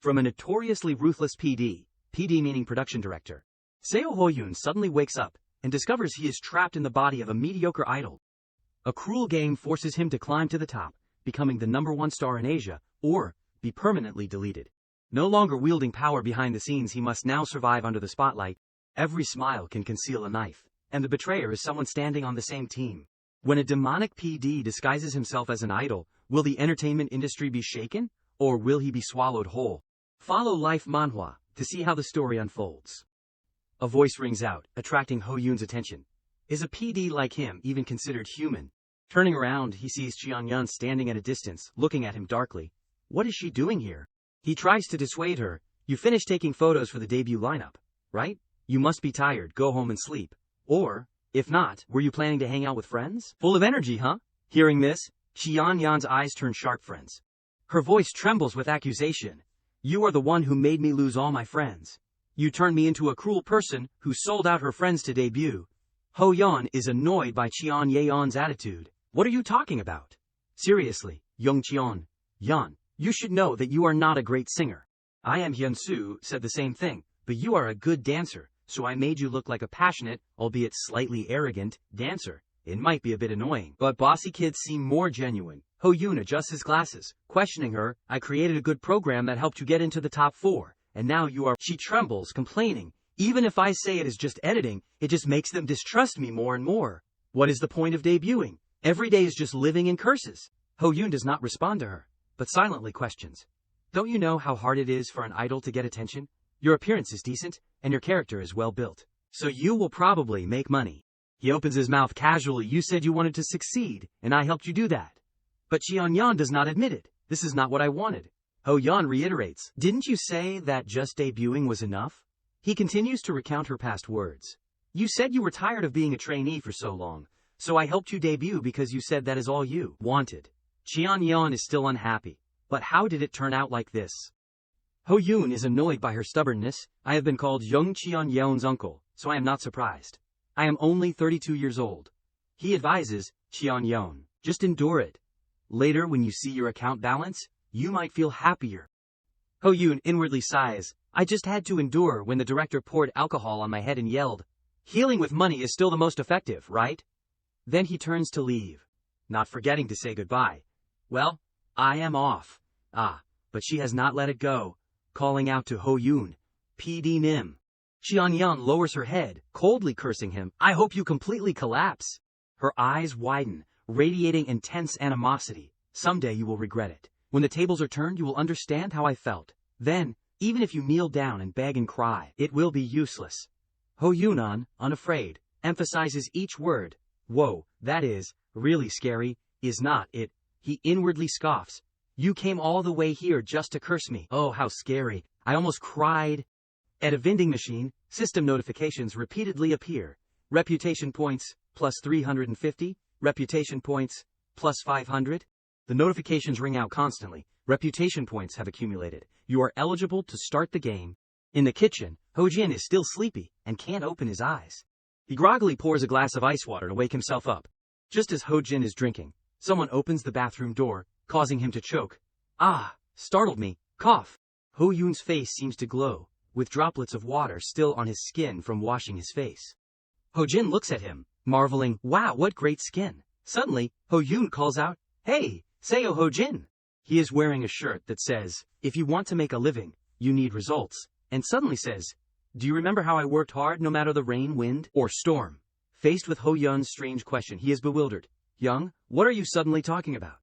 From a notoriously ruthless PD meaning production director, Seo Ho-yoon suddenly wakes up and discovers he is trapped in the body of a mediocre idol. A cruel game forces him to climb to the top, becoming the #1 star in Asia, or be permanently deleted. No longer wielding power behind the scenes, he must now survive under the spotlight. Every smile can conceal a knife, and the betrayer is someone standing on the same team. When a demonic PD disguises himself as an idol, will the entertainment industry be shaken, or will he be swallowed whole? Follow Life Manhwa to see how the story unfolds. A voice rings out, attracting Ho-yoon's attention. Is a PD like him even considered human? Turning around, he sees Cheon-yeon standing at a distance, looking at him darkly. What is she doing here? He tries to dissuade her. You finished taking photos for the debut lineup, right? You must be tired, go home and sleep. Or, if not, were you planning to hang out with friends? Full of energy, huh? Hearing this, Cheon-yeon's eyes turn sharp. Friends. Her voice trembles with accusation. You are the one who made me lose all my friends. You turned me into a cruel person who sold out her friends to debut. Ho-yeon is annoyed by Cheon-yeon's attitude. What are you talking about? Seriously, young Cheon-yeon, you should know that you are not a great singer. I am Hyun-soo said the same thing, but you are a good dancer, so I made you look like a passionate, albeit slightly arrogant, dancer. It might be a bit annoying, but bossy kids seem more genuine. Ho-yoon adjusts his glasses, questioning her. I created a good program that helped you get into the top 4, and now you are... She trembles, complaining. Even if I say it is just editing, it just makes them distrust me more and more. What is the point of debuting? Every day is just living in curses. Ho-yoon does not respond to her, but silently questions. Don't you know how hard it is for an idol to get attention? Your appearance is decent, and your character is well built. So you will probably make money. He opens his mouth casually. You said you wanted to succeed, and I helped you do that. But Cheon-yeon does not admit it. This is not what I wanted. Ho-yeon reiterates. Didn't you say that just debuting was enough? He continues to recount her past words. You said you were tired of being a trainee for so long, so I helped you debut because you said that is all you wanted. Cheon-yeon is still unhappy. But how did it turn out like this? Ho-yoon is annoyed by her stubbornness. I have been called young Cheon-yeon's uncle, so I am not surprised. I am only 32 years old. He advises, Cheon-yeon, just endure it. Later, when you see your account balance, you might feel happier. Ho-yoon inwardly sighs. I just had to endure when the director poured alcohol on my head and yelled, healing with money is still the most effective, right? Then he turns to leave, not forgetting to say goodbye. Well, I am off. But she has not let it go, calling out to Ho-yoon, PD Nim. Cheon-yeon lowers her head, coldly cursing him. I hope you completely collapse. Her eyes widen, radiating intense animosity. Someday you will regret it. When the tables are turned, you will understand how I felt. Then, even if you kneel down and beg and cry, it will be useless. Ho-yoon, unafraid, emphasizes each word. Whoa, that is really scary, is not it? He inwardly scoffs. You came all the way here just to curse me. Oh, how scary. I almost cried. At a vending machine, system notifications repeatedly appear. Reputation points, plus 350. Reputation points, plus 500. The notifications ring out constantly. Reputation points have accumulated. You are eligible to start the game. In the kitchen, Ho-jin is still sleepy and can't open his eyes. He groggily pours a glass of ice water to wake himself up. Just as Ho-jin is drinking, someone opens the bathroom door, causing him to choke. Startled me. Cough. Ho-yoon's face seems to glow, with droplets of water still on his skin from washing his face. Ho-jin looks at him, marveling, wow, what great skin. Suddenly, Ho-yoon calls out, hey, Seo Ho-jin. He is wearing a shirt that says, if you want to make a living, you need results, and suddenly says, do you remember how I worked hard no matter the rain, wind, or storm? Faced with Ho-yeon's strange question, he is bewildered. Young, what are you suddenly talking about?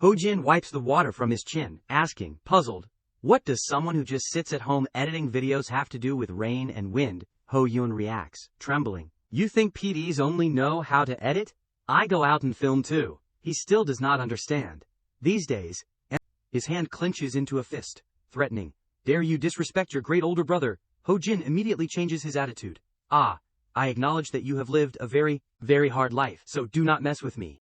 Ho-jin wipes the water from his chin, asking, puzzled, what does someone who just sits at home editing videos have to do with rain and wind? Ho-yoon reacts, trembling. You think PDs only know how to edit? I go out and film too. He still does not understand. These days, his hand clenches into a fist, threatening, dare you disrespect your great older brother? Ho-jin immediately changes his attitude. I acknowledge that you have lived a very, very hard life, so do not mess with me.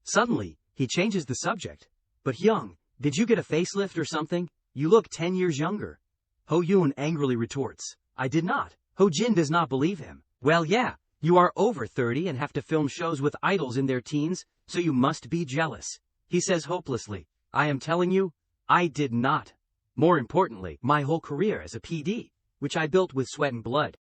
Suddenly, he changes the subject. But Young, did you get a facelift or something? You look 10 years younger. Ho-yoon angrily retorts. I did not. Ho-jin does not believe him. Well, yeah, you are over 30 and have to film shows with idols in their teens, so you must be jealous. He says hopelessly, I am telling you, I did not. More importantly, my whole career as a PD, which I built with sweat and blood.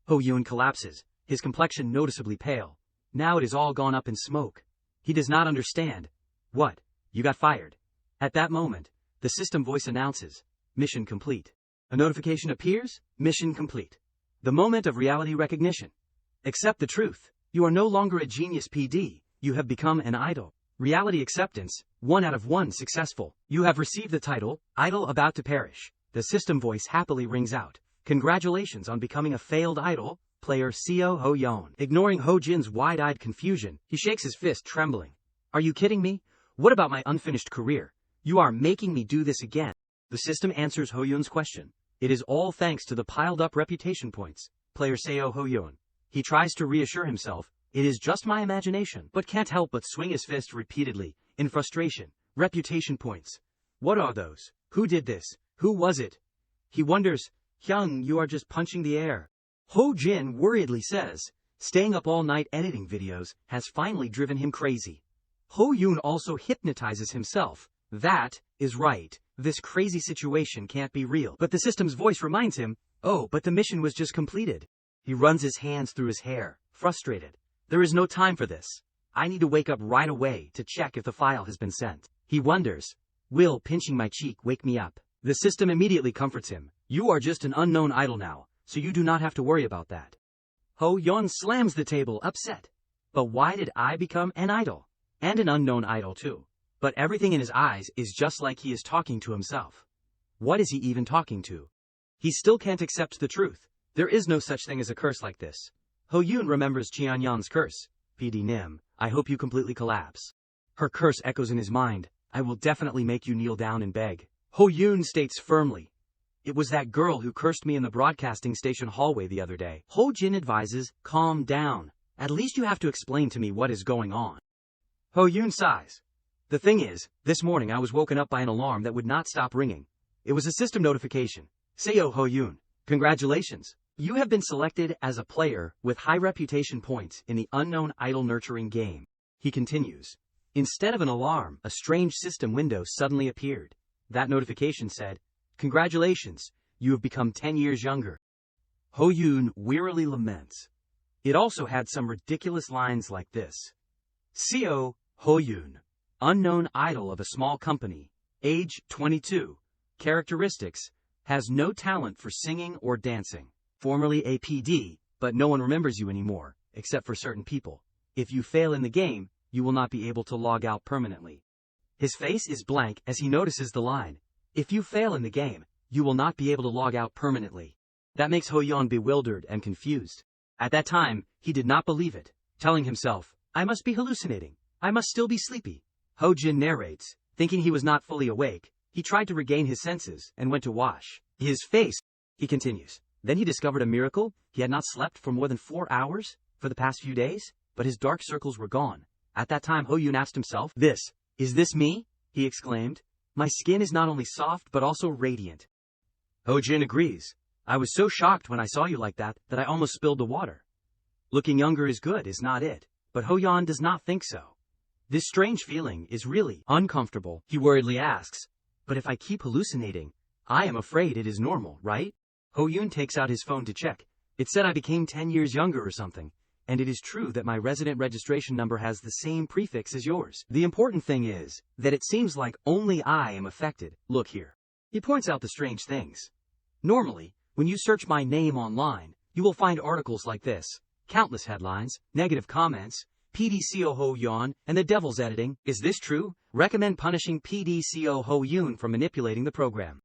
Ho-yoon collapses, his complexion noticeably pale. Now it is all gone up in smoke. He does not understand. What? You got fired. At that moment, the system voice announces, mission complete. A notification appears, mission complete. The moment of reality recognition. Accept the truth. You are no longer a genius PD, you have become an idol. Reality acceptance, 1 out of 1 successful. You have received the title, Idol About to Perish. The system voice happily rings out. Congratulations on becoming a failed idol, player Seo Ho-yoon. Ignoring Ho-jin's wide-eyed confusion, he shakes his fist trembling. Are you kidding me? What about my unfinished career? You are making me do this again. The system answers Ho-yoon's question. It is all thanks to the piled-up reputation points, player Seo Ho-yoon. He tries to reassure himself, it is just my imagination, but can't help but swing his fist repeatedly, in frustration. Reputation points. What are those? Who did this? Who was it? He wonders. Hyung, you are just punching the air. Ho-jin worriedly says, staying up all night editing videos has finally driven him crazy. Ho-yoon also hypnotizes himself. That is right. This crazy situation can't be real. But the system's voice reminds him, oh, but the mission was just completed. He runs his hands through his hair, frustrated. There is no time for this. I need to wake up right away to check if the file has been sent. He wonders. Will pinching my cheek wake me up? The system immediately comforts him. You are just an unknown idol now, so you do not have to worry about that. Ho-yoon slams the table, upset. But why did I become an idol? And an unknown idol too. But everything in his eyes is just like he is talking to himself. What is he even talking to? He still can't accept the truth. There is no such thing as a curse like this. Ho-yoon remembers Cheon-yeon's curse. PD Nim, I hope you completely collapse. Her curse echoes in his mind. I will definitely make you kneel down and beg. Ho-yoon states firmly. It was that girl who cursed me in the broadcasting station hallway the other day. Ho-jin advises, calm down. At least you have to explain to me what is going on. Ho-yoon sighs. The thing is, this morning I was woken up by an alarm that would not stop ringing. It was a system notification. Seo Ho-yoon, congratulations. You have been selected as a player with high reputation points in the unknown idol nurturing game. He continues. Instead of an alarm, a strange system window suddenly appeared. That notification said, congratulations, you have become 10 years younger. Ho-yoon wearily laments. It also had some ridiculous lines like this. Seo Ho-yoon, unknown idol of a small company, age 22, characteristics, has no talent for singing or dancing. Formerly a PD, but no one remembers you anymore, except for certain people. If you fail in the game, you will not be able to log out permanently. His face is blank as he notices the line. If you fail in the game, you will not be able to log out permanently. That makes Ho-yoon bewildered and confused. At that time, he did not believe it, telling himself, I must be hallucinating. I must still be sleepy. Ho-jin narrates, thinking he was not fully awake. He tried to regain his senses and went to wash his face. He continues. Then he discovered a miracle. He had not slept for more than 4 hours for the past few days, but his dark circles were gone. At that time, Ho-yoon asked himself, is this me? He exclaimed. My skin is not only soft but also radiant. Ho-jin agrees. I was so shocked when I saw you like that I almost spilled the water. Looking younger is good, is not it? But Ho-yoon does not think so. This strange feeling is really uncomfortable. He worriedly asks, but if I keep hallucinating, I am afraid it is normal, right? Ho-yoon takes out his phone to check. It said I became 10 years younger or something. And it is true that my resident registration number has the same prefix as yours. The important thing is that it seems like only I am affected. Look here. He points out the strange things. Normally, when you search my name online, you will find articles like this. Countless headlines, negative comments, PD Seo Ho-yoon, and the devil's editing. Is this true? Recommend punishing PD Seo Ho-yoon for manipulating the program.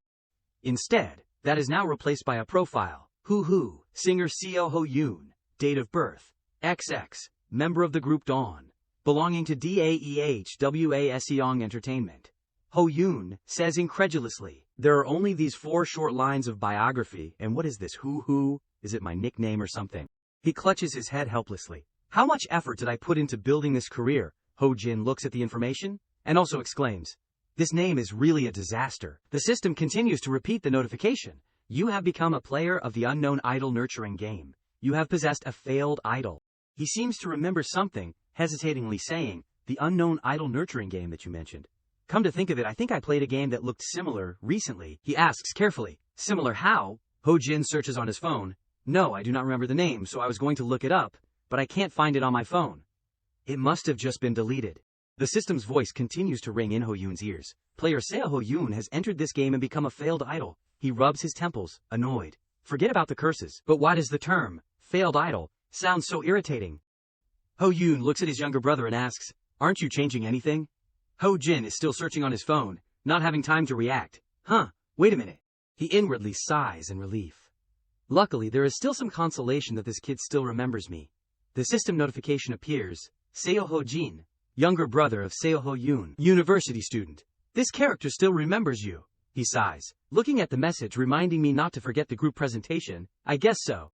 Instead, that is now replaced by a profile. Hoo-hoo, singer Seo Ho-yoon, date of birth, XX, member of the group Dawn, belonging to DAEH Seong Entertainment. Ho-yoon says incredulously, there are only these 4 short lines of biography, and what is this hoo-hoo? Is it my nickname or something? He clutches his head helplessly. How much effort did I put into building this career? Ho-jin looks at the information, and also exclaims, this name is really a disaster. The system continues to repeat the notification. You have become a player of the unknown idol nurturing game. You have possessed a failed idol. He seems to remember something, hesitatingly saying, the unknown idol nurturing game that you mentioned. Come to think of it, I think I played a game that looked similar recently. He asks carefully. Similar how? Ho-jin searches on his phone. No, I do not remember the name, so I was going to look it up, but I can't find it on my phone. It must have just been deleted. The system's voice continues to ring in Ho-yoon's ears. Player Seo Ho-yoon has entered this game and become a failed idol. He rubs his temples, annoyed. Forget about the curses. But why does the term, failed idol, sound so irritating? Ho-yoon looks at his younger brother and asks, aren't you changing anything? Ho-jin is still searching on his phone, not having time to react. Wait a minute. He inwardly sighs in relief. Luckily, there is still some consolation that this kid still remembers me. The system notification appears. Seo Ho-jin, younger brother of Seo Ho-yoon, university student. This character still remembers you. He sighs, looking at the message reminding me not to forget the group presentation. I guess so.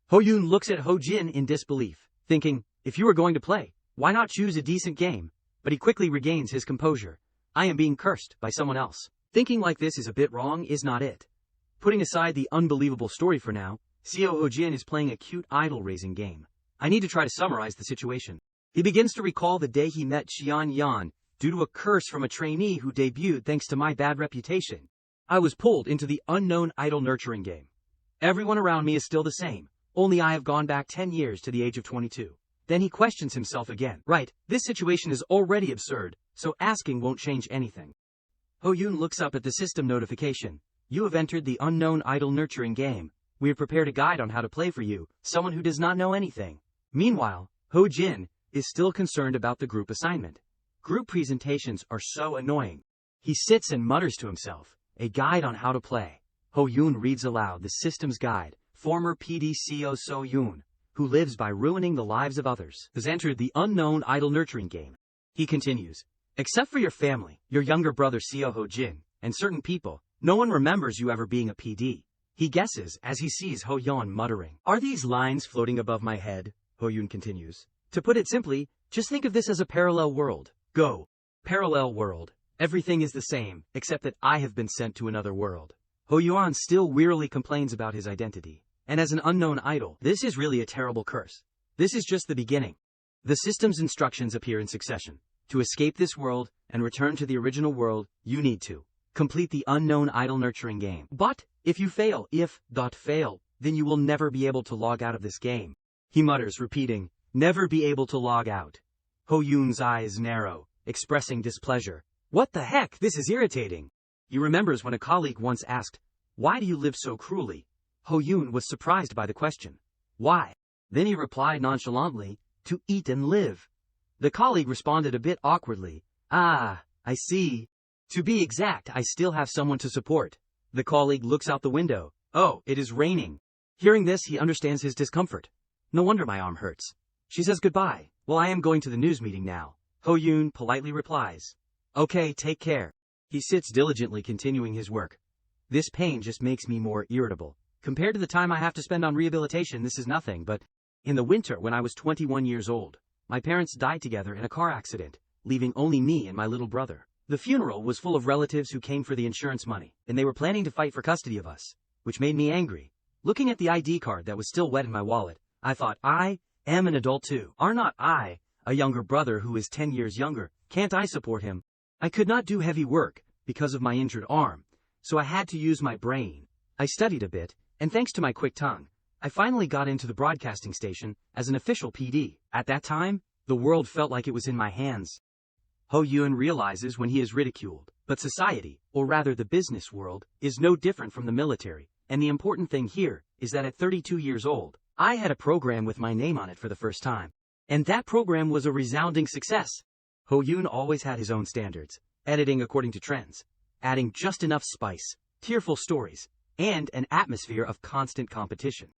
Ho-yoon looks at Ho-jin in disbelief, thinking, if you were going to play, why not choose a decent game? But he quickly regains his composure. I am being cursed by someone else. Thinking like this is a bit wrong is not it. Putting aside the unbelievable story for now, Seo Ho-jin is playing a cute idol-raising game. I need to try to summarize the situation. He begins to recall the day he met Xian Yan, due to a curse from a trainee who debuted thanks to my bad reputation. I was pulled into the unknown idol nurturing game. Everyone around me is still the same, only I have gone back 10 years to the age of 22. Then he questions himself again. Right, this situation is already absurd, so asking won't change anything. Ho-yoon looks up at the system notification. You have entered the unknown idol nurturing game. We have prepared a guide on how to play for you, someone who does not know anything. Meanwhile, Ho-jin is still concerned about the group assignment. Group presentations are so annoying. He sits and mutters to himself, a guide on how to play. Ho-yoon reads aloud the system's guide. Former PD Seo So-yoon, who lives by ruining the lives of others, has entered the unknown idol nurturing game. He continues, except for your family, your younger brother Seo Ho-jin, and certain people, no one remembers you ever being a PD. He guesses as he sees Ho-yoon muttering. Are these lines floating above my head? Ho-yoon continues. To put it simply, just think of this as a parallel world. Go. Parallel world. Everything is the same, except that I have been sent to another world. Ho-yoon still wearily complains about his identity. And as an unknown idol, this is really a terrible curse. This is just the beginning. The system's instructions appear in succession. To escape this world and return to the original world, you need to complete the unknown idol nurturing game. But if you fail, then you will never be able to log out of this game. He mutters, repeating, never be able to log out. Ho-yoon's eyes narrow, expressing displeasure. What the heck, this is irritating. He remembers when a colleague once asked, why do you live so cruelly? Ho-yoon was surprised by the question. Why? Then he replied nonchalantly, to eat and live. The colleague responded a bit awkwardly, ah, I see. To be exact, I still have someone to support. The colleague looks out the window. Oh, it is raining. Hearing this, he understands his discomfort. No wonder my arm hurts. She says goodbye. Well, I am going to the news meeting now. Ho-yoon politely replies. Okay, take care. He sits diligently continuing his work. This pain just makes me more irritable. Compared to the time I have to spend on rehabilitation, this is nothing, but in the winter when I was 21 years old, my parents died together in a car accident, leaving only me and my little brother. The funeral was full of relatives who came for the insurance money, and they were planning to fight for custody of us, which made me angry. Looking at the ID card that was still wet in my wallet, I thought, I am an adult too. Are not I, a younger brother who is 10 years younger, can't I support him? I could not do heavy work because of my injured arm, so I had to use my brain. I studied a bit, and thanks to my quick tongue, I finally got into the broadcasting station as an official PD. At that time, the world felt like it was in my hands. Ho-yoon realizes when he is ridiculed, but society, or rather the business world, is no different from the military, and the important thing here is that at 32 years old, I had a program with my name on it for the first time. And that program was a resounding success. Ho-yoon always had his own standards, editing according to trends, adding just enough spice, tearful stories, and an atmosphere of constant competition.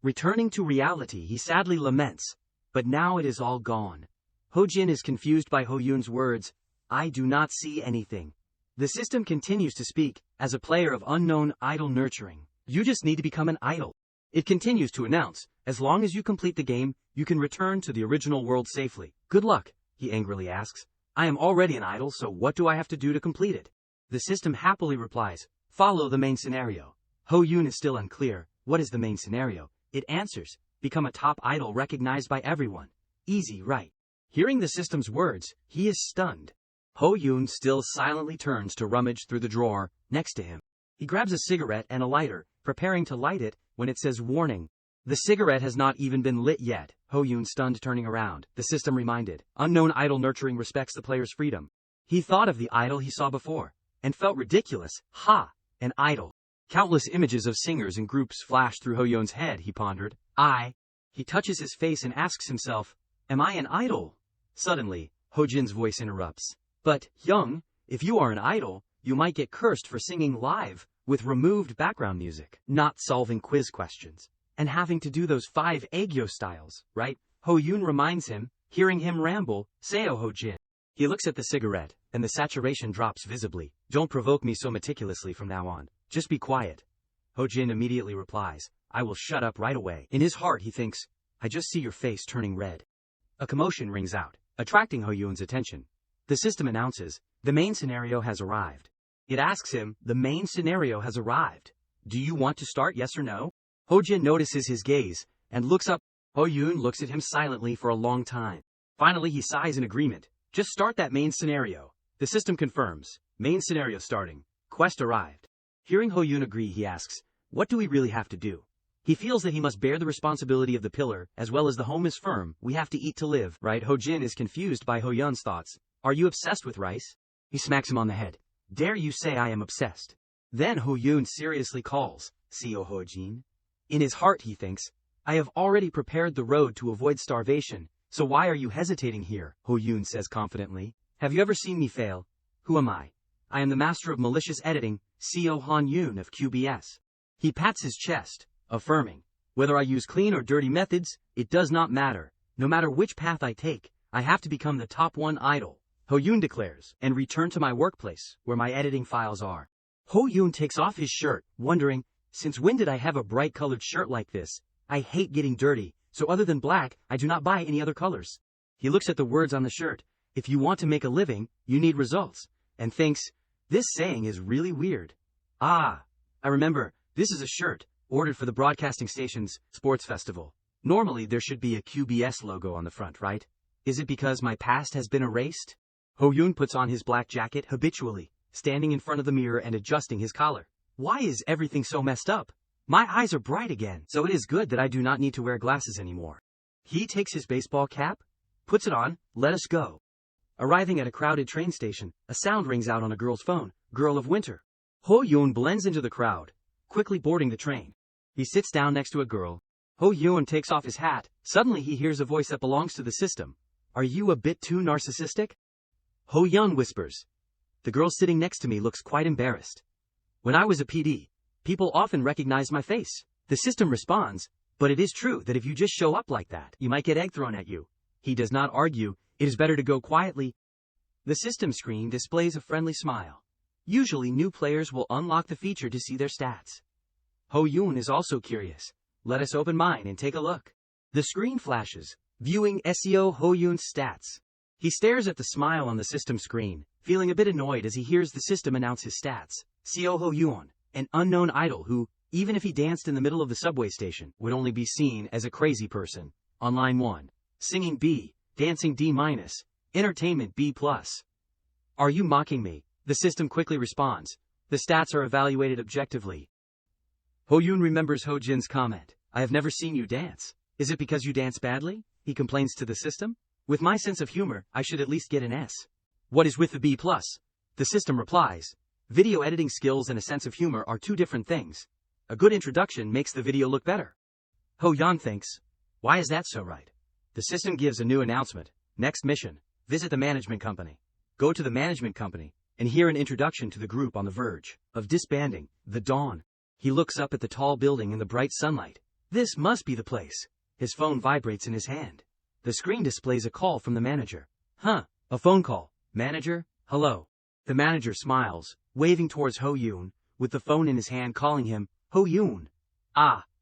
Returning to reality, he sadly laments, but now it is all gone. Ho-jin is confused by Ho-yoon's words, I do not see anything. The system continues to speak, as a player of unknown idol nurturing. You just need to become an idol. It continues to announce, as long as you complete the game, you can return to the original world safely. Good luck, he angrily asks. I am already an idol, so what do I have to do to complete it? The system happily replies, follow the main scenario. Ho-yoon is still unclear, what is the main scenario? It answers, become a top idol recognized by everyone. Easy, right? Hearing the system's words, he is stunned. Ho Yoon still silently turns to rummage through the drawer next to him. He grabs a cigarette and a lighter, preparing to light it when it says warning. The cigarette has not even been lit yet. Ho Yoon stunned, turning around. The system reminded. Unknown idol nurturing respects the player's freedom. He thought of the idol he saw before and felt ridiculous. Ha! An idol. Countless images of singers and groups flashed through Ho Yoon's head, he pondered. He touches his face and asks himself, am I an idol? Suddenly, Ho Jin's voice interrupts. But, Young, if you are an idol, you might get cursed for singing live, with removed background music, not solving quiz questions, and having to do those 5 aegyo styles, right? Ho Yoon reminds him, hearing him ramble, Seo Ho Jin. He looks at the cigarette, and the saturation drops visibly. Don't provoke me so meticulously from now on. Just be quiet. Ho Jin immediately replies, I will shut up right away. In his heart he thinks, I just see your face turning red. A commotion rings out, attracting Ho Yoon's attention. The system announces, the main scenario has arrived. It asks him, the main scenario has arrived. Do you want to start, yes or no? Ho Jin notices his gaze, and looks up. Ho Yoon looks at him silently for a long time. Finally he sighs in agreement. Just start that main scenario. The system confirms. Main scenario starting. Quest arrived. Hearing Ho Yoon agree, he asks, what do we really have to do? He feels that he must bear the responsibility of the pillar, as well as the home is firm. We have to eat to live, right? Ho Jin is confused by Ho Yoon's thoughts. Are you obsessed with rice? He smacks him on the head. Dare you say I am obsessed? Then Ho Yoon seriously calls, Seo Ho Jin. In his heart he thinks, I have already prepared the road to avoid starvation, so why are you hesitating here? Ho Yoon says confidently. Have you ever seen me fail? Who am I? I am the master of malicious editing, Seo Han Yoon of QBS. He pats his chest, affirming, whether I use clean or dirty methods, it does not matter. No matter which path I take, I have to become the top 1 idol. Ho Yoon declares, and return to my workplace, where my editing files are. Ho Yoon takes off his shirt, wondering, since when did I have a bright-colored shirt like this? I hate getting dirty, so other than black, I do not buy any other colors. He looks at the words on the shirt, if you want to make a living, you need results, and thinks, this saying is really weird. I remember, this is a shirt, ordered for the broadcasting station's sports festival. Normally there should be a QBS logo on the front, right? Is it because my past has been erased? Ho Yoon puts on his black jacket habitually, standing in front of the mirror and adjusting his collar. Why is everything so messed up? My eyes are bright again, so it is good that I do not need to wear glasses anymore. He takes his baseball cap, puts it on, let us go. Arriving at a crowded train station, a sound rings out on a girl's phone, Girl of Winter. Ho Yoon blends into the crowd, quickly boarding the train. He sits down next to a girl. Ho Yoon takes off his hat. Suddenly he hears a voice that belongs to the system. Are you a bit too narcissistic? Ho Yoon whispers. The girl sitting next to me looks quite embarrassed. When I was a PD, people often recognized my face. The system responds, but it is true that if you just show up like that, you might get egg thrown at you. He does not argue, it is better to go quietly. The system screen displays a friendly smile. Usually new players will unlock the feature to see their stats. Ho Yoon is also curious. Let us open mine and take a look. The screen flashes, viewing SEO Ho Yoon's stats. He stares at the smile on the system screen, feeling a bit annoyed as he hears the system announce his stats. Seo Ho Yoon, an unknown idol who, even if he danced in the middle of the subway station, would only be seen as a crazy person. On line 1. Singing B, dancing D-, entertainment B+. Are you mocking me? The system quickly responds. The stats are evaluated objectively. Ho Yoon remembers Ho Jin's comment. I have never seen you dance. Is it because you dance badly? He complains to the system. With my sense of humor, I should at least get an S. What is with the B+? The system replies. Video editing skills and a sense of humor are 2 different things. A good introduction makes the video look better. Ho Yoon thinks. Why is that so right? The system gives a new announcement. Next mission. Visit the management company. Go to the management company and hear an introduction to the group on the verge of disbanding, The Dawn. He looks up at the tall building in the bright sunlight. This must be the place. His phone vibrates in his hand. The screen displays a call from the manager. A phone call. Manager, hello. The manager smiles, waving towards Ho Yoon, with the phone in his hand calling him, Ho Yoon.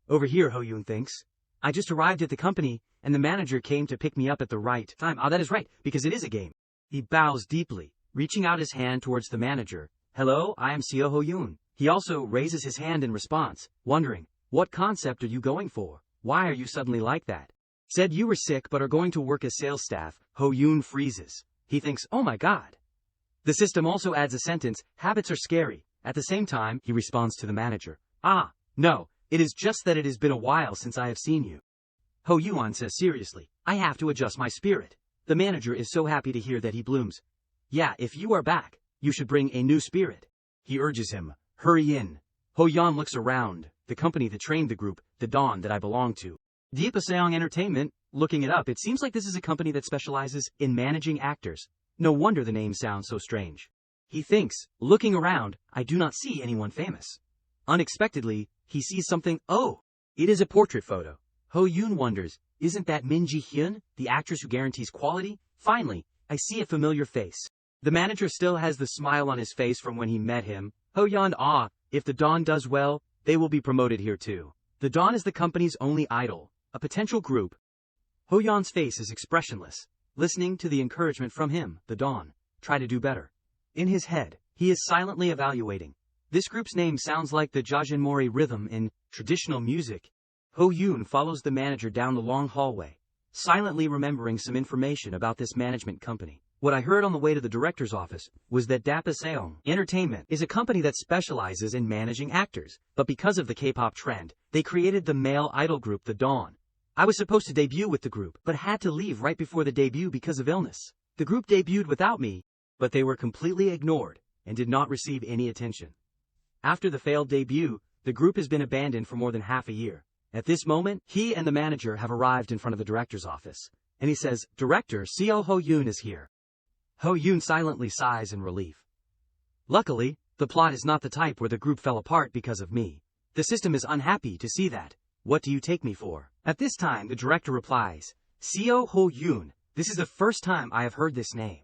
Over here, Ho Yoon thinks. I just arrived at the company, and the manager came to pick me up at the right time. That is right, because it is a game. He bows deeply, reaching out his hand towards the manager. Hello, I am Seo Ho Yoon. He also raises his hand in response, wondering, what concept are you going for? Why are you suddenly like that? Said you were sick but are going to work as sales staff. Ho Yoon freezes. He thinks, oh my god. The system also adds a sentence, habits are scary. At the same time, he responds to the manager. Ah, no, it is just that it has been a while since I have seen you. Ho Yuan says seriously, I have to adjust my spirit. The manager is so happy to hear that he blooms. Yeah, if you are back, you should bring a new spirit. He urges him, hurry in. Ho Yuan looks around, the company that trained the group, the Dawn that I belong to. Deepaseong Entertainment, looking it up, it seems like this is a company that specializes in managing actors. No wonder the name sounds so strange. He thinks, looking around, I do not see anyone famous. Unexpectedly, he sees something. Oh, it is a portrait photo. Ho Yoon wonders, isn't that Min Ji-hyun, the actress who guarantees quality? Finally, I see a familiar face. The manager still has the smile on his face from when he met him. Ho Yeon, if the Dawn does well, they will be promoted here too. The Dawn is the company's only idol, a potential group. Ho Yeon's face is expressionless, listening to the encouragement from him, the Dawn. Try to do better. In his head, he is silently evaluating. This group's name sounds like the Jajinmori rhythm in traditional music. Ho Yoon follows the manager down the long hallway, silently remembering some information about this management company. What I heard on the way to the director's office was that Deepaseong Entertainment is a company that specializes in managing actors, but because of the K-pop trend, they created the male idol group The Dawn. I was supposed to debut with the group, but had to leave right before the debut because of illness. The group debuted without me, but they were completely ignored and did not receive any attention. After the failed debut, the group has been abandoned for more than half a year. At this moment, he and the manager have arrived in front of the director's office, and he says, Director, CO Ho Yoon is here. Ho Yoon silently sighs in relief. Luckily, the plot is not the type where the group fell apart because of me. The system is unhappy to see that. What do you take me for? At this time, the director replies, CO Ho Yoon, this is the first time I have heard this name.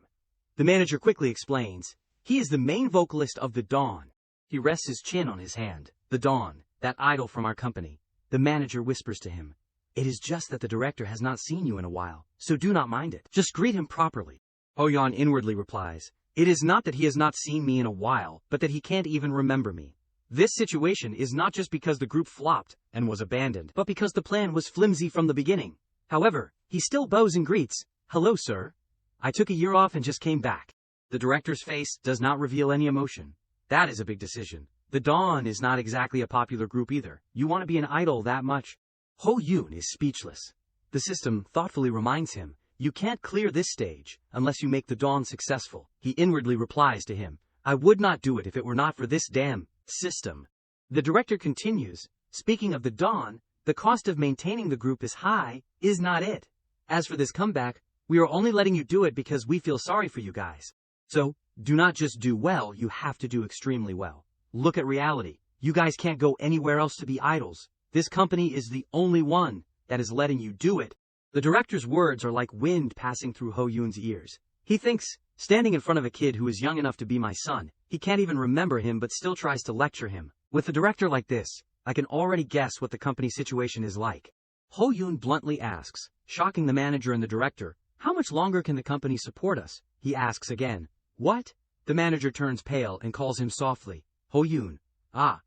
The manager quickly explains, he is the main vocalist of The Dawn. He rests his chin on his hand. The Dawn, that idol from our company. The manager whispers to him, it is just that the director has not seen you in a while, so do not mind it. Just greet him properly. Ho Yeon inwardly replies, it is not that he has not seen me in a while, but that he can't even remember me. This situation is not just because the group flopped and was abandoned, but because the plan was flimsy from the beginning. However, he still bows and greets, hello sir. I took a year off and just came back. The director's face does not reveal any emotion. That is a big decision. The Dawn is not exactly a popular group either. You want to be an idol that much? Ho Yoon is speechless. The system thoughtfully reminds him, you can't clear this stage unless you make the Dawn successful. He inwardly replies to him, I would not do it if it were not for this damn system. The director continues, speaking of the Dawn, the cost of maintaining the group is high, is not it. As for this comeback, we are only letting you do it because we feel sorry for you guys. So, do not just do well, you have to do extremely well. Look at reality. You guys can't go anywhere else to be idols. This company is the only one that is letting you do it. The director's words are like wind passing through Ho Yoon's ears. He thinks, standing in front of a kid who is young enough to be my son, he can't even remember him but still tries to lecture him. With a director like this, I can already guess what the company situation is like. Ho Yoon bluntly asks, shocking the manager and the director, how much longer can the company support us? He asks again, what? The manager turns pale and calls him softly, Ho Yoon.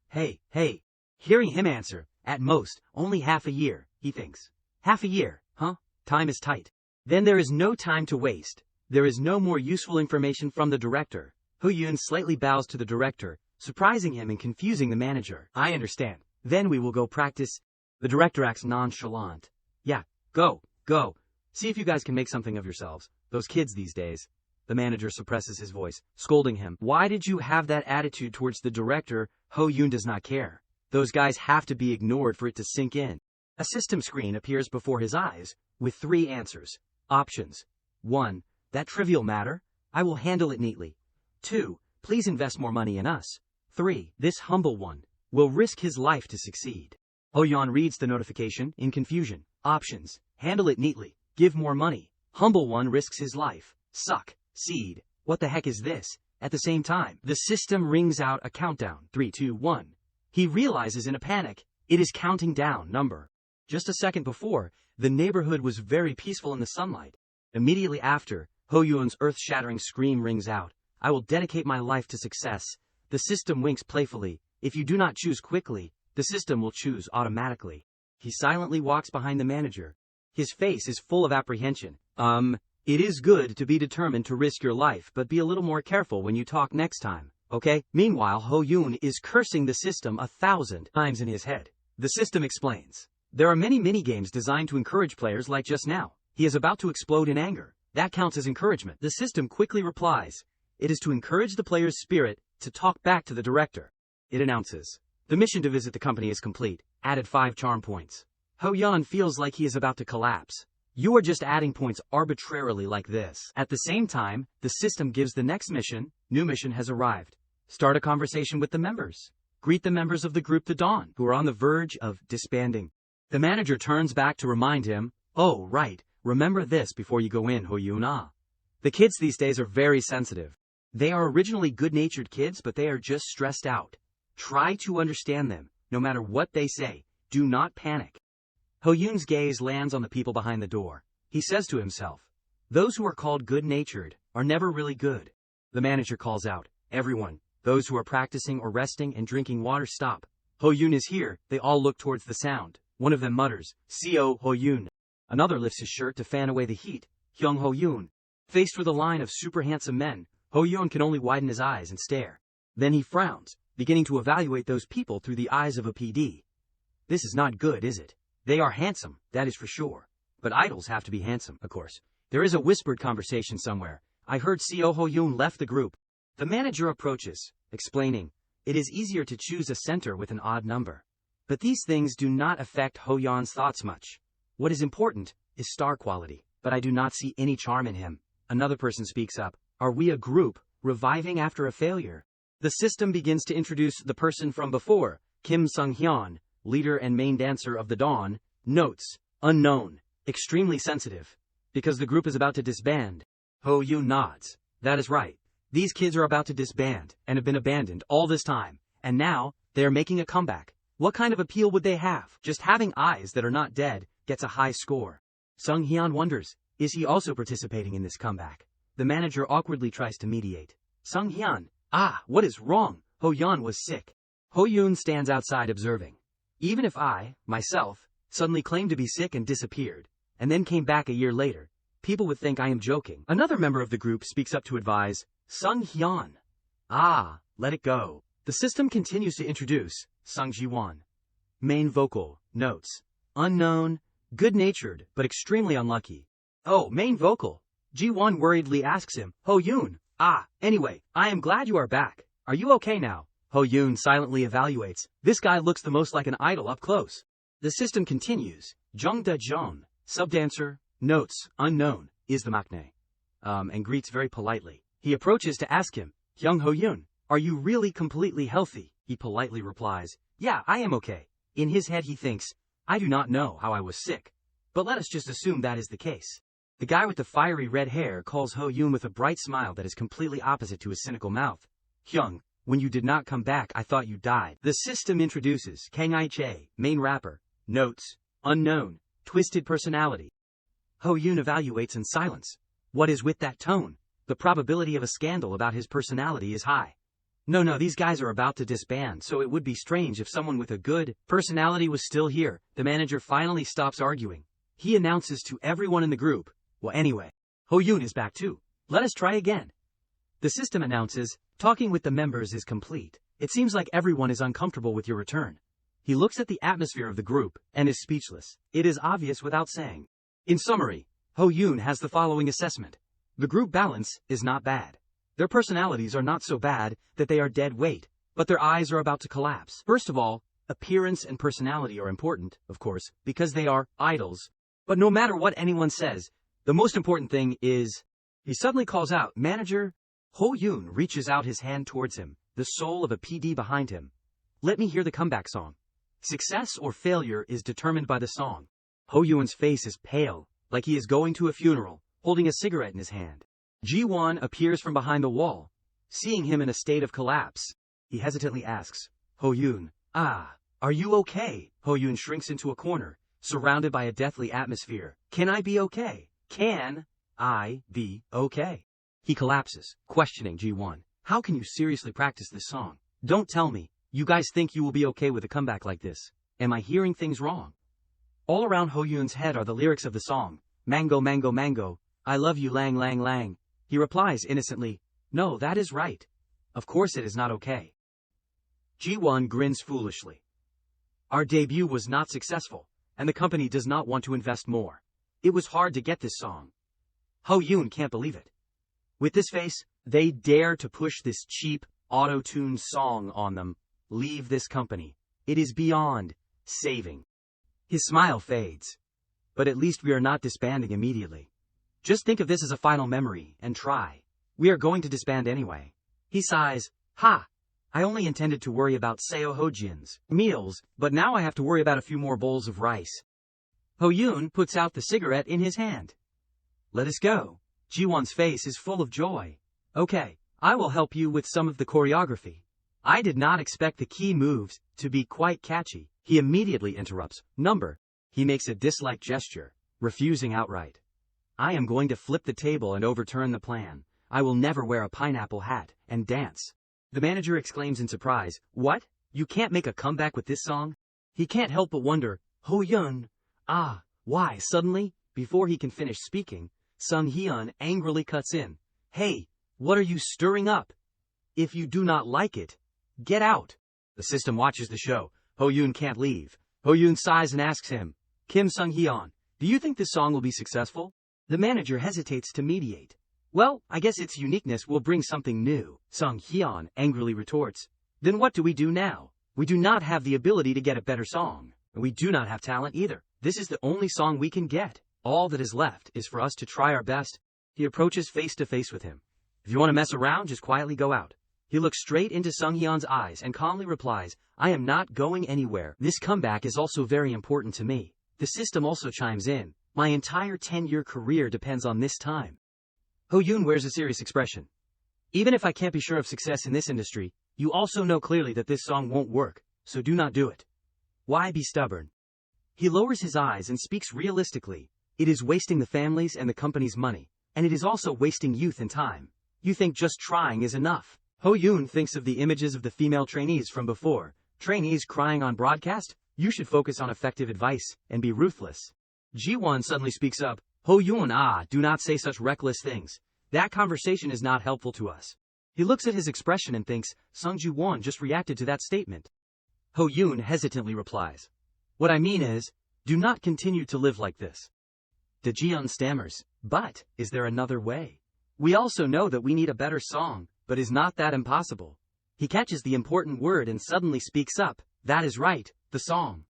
Hey. Hearing him answer, at most, only half a year, he thinks. Half a year, huh? Time is tight. Then there is no time to waste. There is no more useful information from the director. Ho Yoon slightly bows to the director, surprising him and confusing the manager. I understand. Then we will go practice. The director acts nonchalant. Yeah, go. See if you guys can make something of yourselves. Those kids these days. The manager suppresses his voice, scolding him. Why did you have that attitude towards the director? Ho Yoon does not care. Those guys have to be ignored for it to sink in. A system screen appears before his eyes, with 3 answers. Options. 1. That trivial matter? I will handle it neatly. 2. Please invest more money in us. 3. This humble one will risk his life to succeed. Ho Yeon reads the notification, in confusion. Options. Handle it neatly. Give more money. Humble one risks his life. Suck. Seed. What the heck is this? At the same time, the system rings out a countdown. 3, 2, 1. He realizes in a panic, it is counting down number. Just a second before, the neighborhood was very peaceful in the sunlight. Immediately after, Ho Yoon's earth-shattering scream rings out. I will dedicate my life to success. The system winks playfully. If you do not choose quickly, the system will choose automatically. He silently walks behind the manager. His face is full of apprehension. It is good to be determined to risk your life, but be a little more careful when you talk next time, okay? Meanwhile, Ho-yoon is cursing the system 1,000 times in his head. The system explains. There are many mini-games designed to encourage players like just now. He is about to explode in anger. That counts as encouragement. The system quickly replies. It is to encourage the player's spirit to talk back to the director. It announces. The mission to visit the company is complete. Added 5 charm points. Ho-yeon feels like he is about to collapse. You are just adding points arbitrarily like this. At the same time, the system gives the next mission. New mission has arrived. Start a conversation with the members. Greet the members of the group The Dawn, who are on the verge of disbanding. The manager turns back to remind him, oh, right, remember this before you go in, Ho-yoon. The kids these days are very sensitive. They are originally good-natured kids, but they are just stressed out. Try to understand them, no matter what they say. Do not panic. Ho-yoon's gaze lands on the people behind the door. He says to himself, those who are called good-natured are never really good. The manager calls out, everyone, those who are practicing or resting and drinking water, stop. Ho-yoon is here. They all look towards the sound. One of them mutters, Co Ho-yoon. Another lifts his shirt to fan away the heat. Hyung Ho-yoon. Faced with a line of super handsome men, Ho-yoon can only widen his eyes and stare. Then he frowns, beginning to evaluate those people through the eyes of a PD. This is not good, is it? They are handsome, that is for sure. But idols have to be handsome, of course. There is a whispered conversation somewhere. I heard Co Ho-yoon left the group. The manager approaches, explaining, it is easier to choose a center with an odd number. But these things do not affect Ho-yeon's thoughts much. What is important is star quality, but I do not see any charm in him. Another person speaks up. Are we a group, reviving after a failure? The system begins to introduce the person from before, Kim Sung-hyun, leader and main dancer of the Dawn. Notes, unknown, extremely sensitive. Because the group is about to disband. Ho-yoon nods. That is right. These kids are about to disband, and have been abandoned all this time, and now, they are making a comeback. What kind of appeal would they have? Just having eyes that are not dead gets a high score. Sung-hyun wonders, is he also participating in this comeback? The manager awkwardly tries to mediate. Sung-hyun, what is wrong? Ho-yeon was sick. Ho-yoon stands outside observing. Even if I, myself, suddenly claimed to be sick and disappeared, and then came back a year later, people would think I am joking. Another member of the group speaks up to advise, Sung-hyun. Let it go. The system continues to introduce Sung Ji-won. Main vocal, notes. Unknown, good-natured, but extremely unlucky. Oh, main vocal. Ji-won worriedly asks him, Ho-yoon. Anyway, I am glad you are back. Are you okay now? Ho-yoon silently evaluates. This guy looks the most like an idol up close. The system continues. Jung Da-jeon, subdancer, notes, unknown, is the maknae. And greets very politely. He approaches to ask him, Hyung Ho-yoon, are you really completely healthy? He politely replies, yeah, I am okay. In his head he thinks, I do not know how I was sick. But let us just assume that is the case. The guy with the fiery red hair calls Ho-yoon with a bright smile that is completely opposite to his cynical mouth. Hyung, when you did not come back I thought you died. The system introduces Kang I-chae, main rapper, notes, unknown, twisted personality. Ho-yoon evaluates in silence. What is with that tone? The probability of a scandal about his personality is high. No, these guys are about to disband, so it would be strange if someone with a good personality was still here. The manager finally stops arguing. He announces to everyone in the group, well anyway, Ho-yoon is back too. Let us try again. The system announces, talking with the members is complete. It seems like everyone is uncomfortable with your return. He looks at the atmosphere of the group and is speechless. It is obvious without saying. In summary, Ho-yoon has the following assessment. The group balance is not bad. Their personalities are not so bad that they are dead weight, but their eyes are about to collapse. First of all, appearance and personality are important, of course, because they are idols. But no matter what anyone says, the most important thing is... He suddenly calls out, Manager. Ho-yoon reaches out his hand towards him, the soul of a PD behind him. Let me hear the comeback song. Success or failure is determined by the song. Ho-yoon's face is pale, like he is going to a funeral, holding a cigarette in his hand. Ji-won appears from behind the wall. Seeing him in a state of collapse, he hesitantly asks, Ho-yoon, are you okay? Ho-yoon shrinks into a corner, surrounded by a deathly atmosphere. Can I be okay? Can I be okay? He collapses, questioning Ji-won. How can you seriously practice this song? Don't tell me, you guys think you will be okay with a comeback like this. Am I hearing things wrong? All around Ho-yoon's head are the lyrics of the song, Mango, Mango, Mango. I love you lang lang lang. He replies innocently, no, that is right. Of course it is not okay. Ji-won grins foolishly. Our debut was not successful, and the company does not want to invest more. It was hard to get this song. Ho-yoon can't believe it. With this face, they dare to push this cheap, auto-tuned song on them. Leave this company. It is beyond saving. His smile fades. But at least we are not disbanding immediately. Just think of this as a final memory, and try. We are going to disband anyway. He sighs, ha! I only intended to worry about Seo Ho-jin's meals, but now I have to worry about a few more bowls of rice. Ho-yoon puts out the cigarette in his hand. Let us go. Ji-won's face is full of joy. Okay, I will help you with some of the choreography. I did not expect the key moves to be quite catchy. He immediately interrupts. Number. He makes a dislike gesture, refusing outright. I am going to flip the table and overturn the plan. I will never wear a pineapple hat and dance. The manager exclaims in surprise, what? You can't make a comeback with this song? He can't help but wonder, Ho-yoon. Why suddenly? Before he can finish speaking, Sung-hyun angrily cuts in. Hey, what are you stirring up? If you do not like it, get out. The system watches the show. Ho-yoon can't leave. Ho-yoon sighs and asks him, Kim Sung-hyun, do you think this song will be successful? The manager hesitates to mediate. Well, I guess its uniqueness will bring something new, Sung-hyun angrily retorts. Then what do we do now? We do not have the ability to get a better song. And we do not have talent either. This is the only song we can get. All that is left is for us to try our best. He approaches face to face with him. If you want to mess around, just quietly go out. He looks straight into Sung-hyun's eyes and calmly replies, I am not going anywhere. This comeback is also very important to me. The system also chimes in. My entire 10-year career depends on this time. Ho-yoon wears a serious expression. Even if I can't be sure of success in this industry, you also know clearly that this song won't work, so do not do it. Why be stubborn? He lowers his eyes and speaks realistically. It is wasting the family's and the company's money, and it is also wasting youth and time. You think just trying is enough. Ho-yoon thinks of the images of the female trainees from before. Trainees crying on broadcast? You should focus on effective advice and be ruthless. Ji-won suddenly speaks up. Ho-yoon, do not say such reckless things. That conversation is not helpful to us. He looks at his expression and thinks, Sung Ji-won just reacted to that statement. Ho-yoon hesitantly replies. What I mean is, do not continue to live like this. Ji-yeon stammers, but, is there another way? We also know that we need a better song, but is not that impossible? He catches the important word and suddenly speaks up. That is right, the song.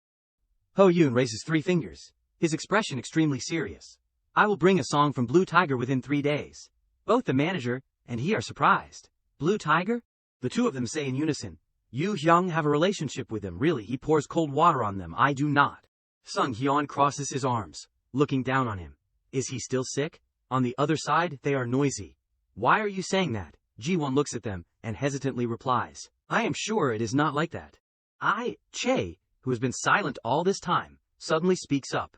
Ho-yoon raises 3 fingers, his expression extremely serious. I will bring a song from Blue Tiger within 3 days. Both the manager and he are surprised. Blue Tiger? The two of them say in unison. You Hyung have a relationship with him. Really, he pours cold water on them. I do not. Sung-hyun crosses his arms, looking down on him. Is he still sick? On the other side, they are noisy. Why are you saying that? Ji-won looks at them and hesitantly replies. I am sure it is not like that. Che, who has been silent all this time, suddenly speaks up.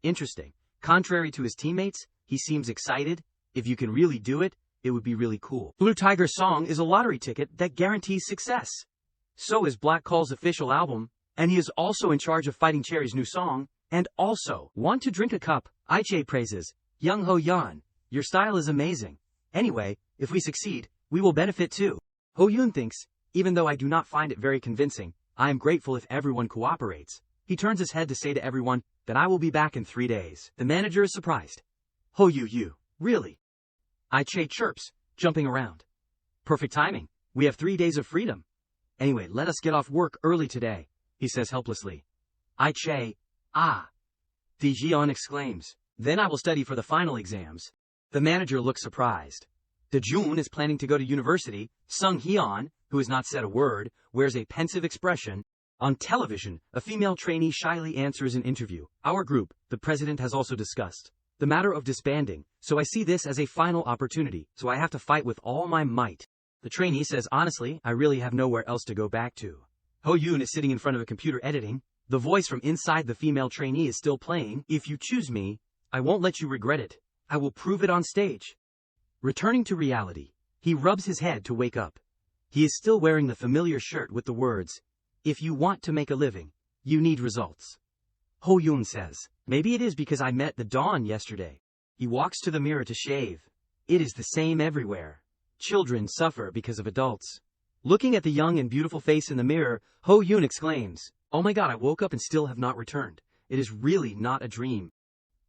Interesting. Contrary to his teammates, he seems excited. If you can really do it, it would be really cool. Blue Tiger's song is a lottery ticket that guarantees success. So is Black Call's official album, and he is also in charge of Fighting Cherry's new song, and also, want to drink a cup? Che praises, Young Ho-yeon, your style is amazing. Anyway, if we succeed, we will benefit too. Ho-yoon thinks, even though I do not find it very convincing, I am grateful if everyone cooperates. He turns his head to say to everyone that I will be back in 3 days. The manager is surprised. You, really? Che chirps, jumping around. Perfect timing. We have 3 days of freedom. Anyway, let us get off work early today, he says helplessly. Che, Ji-yeon exclaims. Then I will study for the final exams. The manager looks surprised. Jun is planning to go to university. Sung-hyun, who has not said a word, wears a pensive expression. On television, a female trainee shyly answers an interview. Our group, the president has also discussed the matter of disbanding, so I see this as a final opportunity, so I have to fight with all my might. The trainee says honestly, I really have nowhere else to go back to. Ho-yoon is sitting in front of a computer editing. The voice from inside the female trainee is still playing. If you choose me, I won't let you regret it. I will prove it on stage. Returning to reality, he rubs his head to wake up. He is still wearing the familiar shirt with the words, if you want to make a living, you need results. Ho-yoon says, maybe it is because I met the Dawn yesterday. He walks to the mirror to shave. It is the same everywhere. Children suffer because of adults. Looking at the young and beautiful face in the mirror, Ho-yoon exclaims, "Oh my god, I woke up and still have not returned. It is really not a dream."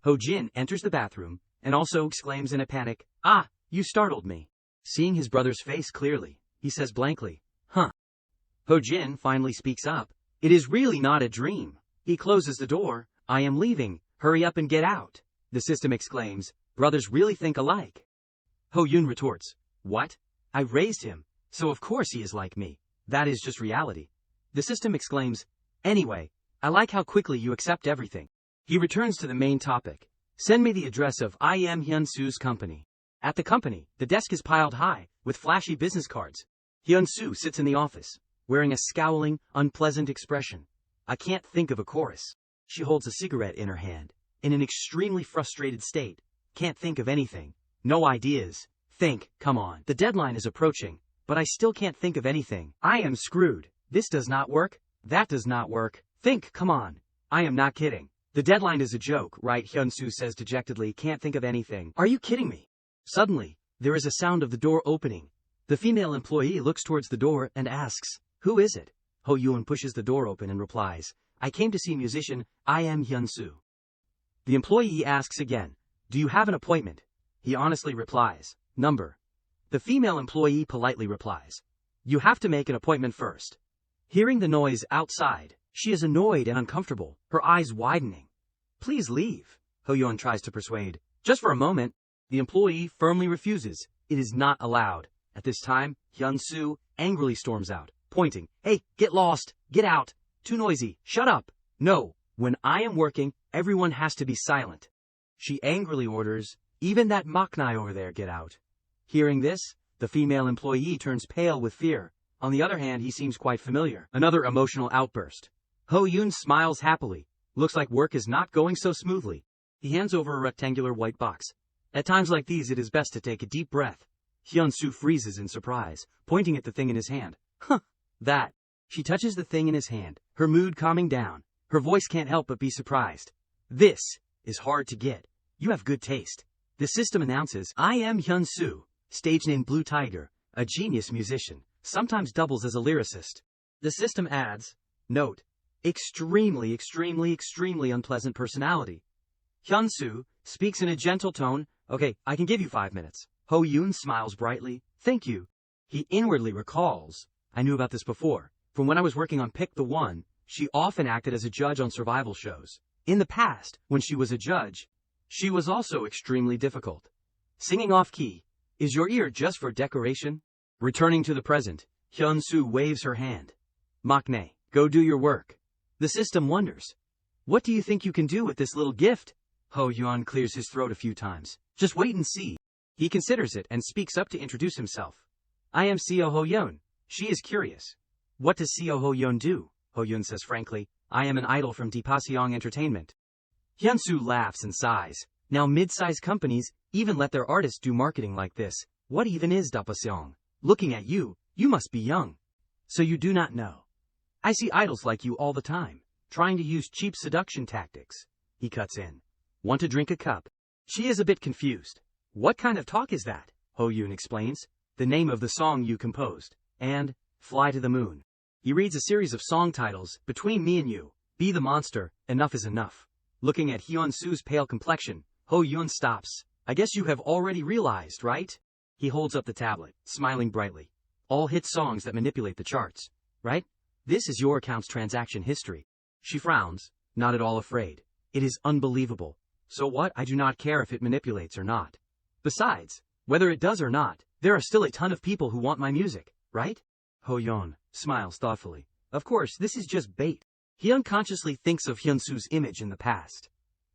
Ho-jin enters the bathroom, and also exclaims in a panic, "Ah, you startled me." Seeing his brother's face clearly, he says blankly, "Huh." Ho-jin finally speaks up, "It is really not a dream." He closes the door, "I am leaving, hurry up and get out." The system exclaims, "Brothers really think alike." Ho-yoon retorts, "What? I raised him, so of course he is like me. That is just reality." The system exclaims, "Anyway, I like how quickly you accept everything." He returns to the main topic. "Send me the address of I am Hyun-soo's company." At the company, the desk is piled high, with flashy business cards. Hyun-soo sits in the office, wearing a scowling, unpleasant expression. I can't think of a chorus. She holds a cigarette in her hand, in an extremely frustrated state. Can't think of anything. No ideas. Think, come on. The deadline is approaching, but I still can't think of anything. I am screwed. This does not work. That does not work. Think, come on. I am not kidding. The deadline is a joke, right? Hyun-soo says dejectedly, can't think of anything. Are you kidding me? Suddenly, there is a sound of the door opening. The female employee looks towards the door and asks, "Who is it?" Ho-yoon pushes the door open and replies, "I came to see musician, I am Hyun-soo." The employee asks again, "Do you have an appointment?" He honestly replies, "Number." The female employee politely replies, "You have to make an appointment first." Hearing the noise outside, she is annoyed and uncomfortable, her eyes widening. "Please leave," Ho-yoon tries to persuade. "Just for a moment." The employee firmly refuses. It is not allowed. At this time, Hyun-soo angrily storms out, pointing, "Hey, get lost, get out, too noisy, shut up." "No, when I am working, everyone has to be silent." She angrily orders, "Even that Maknae over there, get out." Hearing this, the female employee turns pale with fear. On the other hand, he seems quite familiar. Another emotional outburst. Ho-yoon smiles happily. Looks like work is not going so smoothly. He hands over a rectangular white box. At times like these, it is best to take a deep breath. Hyun-soo freezes in surprise, pointing at the thing in his hand. "Huh, that." She touches the thing in his hand, her mood calming down. Her voice can't help but be surprised. "This is hard to get. You have good taste." The system announces, "I am Hyun-soo, stage name Blue Tiger, a genius musician, sometimes doubles as a lyricist." The system adds, "Note, extremely unpleasant personality." Hyun-soo speaks in a gentle tone, "Okay, I can give you 5 minutes." Ho-yoon smiles brightly, "Thank you." He inwardly recalls, "I knew about this before. From when I was working on Pick the One, she often acted as a judge on survival shows. In the past, when she was a judge, she was also extremely difficult. Singing off-key. Is your ear just for decoration?" Returning to the present, Hyun-soo waves her hand. "Maknae, go do your work." The system wonders, "What do you think you can do with this little gift?" Ho-yoon clears his throat a few times. "Just wait and see." He considers it and speaks up to introduce himself. "I am Seo Ho-yoon." She is curious. "What does Seo Ho-yoon do?" Ho-yoon says frankly, "I am an idol from Deepaseong Entertainment." Hyun-soo laughs and sighs. Now mid-sized companies even let their artists do marketing like this. What even is Deepaseong? Looking at you, you must be young. So you do not know. I see idols like you all the time, trying to use cheap seduction tactics. He cuts in. "Want to drink a cup?" She is a bit confused. "What kind of talk is that?" Ho-yoon explains. "The name of the song you composed, and Fly to the Moon." He reads a series of song titles, "Between Me and You," "Be the Monster," "Enough is Enough." Looking at Hyun-soo's pale complexion, Ho-yoon stops. "I guess you have already realized, right?" He holds up the tablet, smiling brightly. "All hit songs that manipulate the charts, right? This is your account's transaction history." She frowns, not at all afraid. "It is unbelievable. So what? I do not care if it manipulates or not. Besides, whether it does or not, there are still a ton of people who want my music, right?" Ho-yoon smiles thoughtfully. "Of course, this is just bait." He unconsciously thinks of Hyun-soo's image in the past.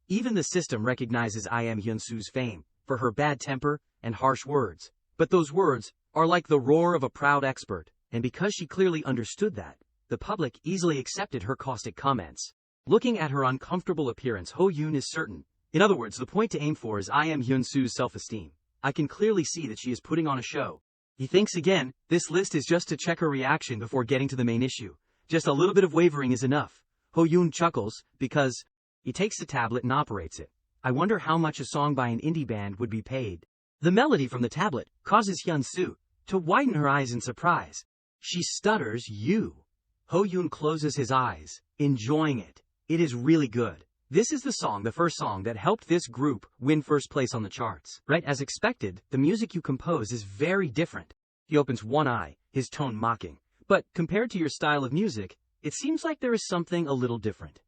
Even the system recognizes I am Hyun-soo's fame for her bad temper and harsh words. But those words are like the roar of a proud expert, and because she clearly understood that, the public easily accepted her caustic comments. Looking at her uncomfortable appearance, Ho-yoon is certain. In other words, the point to aim for is I am Hyun-soo's self-esteem. I can clearly see that she is putting on a show. He thinks again, this list is just to check her reaction before getting to the main issue. Just a little bit of wavering is enough. Ho-yoon chuckles, because he takes the tablet and operates it. I wonder how much a song by an indie band would be paid. The melody from the tablet causes Hyun-soo to widen her eyes in surprise. She stutters, "You." Ho-yoon closes his eyes, enjoying it. It is really good. This is the first song that helped this group win first place on the charts. Right as expected, the music you compose is very different. He opens one eye, his tone mocking. But compared to your style of music, it seems like there is something a little different.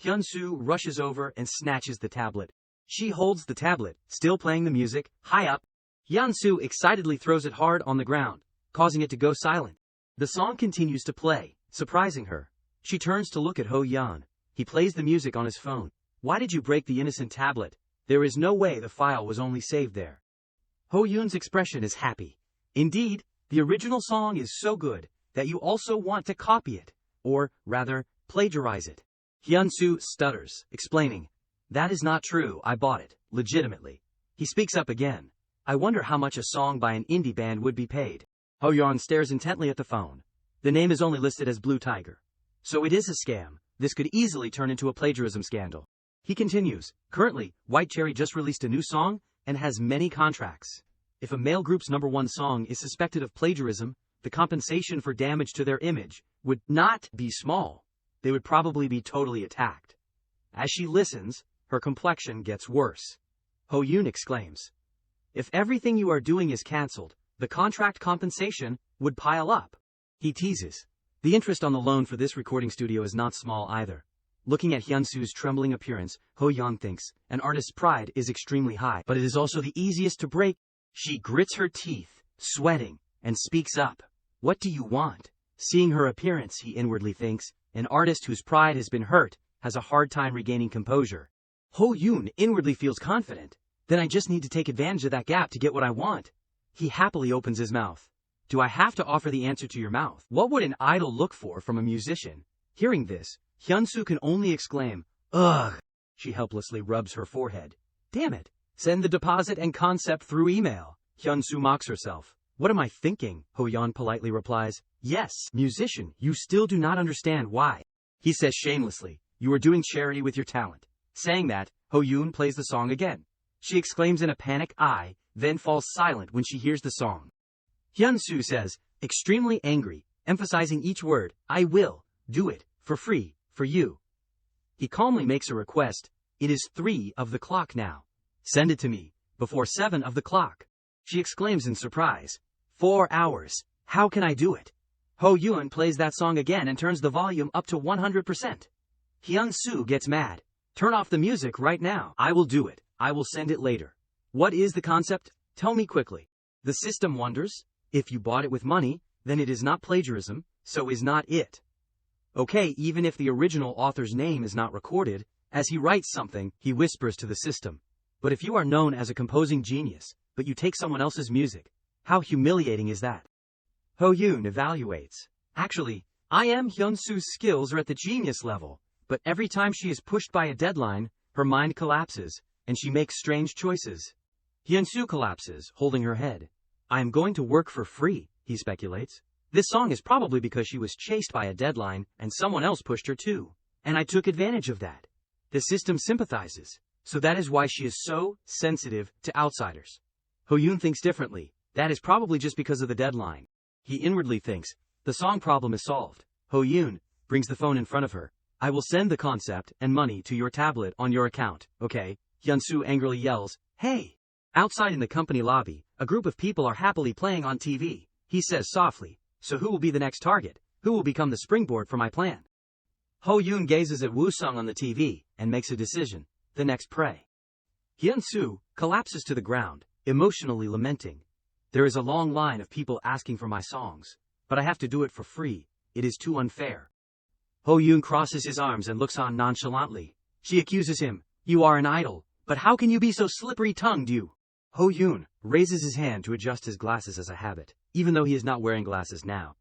Hyun-soo rushes over and snatches the tablet. She holds the tablet, still playing the music, high up. Hyun-soo excitedly throws it hard on the ground, causing it to go silent. The song continues to play, surprising her. She turns to look at Ho-yeon. He plays the music on his phone. "Why did you break the innocent tablet? There is no way the file was only saved there." Ho-yoon's expression is happy. Indeed, the original song is so good that you also want to copy it, or rather, plagiarize it. Hyun-soo stutters, explaining, "That is not true, I bought it, legitimately." He speaks up again. "I wonder how much a song by an indie band would be paid." Ho-yeon stares intently at the phone. The name is only listed as Blue Tiger. So it is a scam. This could easily turn into a plagiarism scandal. He continues, "Currently, White Cherry just released a new song and has many contracts. If a male group's #1 song is suspected of plagiarism, the compensation for damage to their image would not be small. They would probably be totally attacked." As she listens, her complexion gets worse. Ho-yoon exclaims, "If everything you are doing is cancelled, the contract compensation would pile up." He teases, "The interest on the loan for this recording studio is not small either." Looking at Hyun-soo's trembling appearance, Ho-yeon thinks an artist's pride is extremely high, but it is also the easiest to break. She grits her teeth, sweating, and speaks up. "What do you want?" Seeing her appearance, he inwardly thinks, an artist whose pride has been hurt has a hard time regaining composure. Ho-yoon inwardly feels confident. "Then I just need to take advantage of that gap to get what I want." He happily opens his mouth. "Do I have to offer the answer to your mouth? What would an idol look for from a musician?" Hearing this, Hyun-soo can only exclaim, "Ugh." She helplessly rubs her forehead. "Damn it. Send the deposit and concept through email." Hyun-soo mocks herself. "What am I thinking?" Ho-yeon politely replies. "Yes, musician, you still do not understand why." He says shamelessly, "You are doing charity with your talent." Saying that, Ho-yoon plays the song again. She exclaims in a panic, "I," then falls silent when she hears the song. Hyun-soo says, extremely angry, emphasizing each word, "I will do it for free for you." He calmly makes a request. "It is 3 of the clock now. Send it to me before 7 of the clock." She exclaims in surprise, 4 hours. How can I do it?" Ho-yoon plays that song again and turns the volume up to 100%. Hyun-soo gets mad. "Turn off the music right now." "I will do it. I will send it later." "What is the concept? Tell me quickly." The system wonders. If you bought it with money, then it is not plagiarism, so is not it. Okay, even if the original author's name is not recorded, as he writes something, he whispers to the system. But if you are known as a composing genius, but you take someone else's music, how humiliating is that? Ho-yoon evaluates. "Actually, I am Hyun-soo's skills are at the genius level, but every time she is pushed by a deadline, her mind collapses, and she makes strange choices." Hyun-soo collapses, holding her head. "I am going to work for free," he speculates. "This song is probably because she was chased by a deadline and someone else pushed her too. And I took advantage of that." The system sympathizes, so that is why she is so sensitive to outsiders. Ho-yoon thinks differently. That is probably just because of the deadline. He inwardly thinks, the song problem is solved. Ho-yoon brings the phone in front of her. "I will send the concept and money to your tablet on your account, okay?" Hyun-soo angrily yells, "Hey!" Outside in the company lobby, a group of people are happily playing on TV. He says softly, "So who will be the next target? Who will become the springboard for my plan?" Ho-yoon gazes at Woo-sung on the TV and makes a decision. The next prey. Hyun-soo collapses to the ground, emotionally lamenting. "There is a long line of people asking for my songs, but I have to do it for free. It is too unfair." Ho-yoon crosses his arms and looks on nonchalantly. She accuses him, "You are an idol, but how can you be so slippery-tongued, you?" Ho-yoon raises his hand to adjust his glasses as a habit, even though he is not wearing glasses now.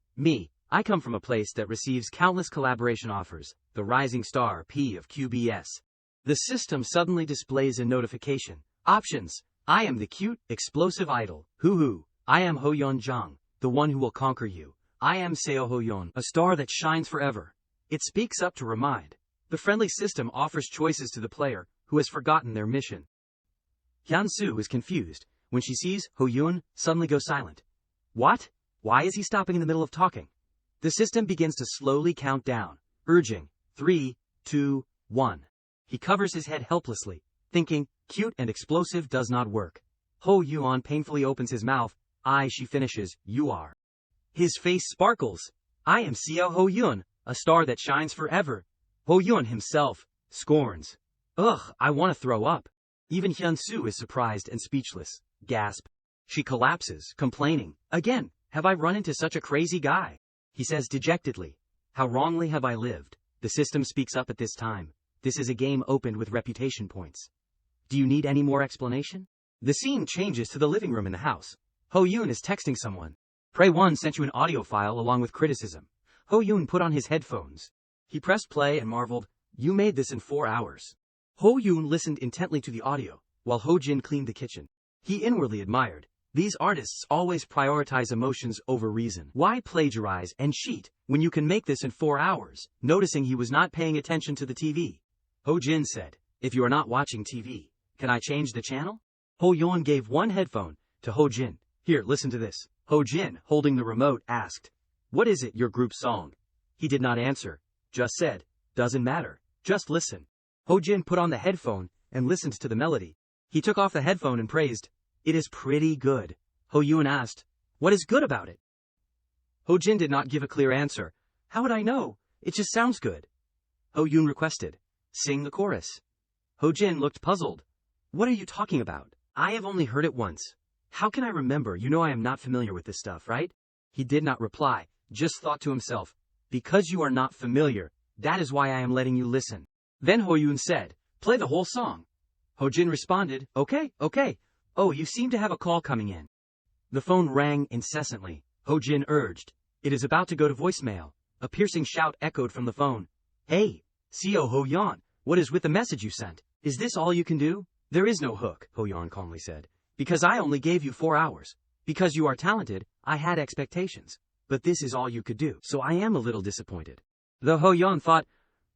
I come from a place that receives countless collaboration offers, the rising star P of QBS. The system suddenly displays a notification. Options. I am the cute, explosive idol. Hoo-hoo. I am Ho-yeon Jung, the one who will conquer you. I am Seo Ho-yeon, a star that shines forever. It speaks up to remind. The friendly system offers choices to the player, who has forgotten their mission. Hyun-soo is confused when she sees Ho-yoon suddenly go silent. What? Why is he stopping in the middle of talking? The system begins to slowly count down, urging 3, 2, 1. He covers his head helplessly, thinking, cute and explosive does not work. Ho-yoon painfully opens his mouth. She finishes, you are. His face sparkles. I am Seo Ho-yoon, a star that shines forever. Ho-yoon himself scorns. Ugh, I want to throw up. Even Hyun-soo is surprised and speechless. Gasp. She collapses, complaining. Again, have I run into such a crazy guy? He says dejectedly. How wrongly have I lived? The system speaks up at this time. This is a game opened with reputation points. Do you need any more explanation? The scene changes to the living room in the house. Ho-yoon is texting someone. Pray One sent you an audio file along with criticism. Ho-yoon put on his headphones. He pressed play and marveled, you made this in 4 hours. Ho-yoon listened intently to the audio, while Ho-jin cleaned the kitchen. He inwardly admired. These artists always prioritize emotions over reason. Why plagiarize and cheat when you can make this in 4 hours? Noticing he was not paying attention to the TV, Ho-jin said, if you are not watching TV, can I change the channel? Ho-yoon gave one headphone to Ho-jin. Here, listen to this. Ho-jin, holding the remote, asked, what is it, your group song? He did not answer, just said, doesn't matter, just listen. Ho-jin put on the headphone and listened to the melody. He took off the headphone and praised, it is pretty good. Ho-yoon asked, what is good about it? Ho-jin did not give a clear answer. How would I know? It just sounds good. Ho-yoon requested, sing the chorus. Ho-jin looked puzzled. What are you talking about? I have only heard it once. How can I remember? You know I am not familiar with this stuff, right? He did not reply, just thought to himself, because you are not familiar, that is why I am letting you listen. Then Ho-yoon said, play the whole song. Ho-jin responded, okay. Oh, you seem to have a call coming in. The phone rang incessantly. Ho-jin urged, it is about to go to voicemail. A piercing shout echoed from the phone. Hey, Seo Ho-yoon, what is with the message you sent? Is this all you can do? There is no hook, Ho-yoon calmly said. Because I only gave you 4 hours. Because you are talented, I had expectations. But this is all you could do, so I am a little disappointed. Though Ho-yoon thought,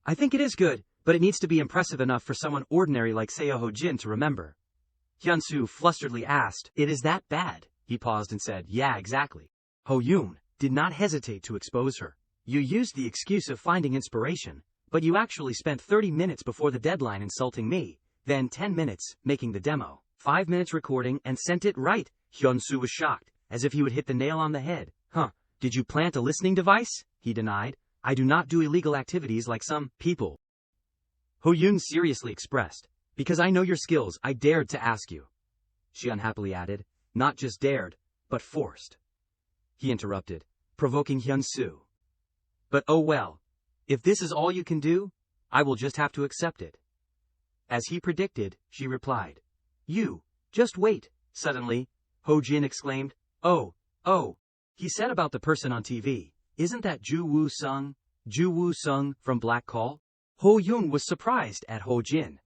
I think it is good, but it needs to be impressive enough for someone ordinary like Seo Ho-jin to remember. Hyun-soo flusteredly asked, it is that bad? He paused and said, yeah, exactly. Ho-yoon did not hesitate to expose her. You used the excuse of finding inspiration, but you actually spent 30 minutes before the deadline insulting me, then 10 minutes making the demo, 5 minutes recording and sent it right. Hyun-soo was shocked, as if he would hit the nail on the head. Did you plant a listening device? He denied. I do not do illegal activities like some people. Ho-yoon seriously expressed, because I know your skills, I dared to ask you. She unhappily added, not just dared, but forced. He interrupted, provoking Hyun-soo. But oh well, if this is all you can do, I will just have to accept it. As he predicted, she replied, you, just wait. Suddenly, Ho-jin exclaimed, oh. He said about the person on TV, isn't that Ju Woo-sung? Ju Woo-sung from Black Call? Ho-yoon was surprised at Ho-jin.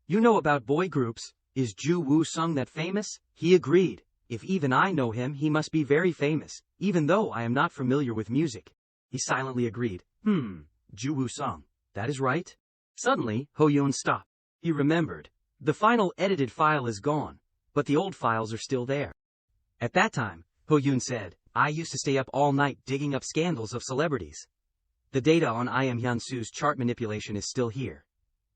You know about boy groups, is Ju Woo-sung that famous? He agreed, if even I know him he must be very famous, even though I am not familiar with music. He silently agreed, Ju Woo-sung, that is right. Suddenly, Ho-yoon stopped. He remembered, the final edited file is gone, but the old files are still there. At that time, Ho-yoon said, I used to stay up all night digging up scandals of celebrities. The data on I Am Hyun-soo's chart manipulation is still here.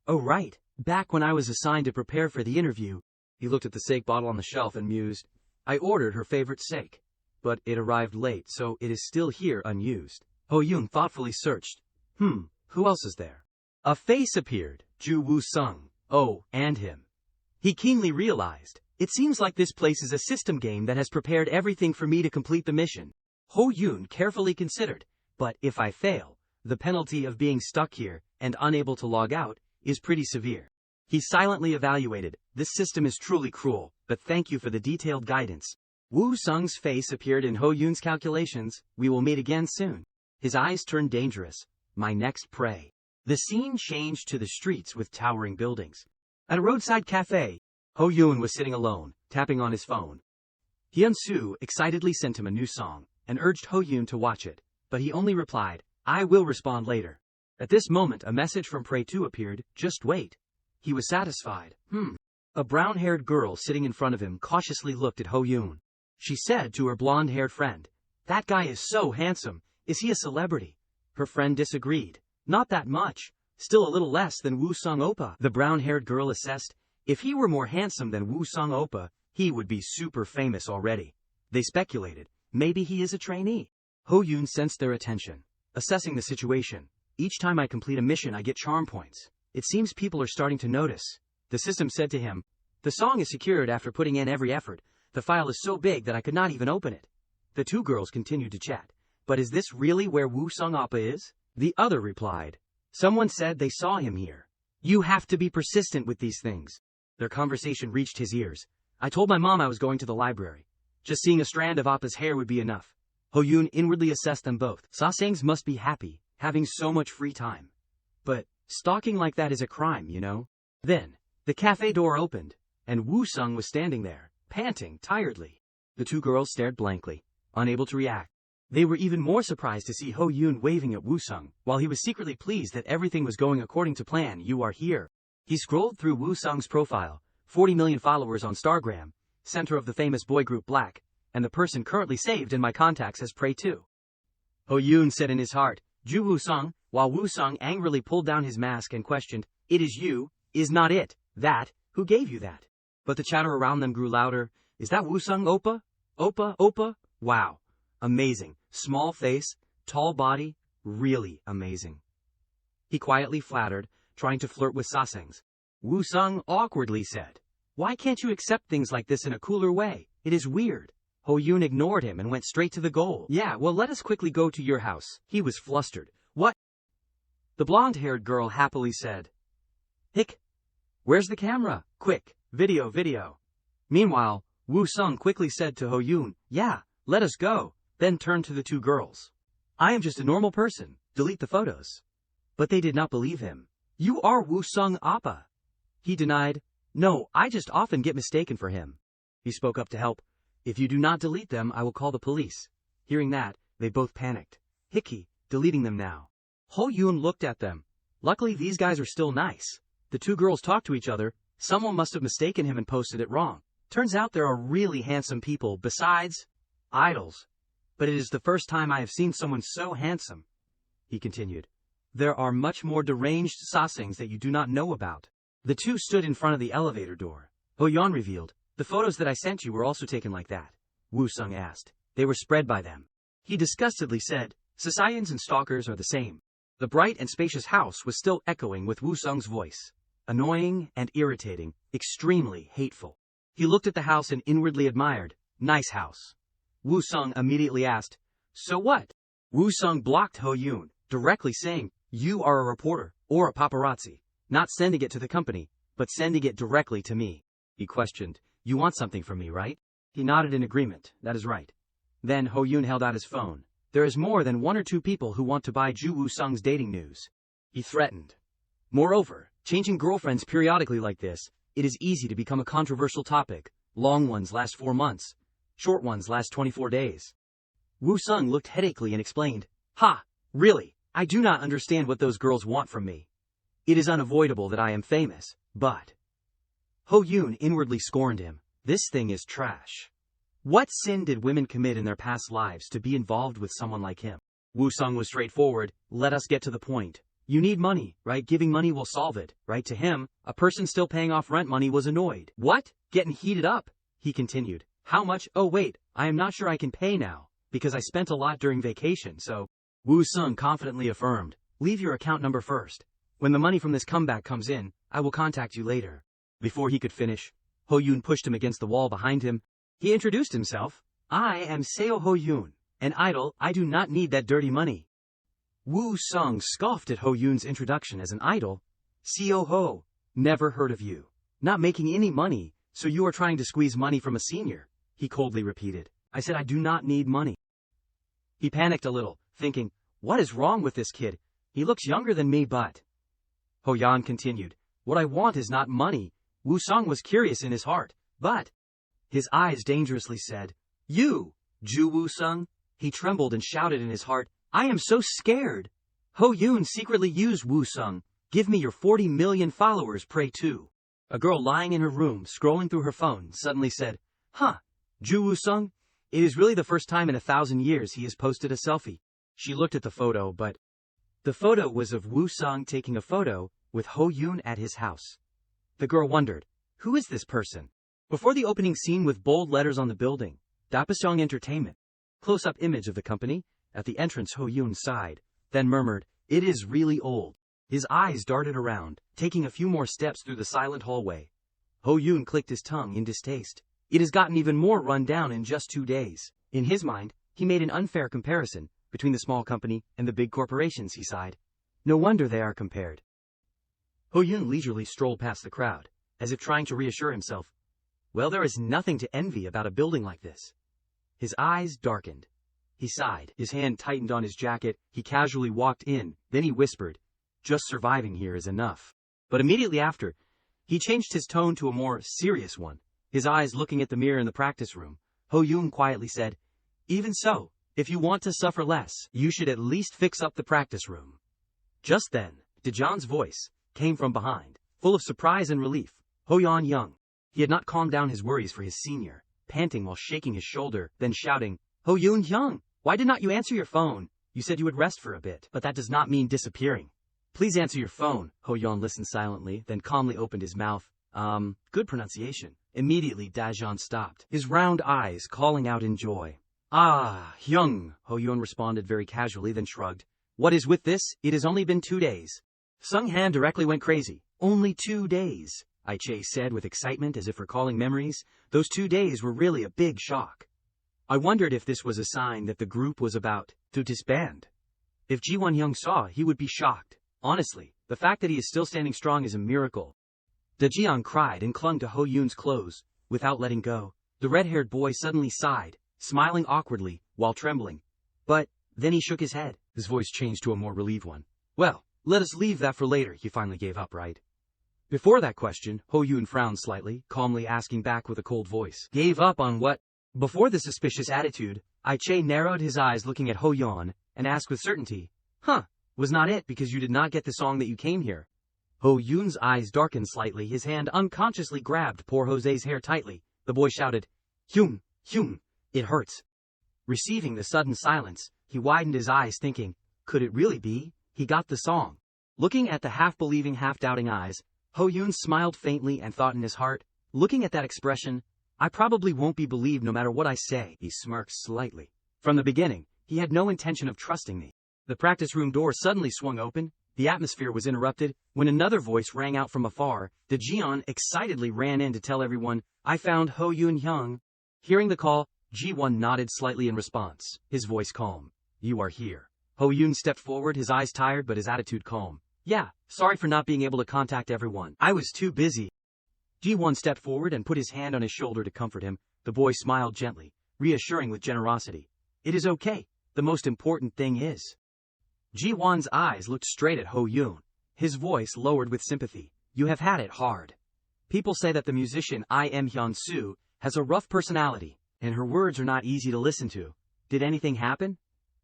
Oh right, back when I was assigned to prepare for the interview. He looked at the sake bottle on the shelf and mused, I ordered her favorite sake, but it arrived late, so it is still here unused. Ho-yoon thoughtfully searched. Who else is there? A face appeared, Ju Woo-sung. Oh, and him. He keenly realized, it seems like this place is a system game that has prepared everything for me to complete the mission. Ho-yoon carefully considered, but if I fail, the penalty of being stuck here and unable to log out is pretty severe. He silently evaluated, this system is truly cruel, but thank you for the detailed guidance. Woo-sung's face appeared in Ho-yoon's calculations, we will meet again soon. His eyes turned dangerous, my next prey. The scene changed to the streets with towering buildings. At a roadside cafe, Ho-yoon was sitting alone, tapping on his phone. Hyun-soo excitedly sent him a new song, and urged Ho-yoon to watch it, but he only replied, I will respond later. At this moment a message from Pray 2 appeared, just wait. He was satisfied. A brown-haired girl sitting in front of him cautiously looked at Ho Yoon. She said to her blonde-haired friend, "That guy is so handsome. Is he a celebrity?" Her friend disagreed. "Not that much. Still a little less than Woo Sung Oppa." The brown-haired girl assessed, "If he were more handsome than Woo Sung Oppa, he would be super famous already." They speculated, maybe he is a trainee. Ho Yoon sensed their attention. Assessing the situation. "Each time I complete a mission I get charm points. It seems people are starting to notice." The system said to him, "The song is secured after putting in every effort. The file is so big that I could not even open it." The two girls continued to chat. "But is this really where Woo Sung Oppa is?" The other replied, "Someone said they saw him here. You have to be persistent with these things." Their conversation reached his ears. "I told my mom I was going to the library. Just seeing a strand of Appa's hair would be enough." Ho Yoon inwardly assessed them both. Sasangs must be happy, having so much free time. But stalking like that is a crime, you know? Then, the cafe door opened, and Woo Sung was standing there, panting tiredly. The two girls stared blankly, unable to react. They were even more surprised to see Ho Yoon waving at Woo Sung, while he was secretly pleased that everything was going according to plan. "You are here." He scrolled through Woo Sung's profile, 40 million followers on Stargram, center of the famous boy group Black, and the person currently saved in my contacts as Prey 2. Ho Yoon said in his heart, "Ju Woo Sung," while Woo Sung angrily pulled down his mask and questioned, "It is you, is not it, that, who gave you that?" But the chatter around them grew louder. "Is that Woo Sung Oppa? Oppa? Wow. Amazing. Small face, tall body, really amazing." He quietly flattered, trying to flirt with Sasangs. Woo Sung awkwardly said, "Why can't you accept things like this in a cooler way? It is weird." Ho Yoon ignored him and went straight to the goal. "Yeah, well, let us quickly go to your house." He was flustered. "What?" The blonde-haired girl happily said, "Hick, where's the camera? Quick, video. Meanwhile, Woo Sung quickly said to Ho Yoon, "Yeah, let us go," then turned to the two girls. "I am just a normal person. Delete the photos." But they did not believe him. "You are Woo Sung Oppa." He denied, "No, I just often get mistaken for him." He spoke up to help. "If you do not delete them, I will call the police." Hearing that, they both panicked. "Hickey, deleting them now." Ho Yoon looked at them. Luckily, these guys are still nice. The two girls talked to each other. Someone must have mistaken him and posted it wrong. Turns out there are really handsome people besides idols. But it is the first time I have seen someone so handsome. He continued. There are much more deranged Sasangs that you do not know about. The two stood in front of the elevator door. Ho Yoon revealed, "The photos that I sent you were also taken like that." Woo Sung asked. "They were spread by them." He disgustedly said, "Sasayangs and stalkers are the same." The bright and spacious house was still echoing with Woo Sung's voice. Annoying and irritating, extremely hateful. He looked at the house and inwardly admired. Nice house. Woo Sung immediately asked, "So what?" Woo Sung blocked Ho Yoon, directly saying, "You are a reporter, or a paparazzi, not sending it to the company, but sending it directly to me." He questioned, "You want something from me, right?" He nodded in agreement. "That is right." Then Ho Yoon held out his phone. "There is more than one or two people who want to buy Ju Woo Sung's dating news," he threatened. "Moreover, changing girlfriends periodically like this, it is easy to become a controversial topic. Long ones last 4 months. Short ones last 24 days. Woo Sung looked headachely and explained, "Ha, really, I do not understand what those girls want from me. It is unavoidable that I am famous, but..." Ho Yoon inwardly scorned him. This thing is trash. What sin did women commit in their past lives to be involved with someone like him? Woo Sung was straightforward. "Let us get to the point. You need money, right? Giving money will solve it, right?" To him, a person still paying off rent money was annoyed. "What? Getting heated up?" He continued. "How much? Oh wait, I am not sure I can pay now, because I spent a lot during vacation, so..." Woo Sung confidently affirmed, "Leave your account number first. When the money from this comeback comes in, I will contact you later." Before he could finish, Ho Yoon pushed him against the wall behind him. He introduced himself. "I am Seo Ho Yoon, an idol. I do not need that dirty money." Woo Sung scoffed at Ho Yoon's introduction as an idol. "Seo Ho, never heard of you. Not making any money, so you are trying to squeeze money from a senior," he coldly repeated. "I said I do not need money." He panicked a little, thinking, what is wrong with this kid? He looks younger than me, but... Ho Yoon continued, "What I want is not money." Woo Sung was curious in his heart, but... His eyes dangerously said, "You, Ju Woo Sung?" He trembled and shouted in his heart, "I am so scared." Ho Yoon secretly used Woo Sung, Give me your 40 million followers, pray too. A girl lying in her room, scrolling through her phone, suddenly said, Huh, Ju Woo-sung? It is really the first time in 1,000 years he has posted a selfie. She looked at the photo, but the photo was of Woo-sung taking a photo with Ho-yoon at his house. The girl wondered, who is this person? Before the opening scene with bold letters on the building, Dapasong Entertainment. Close-up image of the company. At the entrance, Ho-yoon sighed, then murmured, It is really old. His eyes darted around, taking a few more steps through the silent hallway. Ho-yoon clicked his tongue in distaste. It has gotten even more run down in just 2 days. In his mind, he made an unfair comparison between the small company and the big corporations, he sighed. No wonder they are compared. Ho-yoon leisurely strolled past the crowd, as if trying to reassure himself. Well, there is nothing to envy about a building like this. His eyes darkened. He sighed, his hand tightened on his jacket, he casually walked in, then he whispered, Just surviving here is enough. But immediately after, he changed his tone to a more serious one. His eyes looking at the mirror in the practice room, Ho-yoon quietly said, Even so, if you want to suffer less, you should at least fix up the practice room. Just then, Daejeon's voice came from behind, full of surprise and relief. Ho-yeon Young. He had not calmed down his worries for his senior, panting while shaking his shoulder, then shouting, Ho-yoon Young, why did not you answer your phone? You said you would rest for a bit, but that does not mean disappearing. Please answer your phone. Ho-yeon listened silently, then calmly opened his mouth. Good pronunciation. Immediately Daejeon stopped, his round eyes calling out in joy. Ah, Hyung, Ho-yeon responded very casually, then shrugged. What is with this? It has only been 2 days. Sung-han directly went crazy. Only 2 days, Aichae said with excitement as if recalling memories. Those 2 days were really a big shock. I wondered if this was a sign that the group was about to disband. If Ji-won-hyung saw, he would be shocked. Honestly, the fact that he is still standing strong is a miracle. Daejeon cried and clung to Ho-yoon's clothes, without letting go. The red-haired boy suddenly sighed, smiling awkwardly, while trembling. But then he shook his head. His voice changed to a more relieved one. Well, let us leave that for later. He finally gave up, right? Before that question, Ho-yoon frowned slightly, calmly asking back with a cold voice. Gave up on what? Before the suspicious attitude, Aichae narrowed his eyes looking at Ho-yeon, and asked with certainty, was not it because you did not get the song that you came here? Ho-yoon's eyes darkened slightly, his hand unconsciously grabbed poor Jose's hair tightly. The boy shouted, Hyung, it hurts. Receiving the sudden silence, he widened his eyes thinking, could it really be? He got the song. Looking at the half-believing, half-doubting eyes, Ho-yoon smiled faintly and thought in his heart, looking at that expression, I probably won't be believed no matter what I say. He smirked slightly. From the beginning, he had no intention of trusting me. The practice room door suddenly swung open. The atmosphere was interrupted when another voice rang out from afar. Daejeon excitedly ran in to tell everyone, I found Ho-yoon Hyung. Hearing the call, Ji-won nodded slightly in response, his voice calm. You are here. Ho-yoon stepped forward, his eyes tired but his attitude calm. Yeah, sorry for not being able to contact everyone. I was too busy. Ji-won stepped forward and put his hand on his shoulder to comfort him. The boy smiled gently, reassuring with generosity. It is okay. The most important thing is. Ji-won's eyes looked straight at Ho-yoon. His voice lowered with sympathy. You have had it hard. People say that the musician I.M. Hyun-soo has a rough personality, and her words are not easy to listen to. Did anything happen?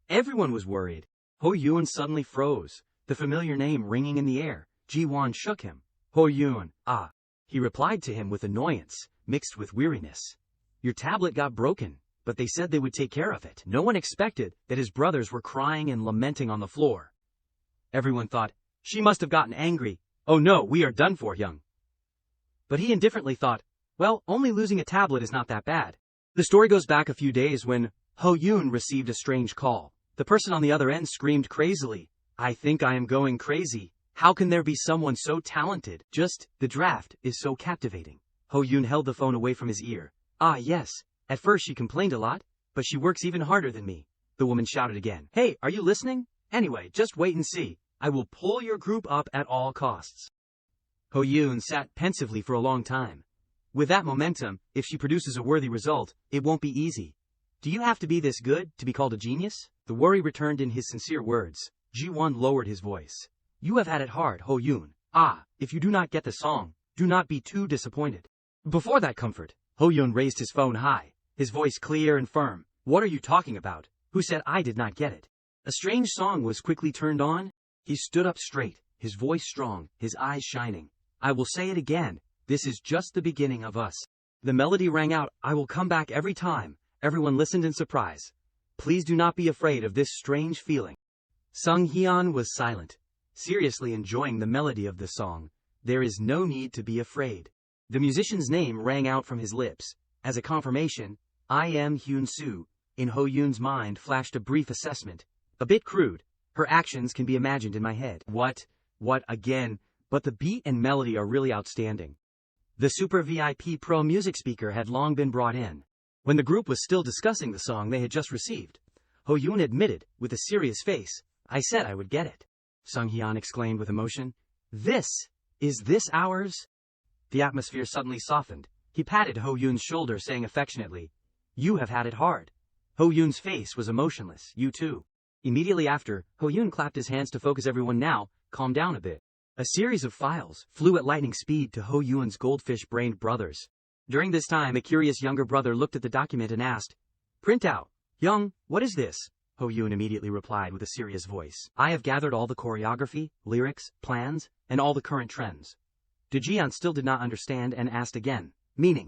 Everyone was worried. Ho-yoon suddenly froze, the familiar name ringing in the air. Ji-won shook him. Ho-yoon, ah. He replied to him with annoyance, mixed with weariness. Your tablet got broken, but they said they would take care of it. No one expected that his brothers were crying and lamenting on the floor. Everyone thought, she must have gotten angry. Oh no, we are done for, Hyung. But he indifferently thought, well, only losing a tablet is not that bad. The story goes back a few days when Ho-yoon received a strange call. The person on the other end screamed crazily, I think I am going crazy. How can there be someone so talented? Just, the draft is so captivating. Ho-yoon held the phone away from his ear. Ah yes, at first she complained a lot, but she works even harder than me. The woman shouted again. Hey, are you listening? Anyway, just wait and see. I will pull your group up at all costs. Ho-yoon sat pensively for a long time. With that momentum, if she produces a worthy result, it won't be easy. Do you have to be this good to be called a genius? The worry returned in his sincere words. Ji-won lowered his voice. You have had it hard, Ho-yoon. Ah, if you do not get the song, do not be too disappointed. Before that comfort, Ho-yoon raised his phone high, his voice clear and firm. What are you talking about? Who said I did not get it? A strange song was quickly turned on. He stood up straight, his voice strong, his eyes shining. I will say it again, this is just the beginning of us. The melody rang out, I will come back every time. Everyone listened in surprise. Please do not be afraid of this strange feeling. Sung Hyun was silent, seriously enjoying the melody of the song. There is no need to be afraid. The musician's name rang out from his lips. As a confirmation, I am Hyun Soo. In Ho Yoon's mind flashed a brief assessment. A bit crude. Her actions can be imagined in my head. What again? But the beat and melody are really outstanding. The Super VIP Pro music speaker had long been brought in. When the group was still discussing the song they had just received, Ho Yoon admitted, with a serious face, I said I would get it. Sung Hyun exclaimed with emotion. Is this ours? The atmosphere suddenly softened. He patted Ho Yoon's shoulder, saying affectionately, You have had it hard. Ho Yoon's face was emotionless. You too. Immediately after, Ho Yoon clapped his hands to focus everyone now, calm down a bit. A series of files flew at lightning speed to Ho Yoon's goldfish-brained brothers. During this time, a curious younger brother looked at the document and asked, Print out. Young, what is this? Ho Yoon immediately replied with a serious voice. I have gathered all the choreography, lyrics, plans, and all the current trends. Jian still did not understand and asked again, meaning.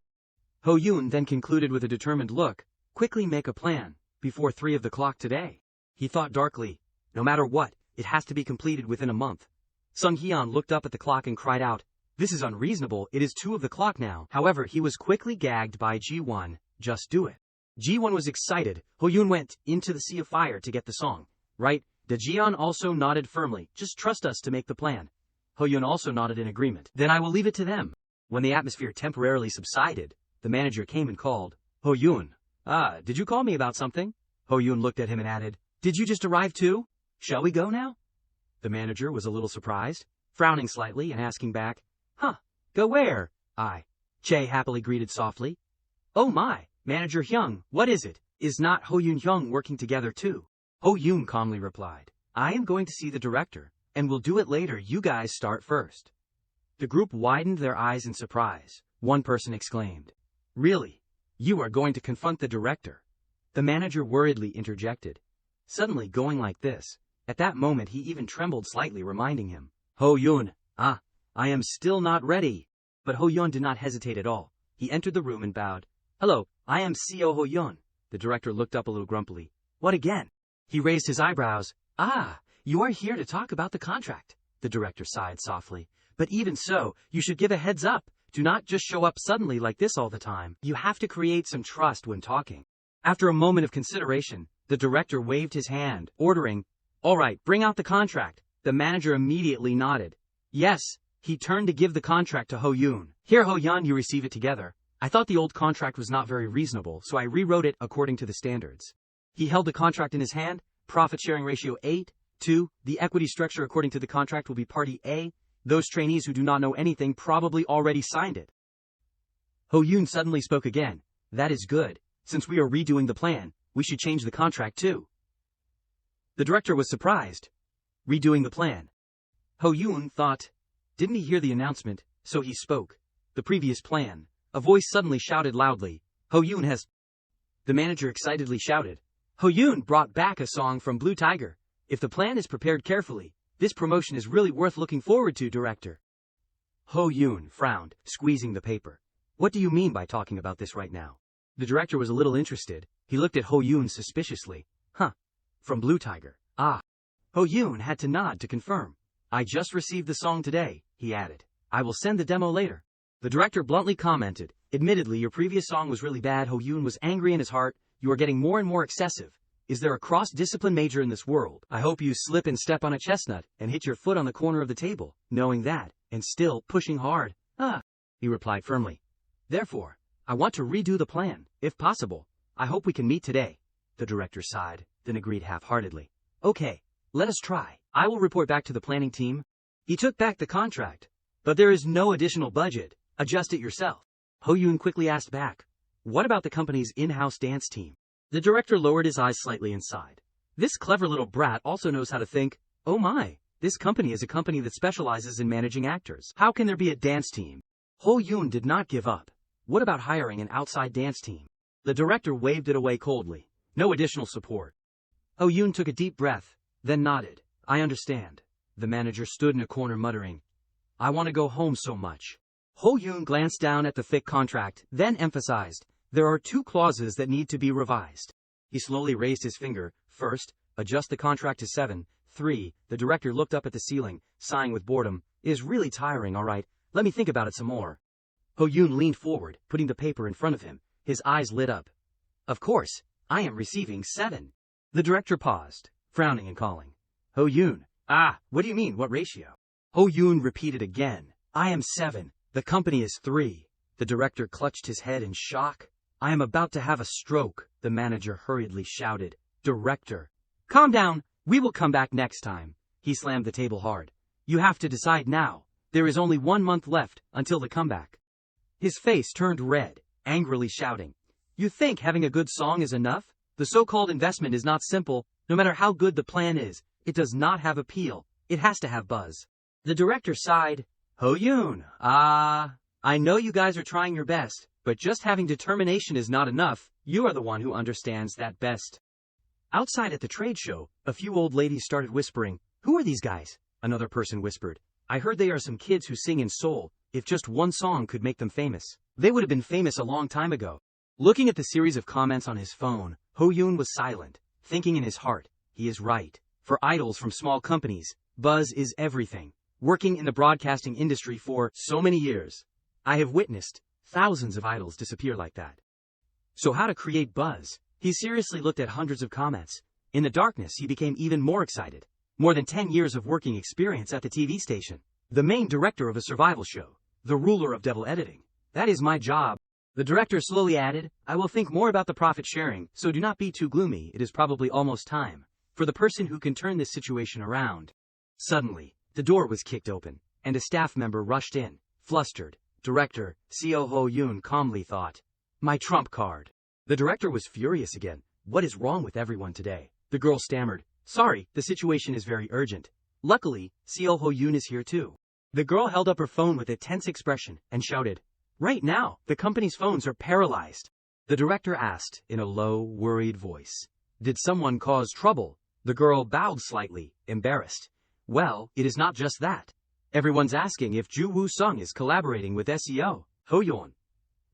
Ho Yoon then concluded with a determined look, quickly make a plan, before 3 o'clock today. He thought darkly, no matter what, it has to be completed within a month. Sung Hyun looked up at the clock and cried out, This is unreasonable, it is 2 o'clock now. However, he was quickly gagged by Ji-won, just do it. Ji-won was excited. Ho Yoon went into the sea of fire to get the song. Right? Jian also nodded firmly, just trust us to make the plan. Ho Yoon also nodded in agreement. Then I will leave it to them. When the atmosphere temporarily subsided, the manager came and called, Ho Yoon. Did you call me about something? Ho Yoon looked at him and added, Did you just arrive too? Shall we go now? The manager was a little surprised, frowning slightly and asking back, Go where? Che happily greeted softly. Oh my, Manager Hyung, what is it? Is not Ho Yoon Hyung working together too? Ho Yoon calmly replied, I am going to see the director, and we'll do it later, you guys start first. The group widened their eyes in surprise. One person exclaimed, Really? You are going to confront the director? The manager worriedly interjected, suddenly going like this. At that moment he even trembled slightly, reminding him, Ho Yoon, I am still not ready. But Ho Yoon did not hesitate at all. He entered the room and bowed. Hello, I am CO Ho Yoon. The director looked up a little grumpily. What again? He raised his eyebrows. You are here to talk about the contract. The director sighed softly. But even so, you should give a heads up. Do not just show up suddenly like this all the time. You have to create some trust when talking. After a moment of consideration, the director waved his hand, ordering, All right, bring out the contract. The manager immediately nodded. Yes. He turned to give the contract to Ho Yoon. Here Ho Yoon, you receive it together. I thought the old contract was not very reasonable, so I rewrote it according to the standards. He held the contract in his hand. Profit-sharing ratio 8:2. The equity structure according to the contract will be Party A. Those trainees who do not know anything probably already signed it. Ho Yoon suddenly spoke again. That is good. Since we are redoing the plan, we should change the contract too. The director was surprised. Redoing the plan. Ho Yoon thought, didn't he hear the announcement? So he spoke. The previous plan. A voice suddenly shouted loudly, Ho Yoon has... The manager excitedly shouted, Ho Yoon brought back a song from Blue Tiger. If the plan is prepared carefully, this promotion is really worth looking forward to, director. Ho Yoon frowned, squeezing the paper. What do you mean by talking about this right now? The director was a little interested. He looked at Ho Yoon suspiciously. From Blue Tiger. Ho Yoon had to nod to confirm. I just received the song today, he added. I will send the demo later. The director bluntly commented, Admittedly, your previous song was really bad. Ho Yoon was angry in his heart. You are getting more and more excessive. Is there a cross-discipline major in this world? I hope you slip and step on a chestnut and hit your foot on the corner of the table, knowing that, and still pushing hard. He replied firmly. Therefore, I want to redo the plan, if possible. I hope we can meet today. The director sighed, then agreed half-heartedly. Okay, let us try. I will report back to the planning team. He took back the contract. But there is no additional budget. Adjust it yourself. Ho Yoon quickly asked back. What about the company's in-house dance team? The director lowered his eyes slightly and sighed. This clever little brat also knows how to think. Oh my, this company is a company that specializes in managing actors. How can there be a dance team? Ho Yoon did not give up. What about hiring an outside dance team? The director waved it away coldly. No additional support. Ho Yoon took a deep breath, then nodded. I understand. The manager stood in a corner muttering, "I want to go home so much." Ho-yoon glanced down at the thick contract, then emphasized, "There are 2 clauses that need to be revised." He slowly raised his finger. "First, adjust the contract to 7. 3. The director looked up at the ceiling, sighing with boredom. "It is really tiring, all right. Let me think about it some more." Ho-yoon leaned forward, putting the paper in front of him. His eyes lit up. "Of course, I am receiving 7. The director paused, frowning and calling, "Ho-yoon, what do you mean, what ratio?" Ho-yoon repeated again, "I am 7. The company is 3. The director clutched his head in shock. "I am about to have a stroke," the manager hurriedly shouted. "Director, calm down. We will come back next time." He slammed the table hard. "You have to decide now. There is only 1 month left until the comeback." His face turned red, angrily shouting, "You think having a good song is enough? The so-called investment is not simple. No matter how good the plan is, it does not have appeal. It has to have buzz." The director sighed. "Ho-yoon, I know you guys are trying your best, but just having determination is not enough. You are the one who understands that best." Outside at the trade show, a few old ladies started whispering, "Who are these guys?" Another person whispered, "I heard they are some kids who sing in Seoul. If just one song could make them famous, they would have been famous a long time ago." Looking at the series of comments on his phone, Ho-yoon was silent, thinking in his heart, he is right. For idols from small companies, buzz is everything. Working in the broadcasting industry for so many years, I have witnessed thousands of idols disappear like that. So how to create buzz? He seriously looked at hundreds of comments. In the darkness, he became even more excited. More than 10 years of working experience at the TV station. The main director of a survival show. The ruler of devil editing. That is my job. The director slowly added, "I will think more about the profit sharing, so do not be too gloomy. It is probably almost time for the person who can turn this situation around." Suddenly, the door was kicked open, and a staff member rushed in, flustered. Director, Co Ho-yoon calmly thought, "My trump card." The director was furious again. "What is wrong with everyone today?" The girl stammered, "Sorry, the situation is very urgent. Luckily, Co Ho-yoon is here too." The girl held up her phone with a tense expression and shouted, "Right now, the company's phones are paralyzed." The director asked in a low, worried voice, "Did someone cause trouble?" The girl bowed slightly, embarrassed. "Well, it is not just that. Everyone's asking if Ju Woo-sung is collaborating with SEO, Ho-yoon.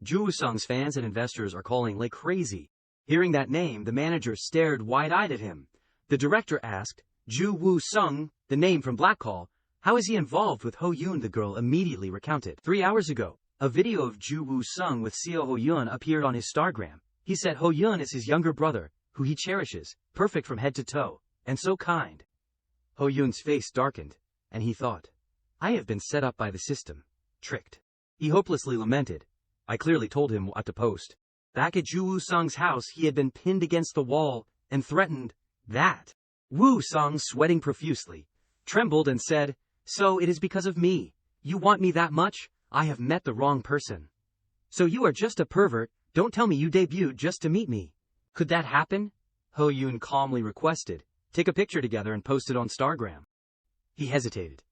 Ju Woo-sung's fans and investors are calling like crazy." Hearing that name, the manager stared wide-eyed at him. The director asked, "Ju Woo-sung, the name from Black Call, how is he involved with Ho-yoon?" The girl immediately recounted. 3 hours ago, a video of Ju Woo-sung with Seo Ho-yoon appeared on his Stargram. He said Ho-yoon is his younger brother, who he cherishes, perfect from head to toe, and so kind. Ho-yoon's face darkened, and he thought, "I have been set up by the system, tricked." He hopelessly lamented, "I clearly told him what to post." Back at Ju Woo-sung's house, he had been pinned against the wall and threatened that. Woo-sung, sweating profusely, trembled and said, "So it is because of me. You want me that much? I have met the wrong person." "So you are just a pervert. Don't tell me you debuted just to meet me." "Could that happen?" Ho-yoon calmly requested. "Take a picture together and post it on Stargram." He hesitated.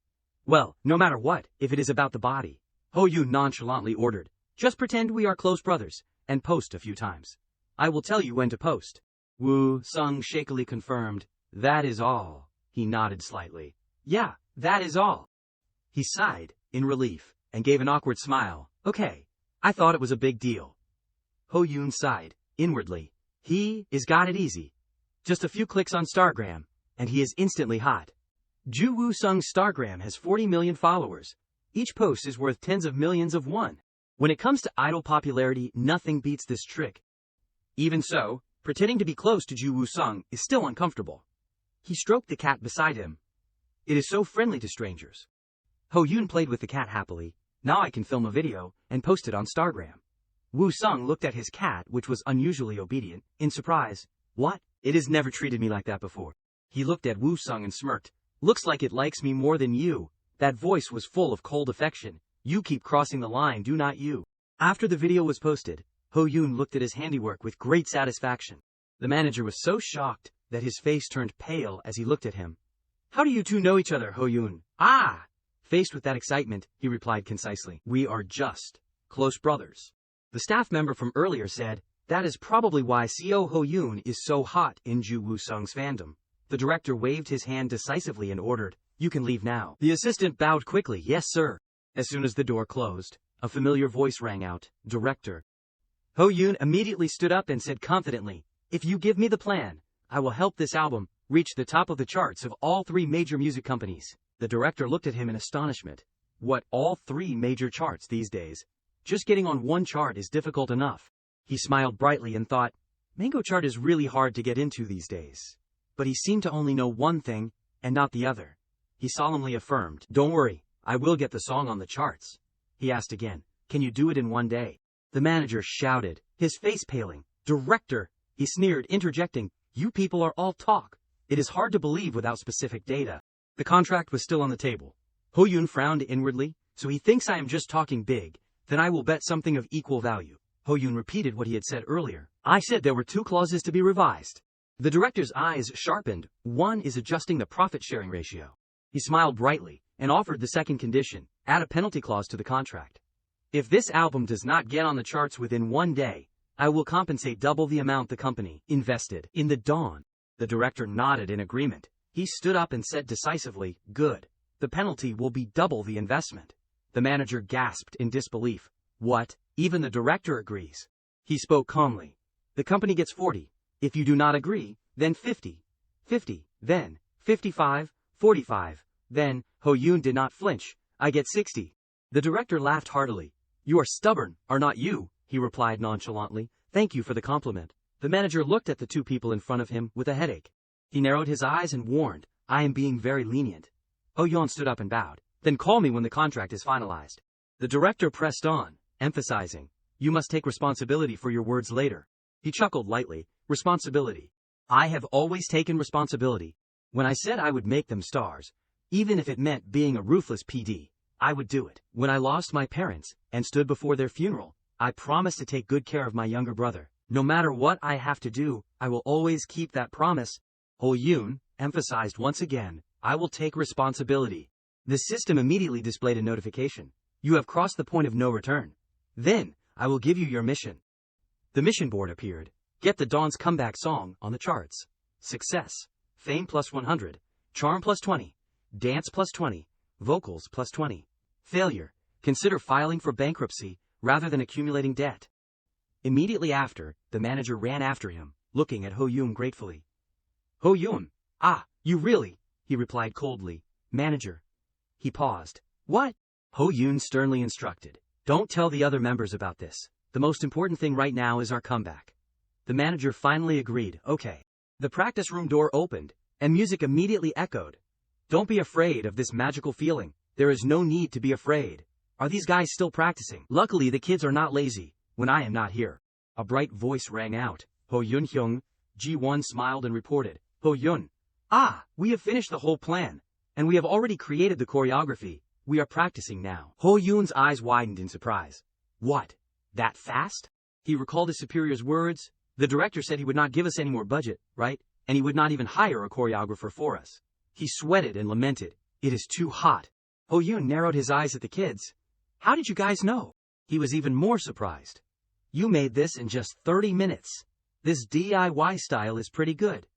"Well, no matter what, if it is about the body," Ho-yoon nonchalantly ordered, "just pretend we are close brothers, and post a few times. I will tell you when to post." Woo-sung shakily confirmed, "That is all." He nodded slightly. "Yeah, that is all." He sighed, in relief, and gave an awkward smile. "Okay, I thought it was a big deal." Ho-yoon sighed, inwardly. He is got it easy. Just a few clicks on Stargram, and he is instantly hot. Ju Woo-sung's Stargram has 40 million followers. Each post is worth tens of millions of won. When it comes to idol popularity, nothing beats this trick. Even so, pretending to be close to Ju Woo-sung is still uncomfortable. He stroked the cat beside him. It is so friendly to strangers. Ho-yoon played with the cat happily. Now I can film a video and post it on Stargram. Woo-sung looked at his cat, which was unusually obedient, in surprise. "What? It has never treated me like that before." He looked at Woo-sung and smirked. "Looks like it likes me more than you." That voice was full of cold affection. "You keep crossing the line, do not you?" After the video was posted, Ho-yoon looked at his handiwork with great satisfaction. The manager was so shocked that his face turned pale as he looked at him. "How do you two know each other, Ho-yoon?" Faced with that excitement, he replied concisely, "We are just close brothers." The staff member from earlier said, "That is probably why Co Ho-yoon is so hot in Ju Woo-sung's fandom." The director waved his hand decisively and ordered, You can leave now. The assistant bowed quickly. Yes, sir. As soon as the door closed, a familiar voice rang out. Director. Ho Yoon immediately stood up and said confidently, if you give me the plan, I will help this album reach the top of the charts of all 3 major music companies. The director looked at him in astonishment. What, all 3 major charts these days? Just getting on one chart is difficult enough. He smiled brightly and thought, Mango chart is really hard to get into these days. But he seemed to only know one thing, and not the other. He solemnly affirmed, don't worry, I will get the song on the charts. He asked again, can you do it in one day? The manager shouted, his face paling. Director, he sneered, interjecting, you people are all talk. It is hard to believe without specific data. The contract was still on the table. Ho Yoon frowned inwardly, so he thinks I am just talking big, then I will bet something of equal value. Ho Yoon repeated what he had said earlier. I said there were 2 clauses to be revised. The director's eyes sharpened. One is adjusting the profit-sharing ratio. He smiled brightly and offered the second condition, add a penalty clause to the contract. If this album does not get on the charts within one day, I will compensate double the amount the company invested in the Dawn. The director nodded in agreement. He stood up and said decisively, good. The penalty will be double the investment. The manager gasped in disbelief. What? Even the director agrees. He spoke calmly. The company gets 40. If you do not agree, then 50. 50, then 55, 45, then, Ho Yoon did not flinch, I get 60. The director laughed heartily. You are stubborn, are not you? He replied nonchalantly. Thank you for the compliment. The manager looked at the 2 people in front of him with a headache. He narrowed his eyes and warned, I am being very lenient. Ho Yoon stood up and bowed. Then call me when the contract is finalized. The director pressed on, emphasizing, you must take responsibility for your words later. He chuckled lightly, responsibility. I have always taken responsibility. When I said I would make them stars, even if it meant being a ruthless PD, I would do it. When I lost my parents and stood before their funeral, I promised to take good care of my younger brother. No matter what I have to do, I will always keep that promise. Ho Yoon emphasized once again, I will take responsibility. The system immediately displayed a notification. You have crossed the point of no return. Then, I will give you your mission. The mission board appeared. Get the Dawn's comeback song on the charts. Success. Fame plus 100. Charm plus 20. Dance plus 20. Vocals plus 20. Failure. Consider filing for bankruptcy rather than accumulating debt. Immediately after, the manager ran after him, looking at Ho Yoon gratefully. Ho Yoon. Ah, you really? He replied coldly. Manager. He paused. What? Ho Yoon sternly instructed. Don't tell the other members about this. The most important thing right now is our comeback. The manager finally agreed. Okay. The practice room door opened, and music immediately echoed. Don't be afraid of this magical feeling. There is no need to be afraid. Are these guys still practicing? Luckily, the kids are not lazy when I am not here. A bright voice rang out. Ho Yoon Hyung. Ji-won smiled and reported. Ho Yoon. Ah, we have finished the whole plan. And we have already created the choreography. We are practicing now. Ho Yoon's eyes widened in surprise. What? That fast? He recalled his superior's words. The director said he would not give us any more budget, right? And he would not even hire a choreographer for us. He sweated and lamented. It is too hot. Ho Yoon narrowed his eyes at the kids. How did you guys know? He was even more surprised. You made this in just 30 minutes. This DIY style is pretty good.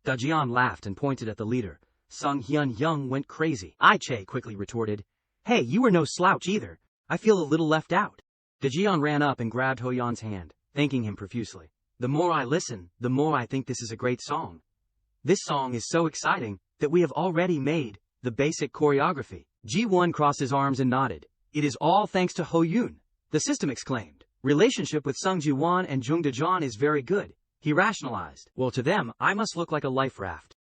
Dajian laughed and pointed at the leader. Sung Hyun Young went crazy. Che quickly retorted. Hey, you were no slouch either. I feel a little left out. Dajian ran up and grabbed Ho Yeon's hand, thanking him profusely. The more I listen, the more I think this is a great song. This song is so exciting that we have already made the basic choreography. Ji-won crossed his arms and nodded. It is all thanks to Ho Yoon. The system exclaimed. Relationship with Sung Ji-won and Jung Da-jeon is very good. He rationalized. Well, to them, I must look like a life raft.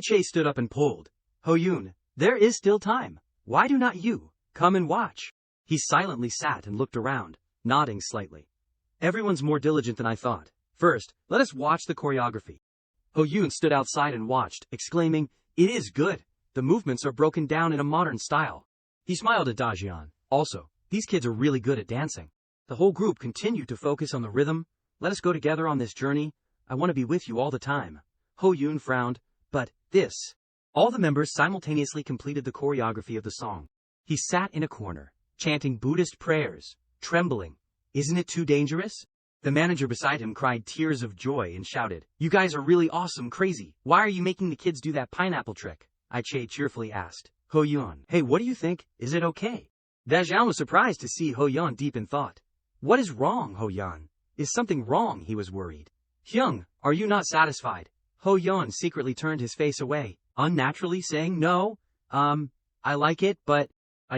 Che stood up and pulled. Ho Yoon, there is still time. Why do not you come and watch? He silently sat and looked around, nodding slightly. Everyone's more diligent than I thought. First, let us watch the choreography. Ho Yoon stood outside and watched, exclaiming, it is good. The movements are broken down in a modern style. He smiled at Dajian. Also, these kids are really good at dancing. The whole group continued to focus on the rhythm. Let us go together on this journey. I want to be with you all the time. Ho Yoon frowned. But, this. All the members simultaneously completed the choreography of the song. He sat in a corner, chanting Buddhist prayers, trembling. Isn't it too dangerous? The manager beside him cried tears of joy and shouted, you guys are really awesome crazy. Why are you making the kids do that pineapple trick? Che cheerfully asked. Ho Yun, hey, what do you think? Is it okay? Dajian was surprised to see Ho Yun deep in thought. What is wrong, Ho Yun? Is something wrong? He was worried. Hyung, are you not satisfied? Ho Yun secretly turned his face away, unnaturally saying no. I like it, but...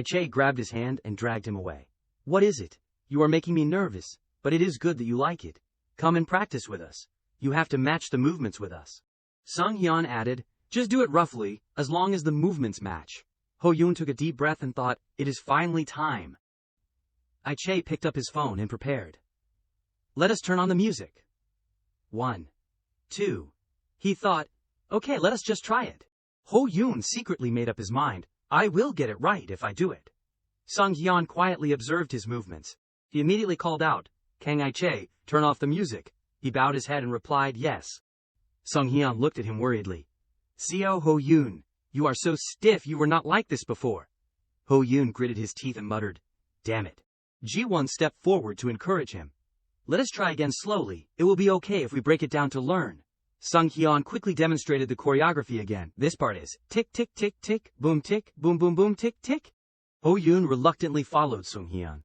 Che grabbed his hand and dragged him away. What is it? You are making me nervous, but it is good that you like it. Come and practice with us. You have to match the movements with us. Sung Hyun added, just do it roughly, as long as the movements match. Ho Yun took a deep breath and thought, it is finally time. Che picked up his phone and prepared. Let us turn on the music. 1, 2. He thought, okay, let us just try it. Ho Yun secretly made up his mind, I will get it right if I do it. Sung Hyun quietly observed his movements. He immediately called out, Kang Che, turn off the music. He bowed his head and replied yes. Sung Hyun looked at him worriedly. Seo Ho Yun, you are so stiff, you were not like this before. Ho Yun gritted his teeth and muttered, damn it. Ji-won stepped forward to encourage him. Let us try again slowly, it will be okay if we break it down to learn. Sung Hyun quickly demonstrated the choreography again. This part is tick tick tick tick, boom tick, boom boom boom tick tick. Ho Yun reluctantly followed Sung Hyun.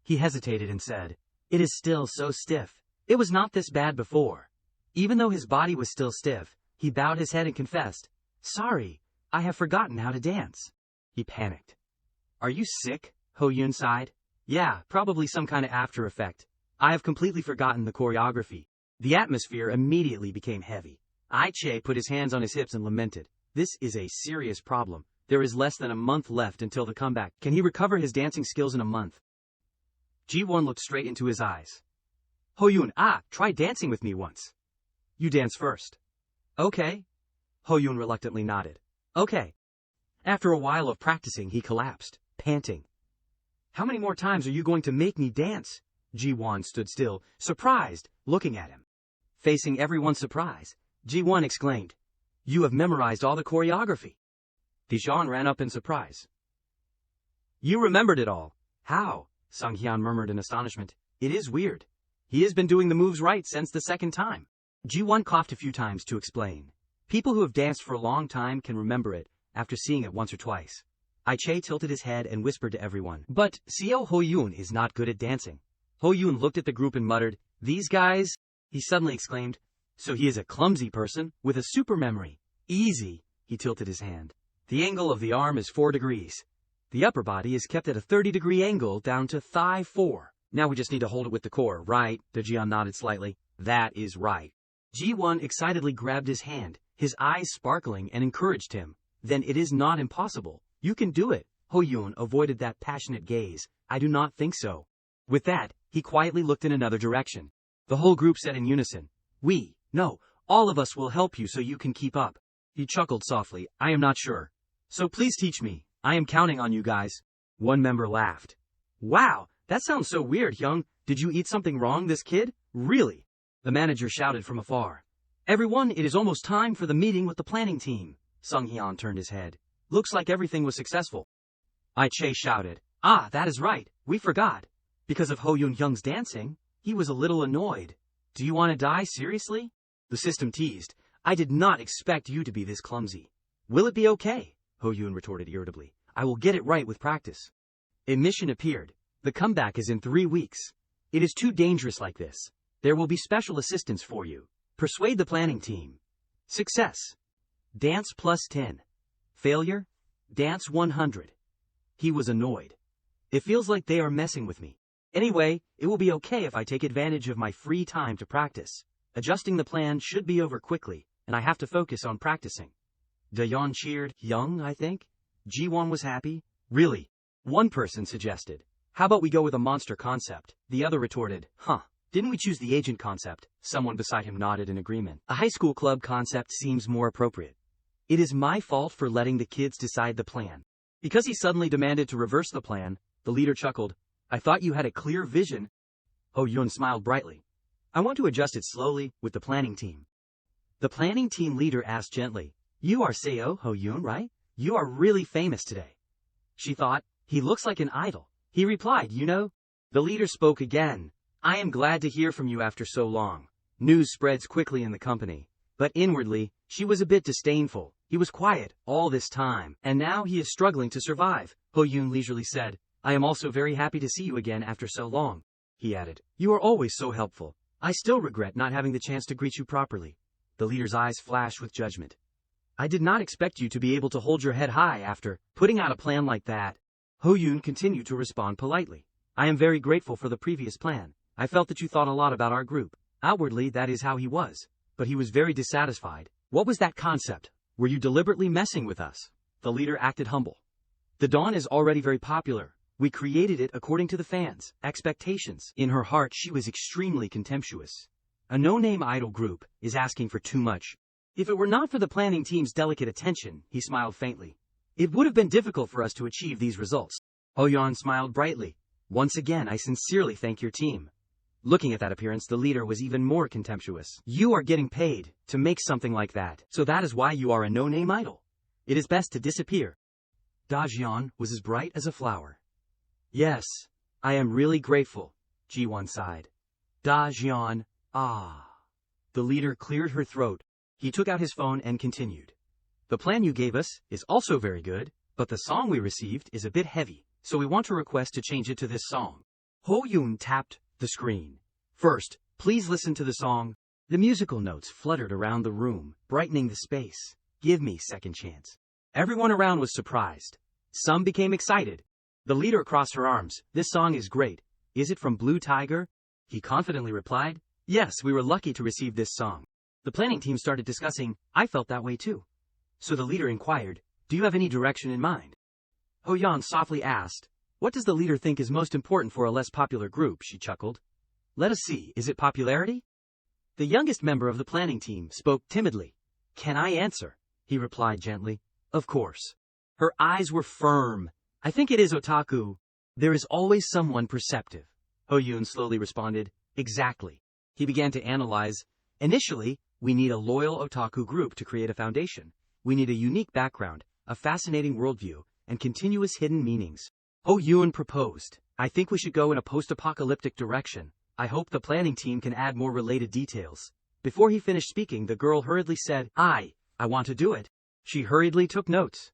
He hesitated and said, it is still so stiff. It was not this bad before. Even though his body was still stiff, he bowed his head and confessed, sorry, I have forgotten how to dance. He panicked. Are you sick? Ho Yun sighed. Yeah, probably some kind of after effect. I have completely forgotten the choreography. The atmosphere immediately became heavy. Che put his hands on his hips and lamented. This is a serious problem. There is less than a month left until the comeback. Can he recover his dancing skills in a month? Ji-won looked straight into his eyes. Ho Yun, try dancing with me once. You dance first. Okay. Ho Yun reluctantly nodded. Okay. After a while of practicing, he collapsed, panting. How many more times are you going to make me dance? Ji-won stood still, surprised, looking at him. Facing everyone's surprise, Ji-won exclaimed, you have memorized all the choreography. Dajian ran up in surprise. You remembered it all. How? Sung Hyun murmured in astonishment. It is weird. He has been doing the moves right since the second time. Ji-won coughed a few times to explain. People who have danced for a long time can remember it after seeing it once or twice. Che tilted his head and whispered to everyone. But Seo Ho Yun is not good at dancing. Ho Yun looked at the group and muttered, these guys? He suddenly exclaimed, so he is a clumsy person with a super memory. Easy. He tilted his hand. The angle of the arm is 4 degrees. The upper body is kept at a 30-degree angle down to thigh 4. Now we just need to hold it with the core, right? Dajian nodded slightly. That is right. Ji-won excitedly grabbed his hand, his eyes sparkling, and encouraged him. Then it is not impossible. You can do it. Ho Yun avoided that passionate gaze. I do not think so. With that, he quietly looked in another direction. The whole group said in unison, no, all of us will help you so you can keep up. He chuckled softly, I am not sure. So please teach me. I am counting on you guys. One member laughed. Wow, that sounds so weird, Hyung. Did you eat something wrong, this kid? Really? The manager shouted from afar. Everyone, it is almost time for the meeting with the planning team. Sung Hyun turned his head. Looks like everything was successful. Che shouted. That is right. We forgot. Because of Ho Yun Hyung's dancing, he was a little annoyed. Do you want to die, seriously? The system teased. I did not expect you to be this clumsy. Will it be okay? Ho Yun retorted irritably. I will get it right with practice. A mission appeared. The comeback is in 3 weeks. It is too dangerous like this. There will be special assistance for you. Persuade the planning team. Success. Dance plus 10. Failure. Dance 100. He was annoyed. It feels like they are messing with me. Anyway, it will be okay if I take advantage of my free time to practice. Adjusting the plan should be over quickly, and I have to focus on practicing. Dayeon cheered. Young, I think? Ji-won was happy. Really? One person suggested. How about we go with a monster concept? The other retorted. Didn't we choose the agent concept? Someone beside him nodded in agreement. A high school club concept seems more appropriate. It is my fault for letting the kids decide the plan. Because he suddenly demanded to reverse the plan, the leader chuckled. I thought you had a clear vision. Ho Yun smiled brightly. I want to adjust it slowly with the planning team. The planning team leader asked gently. You are Seo Ho Yun, right? You are really famous today. She thought, he looks like an idol. He replied, you know. The leader spoke again. I am glad to hear from you after so long. News spreads quickly in the company. But inwardly, she was a bit disdainful. He was quiet all this time, and now he is struggling to survive. Ho Yoon leisurely said, I am also very happy to see you again after so long. He added, you are always so helpful. I still regret not having the chance to greet you properly. The leader's eyes flashed with judgment. I did not expect you to be able to hold your head high after putting out a plan like that. Ho Yoon continued to respond politely. I am very grateful for the previous plan. I felt that you thought a lot about our group. Outwardly, that is how he was. But he was very dissatisfied. What was that concept? Were you deliberately messing with us? The leader acted humble. The Dawn is already very popular. We created it according to the fans' expectations. In her heart, she was extremely contemptuous. A no-name idol group is asking for too much. If it were not for the planning team's delicate attention, he smiled faintly, it would have been difficult for us to achieve these results. Ho Yoon smiled brightly. Once again, I sincerely thank your team. Looking at that appearance, the leader was even more contemptuous. You are getting paid to make something like that, so that is why you are a no-name idol. It is best to disappear. Dajian was as bright as a flower. Yes, I am really grateful, Ji-won sighed. Dajian, ah. The leader cleared her throat. He took out his phone and continued. The plan you gave us is also very good, but the song we received is a bit heavy, so we want to request to change it to this song. Ho Yoon tapped the screen. First, please listen to the song. The musical notes fluttered around the room, brightening the space. Give me second chance. Everyone around was surprised. Some became excited. The leader crossed her arms. This song is great. Is it from Blue Tiger? He confidently replied. Yes, we were lucky to receive this song. The planning team started discussing. I felt that way too. So the leader inquired, do you have any direction in mind? Ho Yoon softly asked, what does the leader think is most important for a less popular group? She chuckled. Let us see, is it popularity? The youngest member of the planning team spoke timidly. Can I answer? He replied gently. Of course. Her eyes were firm. I think it is otaku. There is always someone perceptive. Ho Yoon slowly responded. Exactly. He began to analyze. Initially, we need a loyal otaku group to create a foundation. We need a unique background, a fascinating worldview, and continuous hidden meanings. Ho Yoon proposed. I think we should go in a post-apocalyptic direction. I hope the planning team can add more related details. Before he finished speaking, the girl hurriedly said, I want to do it. She hurriedly took notes.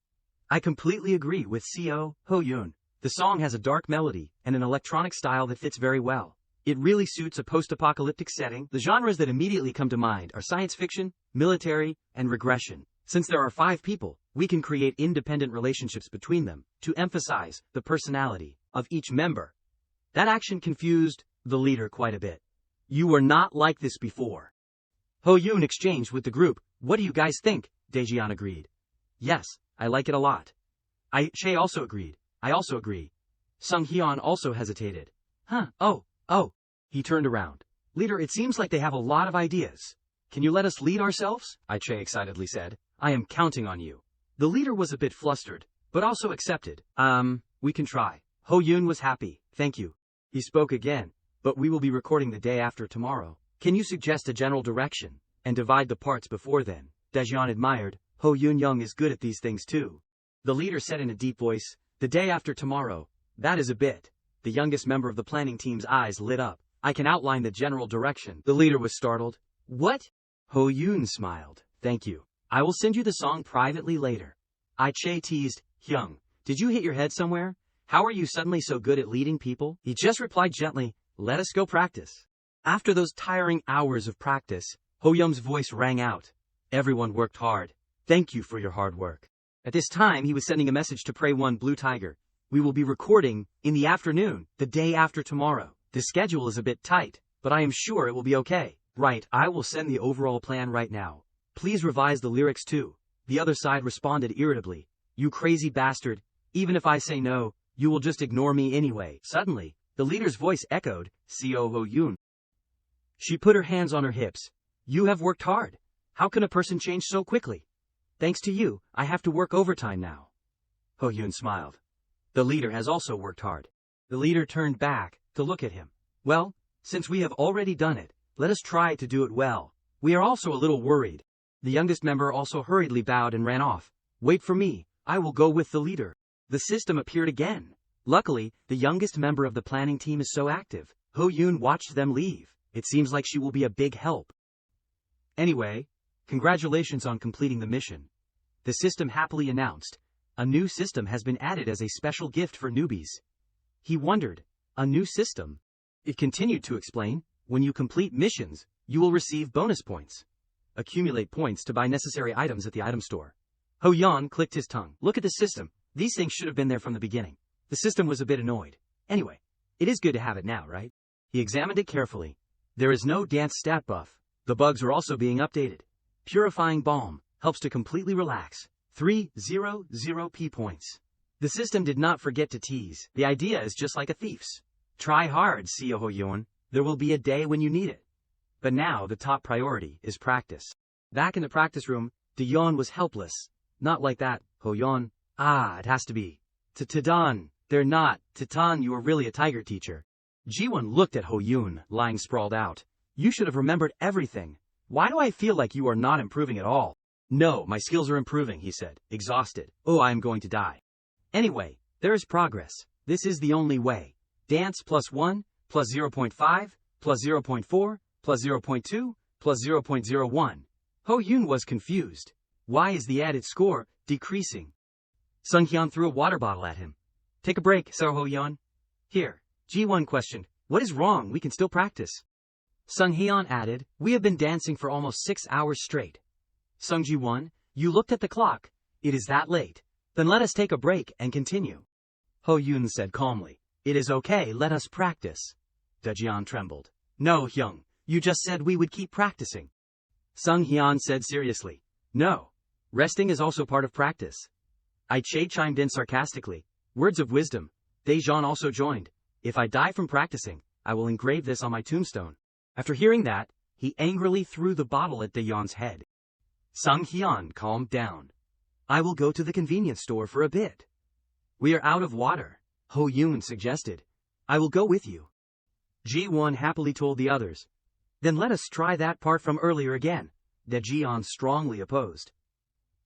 I completely agree with CO, Ho Yoon. The song has a dark melody and an electronic style that fits very well. It really suits a post-apocalyptic setting. The genres that immediately come to mind are science fiction, military, and regression. Since there are 5 people, we can create independent relationships between them to emphasize the personality of each member. That action confused the leader quite a bit. You were not like this before. Ho Yoon exchanged with the group. What do you guys think? Daejeon agreed. Yes, I like it a lot. Che also agreed. I also agree. Sung Hyun also hesitated. Huh, oh. He turned around. Leader, it seems like they have a lot of ideas. Can you let us lead ourselves? Che excitedly said. I am counting on you. The leader was a bit flustered, but also accepted. We can try. Ho Yoon was happy. Thank you. He spoke again. But we will be recording the day after tomorrow. Can you suggest a general direction and divide the parts before then? Daejeon admired. Ho Yoon Young is good at these things too. The leader said in a deep voice, the day after tomorrow. That is a bit. The youngest member of the planning team's eyes lit up. I can outline the general direction. The leader was startled. What? Ho Yoon smiled. Thank you. I will send you the song privately later. Che teased. Hyung, did you hit your head somewhere? How are you suddenly so good at leading people? He just replied gently, let us go practice. After those tiring hours of practice, Ho Young's voice rang out. Everyone worked hard. Thank you for your hard work. At this time, he was sending a message to Prey 1 Blue Tiger. We will be recording in the afternoon, the day after tomorrow. The schedule is a bit tight, but I am sure it will be okay. Right, I will send the overall plan right now. Please revise the lyrics too. The other side responded irritably. You crazy bastard. Even if I say no, you will just ignore me anyway. Suddenly, the leader's voice echoed, Co Ho Yoon. She put her hands on her hips. You have worked hard. How can a person change so quickly? Thanks to you, I have to work overtime now. Ho Yoon smiled. The leader has also worked hard. The leader turned back to look at him. Well, since we have already done it, let us try to do it well. We are also a little worried. The youngest member also hurriedly bowed and ran off. Wait for me, I will go with the leader. The system appeared again. Luckily, the youngest member of the planning team is so active. Ho Yoon watched them leave. It seems like she will be a big help. Anyway, congratulations on completing the mission. The system happily announced, "A new system has been added as a special gift for newbies." He wondered, "A new system?" It continued to explain, "When you complete missions, you will receive bonus points. Accumulate points to buy necessary items at the item store." Ho Yun clicked his tongue. "Look at the system. These things should have been there from the beginning." The system was a bit annoyed. "Anyway, it is good to have it now, right?" He examined it carefully. There is no dance stat buff. The bugs are also being updated. Purifying balm helps to completely relax. 300 P points. The system did not forget to tease. "The idea is just like a thief's. Try hard, Seo Ho Yun. There will be a day when you need it." But now the top priority is practice. Back in the practice room, De Yon was helpless. "Not like that, Ho Yun. It has to be. Titan. They're not. Titan, you are really a tiger teacher." Ji-won looked at Ho Yun, lying sprawled out. "You should have remembered everything. Why do I feel like you are not improving at all?" "No, my skills are improving," he said, exhausted. "Oh, I am going to die." "Anyway, there is progress. This is the only way. Dance +1, +0.5, +0.4, +0.2, +0.01. Ho Yun was confused. Why is the added score decreasing? Sung Hyun threw a water bottle at him. "Take a break, Seo Ho Yun." "Here." Ji-won questioned, "What is wrong? We can still practice." Sung Hyun added, "We have been dancing for almost 6 hours straight." Sung Ji-won, "You looked at the clock. It is that late. Then let us take a break and continue." Ho Yun said calmly, "It is okay, let us practice." Daejeon trembled. "No, Hyung, you just said we would keep practicing." Sung Hyun said seriously, "No. Resting is also part of practice." Aiche chimed in sarcastically. "Words of wisdom." Daejeon also joined. "If I die from practicing, I will engrave this on my tombstone." After hearing that, he angrily threw the bottle at Daejeon's head. Sung Hyun calmed down. "I will go to the convenience store for a bit." "We are out of water," Ho Yun suggested. "I will go with you." Ji-won happily told the others. "Then let us try that part from earlier again." Daejeon strongly opposed.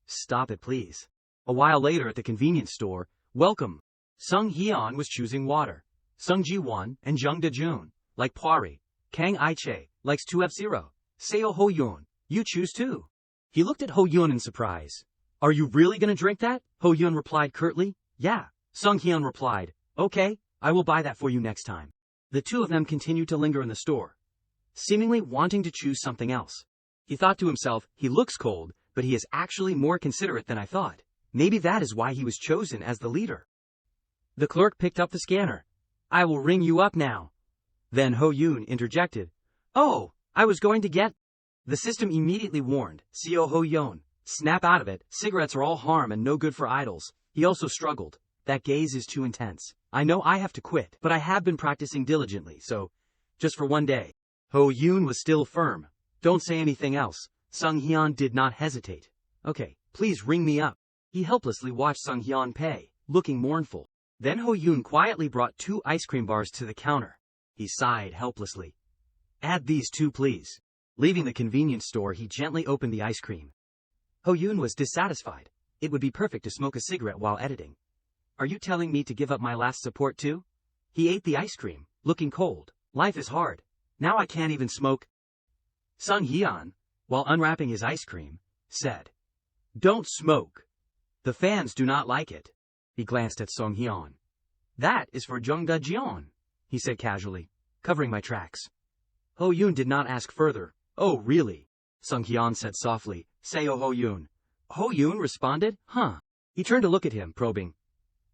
"Stop it, please." A while later at the convenience store, "Welcome." Sung Hyun was choosing water. Sung Ji-won and Jung Da-jun, like Poiri. Kang Aiche, likes 2F0. Seo Ho Yun, you choose too. He looked at Ho Yun in surprise. "Are you really gonna drink that?" Ho Yun replied curtly. "Yeah." Sung Hyun replied, "Okay, I will buy that for you next time." The two of them continued to linger in the store, seemingly wanting to choose something else. He thought to himself, "He looks cold, but he is actually more considerate than I thought. Maybe that is why he was chosen as the leader." The clerk picked up the scanner. "I will ring you up now." Then Ho Yun interjected. "Oh, I was going to get—" The system immediately warned, "Seo Ho Yun, snap out of it, cigarettes are all harm and no good for idols." He also struggled. "That gaze is too intense. I know I have to quit, but I have been practicing diligently, so just for one day." Ho Yun was still firm. "Don't say anything else." Sung Hyun did not hesitate. "Okay, please ring me up." He helplessly watched Sung Hyun pay, looking mournful. Then Ho Yun quietly brought 2 ice cream bars to the counter. He sighed helplessly. "Add these 2, please." Leaving the convenience store, he gently opened the ice cream. Ho Yun was dissatisfied. It would be perfect to smoke a cigarette while editing. "Are you telling me to give up my last support too?" He ate the ice cream, looking cold. "Life is hard. Now I can't even smoke." Sung Hyun, while unwrapping his ice cream, said, "Don't smoke. The fans do not like it." He glanced at Sung Hyun. "That is for Jung Da-jeon," he said casually, covering my tracks. Ho Yun did not ask further. "Oh, really?" Sung Hyun said softly, "Seo Ho Yun." Ho Yun responded, "Huh." He turned to look at him, probing.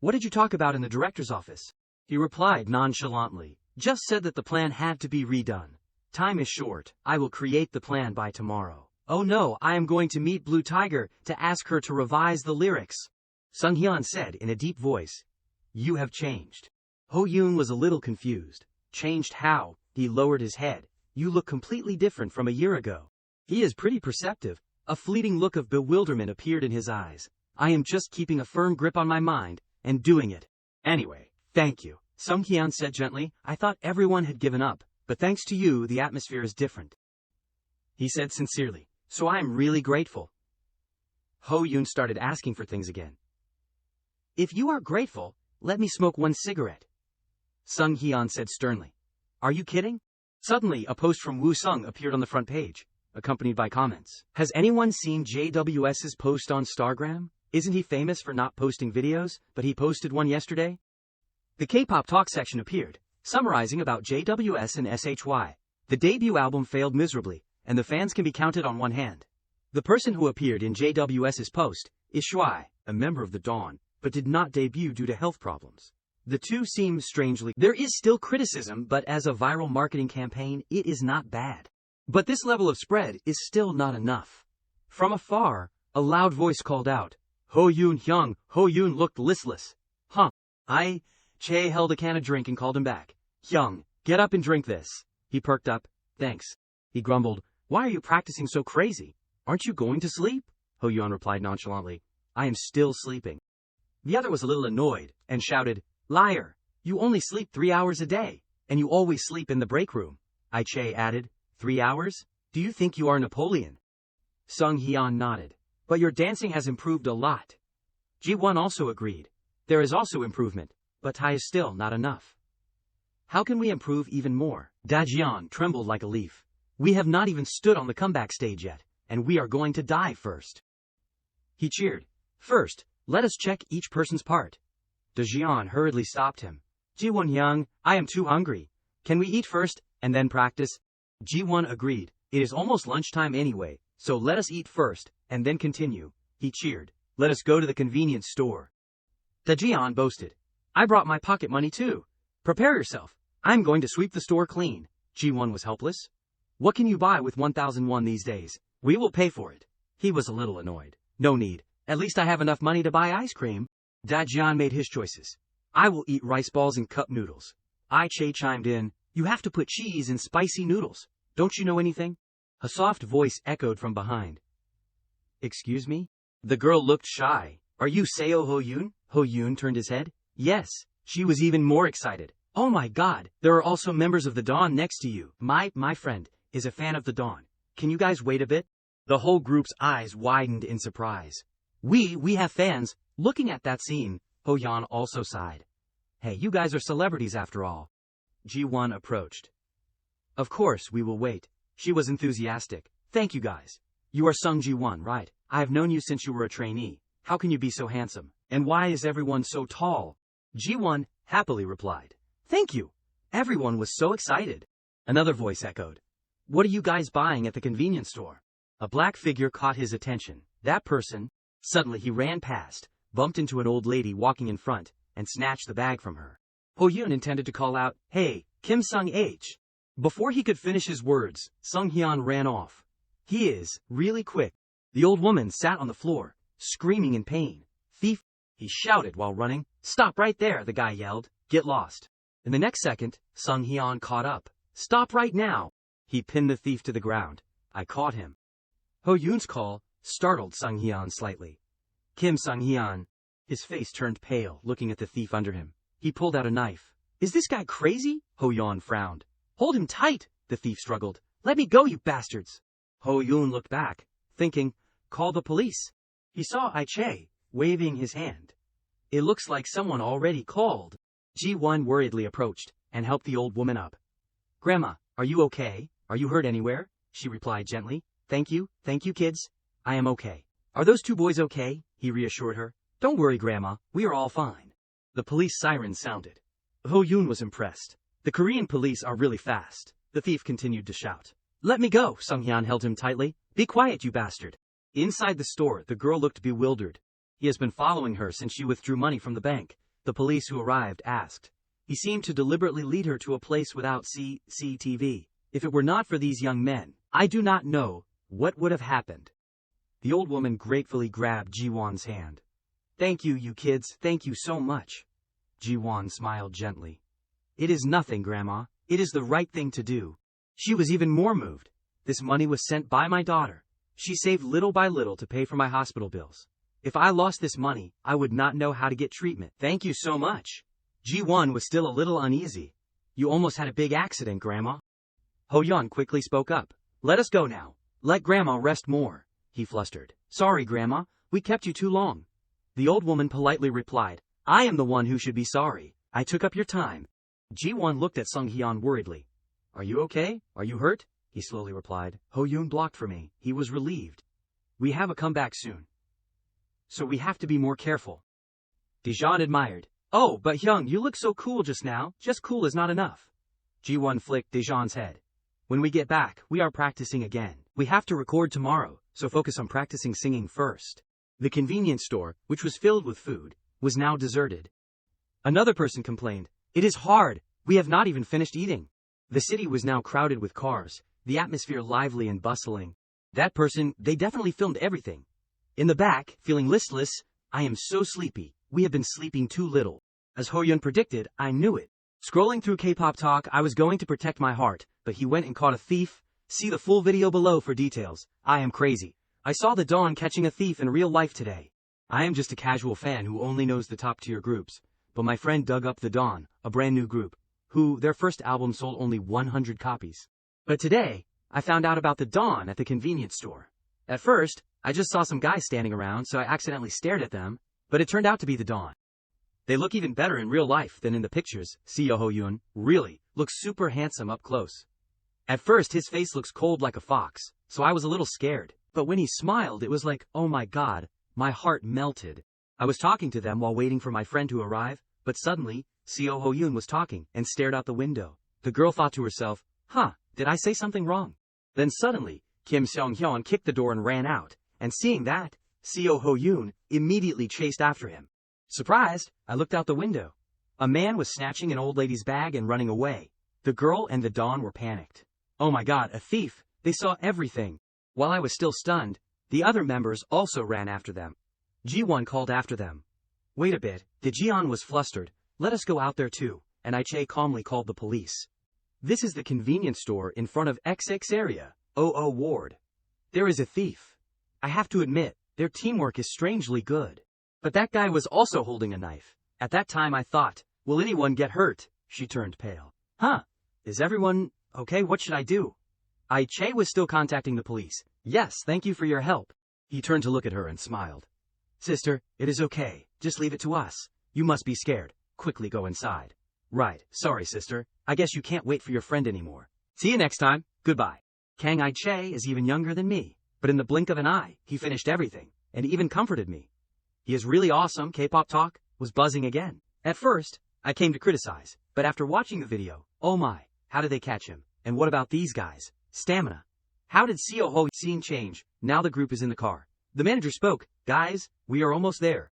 "What did you talk about in the director's office?" He replied nonchalantly, "Just said that the plan had to be redone. Time is short. I will create the plan by tomorrow." "Oh no, I am going to meet Blue Tiger to ask her to revise the lyrics," Sung Hyun said in a deep voice. "You have changed." Ho Yun was a little confused. "Changed how?" He lowered his head. "You look completely different from a year ago." He is pretty perceptive. A fleeting look of bewilderment appeared in his eyes. "I am just keeping a firm grip on my mind and doing it." "Anyway, thank you," Sung Hyun said gently. "I thought everyone had given up, but thanks to you, the atmosphere is different." He said sincerely, "So I am really grateful." Ho Yun started asking for things again. "If you are grateful, let me smoke 1 cigarette." Sung Hyun said sternly. "Are you kidding?" Suddenly, a post from Woo Sung appeared on the front page. accompanied by comments. Has anyone seen JWS's post on Stargram? Isn't he famous for not posting videos, but he posted one yesterday? The K-pop talk section appeared, summarizing about JWS and SHY. The debut album failed miserably, and the fans can be counted on one hand. The person who appeared in JWS's post is Shui, a member of the Dawn, but did not debut due to health problems. The two seem strangely. There is still criticism, but as a viral marketing campaign, it is not bad. But this level of spread is still not enough. From afar, a loud voice called out, "Ho Yoon Hyung." Ho Yoon looked listless. Che held a can of drink and called him back. "Hyung, get up and drink this." He perked up. "Thanks." He grumbled, "Why are you practicing so crazy? Aren't you going to sleep?" Ho Yoon replied nonchalantly, "I am still sleeping." The other was a little annoyed and shouted, "Liar, you only sleep 3 hours a day, and you always sleep in the break room." Che added, 3 hours? Do you think you are Napoleon? Sung Hyun nodded. "But your dancing has improved a lot." Ji-won also agreed. "There is also improvement, but Thai is still not enough." "How can we improve even more?" Da-jian trembled like a leaf. "We have not even stood on the comeback stage yet, and we are going to die first." He cheered. "First, let us check each person's part." Da-jian hurriedly stopped him. "Ji-won Hyung, I am too hungry. Can we eat first, and then practice?" Ji-won agreed. "It is almost lunchtime anyway, so let us eat first, and then continue." He cheered. "Let us go to the convenience store." Da-jian boasted. "I brought my pocket money too. Prepare yourself. I'm going to sweep the store clean." Ji-won was helpless. "What can you buy with 1,000 won these days? We will pay for it." He was a little annoyed. "No need. At least I have enough money to buy ice cream." Da-jian made his choices. "I will eat rice balls and cup noodles." Che chimed in. "You have to put cheese in spicy noodles. Don't you know anything?" A soft voice echoed from behind. "Excuse me?" The girl looked shy. "Are you Seo Ho Yoon?" Ho Yoon turned his head. "Yes." She was even more excited. "Oh my god, there are also members of the Dawn next to you. My friend is a fan of the Dawn. Can you guys wait a bit?" The whole group's eyes widened in surprise. We have fans." Looking at that scene, Ho Yan also sighed. "Hey, you guys are celebrities after all." Ji-won approached. "Of course, we will wait." She was enthusiastic. "Thank you guys. You are Sung Ji-won, right? I have known you since you were a trainee. How can you be so handsome? And why is everyone so tall?" Ji-won happily replied. "Thank you." Everyone was so excited. Another voice echoed. "What are you guys buying at the convenience store?" A black figure caught his attention. That person. Suddenly he ran past, bumped into an old lady walking in front, and snatched the bag from her. Ho Yoon intended to call out, "Hey, Kim Sung-H." Before he could finish his words, Sung Hyun ran off. He is really quick. The old woman sat on the floor, screaming in pain. "Thief!" he shouted while running. "Stop right there," the guy yelled. "Get lost." In the next second, Sung Hyun caught up. "Stop right now." He pinned the thief to the ground. "I caught him." Ho Yoon's call startled Sung Hyun slightly. "Kim Sung Hyun." His face turned pale, looking at the thief under him. He pulled out a knife. "Is this guy crazy?" Ho Yoon frowned. "Hold him tight," the thief struggled. "Let me go, you bastards." Ho Yoon looked back, thinking, "Call the police." He saw Che waving his hand. "It looks like someone already called." Ji-won worriedly approached and helped the old woman up. "Grandma, are you okay? Are you hurt anywhere?" She replied gently. Thank you, kids. I am okay." "Are those two boys okay?" he reassured her. "Don't worry, Grandma, we are all fine." The police siren sounded. Ho Yoon was impressed. The Korean police are really fast. The thief continued to shout. "Let me go!" Sung Hyun held him tightly. "Be quiet, you bastard." Inside the store, the girl looked bewildered. He has been following her since she withdrew money from the bank, the police who arrived asked. He seemed to deliberately lead her to a place without CCTV. If it were not for these young men, I do not know what would have happened. The old woman gratefully grabbed Ji-won's hand. "Thank you, you kids, thank you so much." Ji-won smiled gently. "It is nothing, Grandma. It is the right thing to do." She was even more moved. "This money was sent by my daughter. She saved little by little to pay for my hospital bills. If I lost this money, I would not know how to get treatment. Thank you so much." Ji-won was still a little uneasy. "You almost had a big accident, Grandma." Ho Yeon quickly spoke up. "Let us go now. Let Grandma rest more," he flustered. "Sorry, Grandma, we kept you too long." The old woman politely replied, "I am the one who should be sorry. I took up your time." Ji-won looked at Sung Hyun worriedly. "Are you okay? Are you hurt?" he slowly replied. Ho-yoon blocked for me. He was relieved. We have a comeback soon, so we have to be more careful. Daejeon admired. Oh, but Hyung, you look so cool just now. Just cool is not enough. Ji-won flicked Daejeon's head. When we get back, we are practicing again. We have to record tomorrow, so focus on practicing singing first. The convenience store, which was filled with food, was now deserted. Another person complained. It is hard. We have not even finished eating. The city was now crowded with cars, the atmosphere lively and bustling. That person, they definitely filmed everything. In the back, feeling listless, I am so sleepy. We have been sleeping too little. As Ho-yoon predicted, I knew it. Scrolling through K-pop talk, I was going to protect my heart, but he went and caught a thief. See the full video below for details. I am crazy. I saw the Dawn catching a thief in real life today. I am just a casual fan who only knows the top tier groups. But my friend dug up the Dawn, a brand new group, who their first album sold only 100 copies. But today, I found out about the Dawn at the convenience store. At first, I just saw some guys standing around, so I accidentally stared at them, but it turned out to be the Dawn. They look even better in real life than in the pictures. CEO Ho-yoon really looks super handsome up close. At first, his face looks cold like a fox, so I was a little scared. But when he smiled, it was like, oh my god, my heart melted. I was talking to them while waiting for my friend to arrive, but suddenly, CEO Ho-yoon was talking and stared out the window. The girl thought to herself, huh, did I say something wrong? Then suddenly, Kim Seong-hyun kicked the door and ran out, and seeing that, CEO Ho-yoon immediately chased after him. Surprised, I looked out the window. A man was snatching an old lady's bag and running away. The girl and the Dawn were panicked. Oh my god, a thief! They saw everything. While I was still stunned, the other members also ran after them. Ji-won called after them. Wait a bit, Daejeon was flustered. Let us go out there too, and I-chae calmly called the police. This is the convenience store in front of XX area, 00 Ward. There is a thief. I have to admit, their teamwork is strangely good. But that guy was also holding a knife. At that time I thought, will anyone get hurt? She turned pale. Huh? Is everyone okay? What should I do? I-chae was still contacting the police. Yes, thank you for your help. He turned to look at her and smiled. Sister, it is okay. Just leave it to us. You must be scared. Quickly go inside. Right, sorry sister. I guess you can't wait for your friend anymore. See you next time. Goodbye. Kang I-chae is even younger than me, but in the blink of an eye, he finished everything, and even comforted me. He is really awesome. K-pop talk was buzzing again. At first, I came to criticize, but after watching the video, oh my, how did they catch him? And what about these guys? Stamina. How did CEO Ho scene change? Now the group is in the car. The manager spoke. Guys, we are almost there.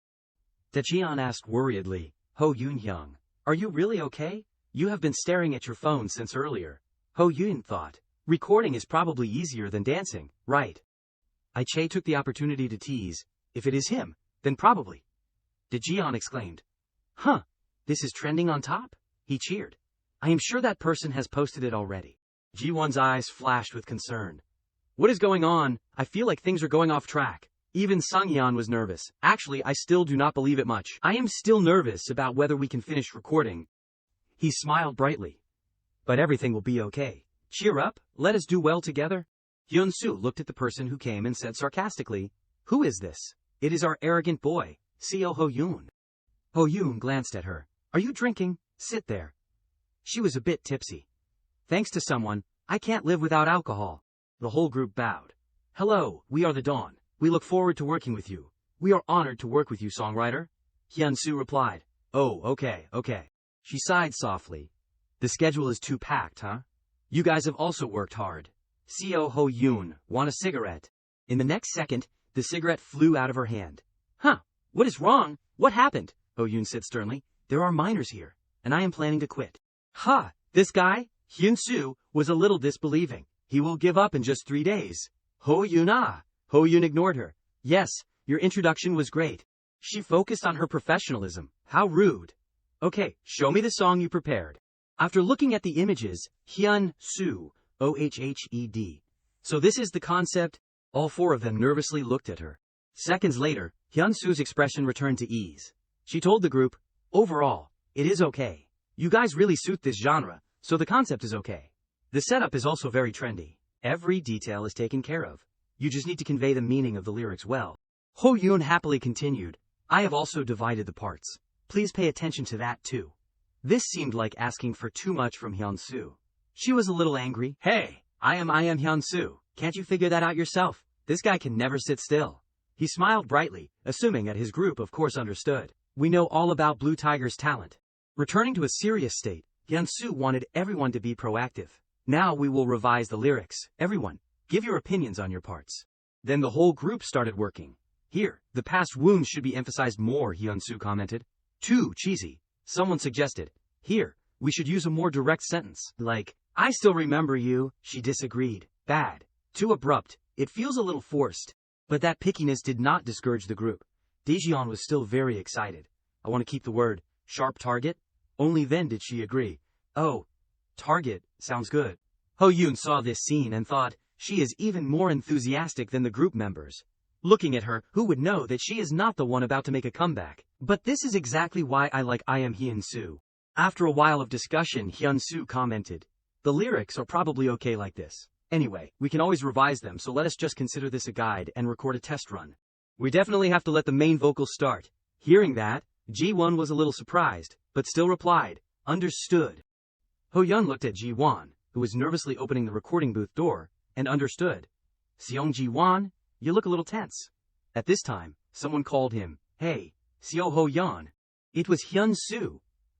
Daejeon asked worriedly, Ho-yoon, are you really okay? You have been staring at your phone since earlier. Ho-yoon thought, recording is probably easier than dancing, right? I-chae took the opportunity to tease, if it is him, then probably. Daejeon exclaimed, huh, this is trending on top? He cheered. I am sure that person has posted it already. Ji-won's eyes flashed with concern. What is going on? I feel like things are going off track. Even Sung-yeon was nervous. Actually, I still do not believe it much. I am still nervous about whether we can finish recording. He smiled brightly. But everything will be okay. Cheer up, let us do well together. Hyun-soo looked at the person who came and said sarcastically, who is this? It is our arrogant boy, CEO Ho-yoon. Ho-yoon glanced at her. Are you drinking? Sit there. She was a bit tipsy. Thanks to someone, I can't live without alcohol. The whole group bowed. Hello, we are the Dawn. We look forward to working with you. We are honored to work with you, songwriter. Hyun-soo replied. Oh, okay. She sighed softly. The schedule is too packed, huh? You guys have also worked hard. CEO Ho-yoon, want a cigarette? In the next second, the cigarette flew out of her hand. Huh, what is wrong? What happened? Ho-yoon said sternly. There are minors here, and I am planning to quit. Ha, this guy? Hyun-soo was a little disbelieving. He will give up in just 3 days. Ho-yoon Ho-yoon ignored her. Yes, your introduction was great. She focused on her professionalism. How rude. Okay, show me the song you prepared. After looking at the images, Hyun-soo, OHHED. So this is the concept? All 4 of them nervously looked at her. Seconds later, Hyun-soo's expression returned to ease. She told the group, overall, it is okay. You guys really suit this genre, so the concept is okay. The setup is also very trendy. Every detail is taken care of. You just need to convey the meaning of the lyrics well. Ho-yoon happily continued, I have also divided the parts. Please pay attention to that too. This seemed like asking for too much from Hyun-soo. She was a little angry. Hey, I am Hyun-soo. Can't you figure that out yourself? This guy can never sit still. He smiled brightly, assuming that his group of course understood. We know all about Blue Tiger's talent. Returning to a serious state, Hyun-soo wanted everyone to be proactive. Now we will revise the lyrics. Everyone, give your opinions on your parts. Then the whole group started working. Here, the past wounds should be emphasized more, Hyun-soo commented. Too cheesy, someone suggested. Here, we should use a more direct sentence, like, I still remember you, she disagreed. Bad. Too abrupt, it feels a little forced. But that pickiness did not discourage the group. Daejeon was still very excited. I want to keep the word, sharp target. Only then did she agree. Oh, target, sounds good. Ho-yoon saw this scene and thought, she is even more enthusiastic than the group members. Looking at her, who would know that she is not the one about to make a comeback? But this is exactly why I like I am Hyun-soo. After a while of discussion, Hyun-soo commented, the lyrics are probably okay like this. Anyway, we can always revise them, so let us just consider this a guide and record a test run. We definitely have to let the main vocal start. Hearing that, Ji-won was a little surprised, but still replied, understood. Ho-yeon looked at Ji-won, who was nervously opening the recording booth door, and understood. Seong Ji-won, you look a little tense. At this time, someone called him, hey, Seo Ho-yeon. It was Hyun-soo.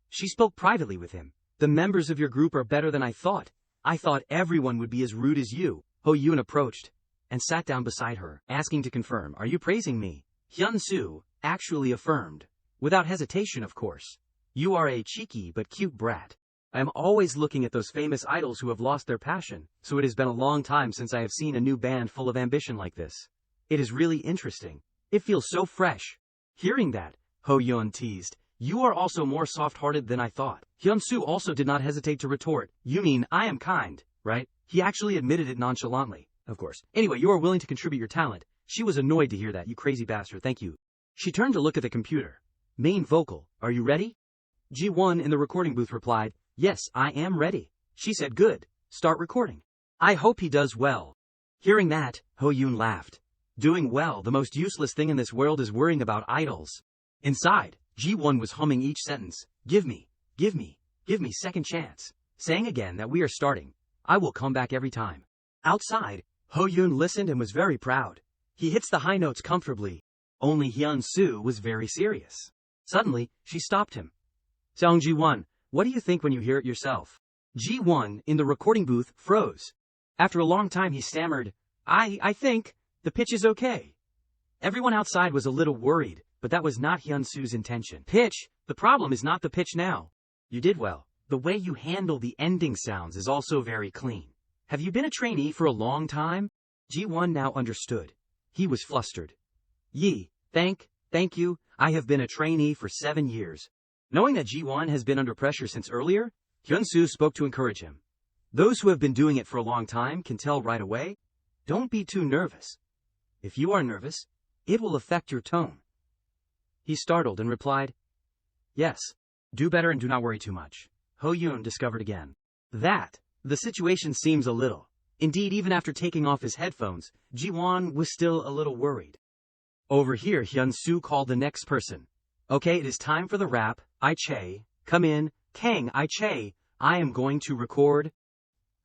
She spoke privately with him. The members of your group are better than I thought. I thought everyone would be as rude as you. Ho-yoon approached and sat down beside her, asking to confirm, are you praising me? Hyun-soo actually affirmed, without hesitation of course. You are a cheeky but cute brat. I am always looking at those famous idols who have lost their passion, so it has been a long time since I have seen a new band full of ambition like this. It is really interesting. It feels so fresh. Hearing that, Ho-yeon teased, you are also more soft-hearted than I thought. Hyun-soo also did not hesitate to retort, you mean I am kind, right? He actually admitted it nonchalantly, of course. Anyway, you are willing to contribute your talent. She was annoyed to hear that, you crazy bastard, thank you. She turned to look at the computer. Main vocal, are you ready? Ji-won in the recording booth replied, yes, I am ready. She said, good, start recording. I hope he does well. Hearing that, Ho-yoon laughed. Doing well, the most useless thing in this world is worrying about idols. Inside, Ji-won was humming each sentence, give me second chance, saying again that we are starting. I will come back every time. Outside, Ho-yoon listened and was very proud. He hits the high notes comfortably. Only Hyun-soo was very serious. Suddenly, she stopped him. Seong Ji-won, what do you think when you hear it yourself? Ji-won, in the recording booth, froze. After a long time he stammered, I think, the pitch is okay. Everyone outside was a little worried, but that was not Hyun-soo's intention. Pitch? The problem is not the pitch now. You did well. The way you handle the ending sounds is also very clean. Have you been a trainee for a long time? Ji-won now understood. He was flustered. Thank you, I have been a trainee for 7 years. Knowing that Ji-won has been under pressure since earlier, Hyun-soo spoke to encourage him. Those who have been doing it for a long time can tell right away. Don't be too nervous. If you are nervous, it will affect your tone. He startled and replied, yes, do better and do not worry too much. Ho-yoon discovered again that the situation seems a little. Indeed, even after taking off his headphones, Ji-won was still a little worried. Over here, Hyun-soo called the next person. Okay, it is time for the rap. I-chae, come in. Kang, I-chae, I am going to record.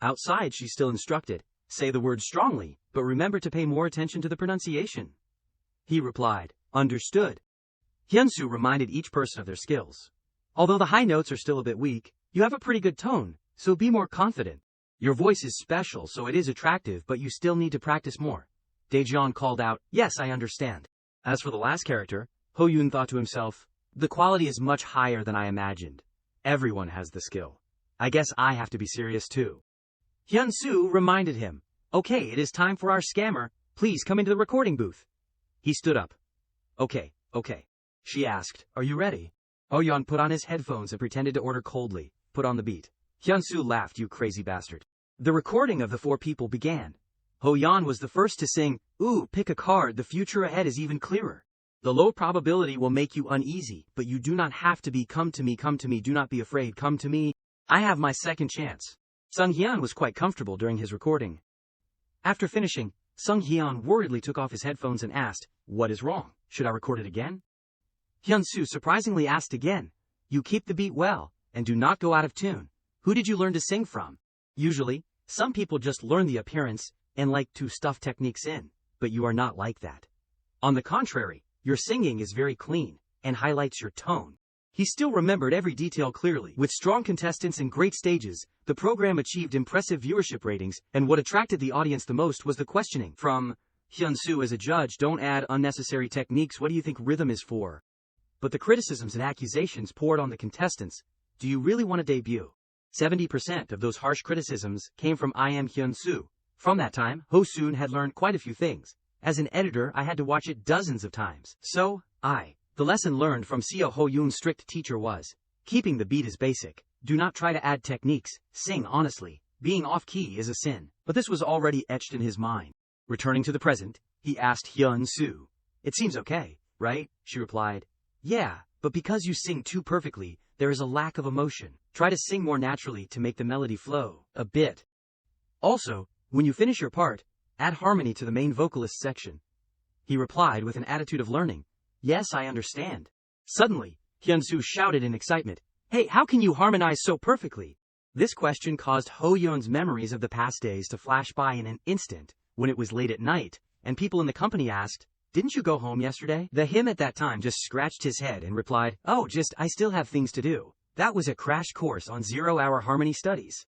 Outside, she still instructed. Say the word strongly, but remember to pay more attention to the pronunciation. He replied, understood. Hyun-soo reminded each person of their skills. Although the high notes are still a bit weak, you have a pretty good tone, so be more confident. Your voice is special, so it is attractive, but you still need to practice more. Daejeon called out, yes, I understand. As for the last character, Ho-yoon thought to himself, the quality is much higher than I imagined. Everyone has the skill. I guess I have to be serious too. Hyun-soo reminded him, okay, it is time for our scammer. Please come into the recording booth. He stood up. Okay. She asked, are you ready? Ho-yeon put on his headphones and pretended to order coldly, put on the beat. Hyun-soo laughed, you crazy bastard. The recording of the 4 people began. Ho-yeon was the first to sing, ooh, pick a card, the future ahead is even clearer. The low probability will make you uneasy, but you do not have to be, come to me, do not be afraid, come to me. I have my second chance. Sung-hyun was quite comfortable during his recording. After finishing, Sung-hyun worriedly took off his headphones and asked, what is wrong? Should I record it again? Hyun-soo surprisingly asked again, you keep the beat well, and do not go out of tune. Who did you learn to sing from? Usually, Some people just learn the appearance and like to stuff techniques in, but you are not like that. On the contrary, your singing is very clean and highlights your tone. He still remembered every detail clearly. With strong contestants and great stages, the program achieved impressive viewership ratings, and what attracted the audience the most was the questioning from Hyun-soo as a judge, don't add unnecessary techniques, what do you think rhythm is for? But the criticisms and accusations poured on the contestants. Do you really want to debut? 70% of those harsh criticisms came from I Am Hyun-soo. From that time, Ho-soon had learned quite a few things. As an editor, I had to watch it dozens of times. So, the lesson learned from Seo Ho-yoon's strict teacher was, keeping the beat is basic. Do not try to add techniques, sing honestly. Being off-key is a sin. But this was already etched in his mind. Returning to the present, he asked Hyun-soo. It seems okay, right? She replied. Yeah, but because you sing too perfectly, there is a lack of emotion. Try to sing more naturally to make the melody flow a bit. Also, when you finish your part, add harmony to the main vocalist section. He replied with an attitude of learning. Yes, I understand. Suddenly, Hyun-soo shouted in excitement. Hey, how can you harmonize so perfectly? This question caused Ho-yoon's memories of the past days to flash by in an instant, when it was late at night, and people in the company asked, didn't you go home yesterday? The him at that time just scratched his head and replied, oh, I still have things to do. That was a crash course on 0-hour harmony studies.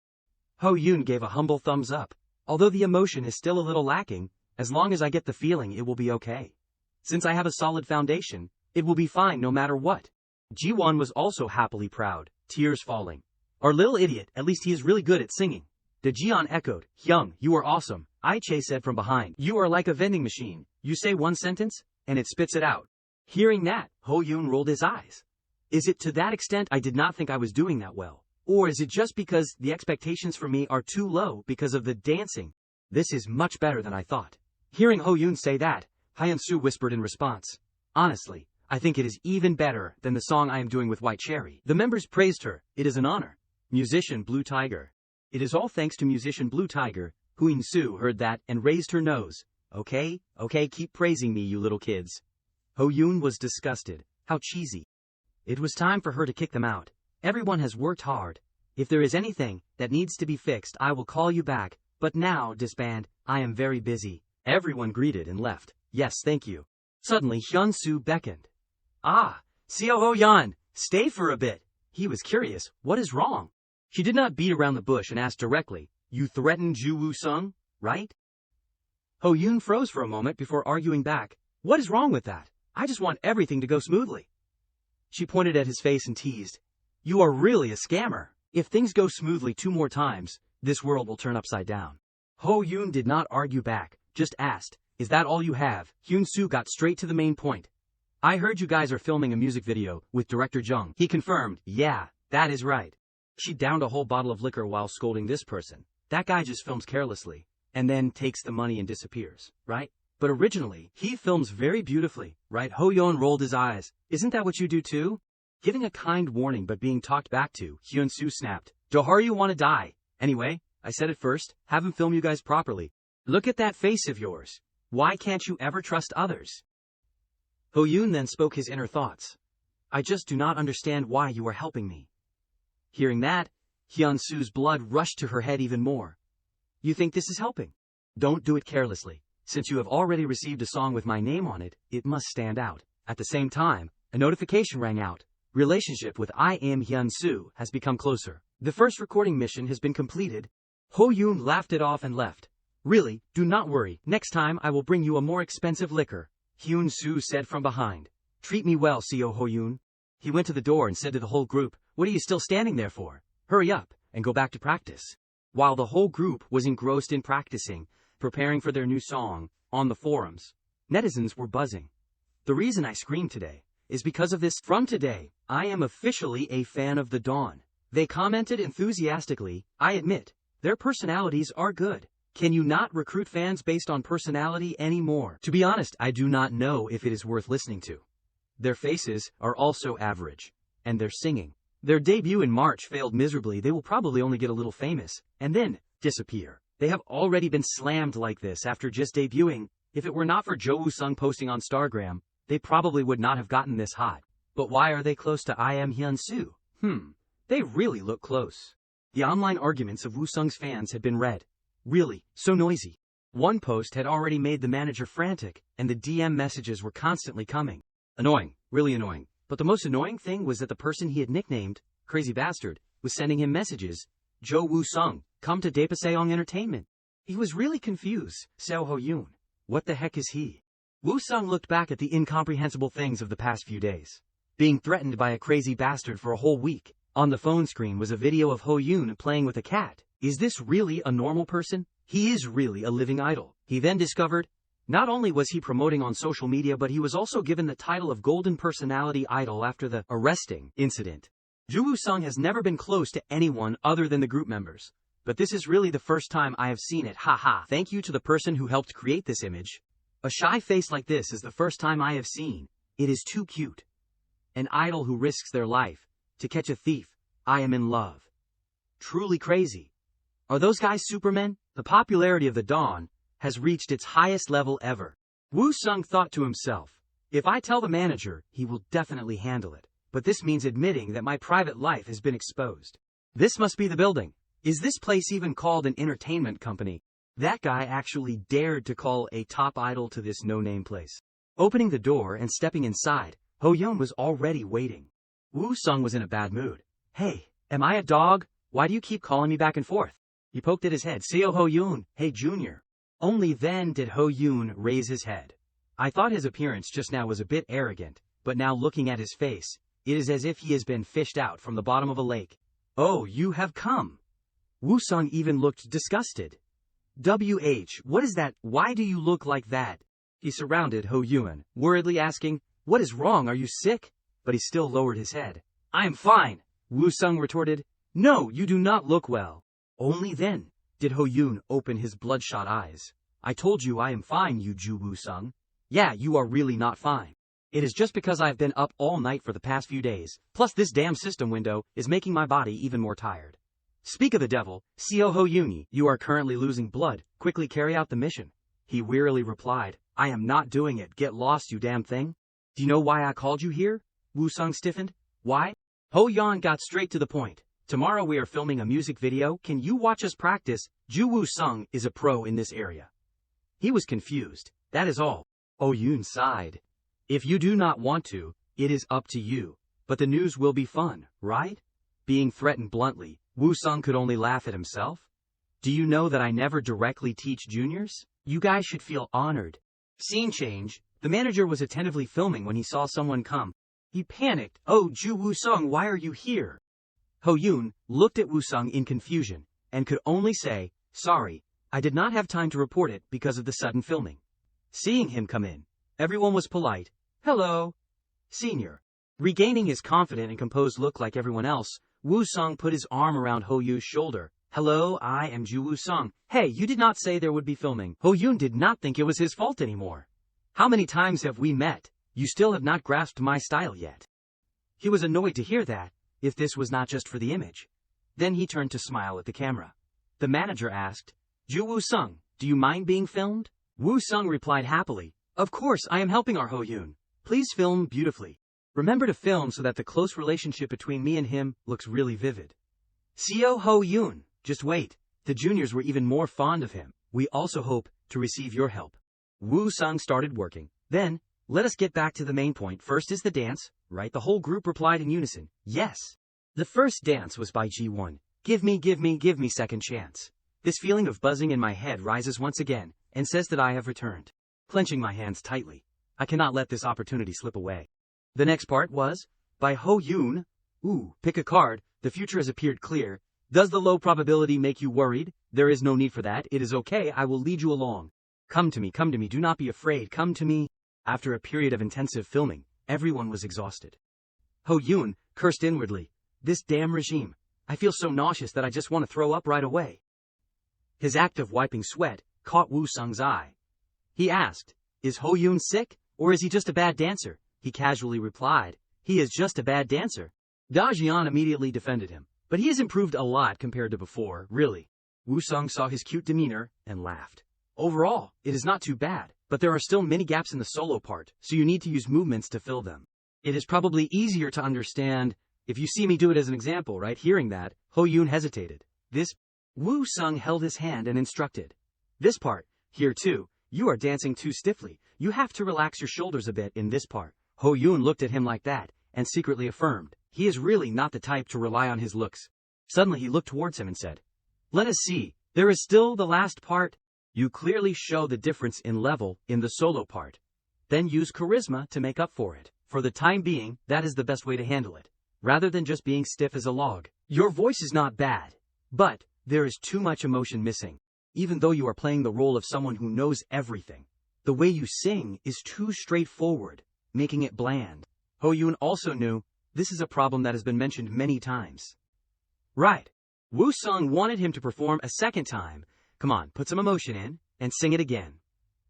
Ho-yoon gave a humble thumbs up. Although the emotion is still a little lacking, as long as I get the feeling it will be okay. Since I have a solid foundation, it will be fine no matter what. Ji-won was also happily proud, tears falling. Our little idiot, at least he is really good at singing. Daejeon echoed, Hyung, you are awesome. Aichae said from behind, you are like a vending machine. You say one sentence, and it spits it out. Hearing that, Ho-yoon rolled his eyes. Is it to that extent I did not think I was doing that well? Or is it just because the expectations for me are too low because of the dancing? This is much better than I thought. Hearing Ho-yoon say that, Hyun-soo whispered in response. Honestly, I think it is even better than the song I am doing with White Cherry. The members praised her. It is an honor. Musician Blue Tiger. It is all thanks to musician Blue Tiger. Hyun-soo heard that and raised her nose. Okay, keep praising me, you little kids. Ho-yoon was disgusted. How cheesy. It was time for her to kick them out. Everyone has worked hard. If there is anything that needs to be fixed, I will call you back. But now, disband, I am very busy. Everyone greeted and left. Yes, thank you. Suddenly, Hyun-soo beckoned. Seo Ho-yeon, stay for a bit. He was curious. What is wrong? She did not beat around the bush and asked directly, you threatened Ju Woo-sung, right? Ho-yoon froze for a moment before arguing back. What is wrong with that? I just want everything to go smoothly. She pointed at his face and teased. You are really a scammer. If things go smoothly 2 more times, this world will turn upside down. Ho-yoon did not argue back, just asked, is that all you have? Hyun-soo got straight to the main point. I heard you guys are filming a music video with director Jung. He confirmed, yeah, that is right. She downed a whole bottle of liquor while scolding this person. That guy just films carelessly, and then takes the money and disappears, right? But originally, he films very beautifully, right? Ho-yeon rolled his eyes. Isn't that what you do too? Giving a kind warning but being talked back to, Hyun-soo snapped. Johar, you want to die. Anyway, I said it first, have him film you guys properly. Look at that face of yours. Why can't you ever trust others? Ho-yoon then spoke his inner thoughts. I just do not understand why you are helping me. Hearing that, Hyun-soo's blood rushed to her head even more. You think this is helping? Don't do it carelessly. Since you have already received a song with my name on it, it must stand out. At the same time, a notification rang out. Relationship with I Am Hyun-soo has become closer. The first recording mission has been completed. Ho-yoon laughed it off and left. Really, do not worry. Next time I will bring you a more expensive liquor. Hyun-soo said from behind. Treat me well, Seo Ho-yoon. He went to the door and said to the whole group, what are you still standing there for? Hurry up and go back to practice. While the whole group was engrossed in practicing, preparing for their new song, on the forums, netizens were buzzing. The reason I screamed today is because of this. From today, I am officially a fan of the Dawn. They commented enthusiastically. I admit, their personalities are good. Can you not recruit fans based on personality anymore? To be honest, I do not know if it is worth listening to. Their faces are also average. And their singing. Their debut in March failed miserably. They will probably only get a little famous, and then disappear. They have already been slammed like this after just debuting. If it were not for Jo Woo-sung posting on Stargram, they probably would not have gotten this hot. But why are they close to I Am Hyun-soo? They really look close. The online arguments of Woo Sung's fans had been read. Really, so noisy. One post had already made the manager frantic, and the DM messages were constantly coming. Annoying, really annoying. But the most annoying thing was that the person he had nicknamed, Crazy Bastard, was sending him messages. Jo Woo Sung, come to Daepaseong Entertainment. He was really confused. Seo Ho Yoon. What the heck is he? Woo Sung looked back at the incomprehensible things of the past few days. Being threatened by a crazy bastard for a whole week. On the phone screen was a video of Ho Yoon playing with a cat. Is this really a normal person? He is really a living idol. He then discovered, not only was he promoting on social media, but he was also given the title of Golden Personality Idol after the arresting incident. Jo Woo Sung has never been close to anyone other than the group members. But this is really the first time I have seen it, haha. Thank you to the person who helped create this image. A shy face like this is the first time I have seen. It is too cute. An idol who risks their life to catch a thief. I am in love. Truly crazy. Are those guys supermen? The popularity of the Dawn has reached its highest level ever. Woo Sung thought to himself, if I tell the manager, he will definitely handle it. But this means admitting that my private life has been exposed. This must be the building. Is this place even called an entertainment company? That guy actually dared to call a top idol to this no-name place. Opening the door and stepping inside, Ho Yoon was already waiting. Woo Sung was in a bad mood. Hey, am I a dog? Why do you keep calling me back and forth? He poked at his head. Seo Ho Yoon, hey Junior. Only then did Ho Yoon raise his head. I thought his appearance just now was a bit arrogant, but now looking at his face, it is as if he has been fished out from the bottom of a lake. Oh, you have come. Woo Sung even looked disgusted. What is that? Why do you look like that? He surrounded Ho Yoon, worriedly asking, what is wrong? Are you sick? But he still lowered his head. I am fine, Woo Sung retorted. No, you do not look well. Only then did Ho Yoon open his bloodshot eyes. I told you I am fine, you Jo Woo Sung. Yeah, you are really not fine. It is just because I have been up all night for the past few days, plus this damn system window is making my body even more tired. Speak of the devil, Seo Ho Yoon, you are currently losing blood. Quickly carry out the mission. He wearily replied, I am not doing it. Get lost, you damn thing. Do you know why I called you here? Woo Sung stiffened. Why? Ho Yoon got straight to the point. Tomorrow we are filming a music video. Can you watch us practice? Jo Woo Sung is a pro in this area. He was confused. That is all. Ho Yoon sighed. If you do not want to, it is up to you. But the news will be fun, right? Being threatened bluntly, Woo Sung could only laugh at himself. Do you know that I never directly teach juniors? You guys should feel honored. Scene change. The manager was attentively filming when he saw someone come. He panicked. Oh, Jo Woo Sung, why are you here? Ho Yoon looked at Woo Sung in confusion and could only say, sorry, I did not have time to report it because of the sudden filming. Seeing him come in, everyone was polite. Hello, senior. Regaining his confident and composed look like everyone else, Woo Sung put his arm around Ho Yoon's shoulder. Hello, I am Jo Woo Sung. Hey, you did not say there would be filming. Ho Yoon did not think it was his fault anymore. How many times have we met? You still have not grasped my style yet. He was annoyed to hear that, if this was not just for the image. Then he turned to smile at the camera. The manager asked, Jo Woo Sung, do you mind being filmed? Woo Sung replied happily, of course, I am helping our Ho Yoon. Please film beautifully. Remember to film so that the close relationship between me and him looks really vivid. Seo Ho Yoon, just wait. The juniors were even more fond of him. We also hope to receive your help. Woo Sung started working. Then, let us get back to the main point. First is the dance, right? The whole group replied in unison, yes. The first dance was by G1. Give me second chance. This feeling of buzzing in my head rises once again, and says that I have returned. Clenching my hands tightly. I cannot let this opportunity slip away. The next part was, by Ho Yoon. Ooh, pick a card. The future has appeared clear. Does the low probability make you worried? There is no need for that. It is okay. I will lead you along. Come to me. Do not be afraid. Come to me. After a period of intensive filming, everyone was exhausted. Ho Yoon cursed inwardly. This damn regime. I feel so nauseous that I just want to throw up right away. His act of wiping sweat caught Woo Sung's eye. He asked, is Ho Yoon sick, or is he just a bad dancer? He casually replied, he is just a bad dancer. Da Jian immediately defended him, but he has improved a lot compared to before, really. Woo Sung saw his cute demeanor and laughed. Overall, it is not too bad, but there are still many gaps in the solo part, so you need to use movements to fill them. It is probably easier to understand If you see me do it as an example, right? Hearing that, Ho Yoon hesitated. Woo Sung held his hand and instructed. This part, here too, you are dancing too stiffly. You have to relax your shoulders a bit in this part. Ho Yoon looked at him like that, and secretly affirmed, he is really not the type to rely on his looks. Suddenly he looked towards him and said, let us see, there is still the last part. You clearly show the difference in level in the solo part. Then use charisma to make up for it. For the time being, that is the best way to handle it. Rather than just being stiff as a log. Your voice is not bad, but there is too much emotion missing. Even though you are playing the role of someone who knows everything, the way you sing is too straightforward, making it bland. Ho Yoon also knew this is a problem that has been mentioned many times. Right. Woo Sung wanted him to perform a second time. Come on, put some emotion in, and sing it again.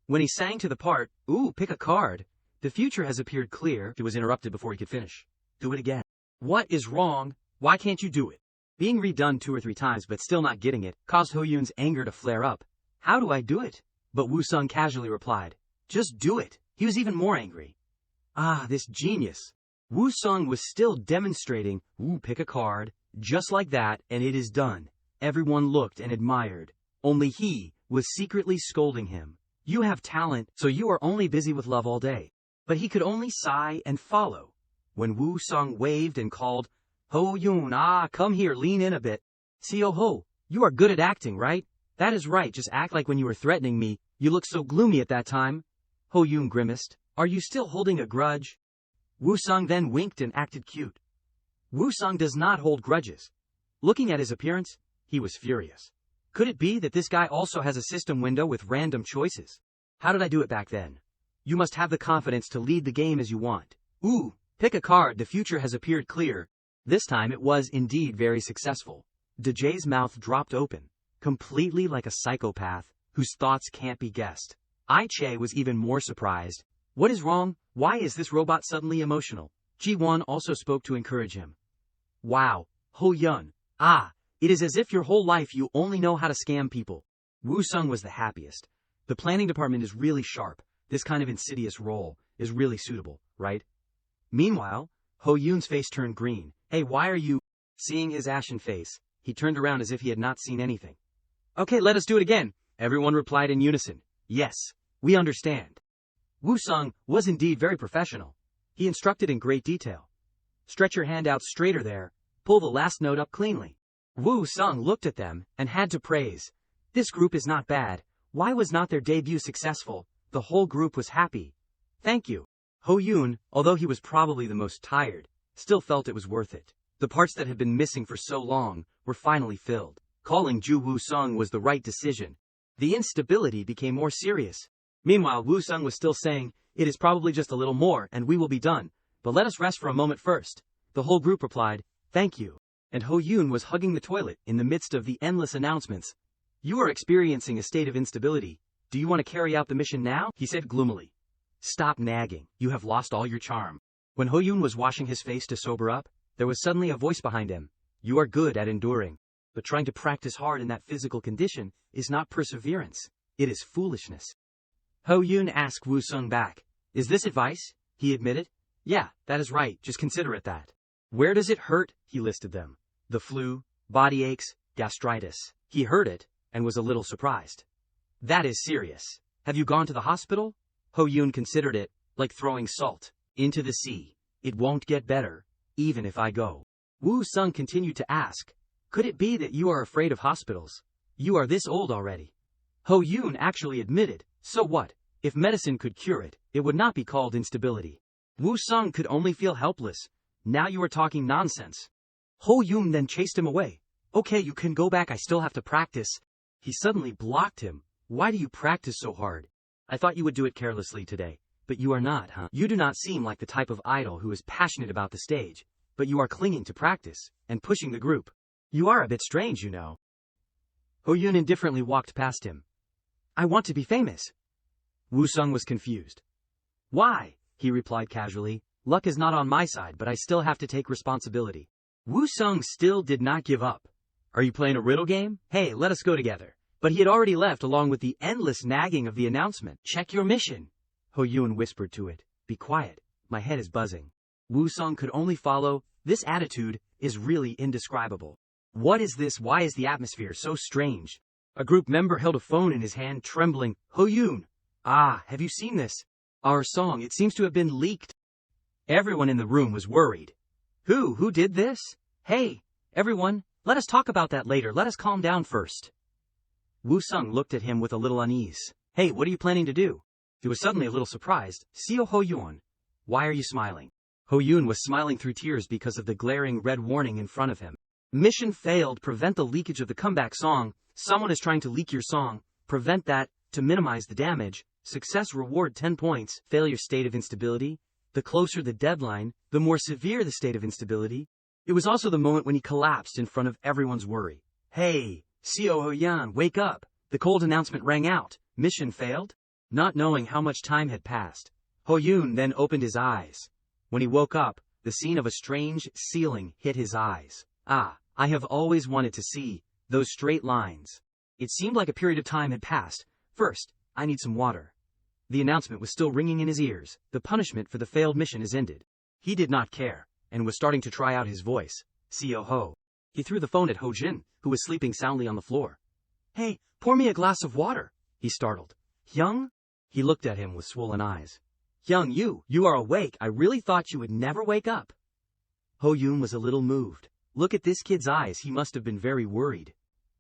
When he sang to the part, ooh, pick a card, the future has appeared clear. He was interrupted before he could finish. Do it again. What is wrong? Why can't you do it? Being redone 2 or 3 times but still not getting it caused Ho Yoon's anger to flare up. How do I do it? But Woo Sung casually replied, just do it. He was even more angry. Ah, this genius. Woo Sung was still demonstrating, ooh, pick a card, just like that, and it is done. Everyone looked and admired. Only he was secretly scolding him. You have talent, so you are only busy with love all day. But he could only sigh and follow. When Woo Sung waved and called, Ho Yoon, come here, lean in a bit. Seo Ho, you are good at acting, right? That is right, just act like when you were threatening me. You looked so gloomy at that time. Ho Yoon grimaced. Are you still holding a grudge? Woo Sung then winked and acted cute. Woo Sung does not hold grudges. Looking at his appearance, he was furious. Could it be that this guy also has a system window with random choices? How did I do it back then? You must have the confidence to lead the game as you want. Ooh, pick a card, the future has appeared clear. This time it was indeed very successful. DJ's mouth dropped open, completely like a psychopath, whose thoughts can't be guessed. Che was even more surprised. What is wrong? Why is this robot suddenly emotional? Ji-won also spoke to encourage him. Wow, Ho Yoon. It is as if your whole life you only know how to scam people. Woo Sung was the happiest. The planning department is really sharp. This kind of insidious role is really suitable, right? Meanwhile, Ho Yoon's face turned green. Hey, why are you... Seeing his ashen face, he turned around as if he had not seen anything. Okay, let us do it again. Everyone replied in unison. Yes, we understand. Woo Sung was indeed very professional. He instructed in great detail. Stretch your hand out straighter there. Pull the last note up cleanly. Woo Sung looked at them and had to praise. This group is not bad. Why was not their debut successful? The whole group was happy. Thank you. Ho Yoon, although he was probably the most tired, still felt it was worth it. The parts that had been missing for so long were finally filled. Calling Ju Woo Sung was the right decision. The instability became more serious. Meanwhile, Woo Sung was still saying, it is probably just a little more and we will be done. But let us rest for a moment first. The whole group replied, thank you. And Ho Yoon was hugging the toilet in the midst of the endless announcements. You are experiencing a state of instability. Do you want to carry out the mission now? He said gloomily. Stop nagging. You have lost all your charm. When Ho Yoon was washing his face to sober up, there was suddenly a voice behind him. You are good at enduring. But trying to practice hard in that physical condition is not perseverance. It is foolishness. Ho Yoon asked Woo Sung back. Is this advice? He admitted. Yeah, that is right. Just consider it that. Where does it hurt? He listed them. The flu, body aches, gastritis. He heard it and was a little surprised. That is serious. Have you gone to the hospital? Ho Yoon considered it like throwing salt into the sea. It won't get better, even if I go. Woo Sung continued to ask, could it be that you are afraid of hospitals? You are this old already. Ho Yoon actually admitted, so what? If medicine could cure it, it would not be called instability. Woo Sung could only feel helpless. Now you are talking nonsense. Ho Yoon then chased him away. Okay, you can go back, I still have to practice. He suddenly blocked him. Why do you practice so hard? I thought you would do it carelessly today. But you are not, huh? You do not seem like the type of idol who is passionate about the stage. But you are clinging to practice and pushing the group. You are a bit strange, you know. Ho Yoon indifferently walked past him. I want to be famous. Woo Sung was confused. Why? He replied casually. Luck is not on my side, but I still have to take responsibility. Woo Sung still did not give up. Are you playing a riddle game? Hey, let us go together. But he had already left along with the endless nagging of the announcement. Check your mission. Ho Yoon whispered to it. Be quiet. My head is buzzing. Woo-sung could only follow. This attitude is really indescribable. What is this? Why is the atmosphere so strange? A group member held a phone in his hand, trembling. Ho-yoon! Ah, have you seen this? Our song, it seems to have been leaked. Everyone in the room was worried. Who did this? Hey, everyone, let us talk about that later. Let us calm down first. Woo-sung looked at him with a little unease. Hey, what are you planning to do? He was suddenly a little surprised. Seo Ho-yoon, why are you smiling? Ho-yoon was smiling through tears because of the glaring red warning in front of him. Mission failed. Prevent the leakage of the comeback song. Someone is trying to leak your song. Prevent that to minimize the damage. Success reward 10 points. Failure state of instability. The closer the deadline, the more severe the state of instability. It was also the moment when he collapsed in front of everyone's worry. Hey, Seo Ho-yoon, wake up. The cold announcement rang out. Mission failed? Not knowing how much time had passed, Ho-yoon then opened his eyes. When he woke up, the scene of a strange ceiling hit his eyes. Ah, I have always wanted to see those straight lines. It seemed like a period of time had passed. First, I need some water. The announcement was still ringing in his ears. The punishment for the failed mission is ended. He did not care, and was starting to try out his voice. Seo Ho. He threw the phone at Ho-jin, who was sleeping soundly on the floor. Hey, pour me a glass of water, he startled. Hyung? He looked at him with swollen eyes. Hyung, you are awake. I really thought you would never wake up. Ho-yoon was a little moved. Look at this kid's eyes. He must have been very worried.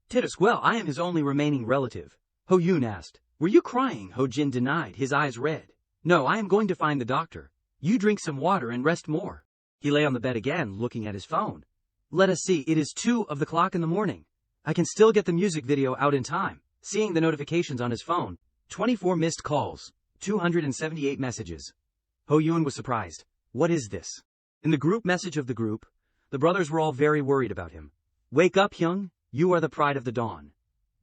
Titus, well, I am his only remaining relative. Ho-yoon asked. Were you crying? Ho-jin denied, his eyes red. No, I am going to find the doctor. You drink some water and rest more. He lay on the bed again, looking at his phone. Let us see, it is 2 o'clock in the morning. I can still get the music video out in time. Seeing the notifications on his phone, 24 missed calls, 278 messages. Ho-yoon was surprised. What is this? In the group message of the group, the brothers were all very worried about him. Wake up, Hyung, you are the pride of the dawn.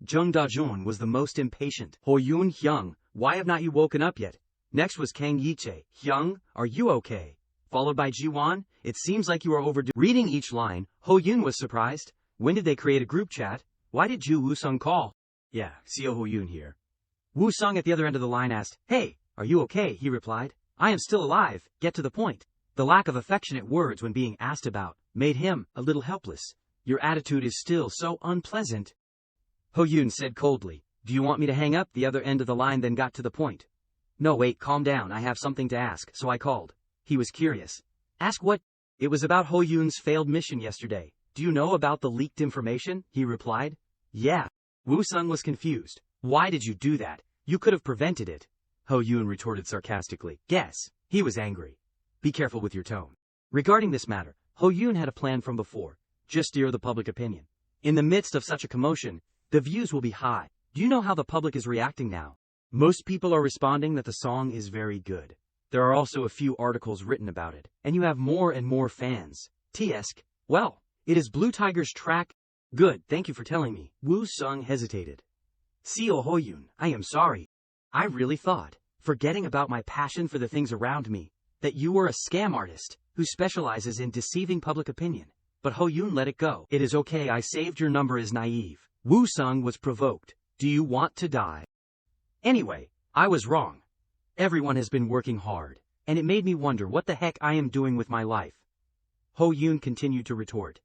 Jung Da-jun was the most impatient. Ho-yoon, Hyung, why have not you woken up yet? Next was Kang Yi-chae. Hyung, are you okay? Followed by Ji-won, it seems like you are overdue. Reading each line, Ho-yoon was surprised. When did they create a group chat? Why did Ju Woo-sung call? Yeah, Seo Ho-yoon here. Woo-sung at the other end of the line asked, Hey, are you okay? He replied, I am still alive, get to the point. The lack of affectionate words when being asked about made him a little helpless. Your attitude is still so unpleasant. Ho-yoon said coldly, do you want me to hang up? The other end of the line then got to the point. No, wait, calm down, I have something to ask, so I called. He was curious. Ask what? It was about Ho-yoon's failed mission yesterday. Do you know about the leaked information? He replied. Yeah. Woo-sung was confused. Why did you do that? You could have prevented it. Ho-yoon retorted sarcastically. Guess. He was angry. Be careful with your tone. Regarding this matter, Ho-yoon had a plan from before. Just steer the public opinion. In the midst of such a commotion, the views will be high. Do you know how the public is reacting now? Most people are responding that the song is very good. There are also a few articles written about it, and you have more and more fans. Tsk. Well, it is Blue Tiger's track. Good, thank you for telling me. Woo-sung hesitated. Seo Ho-yoon, I am sorry. I really thought, forgetting about my passion for the things around me, that you were a scam artist who specializes in deceiving public opinion. But Ho-yoon let it go. It is okay, I saved your number is naive. Woo-sung was provoked. Do you want to die? Anyway, I was wrong. Everyone has been working hard, and it made me wonder what the heck I am doing with my life. Ho-yoon continued to retort.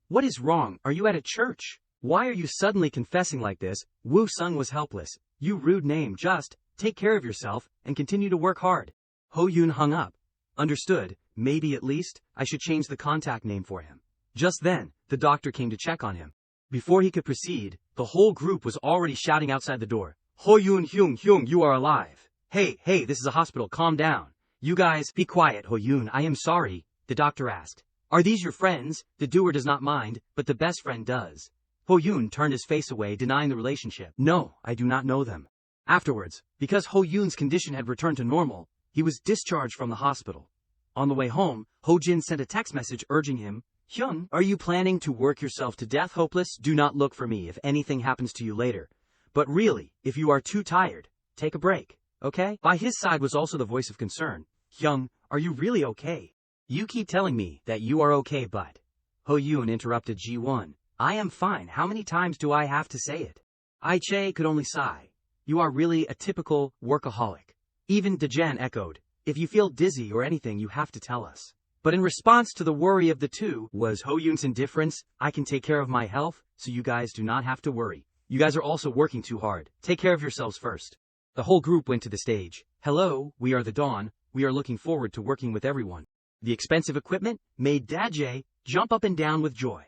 What is wrong? Are you at a church? Why are you suddenly confessing like this? Woo-sung was helpless. You rude name, just take care of yourself and continue to work hard. Ho-yoon hung up. Understood, maybe at least I should change the contact name for him. Just then, the doctor came to check on him. Before he could proceed, the whole group was already shouting outside the door. Ho-yoon, Hyung, you are alive. Hey, this is a hospital, calm down. You guys, be quiet, Ho-yoon, I am sorry, the doctor asked. Are these your friends? The doer does not mind, but the best friend does. Ho-yoon turned his face away, denying the relationship. No, I do not know them. Afterwards, because Ho-yoon's condition had returned to normal, he was discharged from the hospital. On the way home, Ho-jin sent a text message urging him, Hyung, are you planning to work yourself to death? Hopeless? Do not look for me if anything happens to you later. But really, if you are too tired, take a break, okay? By his side was also the voice of concern. Hyung, are you really okay? You keep telling me that you are okay, but... Ho-yoon interrupted Ji-won. I am fine. How many times do I have to say it? I-chae could only sigh. You are really a typical workaholic. Even Dajan echoed. If you feel dizzy or anything, you have to tell us. But in response to the worry of the two was Ho-yoon's indifference, I can take care of my health, so you guys do not have to worry. You guys are also working too hard. Take care of yourselves first. The whole group went to the stage. Hello, we are the Dawn. We are looking forward to working with everyone. The expensive equipment made Dajae jump up and down with joy.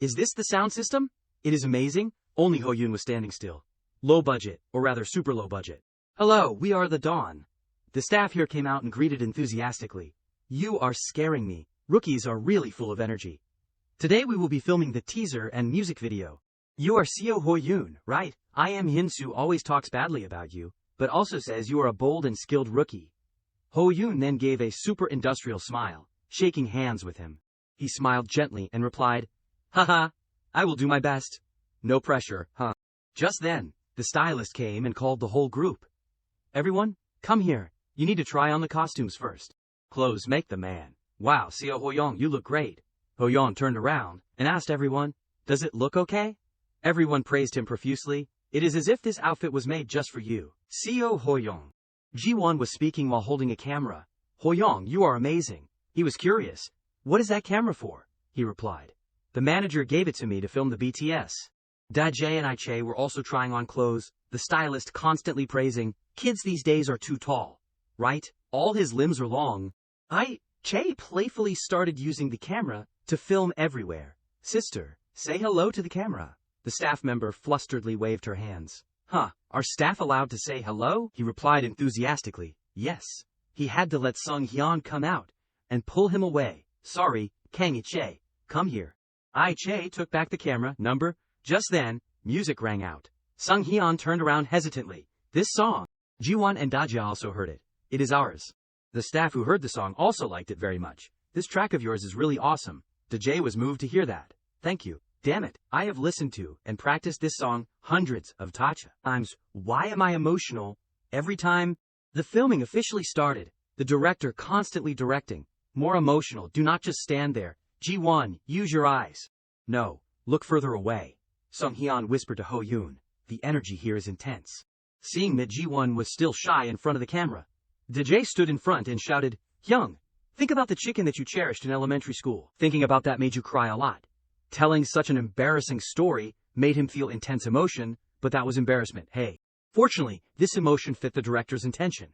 Is this the sound system? It is amazing. Only Ho-yoon was standing still. Low budget, or rather super low budget. Hello, we are the Dawn. The staff here came out and greeted enthusiastically. You are scaring me. Rookies are really full of energy. Today we will be filming the teaser and music video. You are Seo Ho-yoon, right? I am Hyun-soo always talks badly about you, but also says you are a bold and skilled rookie. Ho-yoon then gave a super industrial smile, shaking hands with him. He smiled gently and replied, Haha, I will do my best. No pressure, huh? Just then, the stylist came and called the whole group. Everyone, come here. You need to try on the costumes first. Clothes make the man. Wow, Seo Ho-young, you look great. Ho-young turned around and asked everyone, does it look okay? Everyone praised him profusely. It is as if this outfit was made just for you. Seo Ho-young. Ji-won was speaking while holding a camera. Ho-young, you are amazing. He was curious. What is that camera for? He replied. The manager gave it to me to film the BTS. Dajae and I-chae were also trying on clothes, the stylist constantly praising, kids these days are too tall. Right? All his limbs are long. I-chae playfully started using the camera to film everywhere. Sister, say hello to the camera. The staff member flusteredly waved her hands. Huh, are staff allowed to say hello? He replied enthusiastically. Yes. He had to let Sung Hyun come out and pull him away. Sorry, Kang I-chae, come here. I-chae took back the camera, number. Just then, music rang out. Sung Hyun turned around hesitantly. This song. Ji-won and Dajae also heard it. It is ours. The staff who heard the song also liked it very much. This track of yours is really awesome. Dajae was moved to hear that. Thank you. Damn it, I have listened to and practiced this song hundreds of times. Why am I emotional? Every time the filming officially started, the director constantly directing. More emotional, do not just stand there. Ji-won, use your eyes. No, look further away. Sung Hyun whispered to Ho-yoon. The energy here is intense. Seeing that Ji-won was still shy in front of the camera, Dajae stood in front and shouted, Hyung, think about the chicken that you cherished in elementary school. Thinking about that made you cry a lot. Telling such an embarrassing story made him feel intense emotion, but that was embarrassment. Hey. Fortunately, this emotion fit the director's intention.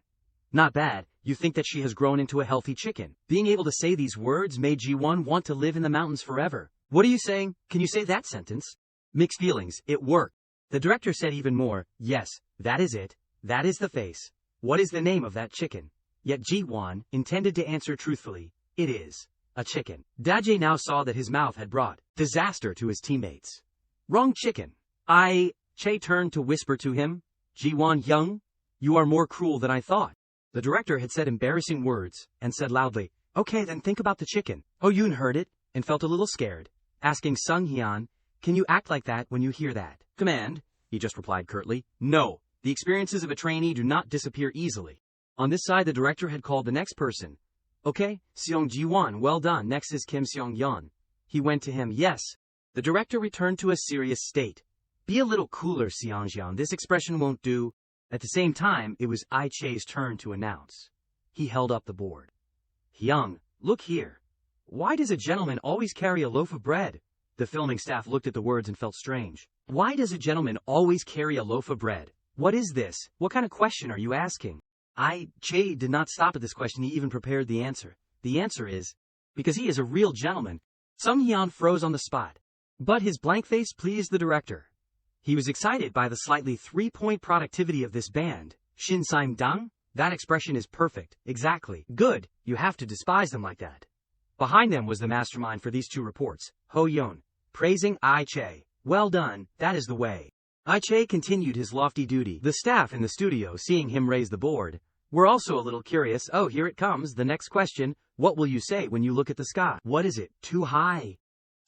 Not bad, you think that she has grown into a healthy chicken. Being able to say these words made Ji-won want to live in the mountains forever. What are you saying? Can you say that sentence? Mixed feelings, it worked. The director said even more, yes, that is it. That is the face. What is the name of that chicken? Yet Ji-won intended to answer truthfully, it is a chicken. Dajae now saw that his mouth had brought disaster to his teammates. Wrong chicken. I-chae turned to whisper to him, Ji-won Hyung, you are more cruel than I thought. The director had said embarrassing words and said loudly, okay then think about the chicken. Ho-yoon heard it and felt a little scared, asking Sung Hyun, can you act like that when you hear that? Command, he just replied curtly, no, the experiences of a trainee do not disappear easily. On this side the director had called the next person. Okay, Seong Ji-won, well done. Next is Kim Seong-yeon. He went to him, yes. The director returned to a serious state. Be a little cooler, Seong-yeon, this expression won't do. At the same time, it was I-chae's turn to announce. He held up the board. Hyung, look here. Why does a gentleman always carry a loaf of bread? The filming staff looked at the words and felt strange. Why does a gentleman always carry a loaf of bread? What is this? What kind of question are you asking? I-chae did not stop at this question, he even prepared the answer. The answer is, because he is a real gentleman. Sung Hyun froze on the spot. But his blank face pleased the director. He was excited by the slightly 3-point productivity of this band. Shin Saim-dang? That expression is perfect. Exactly. Good. You have to despise them like that. Behind them was the mastermind for these two reports, Ho-yoon, praising I-chae. Well done, that is the way. I-chae continued his lofty duty. The staff in the studio, seeing him raise the board, were also a little curious. Oh, here it comes, the next question. What will you say when you look at the sky? What is it? Too high?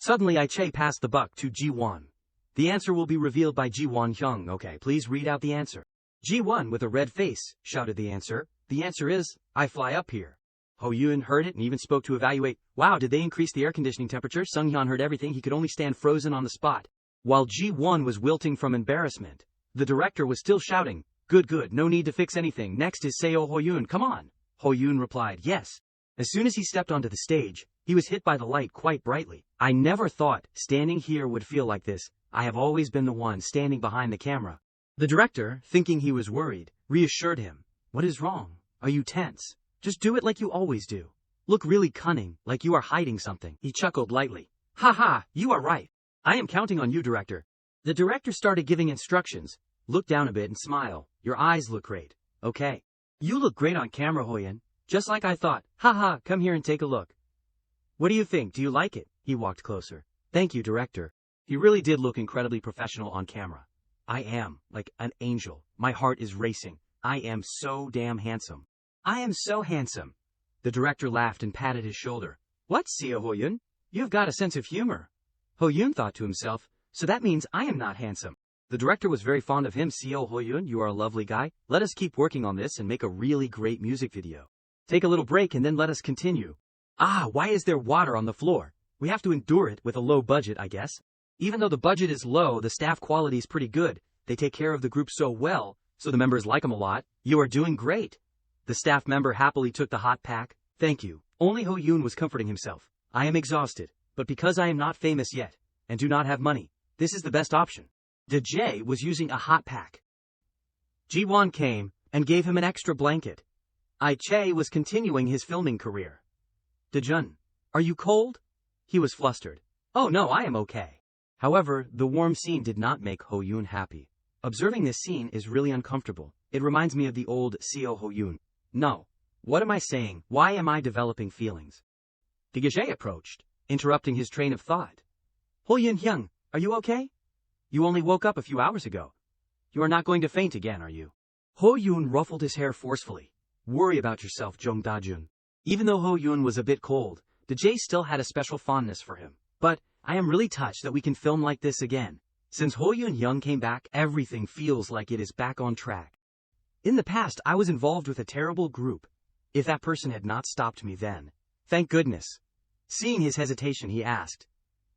Suddenly I-chae passed the buck to Ji-won. The answer will be revealed by Ji-won Hyung. Okay, please read out the answer. Ji-won, with a red face, shouted the answer. The answer is, I fly up here. Ho-yoon heard it and even spoke to evaluate. Wow, did they increase the air conditioning temperature? Sung Hyun heard everything. He could only stand frozen on the spot. While Ji-won was wilting from embarrassment, the director was still shouting, good, no need to fix anything. Next is Seo Ho-yoon, come on. Ho-yoon replied, yes. As soon as he stepped onto the stage, he was hit by the light quite brightly. I never thought standing here would feel like this. I have always been the one standing behind the camera. The director, thinking he was worried, reassured him. What is wrong? Are you tense? Just do it like you always do. Look really cunning, like you are hiding something. He chuckled lightly. Ha ha, you are right. I am counting on you, director. The director started giving instructions. Look down a bit and smile. Your eyes look great. Okay. You look great on camera, Hoyun. Just like I thought. Ha ha, come here and take a look. What do you think? Do you like it? He walked closer. Thank you, director. He really did look incredibly professional on camera. I am, like an angel. My heart is racing. I am so damn handsome. I am so handsome. The director laughed and patted his shoulder. What, Seo Hoyun? You've got a sense of humor. Hoyun thought to himself, so that means I am not handsome. The director was very fond of him. Seo Hoyun, you are a lovely guy. Let us keep working on this and make a really great music video. Take a little break and then let us continue. Ah, why is there water on the floor? We have to endure it with a low budget, I guess. Even though the budget is low, the staff quality is pretty good. They take care of the group so well, so the members like them a lot. You are doing great. The staff member happily took the hot pack. Thank you. Only Hoyun was comforting himself. I am exhausted, but because I am not famous yet, and do not have money, this is the best option. DJ was using a hot pack. Ji-won came and gave him an extra blanket. Che was continuing his filming career. Dejun, are you cold? He was flustered. Oh no, I am okay. However, the warm scene did not make Hoyun happy. Observing this scene is really uncomfortable. It reminds me of the old Seo Hoyun. No. What am I saying? Why am I developing feelings? Degage approached, interrupting his train of thought. Hoyun Hyung, are you okay? You only woke up a few hours ago. You are not going to faint again, are you? Hoyun ruffled his hair forcefully. Worry about yourself, Jung Da-jun. Even though Hoyun was a bit cold, Dejay still had a special fondness for him. But I am really touched that we can film like this again. Since Hoyun Hyung came back, everything feels like it is back on track. In the past, I was involved with a terrible group. If that person had not stopped me then. Thank goodness. Seeing his hesitation, he asked.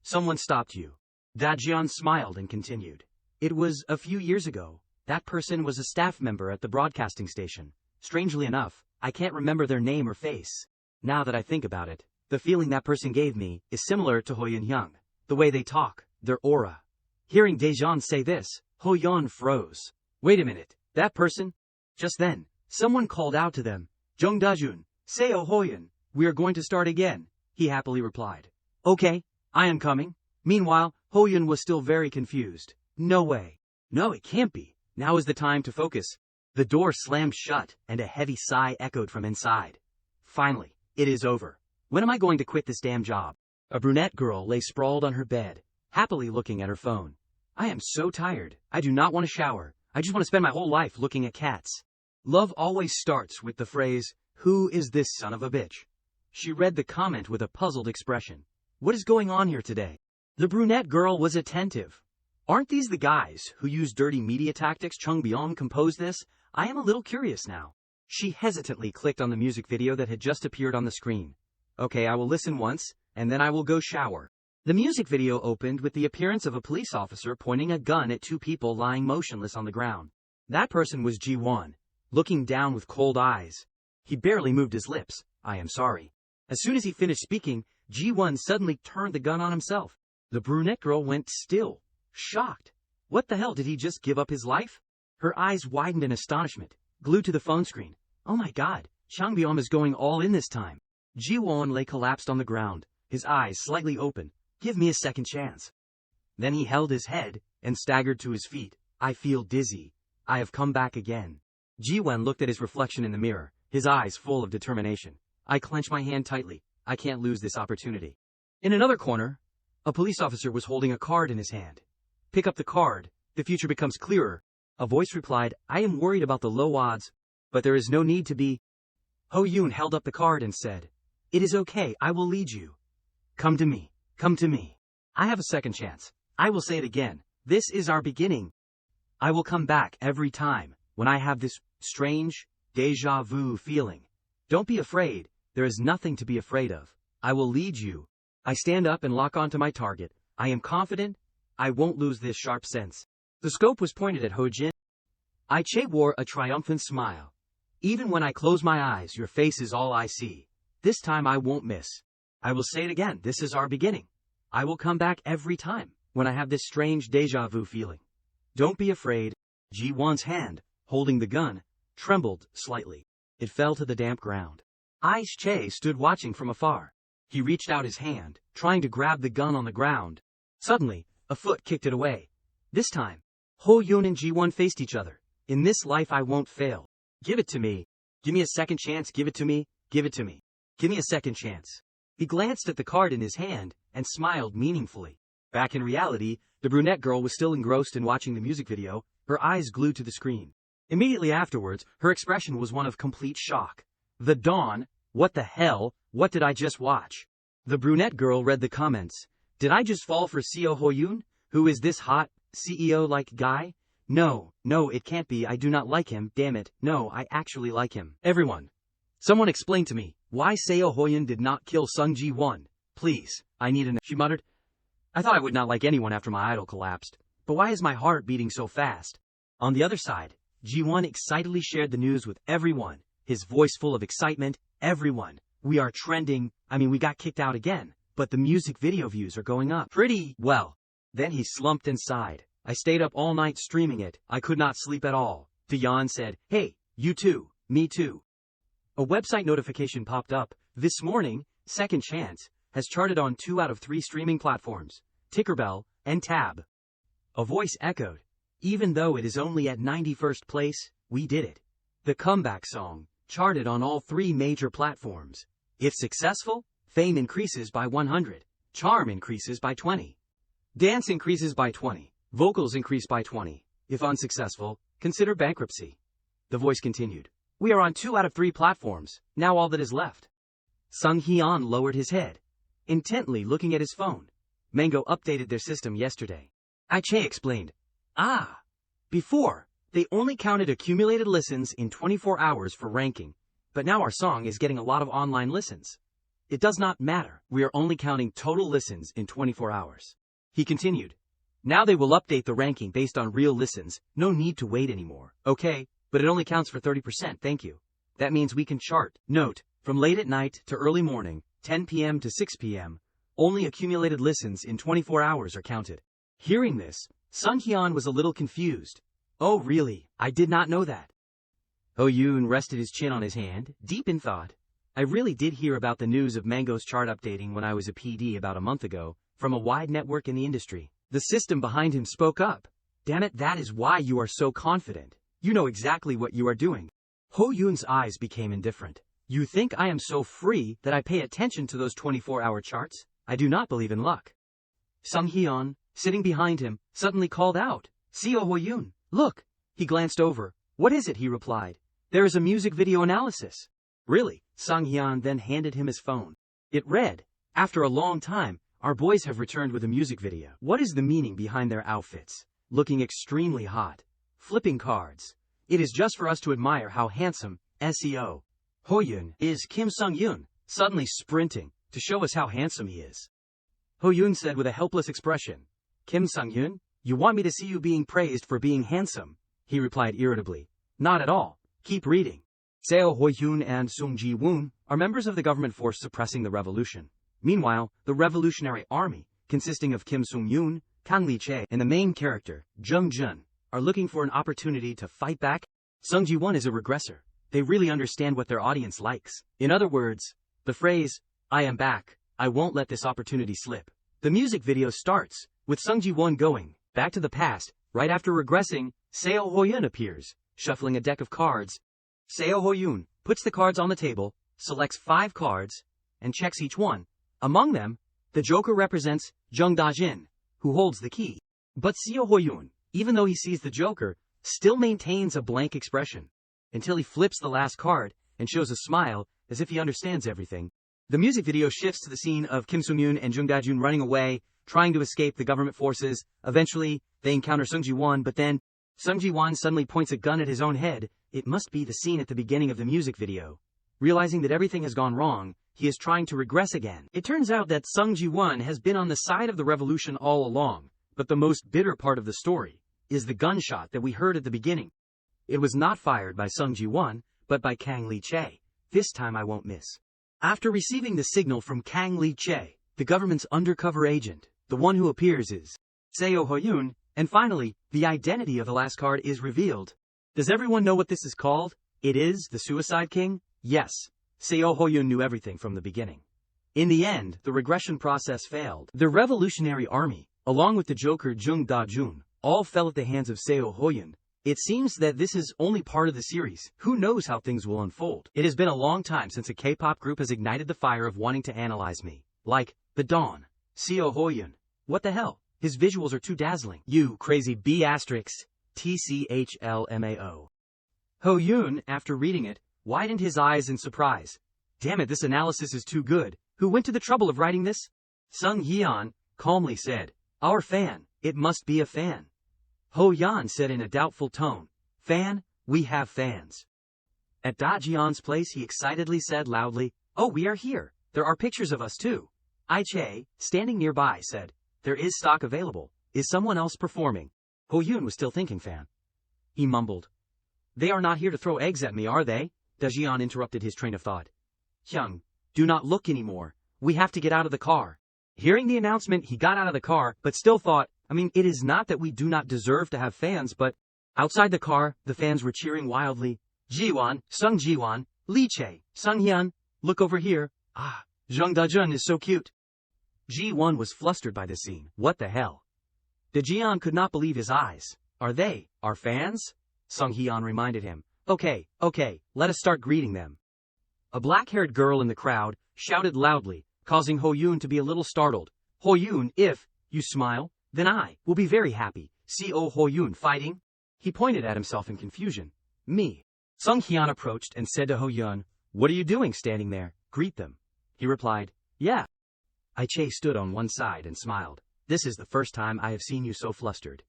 Someone stopped you. Dajian smiled and continued. It was a few years ago. That person was a staff member at the broadcasting station. Strangely enough, I can't remember their name or face. Now that I think about it, the feeling that person gave me is similar to Hoyun Hyung. The way they talk, their aura. Hearing Daejeon say this, Hoyun froze. Wait a minute, that person? Just then, someone called out to them. Jung Da-jun, Seo Hoyun, we are going to start again, he happily replied. Okay, I am coming. Meanwhile, Hoyun was still very confused. No way. No, it can't be. Now is the time to focus. The door slammed shut, and a heavy sigh echoed from inside. Finally, it is over. When am I going to quit this damn job? A brunette girl lay sprawled on her bed, happily looking at her phone. I am so tired. I do not want to shower. I just want to spend my whole life looking at cats. Love always starts with the phrase, "Who is this son of a bitch?" She read the comment with a puzzled expression. What is going on here today? The brunette girl was attentive. Aren't these the guys who use dirty media tactics? Chung Byung composed this? I am a little curious now. She hesitantly clicked on the music video that had just appeared on the screen. Okay, I will listen once, and then I will go shower. The music video opened with the appearance of a police officer pointing a gun at two people lying motionless on the ground. That person was Ji-won, looking down with cold eyes. He barely moved his lips. I am sorry. As soon as he finished speaking, Ji-won suddenly turned the gun on himself. The brunette girl went still, shocked. What the hell, did he just give up his life? Her eyes widened in astonishment, glued to the phone screen. Oh my god, Chung Byung is going all in this time. Ji-won lay collapsed on the ground, his eyes slightly open. Give me a second chance. Then he held his head and staggered to his feet. I feel dizzy. I have come back again. Ji-won looked at his reflection in the mirror, his eyes full of determination. I clench my hand tightly. I can't lose this opportunity. In another corner, a police officer was holding a card in his hand. Pick up the card. The future becomes clearer. A voice replied, I am worried about the low odds, but there is no need to be. Hoyun held up the card and said, It is okay, I will lead you. Come to me. Come to me. I have a second chance. I will say it again. This is our beginning. I will come back every time when I have this strange, déjà vu feeling. Don't be afraid. There is nothing to be afraid of. I will lead you. I stand up and lock onto my target. I am confident. I won't lose this sharp sense. The scope was pointed at Ho-jin. Che wore a triumphant smile. Even when I close my eyes, your face is all I see. This time I won't miss. I will say it again, this is our beginning. I will come back every time when I have this strange deja vu feeling. Don't be afraid. Ji-won's hand, holding the gun, trembled slightly. It fell to the damp ground. Aisha stood watching from afar. He reached out his hand, trying to grab the gun on the ground. Suddenly, a foot kicked it away. This time, Ho-yoon and Ji-won faced each other. In this life I won't fail. Give it to me. Give me a second chance, give it to me, give it to me. Give me a second chance. He glanced at the card in his hand and smiled meaningfully. Back in reality, the brunette girl was still engrossed in watching the music video, her eyes glued to the screen. Immediately afterwards, her expression was one of complete shock. The dawn, what the hell, what did I just watch? The brunette girl read the comments. Did I just fall for Seo Ho-yoon? Who is this hot, CEO-like guy? No, it can't be, I do not like him, damn it, no, I actually like him. Everyone. Someone explain to me, why Seo Ho-yoon did not kill Sung Ji-won? Please, I need an— She muttered. I thought I would not like anyone after my idol collapsed. But why is my heart beating so fast? On the other side, Ji-won excitedly shared the news with everyone, his voice full of excitement. Everyone, we are trending, we got kicked out again, but the music video views are going up pretty well. Then he slumped and sighed. I stayed up all night streaming it, I could not sleep at all. Dayan said, hey, you too, me too. A website notification popped up. This morning, Second Chance has charted on 2 out of 3 streaming platforms, Tinkerbell and Tab. A voice echoed. Even though it is only at 91st place, we did it. The comeback song charted on all 3 major platforms. If successful, fame increases by 100, charm increases by 20, dance increases by 20, vocals increase by 20. If unsuccessful, consider bankruptcy. The voice continued. We are on 2 out of 3 platforms, now all that is left. Sung Hyun lowered his head, intently looking at his phone. Mango updated their system yesterday. Aisha explained. Before, they only counted accumulated listens in 24 hours for ranking, but now our song is getting a lot of online listens. It does not matter, we are only counting total listens in 24 hours. He continued. Now they will update the ranking based on real listens, no need to wait anymore. Okay, but it only counts for 30%, thank you. That means we can chart. Note, from late at night to early morning, 10 p.m. to 6 p.m., only accumulated listens in 24 hours are counted. Hearing this, Sung Hyun was a little confused. Oh really, I did not know that. Ho-yoon rested his chin on his hand, deep in thought. I really did hear about the news of Mango's chart updating when I was a PD about a month ago, from a wide network in the industry. The system behind him spoke up. Damn it, that is why you are so confident. You know exactly what you are doing. Ho-yoon's eyes became indifferent. You think I am so free that I pay attention to those 24-hour charts? I do not believe in luck. Sung Hyun, sitting behind him, suddenly called out, Seo Ho-yoon, look. He glanced over. What is it? He replied. There is a music video analysis. Really? Sung Hyun then handed him his phone. It read, after a long time, our boys have returned with a music video. What is the meaning behind their outfits? Looking extremely hot. Flipping cards. It is just for us to admire how handsome Seo Ho-yoon is. Kim Sung-yoon, suddenly sprinting, to show us how handsome he is. Ho-yoon said with a helpless expression. Kim Sung-yoon, you want me to see you being praised for being handsome? He replied irritably. Not at all. Keep reading. Seo Ho-yoon and Sung Ji-woon are members of the government force suppressing the revolution. Meanwhile, the Revolutionary Army, consisting of Kim Sung-yoon, Kang Lee-chae, and the main character, Jung Jun, are looking for an opportunity to fight back. Sung Ji-won is a regressor. They really understand what their audience likes. In other words, the phrase, I am back, I won't let this opportunity slip. The music video starts with Sung Ji-won going back to the past. Right after regressing, Seo Ho-yoon appears, shuffling a deck of cards. Seo Ho-yoon puts the cards on the table, selects 5 cards, and checks each one. Among them, the Joker represents Jung Da-jin, who holds the key. But Seo Ho-yoon, even though he sees the Joker, still maintains a blank expression, until he flips the last card and shows a smile as if he understands everything. The music video shifts to the scene of Kim Sung-yoon and Jung Da-jun running away, trying to escape the government forces. Eventually, they encounter Sung Ji-won, but then Sung Ji-won suddenly points a gun at his own head. It must be the scene at the beginning of the music video. Realizing that everything has gone wrong, he is trying to regress again. It turns out that Sung Ji-won has been on the side of the revolution all along, but the most bitter part of the story is the gunshot that we heard at the beginning. It was not fired by Sung Ji-won, but by Kang Lee-chae. This time I won't miss. After receiving the signal from Kang Lee-chae, the government's undercover agent, the one who appears is Seo Ho-yoon, and finally, the identity of the last card is revealed. Does everyone know what this is called? It is the Suicide King? Yes. Seo Ho-yoon knew everything from the beginning. In the end, the regression process failed. The Revolutionary Army, along with the Joker Jung Da-jun, all fell at the hands of Seo Ho-yoon. It seems that this is only part of the series. Who knows how things will unfold? It has been a long time since a K-pop group has ignited the fire of wanting to analyze me. Like, The Dawn. Seo Ho-yoon. What the hell? His visuals are too dazzling. You crazy B***. TCHLMAO. Ho-yoon, after reading it, widened his eyes in surprise. Damn it, this analysis is too good. Who went to the trouble of writing this? Sung Hyeon calmly said, Our fan. It must be a fan. Ho-yeon said in a doubtful tone, Fan? We have fans. At Da-jeon's place he excitedly said loudly, Oh, we are here. There are pictures of us too. I-chae, standing nearby, said, There is stock available. Is someone else performing? Ho-yoon was still thinking fan. He mumbled. They are not here to throw eggs at me, are they? Da-jeon interrupted his train of thought. Hyung, do not look anymore. We have to get out of the car. Hearing the announcement, he got out of the car, but still thought, it is not that we do not deserve to have fans, but... Outside the car, the fans were cheering wildly. Jiwon, Sung Jiwon, Lee-chae, Sung Hyun, look over here. Ah, Jung Da-jun is so cute. Ji-won was flustered by this scene. What the hell? Da-jeon could not believe his eyes. Are they our fans? Sung Hyun reminded him. Okay, let us start greeting them. A black-haired girl in the crowd shouted loudly, causing Ho-yoon to be a little startled. Ho-yoon, if you smile, then I will be very happy. Co Ho-yoon fighting? He pointed at himself in confusion. Me. Sung Hyun approached and said to Ho-yoon, What are you doing standing there? Greet them. He replied, Yeah. I-chae stood on one side and smiled. This is the first time I have seen you so flustered.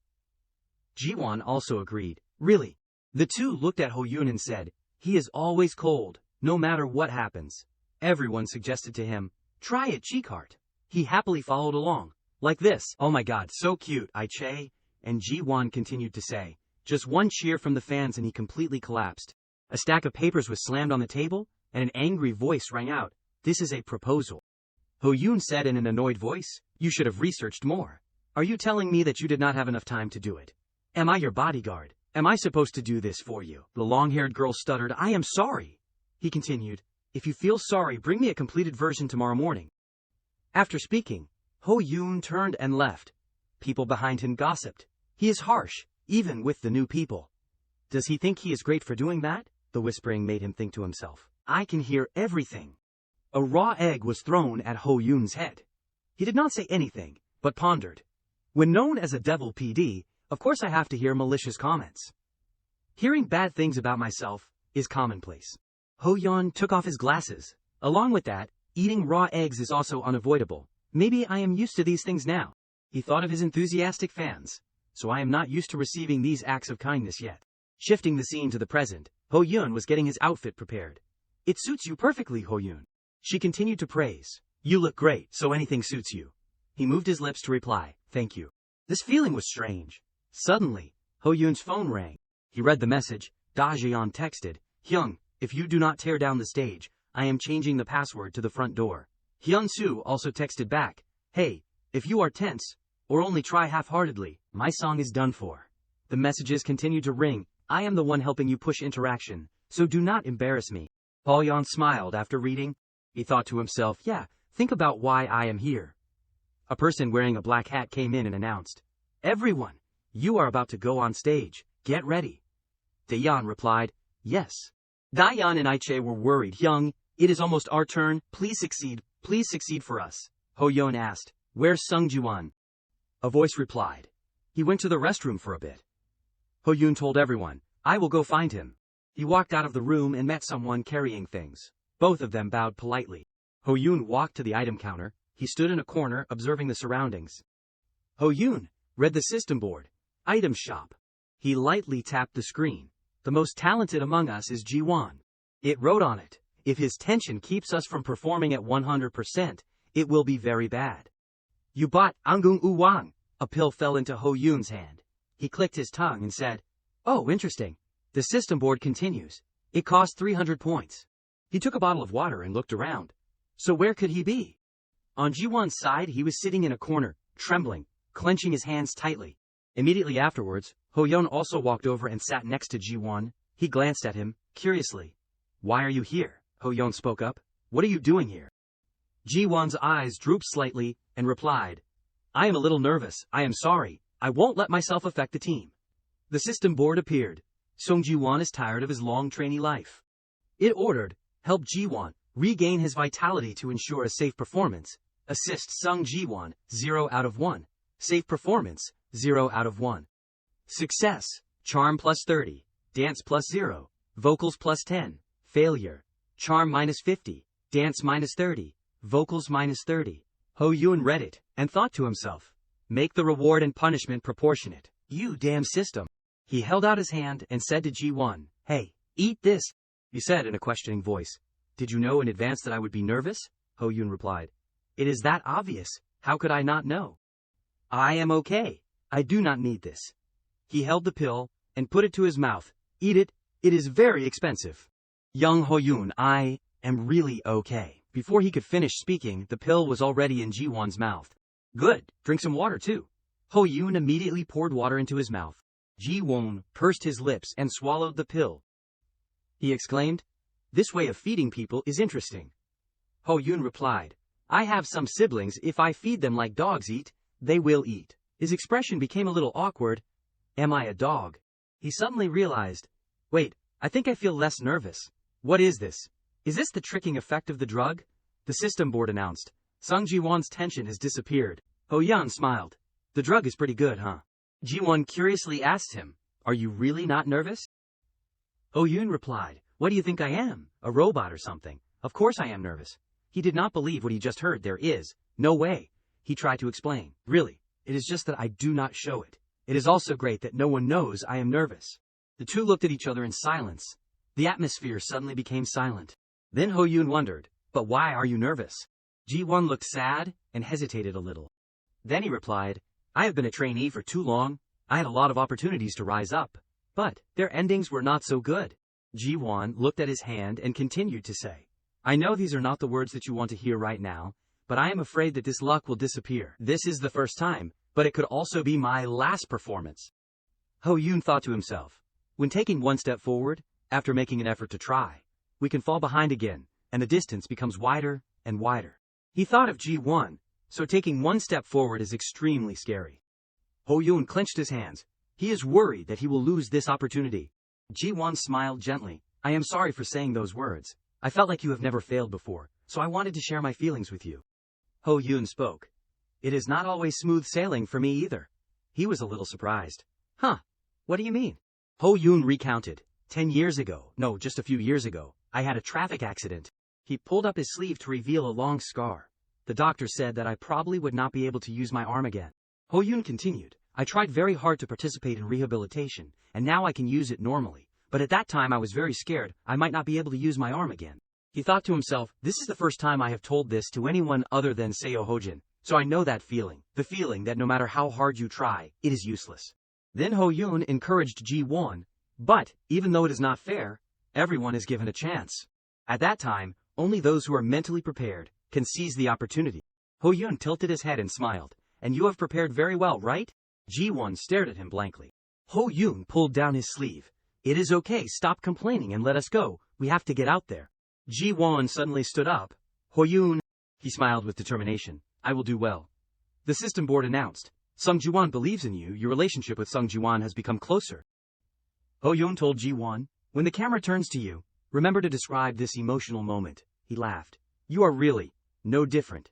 Jiwon also agreed. Really? The two looked at Ho-yoon and said, He is always cold, no matter what happens. Everyone suggested to him, Try it, cheek heart. He happily followed along. Like this. Oh my god, so cute, I-chae. And Ji-won continued to say. Just one cheer from the fans and he completely collapsed. A stack of papers was slammed on the table, and an angry voice rang out. This is a proposal. Ho-yoon said in an annoyed voice, You should have researched more. Are you telling me that you did not have enough time to do it? Am I your bodyguard? Am I supposed to do this for you? The long-haired girl stuttered, I am sorry. He continued, If you feel sorry, bring me a completed version tomorrow morning. After speaking, Ho-yoon turned and left. People behind him gossiped. He is harsh, even with the new people. Does he think he is great for doing that? The whispering made him think to himself. I can hear everything. A raw egg was thrown at Ho-yoon's head. He did not say anything, but pondered. When known as a devil PD, of course I have to hear malicious comments. Hearing bad things about myself is commonplace. Ho-yeon took off his glasses. Along with that, eating raw eggs is also unavoidable. Maybe I am used to these things now. He thought of his enthusiastic fans. So I am not used to receiving these acts of kindness yet. Shifting the scene to the present, Ho-yoon was getting his outfit prepared. It suits you perfectly, Ho-yoon. She continued to praise. You look great, so anything suits you. He moved his lips to reply, Thank you. This feeling was strange. Suddenly, Ho-yoon's phone rang. He read the message. Da-jeon texted, Hyung, if you do not tear down the stage, I am changing the password to the front door. Hyun-soo also texted back, Hey, if you are tense, or only try half-heartedly, my song is done for. The messages continued to ring. I am the one helping you push interaction, so do not embarrass me. Ho-yeon smiled after reading. He thought to himself, Yeah, think about why I am here. A person wearing a black hat came in and announced, Everyone, you are about to go on stage. Get ready. Daeyeon replied, Yes. Daeyeon and I-chae were worried. Hyung, it is almost our turn. Please succeed for us. Ho-yeon asked, Where's Sung Jiwon? A voice replied. He went to the restroom for a bit. Ho-yoon told everyone, I will go find him. He walked out of the room and met someone carrying things. Both of them bowed politely. Ho-yoon walked to the item counter. He stood in a corner, observing the surroundings. Ho-yoon read the system board. Item shop. He lightly tapped the screen. The most talented among us is Ji-won. It wrote on it, if his tension keeps us from performing at 100%, it will be very bad. You bought Angung Uwang. A pill fell into Ho-yoon's hand. He clicked his tongue and said, Oh, interesting. The system board continues. It cost 300 points. He took a bottle of water and looked around. So where could he be? On Ji-won's side, he was sitting in a corner, trembling, clenching his hands tightly. Immediately afterwards, Ho-yeon also walked over and sat next to Ji-won. He glanced at him, curiously. Why are you here? Ho-yeon spoke up. What are you doing here? Ji-won's eyes drooped slightly, and replied, I am a little nervous, I am sorry, I won't let myself affect the team. The system board appeared. Sung Ji-won is tired of his long trainee life. It ordered, help Ji-won regain his vitality to ensure a safe performance. Assist Sung Ji-won, 0 out of 1. Safe performance, 0 out of 1. Success, charm plus 30, dance plus 0, vocals plus 10. Failure, charm minus 50, dance minus 30, vocals minus 30. Ho-yeon read it, and thought to himself, make the reward and punishment proportionate. You damn system. He held out his hand and said to Ji-won, hey, eat this. He said in a questioning voice. Did you know in advance that I would be nervous? Ho-yeon replied. It is that obvious, how could I not know? I am okay, I do not need this. He held the pill, and put it to his mouth. Eat it, it is very expensive. Young Ho-yeon, I am really okay. Before he could finish speaking, the pill was already in Ji-won's mouth. Good, drink some water too. Ho-yeon immediately poured water into his mouth. Ji-won pursed his lips and swallowed the pill. He exclaimed, this way of feeding people is interesting. Ho-yeon replied, I have some siblings, if I feed them like dogs eat, they will eat. His expression became a little awkward. Am I a dog? He suddenly realized, wait, I think I feel less nervous. What is this? Is this the tricking effect of the drug? The system board announced. Sung Ji-won's tension has disappeared. Ho-yeon smiled. The drug is pretty good, huh? Ji-won curiously asked him, are you really not nervous? Ho-yeon replied, what do you think I am? A robot or something? Of course I am nervous. He did not believe what he just heard. There is no way. He tried to explain. Really, it is just that I do not show it. It is also great that no one knows I am nervous. The two looked at each other in silence. The atmosphere suddenly became silent. Then Ho-yeon wondered, but why are you nervous? Ji-won looked sad and hesitated a little. Then he replied, I have been a trainee for too long. I had a lot of opportunities to rise up, but their endings were not so good. Ji-won looked at his hand and continued to say, I know these are not the words that you want to hear right now, but I am afraid that this luck will disappear. This is the first time, but it could also be my last performance. Ho-yeon thought to himself, when taking one step forward, after making an effort to try, we can fall behind again, and the distance becomes wider and wider. He thought of Ji-won, so taking one step forward is extremely scary. Ho-yeon clenched his hands. He is worried that he will lose this opportunity. Ji-won smiled gently. I am sorry for saying those words. I felt like you have never failed before, so I wanted to share my feelings with you. Ho-yeon spoke. It is not always smooth sailing for me either. He was a little surprised. Huh, what do you mean? Ho-yeon recounted. 10 years ago, no, just a few years ago, I had a traffic accident. He pulled up his sleeve to reveal a long scar. The doctor said that I probably would not be able to use my arm again. Ho-yeon continued. I tried very hard to participate in rehabilitation, and now I can use it normally. But at that time I was very scared I might not be able to use my arm again. He thought to himself, this is the first time I have told this to anyone other than Seo Hojin, so I know that feeling, the feeling that no matter how hard you try, it is useless. Then Ho-yeon encouraged Ji-won, but, even though it is not fair, everyone is given a chance. At that time, only those who are mentally prepared can seize the opportunity. Ho-yeon tilted his head and smiled. And you have prepared very well, right? Ji-won stared at him blankly. Ho-yeon pulled down his sleeve. It is okay, stop complaining and let us go, we have to get out there. Ji-won suddenly stood up. Ho-yeon, he smiled with determination, I will do well. The system board announced. Sung Ji-won believes in you, your relationship with Sung Ji-won has become closer. Ho-yeon told Ji-won, when the camera turns to you, remember to describe this emotional moment. He laughed. You are really no different.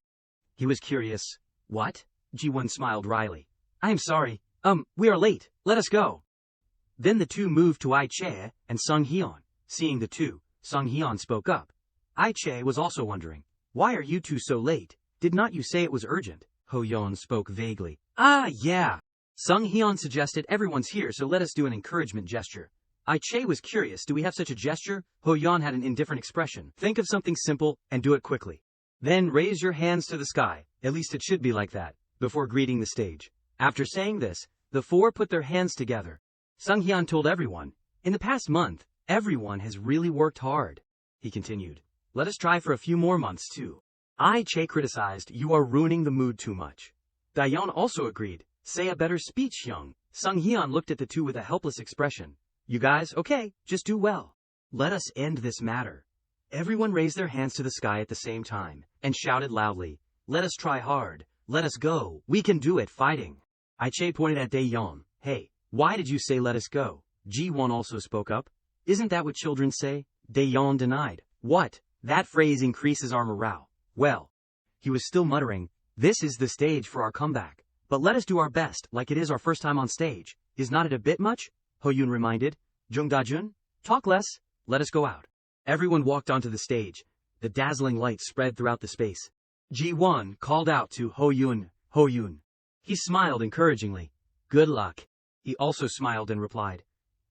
He was curious. What? Ji-won smiled wryly. I am sorry. We are late. Let us go. Then the two moved to Ai-chae and Sung Hyun. Seeing the two, Sung Hyun spoke up. Ai-chae was also wondering, why are you two so late? Did not you say it was urgent? Ho-yeon spoke vaguely. Ah, yeah. Sung Hyun suggested everyone's here, so let us do an encouragement gesture. Ai-chae was curious, do we have such a gesture? Ho-yeon had an indifferent expression. Think of something simple and do it quickly. Then raise your hands to the sky, at least it should be like that, before greeting the stage. After saying this, the four put their hands together. Sung Hyun told everyone, in the past month, everyone has really worked hard. He continued, let us try for a few more months too. Che criticized, "You are ruining the mood too much." Daeyeon also agreed, "Say a better speech, Hyung." Sung Hyun looked at the two with a helpless expression. "You guys, okay, just do well. Let us end this matter." Everyone raised their hands to the sky at the same time, and shouted loudly, "Let us try hard. Let us go. We can do it fighting." Che pointed at Daeyeon. "Hey, why did you say let us go?" Ji-won also spoke up. "Isn't that what children say?" Daeyeon denied. "What? That phrase increases our morale." Well, he was still muttering, "This is the stage for our comeback. But let us do our best like it is our first time on stage. Is not it a bit much?" Ho-yoon reminded. "Jung Da-jun, talk less. Let us go out." Everyone walked onto the stage. The dazzling light spread throughout the space. Ji-won called out to Ho-yoon, "Ho-yoon." He smiled encouragingly. "Good luck." He also smiled and replied,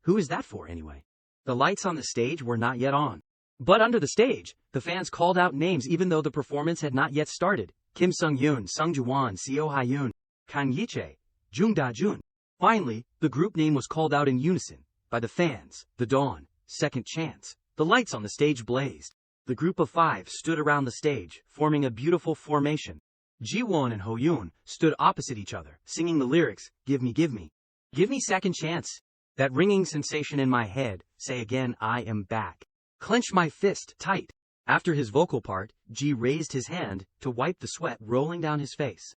"Who is that for anyway?" The lights on the stage were not yet on. But under the stage, the fans called out names even though the performance had not yet started. Kim Sung-yoon, Sung Ju-won, Seo Ha-yoon, Kang Yi-chae, Jung Da-jun. Finally, the group name was called out in unison, by the fans. The dawn, second chance. The lights on the stage blazed. The group of 5 stood around the stage, forming a beautiful formation. Ji-won and Ho-yoon stood opposite each other, singing the lyrics, "Give me, give me. Give me second chance." That ringing sensation in my head, say again, "I am back." Clench my fist tight. After his vocal part, Ji raised his hand to wipe the sweat rolling down his face.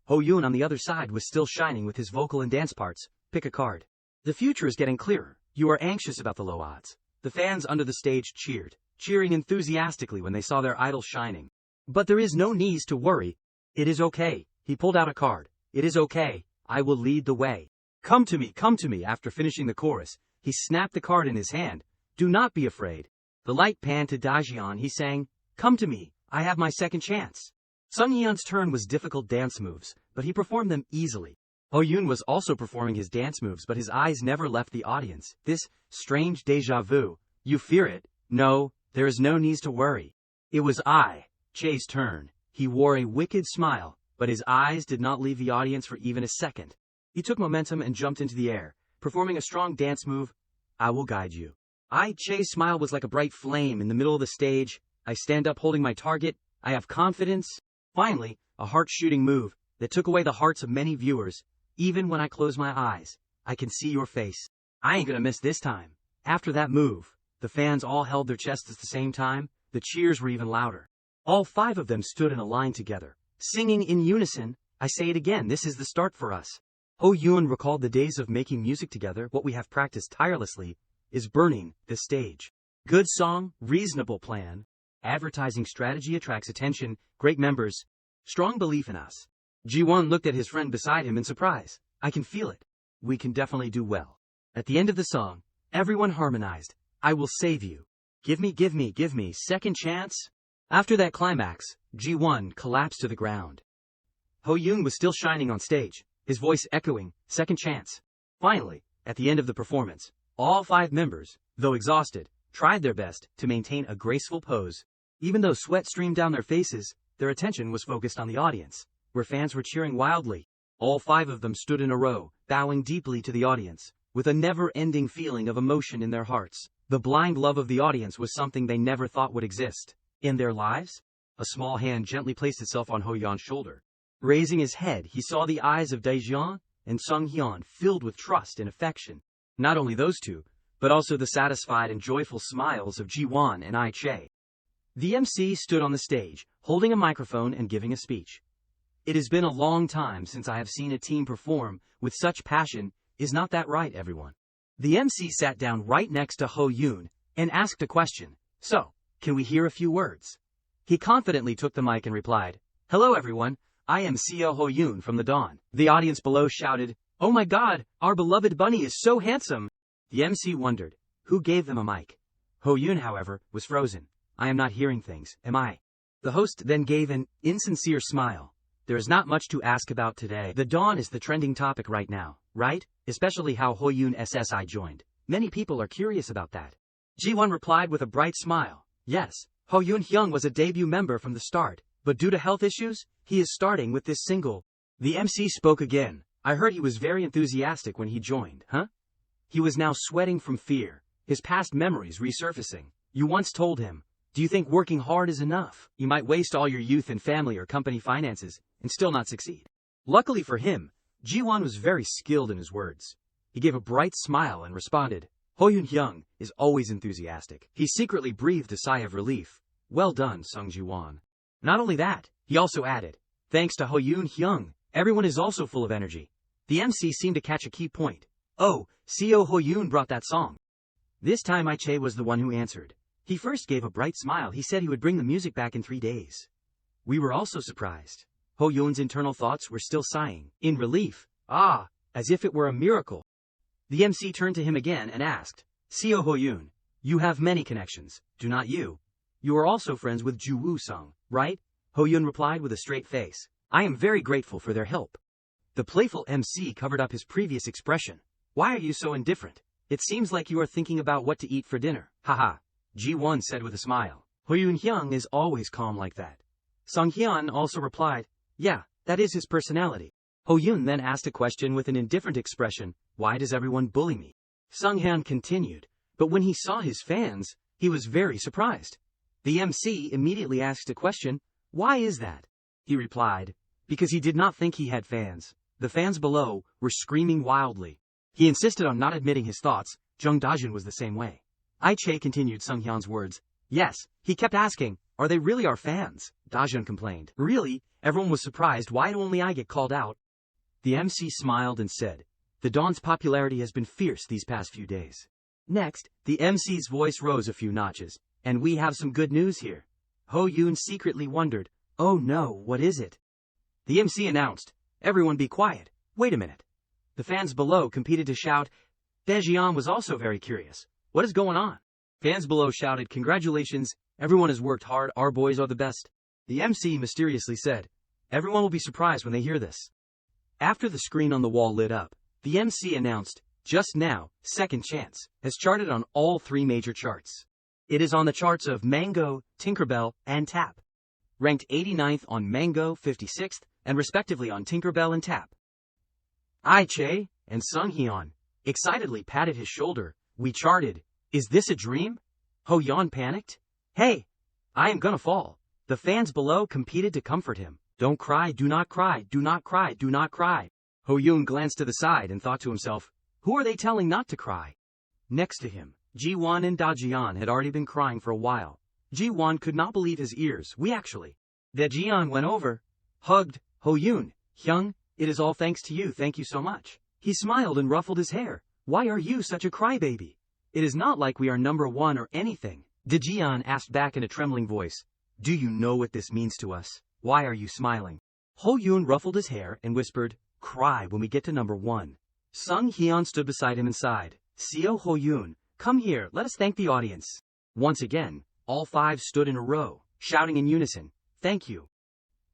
Ho-yoon on the other side was still shining with his vocal and dance parts. "Pick a card. The future is getting clearer. You are anxious about the low odds." The fans under the stage cheered, cheering enthusiastically when they saw their idol shining. "But there is no need to worry. It is okay." He pulled out a card. "It is okay. I will lead the way. Come to me, come to me." After finishing the chorus, he snapped the card in his hand. "Do not be afraid." The light panned to Daejeon. He sang, "Come to me. I have my second chance." Sung Hyun's turn was difficult dance moves, but he performed them easily. Ho-yoon was also performing his dance moves, but his eyes never left the audience. This strange déjà vu. "You fear it? No, there is no need to worry." It was Che's turn. He wore a wicked smile, but his eyes did not leave the audience for even a second. He took momentum and jumped into the air, performing a strong dance move. "I will guide you." Che's smile was like a bright flame in the middle of the stage. "I stand up holding my target. I have confidence." Finally, a heart-shooting move that took away the hearts of many viewers. "Even when I close my eyes, I can see your face. I ain't gonna miss this time." After that move, the fans all held their chests at the same time. The cheers were even louder. All 5 of them stood in a line together, singing in unison, "I say it again, this is the start for us." Ho-yoon recalled the days of making music together. "What we have practiced tirelessly is burning the stage. Good song, reasonable plan. Advertising strategy attracts attention, great members, strong belief in us." Ji-won looked at his friend beside him in surprise. "I can feel it. We can definitely do well." At the end of the song, everyone harmonized, "I will save you. Give me, give me, give me second chance." After that climax, Ji-won collapsed to the ground. Ho-yoon was still shining on stage, his voice echoing, "Second chance." Finally, at the end of the performance, all 5 members, though exhausted, tried their best to maintain a graceful pose. Even though sweat streamed down their faces, their attention was focused on the audience, where fans were cheering wildly. All 5 of them stood in a row, bowing deeply to the audience, with a never-ending feeling of emotion in their hearts. The blind love of the audience was something they never thought would exist in their lives. A small hand gently placed itself on Ho-yeon's shoulder. Raising his head, he saw the eyes of Daejeon and Sung Hyun filled with trust and affection. Not only those two, but also the satisfied and joyful smiles of Ji-won and Che. The MC stood on the stage, holding a microphone and giving a speech. "It has been a long time since I have seen a team perform with such passion. Is not that right, everyone?" The MC sat down right next to Ho-yoon and asked a question. "So, can we hear a few words?" He confidently took the mic and replied, "Hello everyone, I am Seo Ho-yoon from the Dawn." The audience below shouted, "Oh my god, our beloved bunny is so handsome." The MC wondered, who gave them a mic? Ho-yoon, however, was frozen. "I am not hearing things, am I?" The host then gave an insincere smile. "There is not much to ask about today. The Dawn is the trending topic right now, right? Especially how Ho-yoon SSI joined. Many people are curious about that." Ji-won replied with a bright smile. "Yes, Ho-yoon Hyung was a debut member from the start, but due to health issues, he is starting with this single." The MC spoke again. "I heard he was very enthusiastic when he joined, huh?" He was now sweating from fear, his past memories resurfacing. "You once told him, Do you think working hard is enough? You might waste all your youth and family or company finances and still not succeed. Luckily for him, Ji-won was very skilled in his words. He gave a bright smile and responded, Ho-yoon is always enthusiastic. He secretly breathed a sigh of relief. Well done, Sung Ji-won. Not only that, he also added, thanks to Ho-yoon, everyone is also full of energy. The MC seemed to catch a key point. Oh, Co Ho-yoon brought that song. This time Ai-chae was the one who answered. He first gave a bright smile. He said he would bring the music back in 3 days. We were also surprised. Ho-yoon's internal thoughts were still sighing, in relief, as if it were a miracle. The MC turned to him again and asked, Co Ho-yoon, you have many connections, do not you? You are also friends with Ju Woo-sung, right? Ho-yoon replied with a straight face. I am very grateful for their help. The playful MC covered up his previous expression. Why are you so indifferent? It seems like you are thinking about what to eat for dinner. Haha, Ji-won said with a smile. Ho-yoon is always calm like that. Sung-hyun also replied, yeah, that is his personality. Ho-yoon then asked a question with an indifferent expression, why does everyone bully me? Sung-hyun continued, but when he saw his fans, he was very surprised. The MC immediately asked a question, why is that? He replied, because he did not think he had fans. The fans below were screaming wildly. He insisted on not admitting his thoughts. Jung Dajun was the same way. Ai-chae continued Sung-hyun's words. Yes, he kept asking, are they really our fans? Dajun complained. Really? Everyone was surprised. Why do only I get called out? The MC smiled and said, the Dawn's popularity has been fierce these past few days. Next, the MC's voice rose a few notches, and we have some good news here. Ho-yoon secretly wondered, oh no, what is it? The MC announced, everyone be quiet, wait a minute. The fans below competed to shout. Daejeon was also very curious. What is going on? Fans below shouted, congratulations, everyone has worked hard, our boys are the best. The MC mysteriously said, everyone will be surprised when they hear this. After the screen on the wall lit up, the MC announced, just now, Second Chance has charted on all 3 major charts. It is on the charts of Mango, Tinkerbell, and Tap. Ranked 89th on Mango, 56th, and respectively on Tinkerbell and Tap. Ai-chae and Sung-hyun excitedly patted his shoulder. We charted. Is this a dream? Ho-yoon panicked. Hey, I am gonna fall. The fans below competed to comfort him. Don't cry, do not cry, do not cry, do not cry. Ho-yoon glanced to the side and thought to himself, who are they telling not to cry? Next to him, Ji-won and Daejeon had already been crying for a while. Ji-won could not believe his ears. Daejeon went over, hugged Ho-yoon. Hyung, it is all thanks to you, thank you so much. He smiled and ruffled his hair. Why are you such a crybaby? It is not like we are number 1 or anything. Daejeon asked back in a trembling voice. Do you know what this means to us? Why are you smiling? Ho-yoon ruffled his hair and whispered, cry when we get to number 1. Sung-hyun stood beside him and sighed. Co Ho-yoon, come here, let us thank the audience. Once again, all 5 stood in a row, shouting in unison, thank you.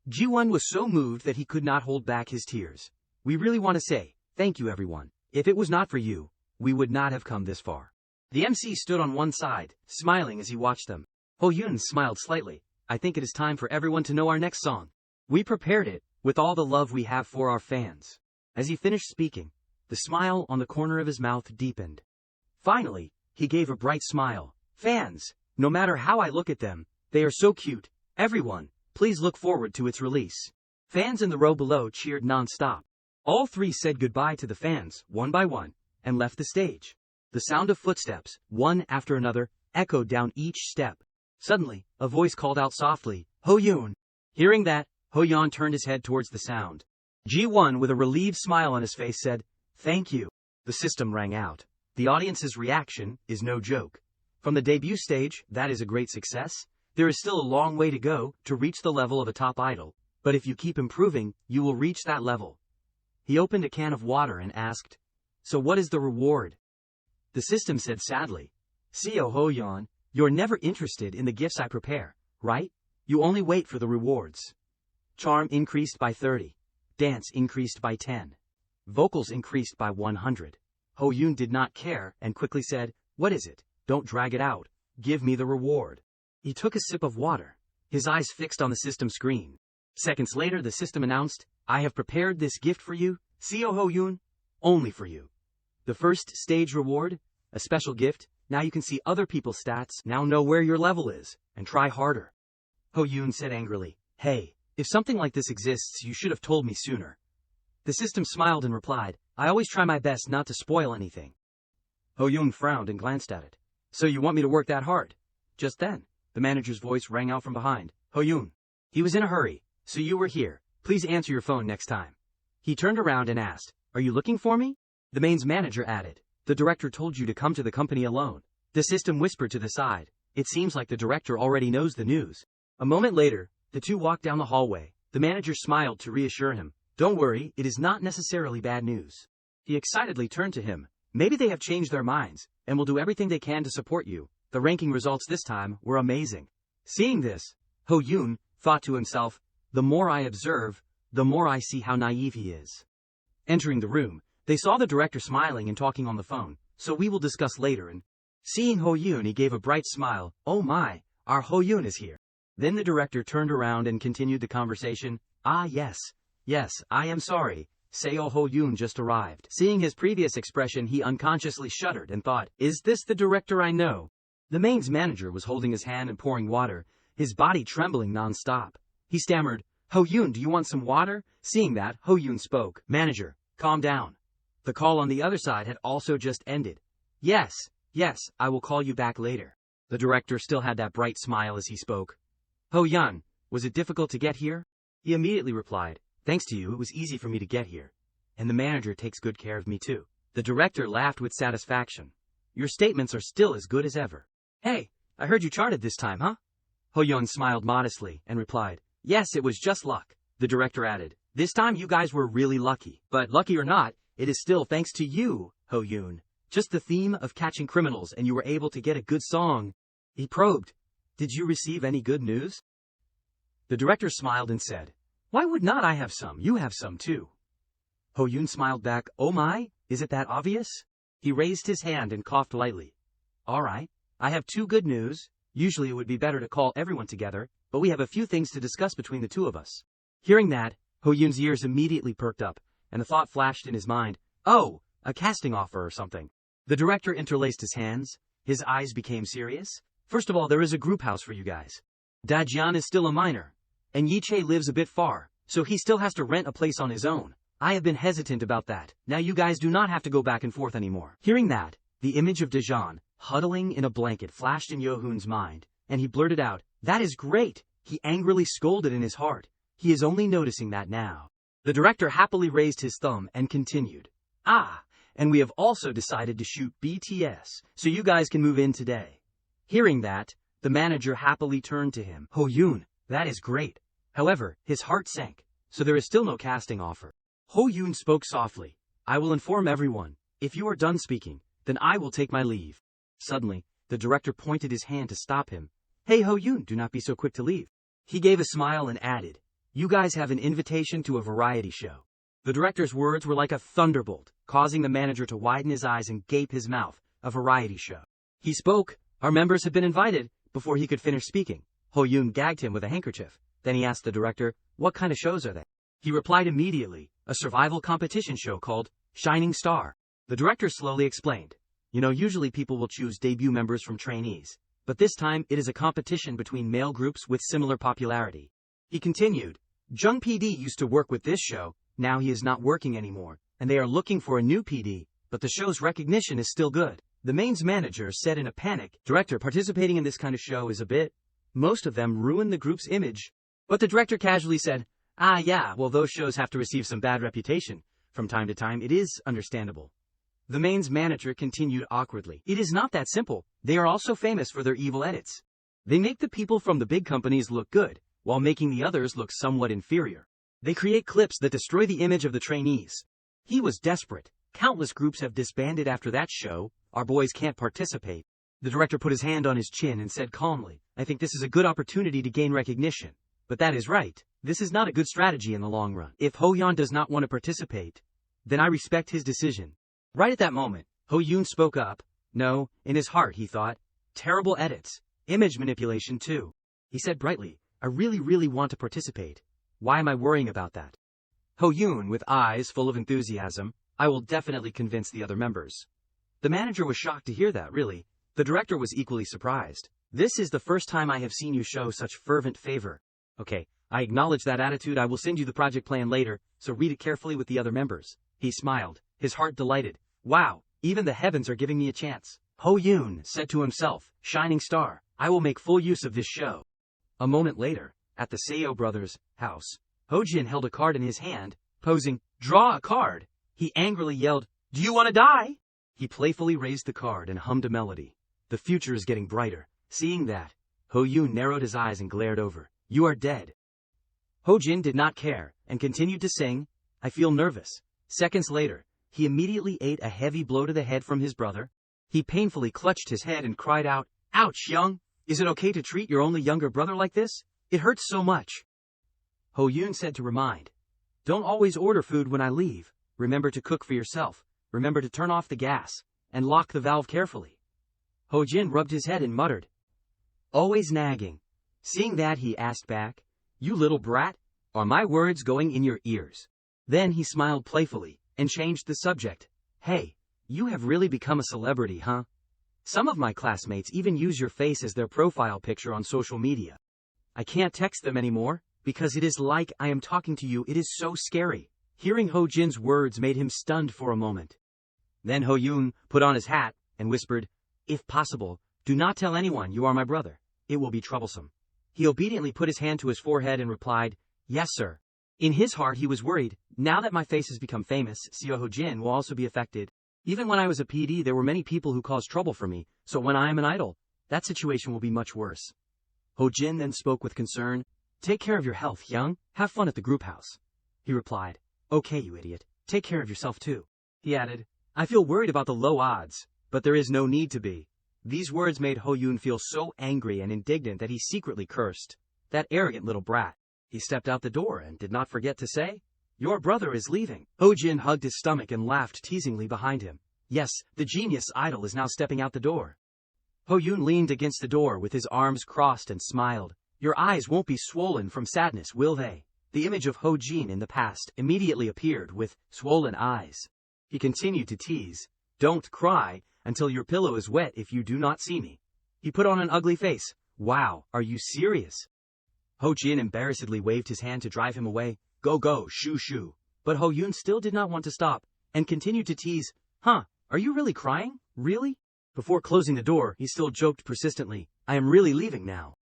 Ji-won was so moved that he could not hold back his tears. We really want to say, thank you everyone. If it was not for you, we would not have come this far. The MC stood on one side, smiling as he watched them. Ho-yoon smiled slightly. I think it is time for everyone to know our next song. We prepared it, with all the love we have for our fans. As he finished speaking, the smile on the corner of his mouth deepened. Finally, he gave a bright smile. Fans, no matter how I look at them, they are so cute. Everyone, please look forward to its release. Fans in the row below cheered non-stop. All 3 said goodbye to the fans, one by one, and left the stage. The sound of footsteps, one after another, echoed down each step. Suddenly, a voice called out softly, Ho-yoon. Hearing that, Ho-yoon turned his head towards the sound. Ji-won, with a relieved smile on his face, said, thank you. The system rang out. The audience's reaction is no joke. From the debut stage, that is a great success. There is still a long way to go to reach the level of a top idol, but if you keep improving, you will reach that level. He opened a can of water and asked, so what is the reward? The system said sadly, Co Ho-yoon, you're never interested in the gifts I prepare, right? You only wait for the rewards. Charm increased by 30. Dance increased by 10. Vocals increased by 100. Ho-yoon did not care and quickly said, what is it? Don't drag it out. Give me the reward. He took a sip of water, his eyes fixed on the system screen. Seconds later, the system announced, I have prepared this gift for you, Co Ho-yoon, only for you. The first stage reward, A special gift? Now you can see other people's stats, now know where your level is, and try harder. Ho Yoon said angrily. Hey, if something like this exists, you should have told me sooner. The system smiled and replied, I always try my best not to spoil anything. Ho Yoon frowned and glanced at it. So you want me to work that hard? Just then, the manager's voice rang out from behind. Ho Yoon. He was in a hurry. So you were here. Please answer your phone next time. He turned around and asked, Are you looking for me? The mains manager added, The director told you to come to the company alone. The system whispered to the side. It seems like the director already knows the news. A moment later, the two walked down the hallway. The manager smiled to reassure him. Don't worry, it is not necessarily bad news. He excitedly turned to him. Maybe they have changed their minds, and will do everything they can to support you. The ranking results this time were amazing. Seeing this, Ho Yoon thought to himself, the more I observe, the more I see how naive he is. Entering the room, they saw the director smiling and talking on the phone, so we will discuss later. And seeing Ho Yoon, he gave a bright smile. Oh my, our Ho Yoon is here. Then the director turned around and continued the conversation. Ah yes, I am sorry. Seo Ho Yoon just arrived. Seeing his previous expression, he unconsciously shuddered and thought, is this the director I know? The mains manager was holding his hand and pouring water, his body trembling non-stop. He stammered, Ho Yoon, do you want some water? Seeing that, Ho Yoon spoke. Manager, calm down. The call on the other side had also just ended. Yes, I will call you back later. The director still had that bright smile as he spoke. Ho Yoon, was it difficult to get here? He immediately replied, thanks to you, it was easy for me to get here. And the manager takes good care of me too. The director laughed with satisfaction. Your statements are still as good as ever. Hey, I heard you charted this time, huh? Ho Yoon smiled modestly and replied, yes, it was just luck. The director added, this time you guys were really lucky. But lucky or not, it is still thanks to you, Ho Yoon. Just the theme of catching criminals and you were able to get a good song. He probed, did you receive any good news? The director smiled and said, why would not I have some? You have some too. Ho Yoon smiled back, oh my, is it that obvious? He raised his hand and coughed lightly. All right, I have two good news. Usually it would be better to call everyone together, but we have a few things to discuss between the two of us. Hearing that, Ho Yoon's ears immediately perked up, and a thought flashed in his mind. Oh, a casting offer or something. The director interlaced his hands. His eyes became serious. First of all, there is a group house for you guys. Dajian is still a minor, and Yiche lives a bit far, so he still has to rent a place on his own. I have been hesitant about that. Now you guys do not have to go back and forth anymore. Hearing that, the image of Dajian, huddling in a blanket, flashed in Yohoon's mind, and he blurted out, that is great. He angrily scolded in his heart. He is only noticing that now. The director happily raised his thumb and continued. Ah, and we have also decided to shoot BTS, so you guys can move in today. Hearing that, the manager happily turned to him. Ho Yoon, that is great. However, his heart sank, so there is still no casting offer. Ho Yoon spoke softly. I will inform everyone. If you are done speaking, then I will take my leave. Suddenly, the director pointed his hand to stop him. Hey Ho Yoon, do not be so quick to leave. He gave a smile and added, you guys have an invitation to a variety show. The director's words were like a thunderbolt, causing the manager to widen his eyes and gape his mouth. A variety show. He spoke, our members have been invited, before he could finish speaking. Ho Yoon gagged him with a handkerchief. Then he asked the director, what kind of shows are they? He replied immediately, a survival competition show called Shining Star. The director slowly explained, usually people will choose debut members from trainees, but this time it is a competition between male groups with similar popularity. He continued, Jung PD used to work with this show, now he is not working anymore, and they are looking for a new PD, but the show's recognition is still good. The mains manager said in a panic, director, participating in this kind of show is a bit. Most of them ruin the group's image. But the director casually said, ah yeah, well those shows have to receive some bad reputation. From time to time it is understandable. The mains manager continued awkwardly. It is not that simple. They are also famous for their evil edits. They make the people from the big companies look good, while making the others look somewhat inferior. They create clips that destroy the image of the trainees. He was desperate. Countless groups have disbanded after that show. Our boys can't participate. The director put his hand on his chin and said calmly, I think this is a good opportunity to gain recognition. But that is right. This is not a good strategy in the long run. If Ho Yoon does not want to participate, then I respect his decision. Right at that moment, Ho Yoon spoke up. No, in his heart he thought, terrible edits, image manipulation too. He said brightly, I really want to participate. Why am I worrying about that? Ho Yoon, with eyes full of enthusiasm, I will definitely convince the other members. The manager was shocked to hear that, really. The director was equally surprised. This is the first time I have seen you show such fervent favor. Okay, I acknowledge that attitude. I will send you the project plan later, so read it carefully with the other members. He smiled, his heart delighted. Wow, even the heavens are giving me a chance. Ho Yoon said to himself, shining star, I will make full use of this show. A moment later, at the Seo brothers' house, Ho Jin held a card in his hand, posing, draw a card. He angrily yelled, do you want to die? He playfully raised the card and hummed a melody. The future is getting brighter. Seeing that, Ho Yoon narrowed his eyes and glared over. You are dead. Ho Jin did not care, and continued to sing, I feel nervous. Seconds later, he immediately ate a heavy blow to the head from his brother. He painfully clutched his head and cried out, ouch, young! Is it okay to treat your only younger brother like this? It hurts so much. Ho Yoon said to remind, don't always order food when I leave. Remember to cook for yourself. Remember to turn off the gas, and lock the valve carefully. Ho Jin rubbed his head and muttered, always nagging. Seeing that, he asked back, you little brat, are my words going in your ears? Then he smiled playfully, and changed the subject. Hey, you have really become a celebrity, huh? Some of my classmates even use your face as their profile picture on social media. I can't text them anymore, because it is like I am talking to you. It is so scary. Hearing Ho Jin's words made him stunned for a moment. Then Ho Yoon put on his hat, and whispered, if possible, do not tell anyone you are my brother. It will be troublesome. He obediently put his hand to his forehead and replied, yes, sir. In his heart he was worried. Now that my face has become famous, Seo Ho Jin will also be affected. Even when I was a PD, there were many people who caused trouble for me, so when I am an idol, that situation will be much worse. Ho Jin then spoke with concern. Take care of your health, young. Have fun at the group house. He replied, okay, you idiot. Take care of yourself too. He added, I feel worried about the low odds, but there is no need to be. These words made Ho Yoon feel so angry and indignant that he secretly cursed. That arrogant little brat. He stepped out the door and did not forget to say, your brother is leaving. Ho Jin hugged his stomach and laughed teasingly behind him. Yes, the genius idol is now stepping out the door. Ho Yoon leaned against the door with his arms crossed and smiled. Your eyes won't be swollen from sadness, will they? The image of Ho Jin in the past immediately appeared with swollen eyes. He continued to tease, don't cry until your pillow is wet if you do not see me. He put on an ugly face. Wow, are you serious? Ho Jin embarrassedly waved his hand to drive him away. Go go, shoo shoo. But Ho Yoon still did not want to stop, and continued to tease. Huh, are you really crying? Really? Before closing the door, he still joked persistently, I am really leaving now.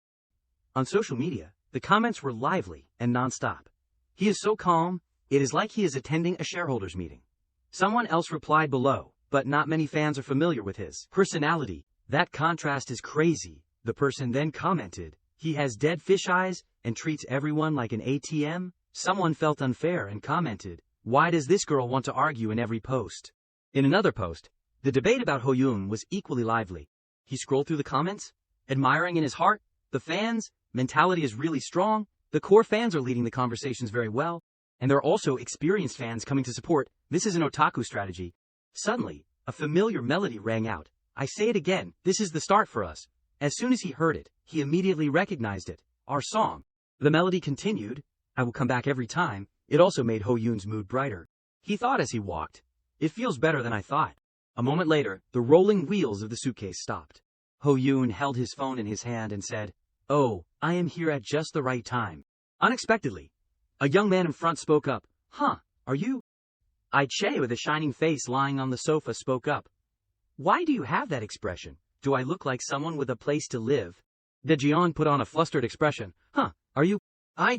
On social media, the comments were lively and non-stop. He is so calm, it is like he is attending a shareholders meeting. Someone else replied below, but not many fans are familiar with his personality. That contrast is crazy. The person then commented, he has dead fish eyes and treats everyone like an ATM. Someone felt unfair and commented, why does this girl want to argue in every post? In another post, the debate about Ho Yoon was equally lively. He scrolled through the comments, admiring in his heart, the fans' mentality is really strong, the core fans are leading the conversations very well, and there are also experienced fans coming to support. This is an otaku strategy. Suddenly, a familiar melody rang out. I say it again, this is the start for us. As soon as he heard it, he immediately recognized it. Our song. The melody continued, I will come back every time. It also made Ho Yoon's mood brighter. He thought as he walked, it feels better than I thought. A moment later, the rolling wheels of the suitcase stopped. Ho Yoon held his phone in his hand and said, oh, I am here at just the right time. Unexpectedly, a young man in front spoke up. Huh, are you? Che, with a shining face lying on the sofa, spoke up. Why do you have that expression? Do I look like someone with a place to live? Daejeon put on a flustered expression. Huh, are you?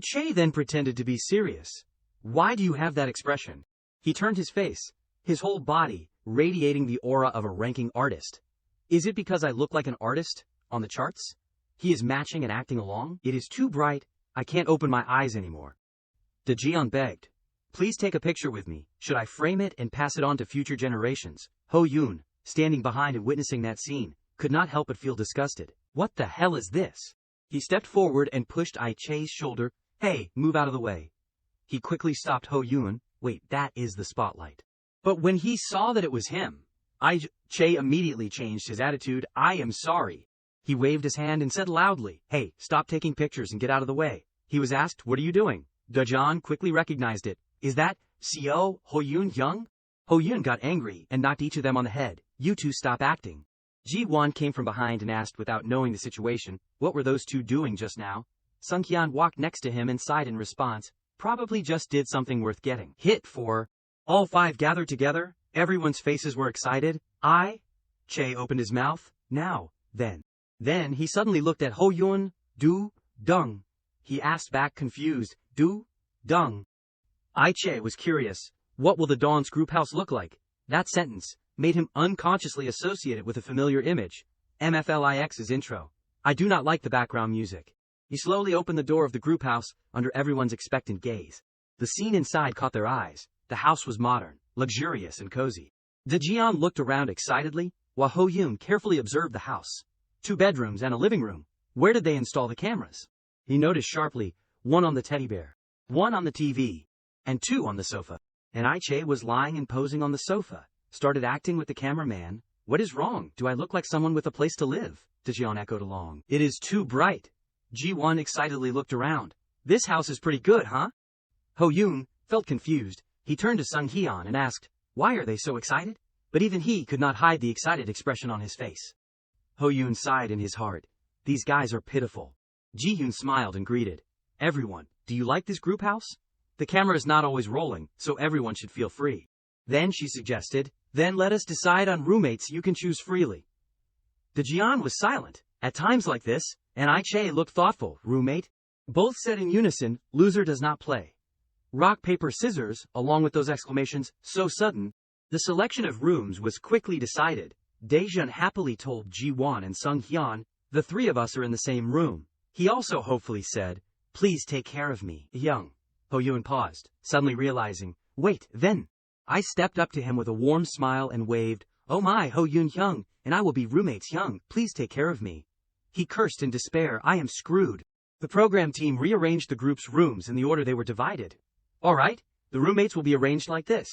Che then pretended to be serious. Why do you have that expression? He turned his face, his whole body radiating the aura of a ranking artist. Is it because I look like an artist on the charts? He is matching and acting along. It is too bright. I can't open my eyes anymore. Daejeon begged. Please take a picture with me. Should I frame it and pass it on to future generations? Ho Yoon, standing behind and witnessing that scene, could not help but feel disgusted. What the hell is this? He stepped forward and pushed Che's shoulder. Hey, move out of the way. He quickly stopped Ho Yoon. Wait, that is the spotlight. But when he saw that it was him, Che immediately changed his attitude. I am sorry. He waved his hand and said loudly, hey, stop taking pictures and get out of the way. He was asked, what are you doing? Daejeon quickly recognized it. Is that Seo Ho Yoon young? Ho Yun got angry and knocked each of them on the head. You two stop acting. Ji Won came from behind and asked without knowing the situation, what were those two doing just now? Sung Hyun walked next to him and sighed in response, probably just did something worth getting hit for. All five gathered together, everyone's faces were excited. Che opened his mouth, now, then. Then he suddenly looked at Ho Yun. Dung. He asked back confused, Dung. Che was curious, what will the Dawn's group house look like? That sentence made him unconsciously associate it with a familiar image, MFLIX's intro. I do not like the background music. He slowly opened the door of the group house, under everyone's expectant gaze. The scene inside caught their eyes. The house was modern, luxurious and cozy. Daejeon looked around excitedly, while Ho Yun carefully observed the house. 2 bedrooms and a living room. Where did they install the cameras? He noticed sharply, 1 on the teddy bear, 1 on the TV, and 2 on the sofa. And Che was lying and posing on the sofa, started acting with the cameraman. What is wrong? Do I look like someone with a place to live? Daejeon echoed along. It is too bright. Ji-won excitedly looked around. This house is pretty good, huh? Ho Yun felt confused. He turned to Sung Hyun and asked, why are they so excited? But even he could not hide the excited expression on his face. Ho Yun sighed in his heart. These guys are pitiful. Ji Hyun smiled and greeted. Everyone, do you like this group house? The camera is not always rolling, so everyone should feel free. Then she suggested, then let us decide on roommates you can choose freely. Daejeon was silent. At times like this, and Che looked thoughtful. Roommate? Both said in unison, loser does not play. Rock, paper, scissors, along with those exclamations, so sudden. The selection of rooms was quickly decided. Daejeon happily told Ji-won and Sung Hyun, the 3 of us are in the same room. He also hopefully said, please take care of me, Hyung. Ho Yun paused, suddenly realizing, wait, then. I stepped up to him with a warm smile and waved, oh my, Ho Yun Hyung, and I will be roommates Hyung, please take care of me. He cursed in despair, I am screwed. The program team rearranged the group's rooms in the order they were divided. All right, the roommates will be arranged like this.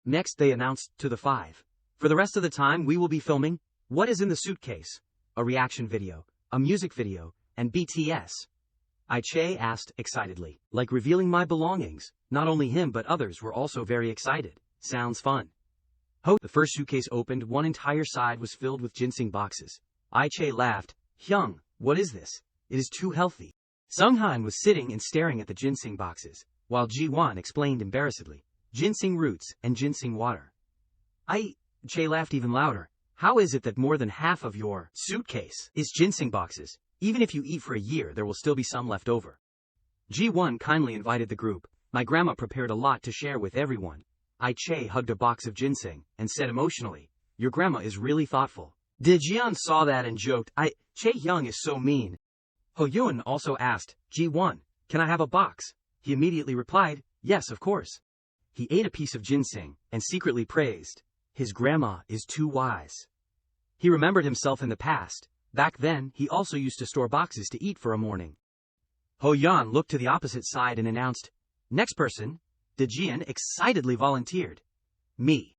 Next they announced to the 5. For the rest of the time we will be filming What is in the Suitcase? A reaction video, a music video, and BTS. Che asked excitedly, like revealing my belongings. Not only him but others were also very excited. Sounds fun. The first suitcase opened, one entire side was filled with ginseng boxes. Che laughed, Hyung, what is this? It is too healthy. Sung Han was sitting and staring at the ginseng boxes, while Ji-won explained embarrassedly, ginseng roots and ginseng water. Che laughed even louder. How is it that more than half of your suitcase is ginseng boxes? Even if you eat for a year, there will still be some left over. Ji-won kindly invited the group. My grandma prepared a lot to share with everyone. Che hugged a box of ginseng and said emotionally, your grandma is really thoughtful. Daejeon saw that and joked, Che Hyung is so mean. Ho Yun also asked, Ji-won, can I have a box? He immediately replied, yes, of course. He ate a piece of ginseng and secretly praised, his grandma is too wise. He remembered himself in the past. Back then, he also used to store boxes to eat for a morning. Ho Yun looked to the opposite side and announced, next person. Daejeon excitedly volunteered. Me.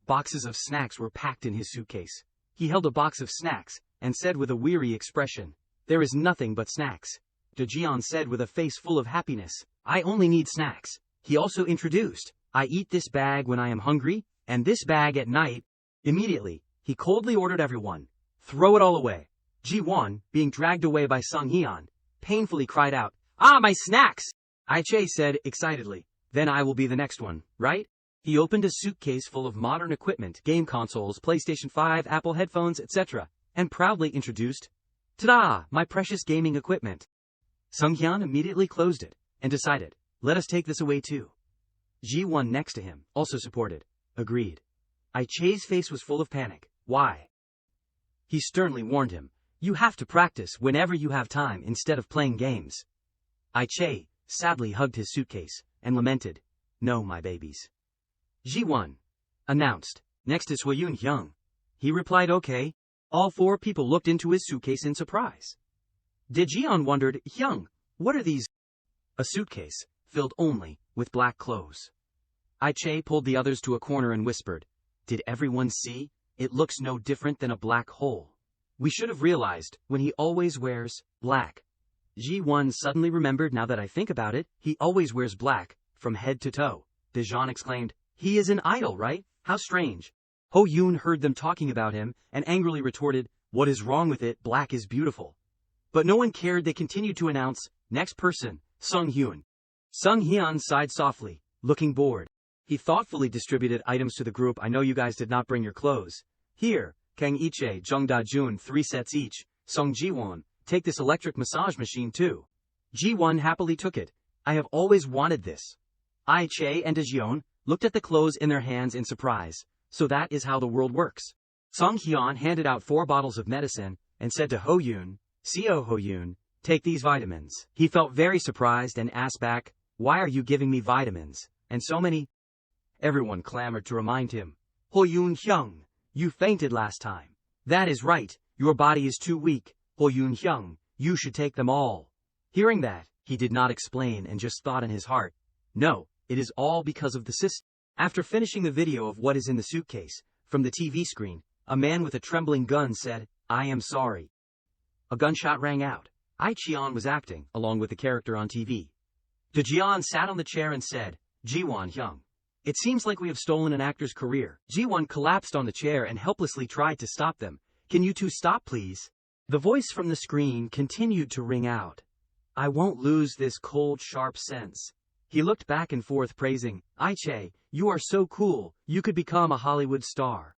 Boxes of snacks were packed in his suitcase. He held a box of snacks and said with a weary expression, there is nothing but snacks. Daejeon said with a face full of happiness, I only need snacks. He also introduced, I eat this bag when I am hungry, and this bag at night. Immediately, he coldly ordered everyone, throw it all away. Ji-won, being dragged away by Sung Hyun, painfully cried out, my snacks! Che said excitedly, then I will be the next one, right? He opened a suitcase full of modern equipment, game consoles, PlayStation 5, Apple headphones, etc., and proudly introduced, ta-da, my precious gaming equipment. Sung Hyun immediately closed it and decided, let us take this away too. Ji-won next to him also supported, agreed. Che's face was full of panic. Why? He sternly warned him, you have to practice whenever you have time instead of playing games. Che sadly hugged his suitcase and lamented, no, my babies. Ji-won announced, next is Ho Yun Hyung. He replied okay. All 4 people looked into his suitcase in surprise. Daejeon wondered, Hyung, what are these? A suitcase, filled only with black clothes. Che pulled the others to a corner and whispered, did everyone see? It looks no different than a black hole. We should have realized, when he always wears black. Ji-won suddenly remembered, now that I think about it, he always wears black, from head to toe. Daejeon exclaimed, he is an idol, right? How strange. Ho Yoon heard them talking about him and angrily retorted, "What is wrong with it? Black is beautiful." But no one cared. They continued to announce, "Next person, Sung Hyun." Sung Hyun sighed softly, looking bored. He thoughtfully distributed items to the group. "I know you guys did not bring your clothes. Here, Kang Iche, Jung Da Jun, 3 sets each. Sung Ji-won, take this electric massage machine too." Ji-won happily took it. "I have always wanted this." Ai-che and Da-jeon looked at the clothes in their hands in surprise. So that is how the world works. Sung Hyun handed out 4 bottles of medicine and said to Ho Yoon, "Co Ho Yoon, take these vitamins." He felt very surprised and asked back, "Why are you giving me vitamins? And so many?" Everyone clamored to remind him. "Ho Yoon Hyung, you fainted last time." "That is right, your body is too weak. Ho Yoon Hyung, you should take them all." Hearing that, he did not explain and just thought in his heart, "No, it is all because of the system." After finishing the video of what is in the suitcase, from the TV screen, a man with a trembling gun said, "I am sorry." A gunshot rang out. Ai-cheon was acting, along with the character on TV. Da-jeon sat on the chair and said, "Ji-won Hyung, it seems like we have stolen an actor's career." Ji-won collapsed on the chair and helplessly tried to stop them. "Can you two stop, please?" The voice from the screen continued to ring out. "I won't lose this cold, sharp sense." He looked back and forth praising, "Ai-che, you are so cool, you could become a Hollywood star."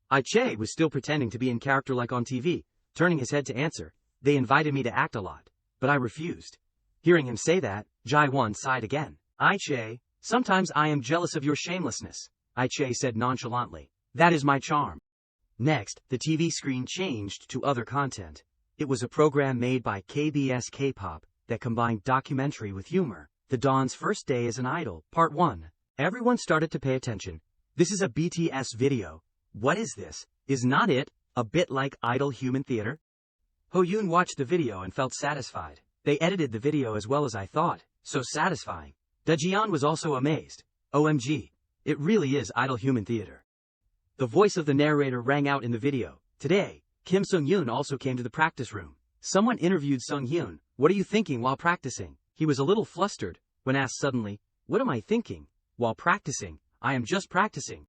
Ai-che was still pretending to be in character like on TV, turning his head to answer, "They invited me to act a lot, but I refused." Hearing him say that, Ji-won sighed again. "Ai-che, sometimes I am jealous of your shamelessness," Ai-che said nonchalantly. "That is my charm." Next, the TV screen changed to other content. It was a program made by KBS K-pop that combined documentary with humor. The Dawn's First Day as an Idol, Part 1. Everyone started to pay attention. "This is a BTS video. What is this? Is not it a bit like Idol Human Theater?" Ho Yoon watched the video and felt satisfied. "They edited the video as well as I thought. So satisfying." Da-jeon was also amazed. "OMG. It really is Idol Human Theater." The voice of the narrator rang out in the video. Today, Kim Sung-yoon also came to the practice room. Someone interviewed Sung Hyun, "What are you thinking while practicing?" He was a little flustered when asked suddenly, "What am I thinking? While practicing, I am just practicing."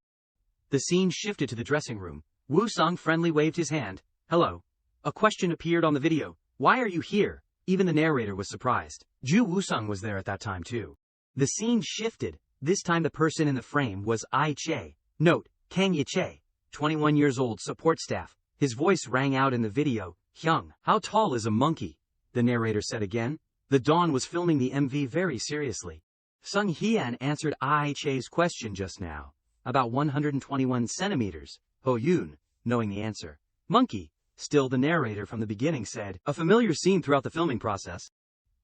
The scene shifted to the dressing room. Woo-sung friendly waved his hand. "Hello." A question appeared on the video. "Why are you here?" Even the narrator was surprised. Ju Woo-sung was there at that time too. The scene shifted. This time the person in the frame was Ai-che. Note, Kang Ye-che, 21 years old, support staff. His voice rang out in the video. "Hyung, how tall is a monkey?" the narrator said again. The Dawn was filming the MV very seriously. Sung Hyun answered Ai-che's question just now. "About 121 centimeters, Ho Yoon," knowing the answer. "Monkey." Still the narrator from the beginning said, "A familiar scene throughout the filming process."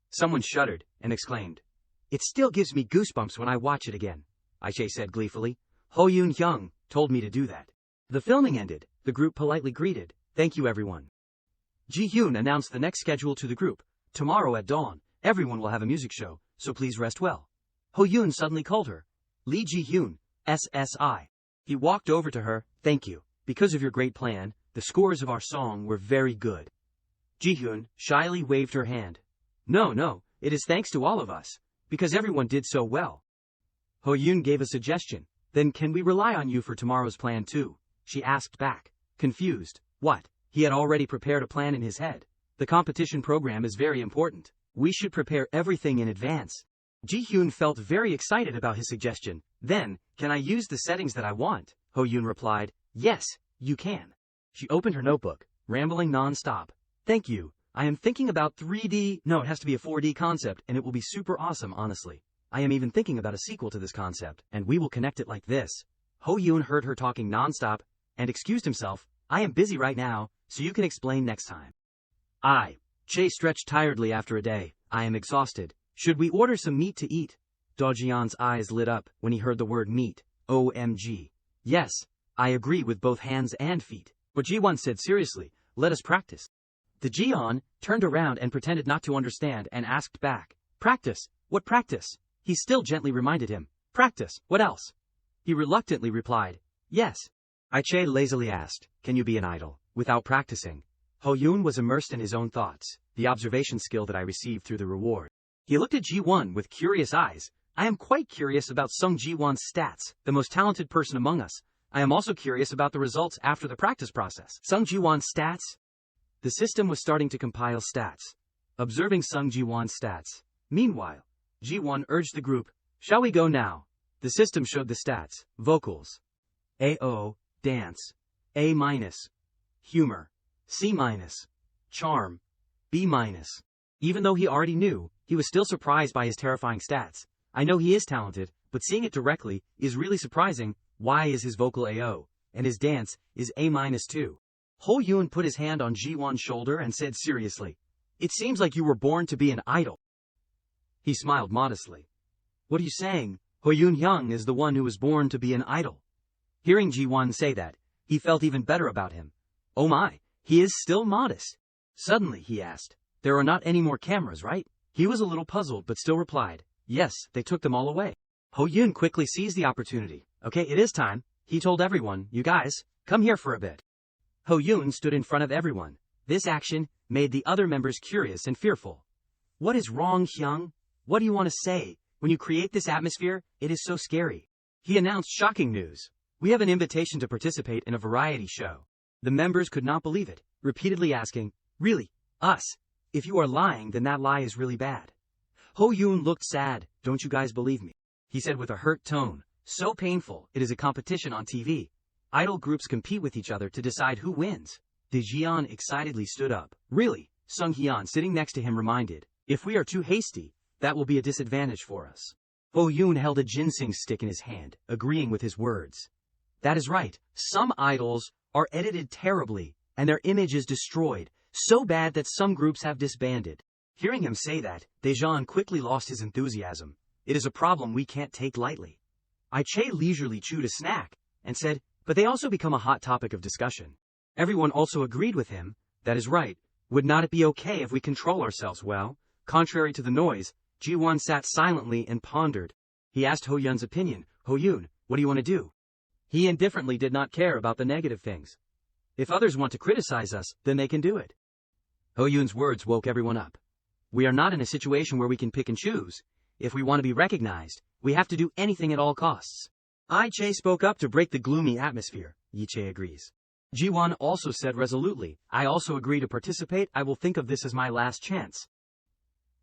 Someone shuddered and exclaimed, "It still gives me goosebumps when I watch it again," Ai-che said gleefully. "Ho Yoon Hyung told me to do that." The filming ended. The group politely greeted, "Thank you everyone." Ji-hyun announced the next schedule to the group. "Tomorrow at dawn, everyone will have a music show, so please rest well." Ho Yoon suddenly called her. "Lee Ji-hyun, SSI." He walked over to her. "Thank you. Because of your great plan, the scores of our song were very good." Ji-hyun shyly waved her hand. No, it is thanks to all of us, because everyone did so well." Ho Yoon gave a suggestion. "Then can we rely on you for tomorrow's plan too?" she asked back, confused. What? He had already prepared a plan in his head. The competition program is very important. We should prepare everything in advance. Ji-hyun felt very excited about his suggestion. "Then, can I use the settings that I want?" Ho Yoon replied. "Yes, you can." She opened her notebook, rambling non-stop. "Thank you. I am thinking about 3D, no, it has to be a 4D concept, and it will be super awesome, honestly. I am even thinking about a sequel to this concept, and we will connect it like this." Ho Yoon heard her talking non-stop, and excused himself. "I am busy right now, so you can explain next time." Che stretched tiredly after a day. "I am exhausted. Should we order some meat to eat?" Do-jeon's eyes lit up when he heard the word meat. OMG. "Yes, I agree with both hands and feet." But Ji-won said seriously, "Let us practice." The Ji-on turned around and pretended not to understand and asked back, "Practice? What practice?" He still gently reminded him, "Practice, what else?" He reluctantly replied, "Yes." Ai-che lazily asked, "Can you be an idol without practicing?" Ho Yoon was immersed in his own thoughts, the observation skill that I received through the reward. He looked at Ji-won with curious eyes. I am quite curious about Sung Ji-won's stats, the most talented person among us. I am also curious about the results after the practice process. Sung Ji-won's stats? The system was starting to compile stats. Observing Sung Ji-won's stats. Meanwhile, Ji-won urged the group, "Shall we go now?" The system showed the stats. Vocals. A-O, dance. A-, humor. C-, charm. B-. Even though he already knew, he was still surprised by his terrifying stats. I know he is talented, but seeing it directly is really surprising. Why is his vocal A-O, and his dance is A- too? Ho-yoon put his hand on Ji-won's shoulder and said seriously, "It seems like you were born to be an idol." He smiled modestly. "What are you saying? Ho-yoon Hyung is the one who was born to be an idol." Hearing Ji-won say that, he felt even better about him. Oh my, he is still modest. Suddenly he asked, "There are not any more cameras, right?" He was a little puzzled but still replied, "Yes, they took them all away." Ho-yoon quickly seized the opportunity. "Okay, it is time," he told everyone. "You guys, come here for a bit." Ho-yoon stood in front of everyone. This action made the other members curious and fearful. "What is wrong, Hyung? What do you want to say? When you create this atmosphere, it is so scary." He announced shocking news. "We have an invitation to participate in a variety show." The members could not believe it, repeatedly asking, "Really? Us? If you are lying, then that lie is really bad." Ho-yoon looked sad. "Don't you guys believe me?" he said with a hurt tone. "So painful. It is a competition on TV. Idol groups compete with each other to decide who wins." Dae-jeon excitedly stood up. "Really?" Sung Hyun sitting next to him reminded. "If we are too hasty, that will be a disadvantage for us." Ho-yoon held a ginseng stick in his hand, agreeing with his words. "That is right. Some idols are edited terribly, and their image is destroyed, so bad that some groups have disbanded." Hearing him say that, Dae-jeon quickly lost his enthusiasm. "It is a problem we can't take lightly." I-chae leisurely chewed a snack, and said, "But they also become a hot topic of discussion." Everyone also agreed with him. "That is right. Would not it be okay if we control ourselves well?" Contrary to the noise, Ji-won sat silently and pondered. He asked Ho-yoon's opinion. "Ho-yoon, what do you want to do?" He indifferently did not care about the negative things. If others want to criticize us, then they can do it. Ho-yoon's words woke everyone up. "We are not in a situation where we can pick and choose. If we want to be recognized, we have to do anything at all costs." I-chae spoke up to break the gloomy atmosphere. Yi-chae agrees. Ji-won also said resolutely, "I also agree to participate. I will think of this as my last chance."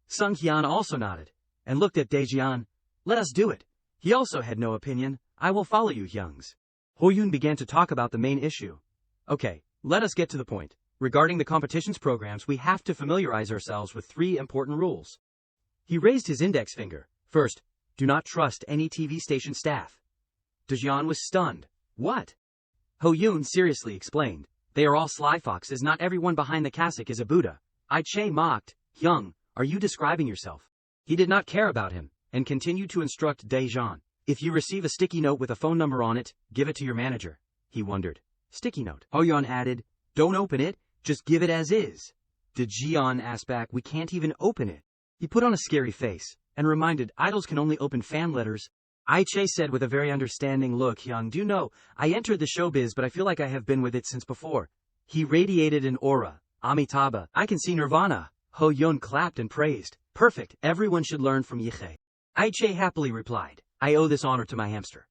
Sung Hyun also nodded, and looked at Dae-jeon. "Let us do it." He also had no opinion. "I will follow you, Hyungs." Ho-yoon began to talk about the main issue. "Okay, let us get to the point. Regarding the competition's programs, we have to familiarize ourselves with 3 important rules." He raised his index finger. "First, do not trust any TV station staff." Dae-jeon was stunned. "What?" Ho-yoon seriously explained. "They are all sly foxes. Not everyone behind the cassock is a Buddha." I-chae mocked. "Hyung, are you describing yourself?" He did not care about him, and continued to instruct Dae-jeon. "If you receive a sticky note with a phone number on it, give it to your manager." He wondered. "Sticky note?" Ho-yoon added. "Don't open it, just give it as is." Dae-jeon asked back, "We can't even open it." He put on a scary face, and reminded, "Idols can only open fan letters." I-chae said with a very understanding look, "Hyung, do you know, I entered the showbiz but I feel like I have been with it since before." He radiated an aura. "Amitabha, I can see Nirvana." Ho-yoon clapped and praised. "Perfect, everyone should learn from Yi-chae." I-chae happily replied, "I owe this honor to my hamster."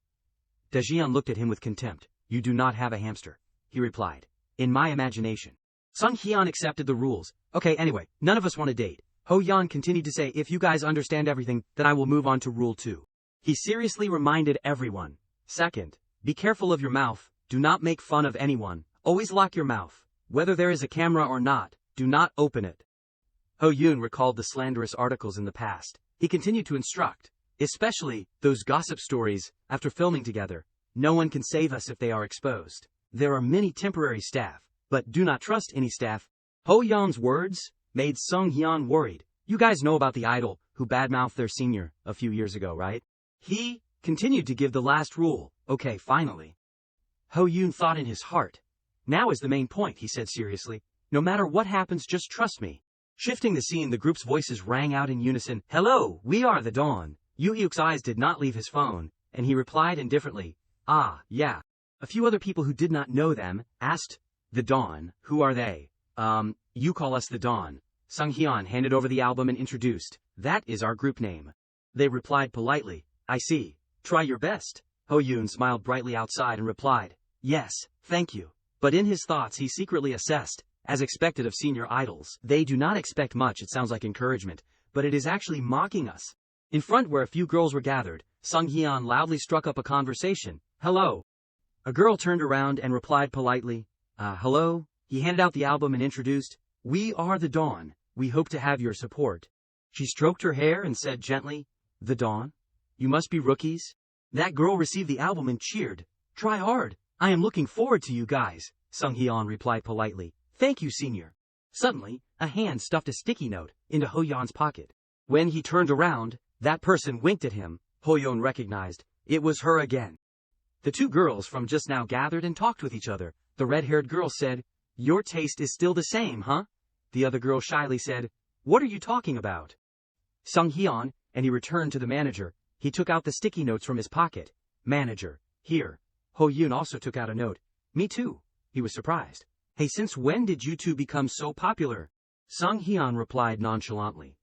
Dae-jeon looked at him with contempt. "You do not have a hamster," he replied. "In my imagination." Sung Hyun accepted the rules. "Okay, anyway, none of us want to date." Ho-yoon continued to say, "If you guys understand everything, then I will move on to rule 2. He seriously reminded everyone. "Second, be careful of your mouth. Do not make fun of anyone. Always lock your mouth. Whether there is a camera or not, do not open it." Ho-yoon recalled the slanderous articles in the past. He continued to instruct, especially those gossip stories. After filming together, no one can save us if they are exposed. There are many temporary staff, but do not trust any staff. Ho-yoon's words made Sung Hyun worried. "You guys know about the idol who badmouthed their senior a few years ago, right?" He continued to give the last rule. "Okay, finally." Ho-yoon thought in his heart. "Now is the main point," he said seriously. "No matter what happens, just trust me." Shifting the scene, the group's voices rang out in unison. "Hello, we are the Dawn." Yoo-hyuk's eyes did not leave his phone, and he replied indifferently, "Ah, yeah." A few other people who did not know them asked, "The Dawn, who are they?" You call us the Dawn." Sung Hyun handed over the album and introduced, "That is our group name." They replied politely, I see. Try your best. Ho-yoon smiled brightly outside and replied, yes, thank you. But in his thoughts he secretly assessed, as expected of senior idols. They do not expect much, it sounds like encouragement, but it is actually mocking us. In front where a few girls were gathered, Sung Hyun loudly struck up a conversation. Hello. A girl turned around and replied politely, hello. He handed out the album and introduced, We are the Dawn. We hope to have your support. She stroked her hair and said gently, The Dawn? You must be rookies? That girl received the album and cheered. Try hard. I am looking forward to you guys. Sung Hyun replied politely, Thank you, senior. Suddenly, a hand stuffed a sticky note into Ho-yeon's pocket. When he turned around, that person winked at him. Ho-yeon recognized. It was her again. The two girls from just now gathered and talked with each other. The red-haired girl said, Your taste is still the same, huh? The other girl shyly said, What are you talking about? Sung Hyun, and he returned to the manager. He took out the sticky notes from his pocket. Manager, here. Ho-yoon also took out a note. Me too. He was surprised. Hey, since when did you two become so popular? Sung Hyun replied nonchalantly.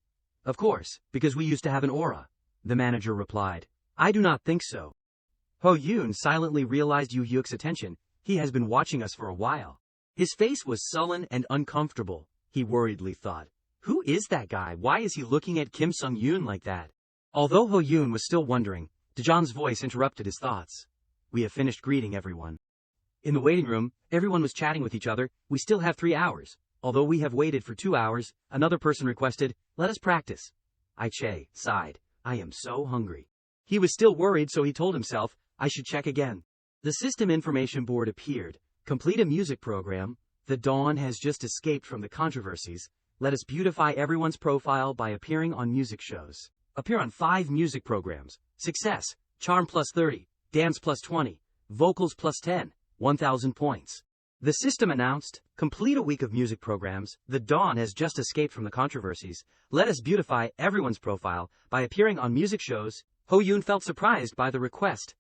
Of course, because we used to have an aura. The manager replied. I do not think so. Ho-yoon silently realized Yoo Hyuk's attention. He has been watching us for a while. His face was sullen and uncomfortable. He worriedly thought, Who is that guy? Why is he looking at Kim Sung-yoon like that? Although Ho-yoon was still wondering, Daejeon's voice interrupted his thoughts. We have finished greeting everyone. In the waiting room, everyone was chatting with each other. We still have 3 hours. Although we have waited for 2 hours, another person requested, Let us practice. Che sighed. I am so hungry. He was still worried, so he told himself, I should check again. The system information board appeared. Complete a music program. The Dawn has just escaped from the controversies. Let us beautify everyone's profile by appearing on music shows. Appear on 5 music programs. Success, charm plus 30, dance plus 20, vocals plus 10, 1,000 points. The system announced, complete a week of music programs. The Dawn has just escaped from the controversies. Let us beautify everyone's profile by appearing on music shows. Ho-yoon felt surprised by the request.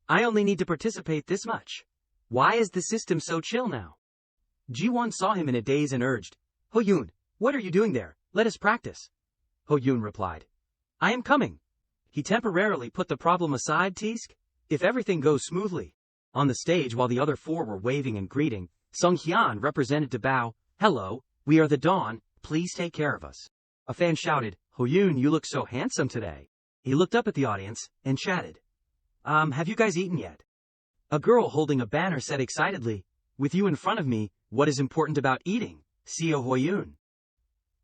I only need to participate this much. Why is the system so chill now? Ji-won saw him in a daze and urged, Ho-yoon, what are you doing there? Let us practice. Ho-yoon replied, I am coming. He temporarily put the problem aside. Teask, if everything goes smoothly. On the stage, while the other 4 were waving and greeting, Sung Hyun represented to bow. Hello, we are the Dawn. Please take care of us. A fan shouted, Ho-yoon, you look so handsome today. He looked up at the audience and chatted. Have you guys eaten yet? A girl holding a banner said excitedly, With you in front of me, what is important about eating? See Ho-yoon.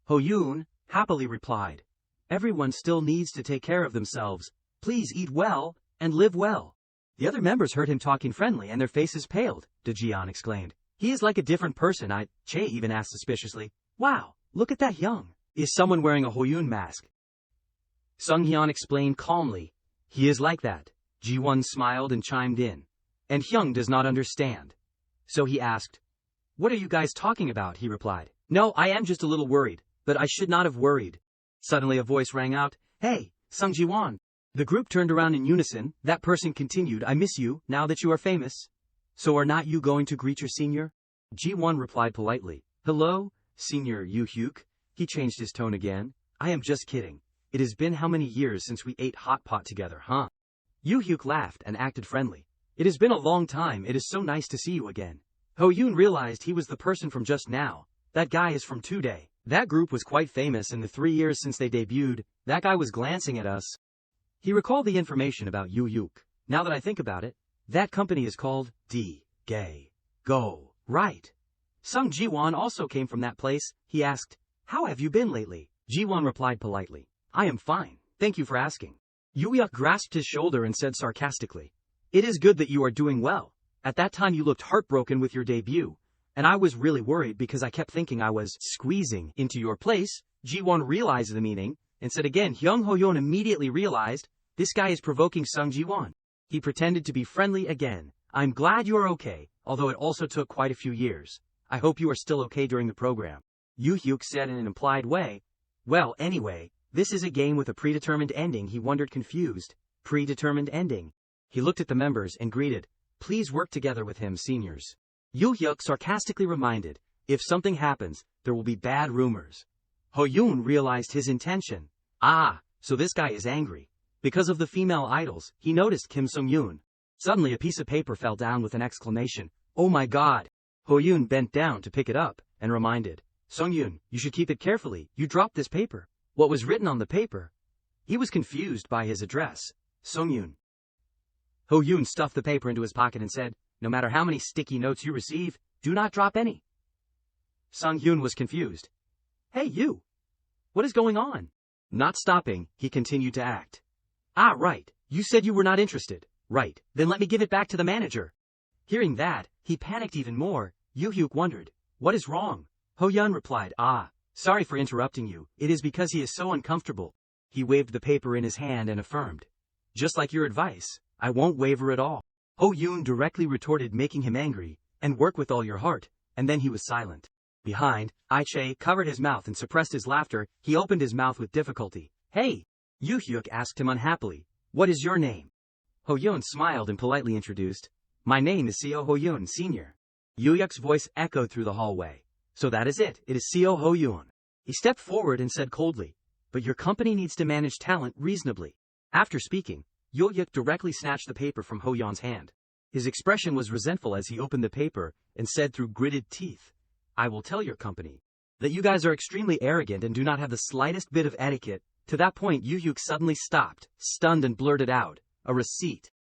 Ho-yoon happily replied, Everyone still needs to take care of themselves. Please eat well and live well. The other members heard him talking friendly and their faces paled. Daejeon exclaimed, He is like a different person. Che even asked suspiciously, Wow, look at that young. Is someone wearing a Ho-yoon mask? Sung Hyun explained calmly, He is like that. Ji-won smiled and chimed in. And Hyung does not understand. So he asked, What are you guys talking about? He replied, No, I am just a little worried, but I should not have worried. Suddenly a voice rang out, Hey, Sung Ji-won. The group turned around in unison. That person continued, I miss you, now that you are famous. So are not you going to greet your senior? Ji-won replied politely, Hello, Senior Yoo Hyuk. He changed his tone again. I am just kidding. It has been how many years since we ate hot pot together, huh? Yoo Hyuk laughed and acted friendly. It has been a long time. It is so nice to see you again. Ho-yoon realized he was the person from just now. That guy is from today. That group was quite famous in the 3 years since they debuted. That guy was glancing at us. He recalled the information about Yoo Hyuk. Now that I think about it, that company is called D-Gay. Go. Right. Sung Ji-won also came from that place. He asked, How have you been lately? Ji-won replied politely, I am fine. Thank you for asking. Yoo Hyuk grasped his shoulder and said sarcastically, It is good that you are doing well. At that time you looked heartbroken with your debut, and I was really worried because I kept thinking I was squeezing into your place. Ji-won realized the meaning, and said again. Hyung Ho-yeon immediately realized, this guy is provoking Sung Ji-won. He pretended to be friendly again. I'm glad you are okay, although it also took quite a few years. I hope you are still okay during the program. Yoo Hyuk said in an implied way. Well, anyway, this is a game with a predetermined ending. He wondered confused. Predetermined ending. He looked at the members and greeted, Please work together with him, seniors. Yoo Hyuk sarcastically reminded, If something happens, there will be bad rumors. Ho-yoon realized his intention. Ah, so this guy is angry. Because of the female idols, he noticed Kim Sung-yoon. Suddenly a piece of paper fell down with an exclamation. Oh my god! Ho-yoon bent down to pick it up, and reminded. Sung-yoon, you should keep it carefully, you dropped this paper. What was written on the paper? He was confused by his address. Sung-yoon. Ho-yoon stuffed the paper into his pocket and said, no matter how many sticky notes you receive, do not drop any. Sung-yoon was confused. Hey you! What is going on? Not stopping, he continued to act. Ah right, you said you were not interested. Right, then let me give it back to the manager. Hearing that, he panicked even more. Yoo-hyuk wondered, what is wrong? Ho-yeon replied, sorry for interrupting you, it is because he is so uncomfortable. He waved the paper in his hand and affirmed. Just like your advice, I won't waver at all. Ho-yoon directly retorted, making him angry, and work with all your heart, and then he was silent. Behind, I-chae covered his mouth and suppressed his laughter. He opened his mouth with difficulty. Hey! Yoo-hyuk asked him unhappily, what is your name? Ho-yoon smiled and politely introduced. My name is Seo Ho-yoon, Sr. Yoo-hyuk's voice echoed through the hallway. So that is it is Seo Ho-yoon. He stepped forward and said coldly, but your company needs to manage talent reasonably. After speaking, Yoo-hyuk directly snatched the paper from Ho-yeon's hand. His expression was resentful as he opened the paper and said through gritted teeth, I will tell your company that you guys are extremely arrogant and do not have the slightest bit of etiquette. To that point, Yoo-hyuk suddenly stopped, stunned, and blurted out, a receipt.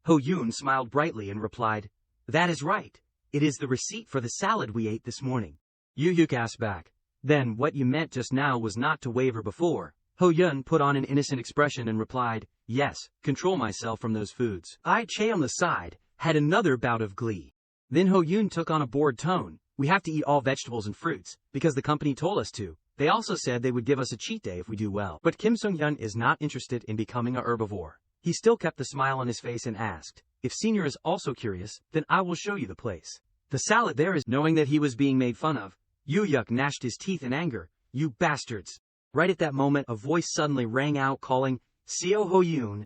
Ho-yoon smiled brightly and replied, that is right. It is the receipt for the salad we ate this morning. Yoo-hyuk asked back, then what you meant just now was not to waver before. Ho-yeon put on an innocent expression and replied, yes, control myself from those foods. I-chae on the side had another bout of glee. Then Ho-yoon took on a bored tone, we have to eat all vegetables and fruits, because the company told us to. They also said they would give us a cheat day if we do well. But Kim Sung-hyun is not interested in becoming a herbivore. He still kept the smile on his face and asked, if Senior is also curious, then I will show you the place. The salad there is. Knowing that he was being made fun of, Yoo-hyuk gnashed his teeth in anger. You bastards. Right at that moment a voice suddenly rang out calling, Seo Ho-yoon.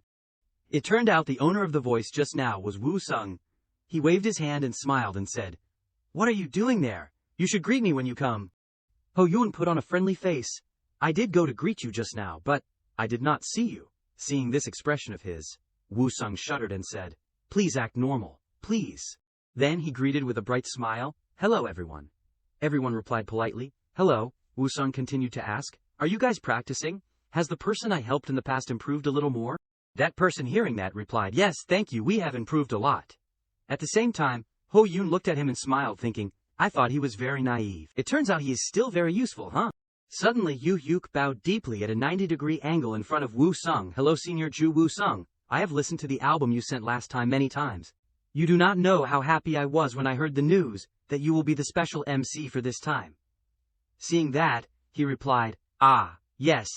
It turned out the owner of the voice just now was Woo-sung. He waved his hand and smiled and said, what are you doing there? You should greet me when you come. Ho-yoon put on a friendly face. I did go to greet you just now, but I did not see you. Seeing this expression of his, Woo-sung shuddered and said, please act normal, please. Then he greeted with a bright smile, hello everyone. Everyone replied politely, hello. Woo-sung continued to ask, are you guys practicing? Has the person I helped in the past improved a little more? That person hearing that replied, yes, thank you, we have improved a lot. At the same time, Ho-yoon looked at him and smiled, thinking, I thought he was very naive. It turns out he is still very useful, huh? Suddenly Yoo-hyuk bowed deeply at a 90-degree angle in front of Woo-sung. Hello Senior Ju Woo-sung, I have listened to the album you sent last time many times. You do not know how happy I was when I heard the news that you will be the special MC for this time. Seeing that, he replied, yes,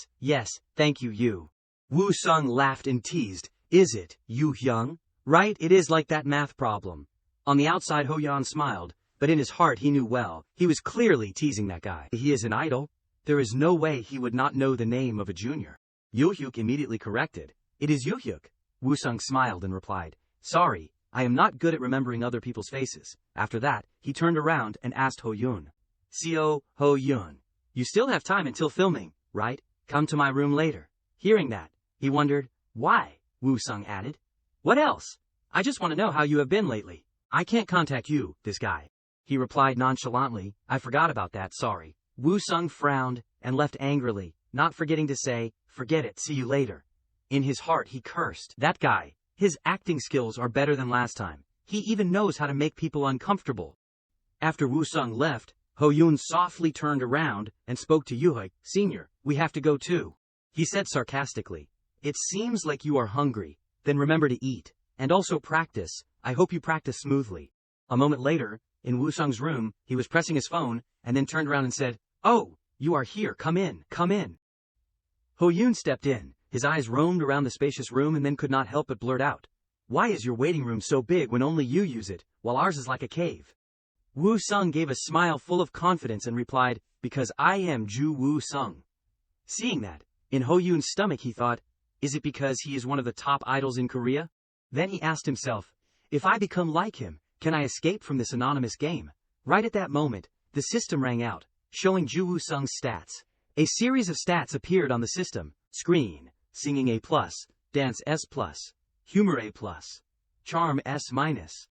thank you Yoo. Woo-sung laughed and teased, is it, Yoo-hyung? Right, it is like that math problem. On the outside Ho-yeon smiled, but in his heart he knew well, he was clearly teasing that guy. He is an idol. There is no way he would not know the name of a junior. Yoo-hyuk immediately corrected, it is Yoo-hyuk. Woo-sung smiled and replied, sorry, I am not good at remembering other people's faces. After that, he turned around and asked Ho-yoon. Seo Ho-yoon, you still have time until filming, right? Come to my room later. Hearing that, he wondered, why? Woo-sung added, what else? I just want to know how you have been lately. I can't contact you, this guy. He replied nonchalantly, I forgot about that, sorry. Woo-sung frowned and left angrily, not forgetting to say, forget it, see you later. In his heart he cursed, that guy, his acting skills are better than last time. He even knows how to make people uncomfortable. After Woo-sung left, Ho-yoon softly turned around and spoke to Yoo-hyuk, Senior, we have to go too. He said sarcastically, it seems like you are hungry, then remember to eat, and also practice. I hope you practice smoothly. A moment later, in Woo-sung's room, he was pressing his phone, and then turned around and said, oh, you are here, come in, come in. Ho-yoon stepped in, his eyes roamed around the spacious room and then could not help but blurt out, why is your waiting room so big when only you use it, while ours is like a cave? Woo-sung gave a smile full of confidence and replied, because I am Ju Woo-sung. Seeing that, in Ho-yoon's stomach he thought, is it because he is one of the top idols in Korea? Then he asked himself, if I become like him, can I escape from this anonymous game? Right at that moment, the system rang out, showing Ju Woo-sung's stats. A series of stats appeared on the system screen, singing A+, Dance S+, Humor A+, Charm S-.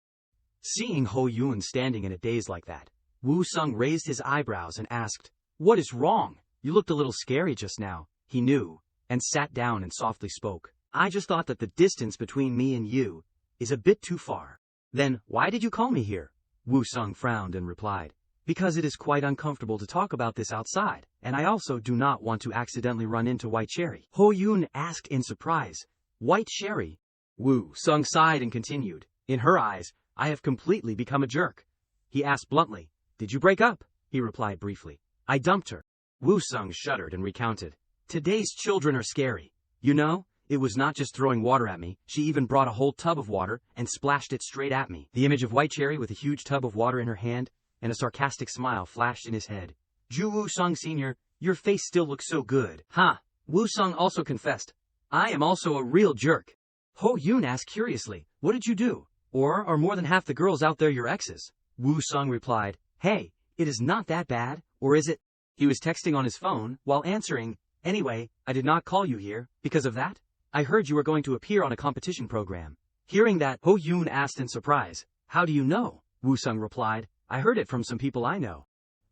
Seeing Ho Yun standing in a daze like that, Woo Sung raised his eyebrows and asked, "What is wrong? You looked a little scary just now." He knew, and sat down and softly spoke. "I just thought that the distance between me and you is a bit too far." "Then, why did you call me here?" Woo Sung frowned and replied, "Because it is quite uncomfortable to talk about this outside, and I also do not want to accidentally run into White Cherry." Ho Yun asked in surprise, "White Cherry?" Woo Sung sighed and continued, "In her eyes, I have completely become a jerk." He asked bluntly, "Did you break up?" He replied briefly, "I dumped her." Woo Sung shuddered and recounted, "Today's children are scary. You know, it was not just throwing water at me, she even brought a whole tub of water and splashed it straight at me." The image of White Cherry with a huge tub of water in her hand and a sarcastic smile flashed in his head. "Ju Woo Sung Sr., your face still looks so good." "Ha!" Woo Sung also confessed, "I am also a real jerk." Ho Yun asked curiously, "What did you do? Or are more than half the girls out there your exes?" Woo Sung replied, "Hey, it is not that bad, or is it?" He was texting on his phone while answering, "Anyway, I did not call you here because of that. I heard you were going to appear on a competition program." Hearing that, Ho Yun asked in surprise, "How do you know?" Woo Sung replied, "I heard it from some people I know."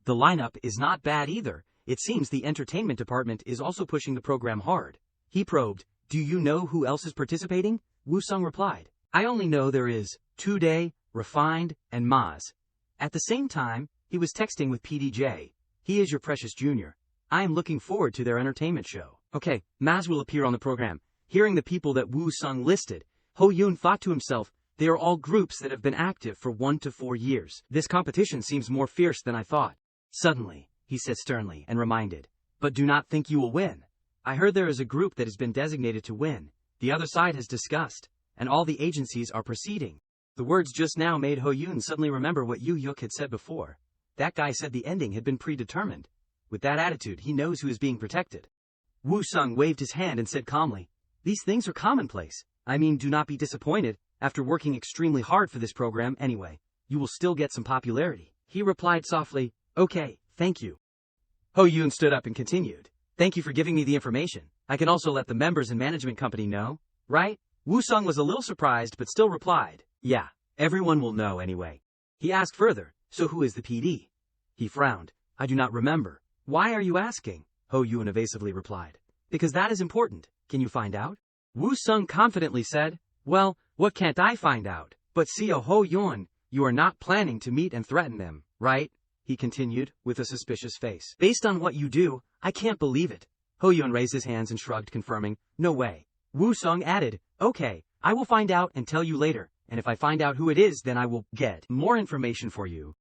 The lineup is not bad either. It seems the entertainment department is also pushing the program hard. He probed, "Do you know who else is participating?" Woo Sung replied, "I only know there is Today, Refined, and Maz." At the same time, he was texting with PDJ. "He is your precious junior. I am looking forward to their entertainment show." Okay, Maz will appear on the program. Hearing the people that Woo Sung listed, Ho Yun thought to himself, they are all groups that have been active for 1 to 4 years. This competition seems more fierce than I thought. Suddenly, he said sternly and reminded, "But do not think you will win. I heard there is a group that has been designated to win. The other side has discussed, and all the agencies are proceeding." The words just now made Ho Yun suddenly remember what Yu Yuk had said before. That guy said the ending had been predetermined. With that attitude, he knows who is being protected. Woo Sung waved his hand and said calmly, "These things are commonplace. I mean, do not be disappointed. After working extremely hard for this program anyway, you will still get some popularity." He replied softly, "Okay, thank you." Ho Yun stood up and continued, "Thank you for giving me the information. I can also let the members and management company know, right?" Woo Sung was a little surprised but still replied, "Yeah, everyone will know anyway." He asked further, "So who is the PD?" He frowned, "I do not remember." "Why are you asking?" Ho Yun evasively replied, "Because that is important. Can you find out?" Woo Sung confidently said, "Well, what can't I find out? But CEO Ho Yun, you are not planning to meet and threaten them, right?" He continued, with a suspicious face. "Based on what you do, I can't believe it." Ho Yun raised his hands and shrugged, confirming, "No way." Woo Sung added, "Okay, I will find out and tell you later, and if I find out who it is, then I will get more information for you."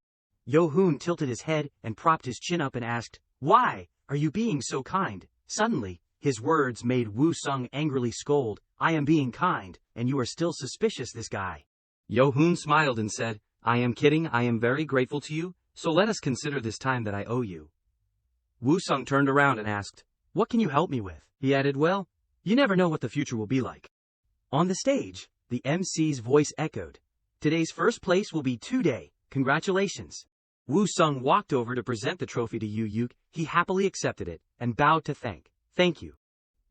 Yo Hoon tilted his head and propped his chin up and asked, "Why are you being so kind?" Suddenly, his words made Woo Sung angrily scold, "I am being kind, and you are still suspicious this guy." Yo Hoon smiled and said, "I am kidding. I am very grateful to you, so let us consider this time that I owe you." Woo Sung turned around and asked, "What can you help me with?" He added, "Well, you never know what the future will be like." On the stage, the MC's voice echoed, "Today's first place will be Today. Congratulations." Woo Sung walked over to present the trophy to Yu Yuk. He happily accepted it and bowed to thank you.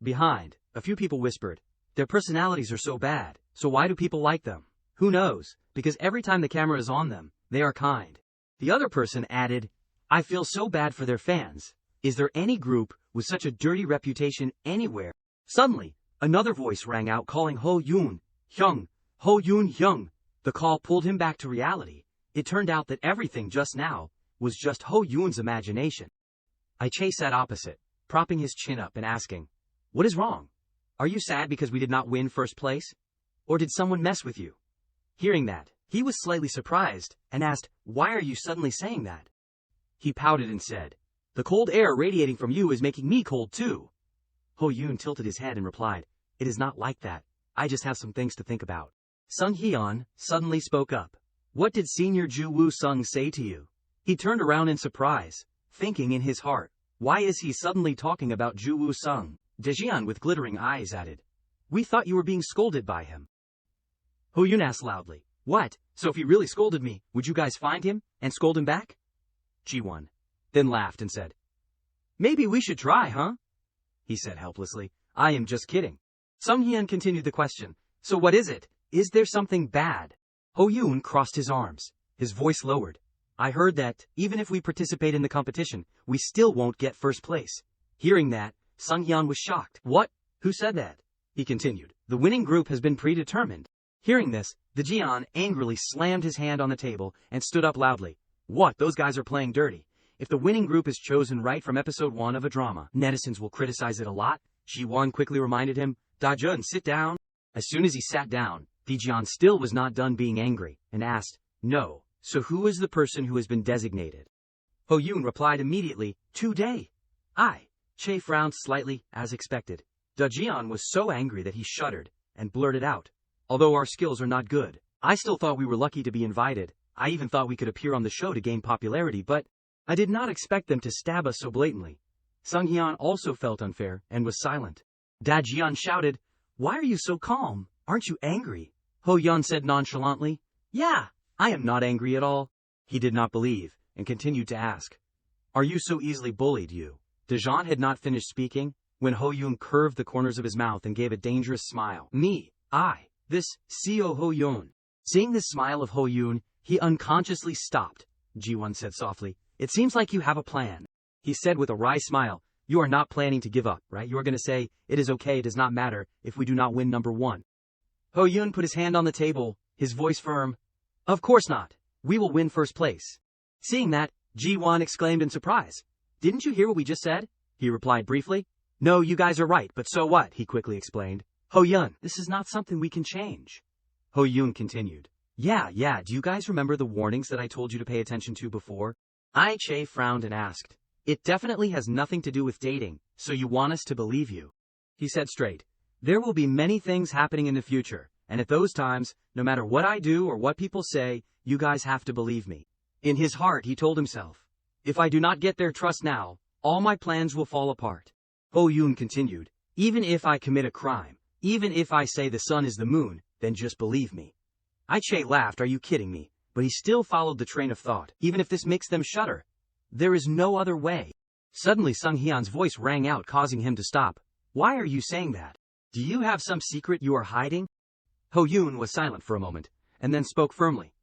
Behind, a few people whispered, "Their personalities are so bad, so why do people like them?" "Who knows, because every time the camera is on them, they are kind." The other person added, "I feel so bad for their fans. Is there any group with such a dirty reputation anywhere?" Suddenly, another voice rang out calling Ho Yun Hyung. Ho Yun Hyung. The call pulled him back to reality. It turned out that everything just now was just Ho Yun's imagination. Che sat opposite, propping his chin up and asking, "What is wrong? Are you sad because we did not win first place? Or did someone mess with you?" Hearing that, he was slightly surprised and asked, "Why are you suddenly saying that?" He pouted and said, "The cold air radiating from you is making me cold too." Ho Yun tilted his head and replied, "It is not like that. I just have some things to think about." Sung Hyun suddenly spoke up. "What did Senior Ju Woo Sung say to you?" He turned around in surprise, thinking in his heart, "Why is he suddenly talking about Ju Woo Sung?" Dejian with glittering eyes added, "We thought you were being scolded by him." Ho Yun asked loudly, "What? So if he really scolded me, would you guys find him and scold him back?" Ji-won then laughed and said, "Maybe we should try, huh?" He said helplessly, "I am just kidding." Sung Hyun continued the question. So what is it? Is there something bad? Ho Yoon crossed his arms. His voice lowered. I heard that, even if we participate in the competition, we still won't get first place. Hearing that, Sung Hyun was shocked. What? Who said that? He continued. The winning group has been predetermined. Hearing this, Daejeon angrily slammed his hand on the table and stood up loudly. What? Those guys are playing dirty. If the winning group is chosen right from episode 1 of a drama, netizens will criticize it a lot. Ji-won quickly reminded him, Daejeon, sit down. As soon as he sat down, Daejeon still was not done being angry, and asked, No, so who is the person who has been designated? Ho Yoon replied immediately, Today. Che frowned slightly, as expected. Daejeon was so angry that he shuddered, and blurted out, Although our skills are not good, I still thought we were lucky to be invited. I even thought we could appear on the show to gain popularity, but I did not expect them to stab us so blatantly. Sung Hyun also felt unfair, and was silent. Daejeon shouted, Why are you so calm? Aren't you angry? Ho Yoon said nonchalantly, Yeah, I am not angry at all. He did not believe, and continued to ask, Are you so easily bullied, you? Daejeon had not finished speaking, when Ho Yoon curved the corners of his mouth and gave a dangerous smile. This, Co Ho Yoon. Seeing this smile of Ho Yoon, he unconsciously stopped. Ji-won said softly, It seems like you have a plan. He said with a wry smile, You are not planning to give up, right? You are going to say, It is okay, it does not matter, if we do not win number 1. Ho Yoon put his hand on the table, his voice firm. Of course not. We will win first place. Seeing that, Ji-won exclaimed in surprise. Didn't you hear what we just said? He replied briefly. No, you guys are right, but so what? He quickly explained. Ho Yoon, this is not something we can change. Ho Yoon continued. Yeah, do you guys remember the warnings that I told you to pay attention to before? Che frowned and asked. It definitely has nothing to do with dating, so you want us to believe you. He said straight. There will be many things happening in the future, and at those times, no matter what I do or what people say, you guys have to believe me. In his heart, he told himself, If I do not get their trust now, all my plans will fall apart. Ho Yoon continued. Even if I commit a crime, even if I say the sun is the moon, then just believe me. Che laughed, Are you kidding me? But he still followed the train of thought, even if this makes them shudder. There is no other way. Suddenly Sung Hyun's voice rang out, causing him to stop. Why are you saying that? Do you have some secret you are hiding? Ho Yoon was silent for a moment, and then spoke firmly.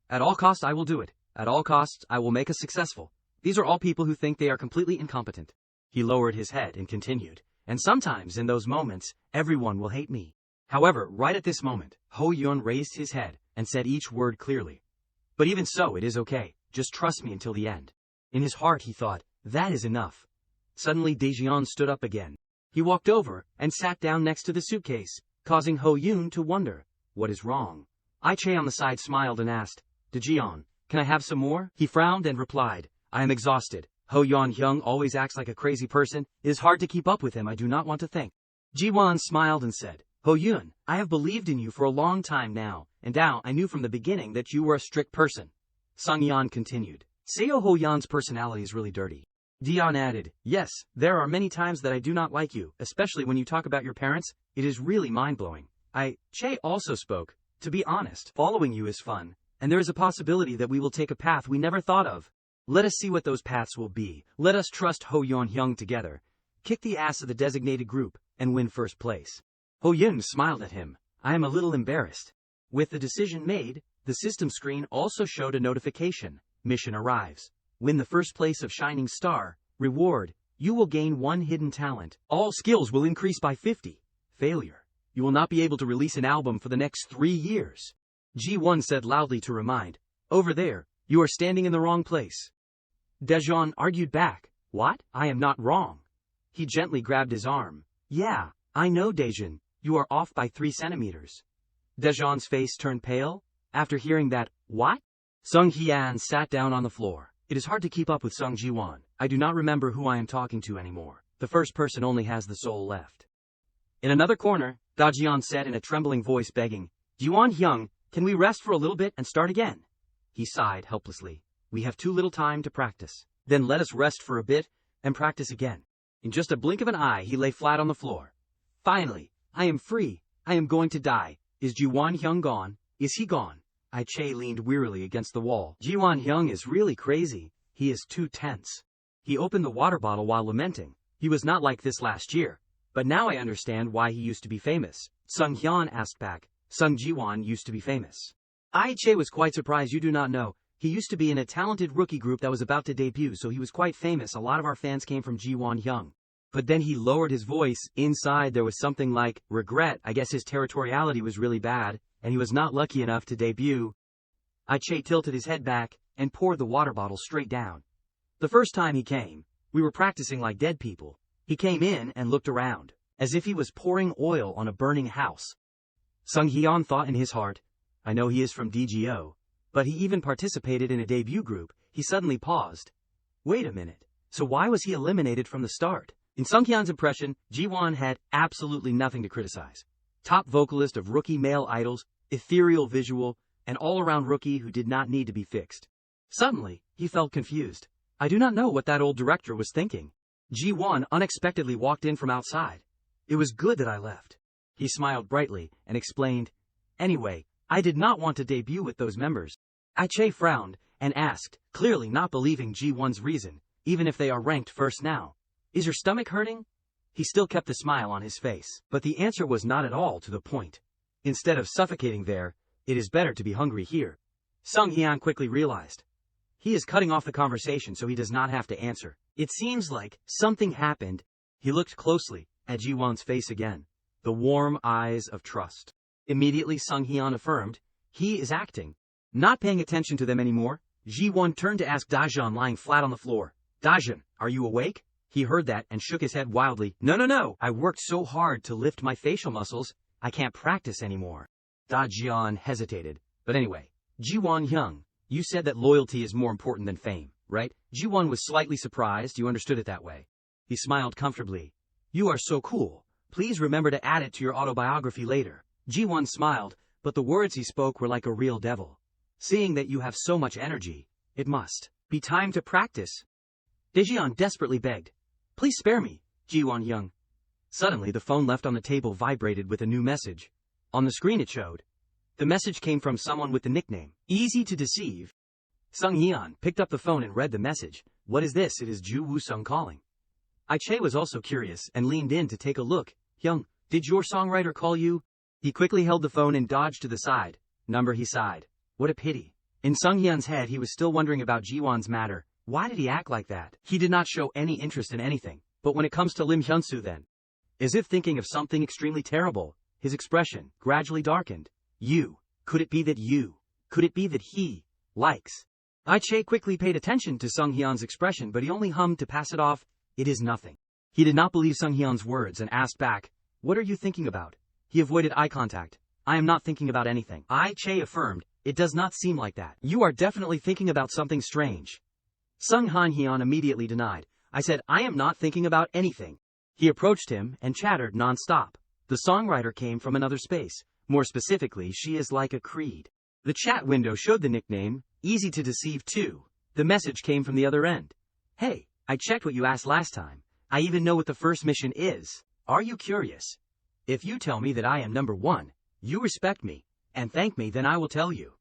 At all costs I will do it. At all costs I will make us successful. These are all people who think they are completely incompetent. He lowered his head and continued. And sometimes in those moments, everyone will hate me. However, right at this moment, Ho Yoon raised his head and said each word clearly. But even so, it is okay. Just trust me until the end. In his heart he thought, that is enough. Suddenly Daejeon stood up again. He walked over and sat down next to the suitcase, causing Ho Yoon to wonder, what is wrong? Che on the side smiled and asked, Daejeon, can I have some more? He frowned and replied, I am exhausted. Ho Yeon Hyung always acts like a crazy person. It is hard to keep up with him. I do not want to think. Ji-won smiled and said, Ho Yoon, I have believed in you for a long time now, and now I knew from the beginning that you were a strict person. Sung Yeon continued. Seo Ho Yeon's personality is really dirty. Dion added, Yes, there are many times that I do not like you, especially when you talk about your parents. It is really mind-blowing. Che also spoke. To be honest, following you is fun, and there is a possibility that we will take a path we never thought of. Let us see what those paths will be. Let us trust Ho Yeon Hyung together, kick the ass of the designated group, and win first place. Ho Yoon smiled at him. I am a little embarrassed. With the decision made, the system screen also showed a notification. Mission arrives. Win the first place of Shining Star. Reward. You will gain 1 hidden talent. All skills will increase by 50. Failure. You will not be able to release an album for the next 3 years. Ji-won said loudly to remind. Over there, you are standing in the wrong place. Daejeon argued back. What? I am not wrong. He gently grabbed his arm. Yeah, I know Daejeon. You are off by 3 centimeters. Daejeon's face turned pale. After hearing that, what? Sung Hyun sat down on the floor. It is hard to keep up with Sung Ji-won. I do not remember who I am talking to anymore. The first person only has the soul left. In another corner, Daejeon said in a trembling voice, begging, Ji-won Hyung, can we rest for a little bit and start again? He sighed helplessly. We have too little time to practice. Then let us rest for a bit and practice again. In just a blink of an eye, he lay flat on the floor. Finally, I am free. I am going to die. Is Ji-won Hyung gone? Is he gone? Che leaned wearily against the wall. Ji-won Hyung is really crazy. He is too tense. He opened the water bottle while lamenting. He was not like this last year. But now I understand why he used to be famous. Sung Hyun asked back. Sung Jiwon used to be famous. Che was quite surprised. You do not know. He used to be in a talented rookie group that was about to debut, so he was quite famous. A lot of our fans came from Jiwon Hyung. But then he lowered his voice. Inside there was something like regret. I guess his territoriality was really bad, and he was not lucky enough to debut. Che tilted his head back and poured the water bottle straight down. The first time he came, we were practicing like dead people. He came in and looked around, as if he was pouring oil on a burning house. Sung Hyun thought in his heart, I know he is from DGO, but he even participated in a debut group. He suddenly paused. Wait a minute, so why was he eliminated from the start? In Sung Hyun's impression, Jiwon had absolutely nothing to criticize. Top vocalist of rookie male idols, ethereal visual, an all-around rookie who did not need to be fixed. Suddenly, he felt confused. I do not know what that old director was thinking. Jiwon unexpectedly walked in from outside. It was good that I left. He smiled brightly and explained, anyway, I did not want to debut with those members. Che frowned and asked, clearly not believing Jiwon's reason, even if they are ranked first now. Is your stomach hurting? He still kept the smile on his face, but the answer was not at all to the point. Instead of suffocating there, it is better to be hungry here. Sung Hyun quickly realized. He is cutting off the conversation so he does not have to answer. It seems like something happened. He looked closely at Jiwon's face again. The warm eyes of trust. Immediately Sung Hyun affirmed, he is acting. Not paying attention to them anymore, Jiwon turned to ask Dajeon lying flat on the floor. Dajeon, are you awake? He heard that and shook his head wildly. No. I worked so hard to lift my facial muscles, I can't practice anymore. Dajeon hesitated. But anyway, Jiwon Hyung, you said that loyalty is more important than fame, right? Jiwon was slightly surprised you understood it that way. He smiled comfortably. You are so cool. Please remember to add it to your autobiography later. Jiwon smiled, but the words he spoke were like a real devil. Seeing that you have so much energy, it must be time to practice. Dajeon desperately begged. Please spare me, Jiwon Hyung. Suddenly the phone left on the table vibrated with a new message. On the screen it showed. The message came from someone with the nickname, Easy to Deceive. Sung Hyun picked up the phone and read the message. What is this? It is Ju Woo-sung calling. Che was also curious and leaned in to take a look. Hyung, did your songwriter call you? He quickly held the phone and dodged to the side. Number, he sighed. What a pity. In Sung Hyun's head he was still wondering about Jiwon's matter. Why did he act like that? He did not show any interest in anything. But when it comes to Lim Hyunsu then, as if thinking of something extremely terrible, his expression gradually darkened. Could it be that he likes? Che quickly paid attention to Sung Hyun's expression, but he only hummed to pass it off. It is nothing. He did not believe Sung Hyun's words and asked back, what are you thinking about? He avoided eye contact. I am not thinking about anything. Che affirmed, it does not seem like that. You are definitely thinking about something strange. Sung Hyun immediately denied. I said, I am not thinking about anything. He approached him and chattered non-stop. The songwriter came from another space. More specifically, she is like a creed. The chat window showed the nickname, Easy to Deceive too. The message came from the other end. Hey, I checked what you asked last time. I even know what the first mission is. Are you curious? If you tell me that I am number one, you respect me, and thank me, then I will tell you.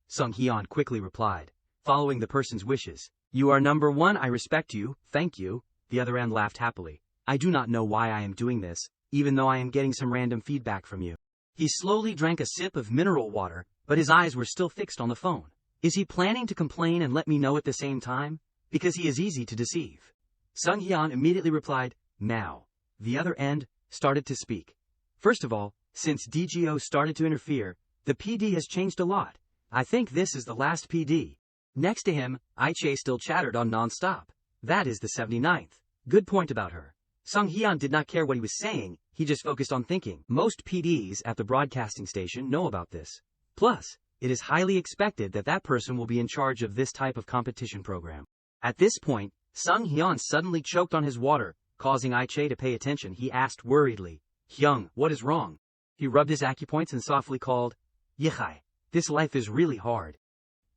Sung Hyun quickly replied, following the person's wishes. You are number one, I respect you, thank you. The other end laughed happily. I do not know why I am doing this, even though I am getting some random feedback from you. He slowly drank a sip of mineral water, but his eyes were still fixed on the phone. Is he planning to complain and let me know at the same time? Because he is easy to deceive. Sung Hyun immediately replied, now. The other end started to speak. First of all, since DGO started to interfere, the PD has changed a lot. I think this is the last PD. Next to him, Che still chattered on non-stop. That is the 79th. Good point about her. Sung Hyun did not care what he was saying, he just focused on thinking. Most PDs at the broadcasting station know about this. Plus, it is highly expected that that person will be in charge of this type of competition program. At this point, Sung Hyun suddenly choked on his water, causing Che to pay attention. He asked worriedly, Hyung, what is wrong? He rubbed his acupoints and softly called, Yichai, this life is really hard.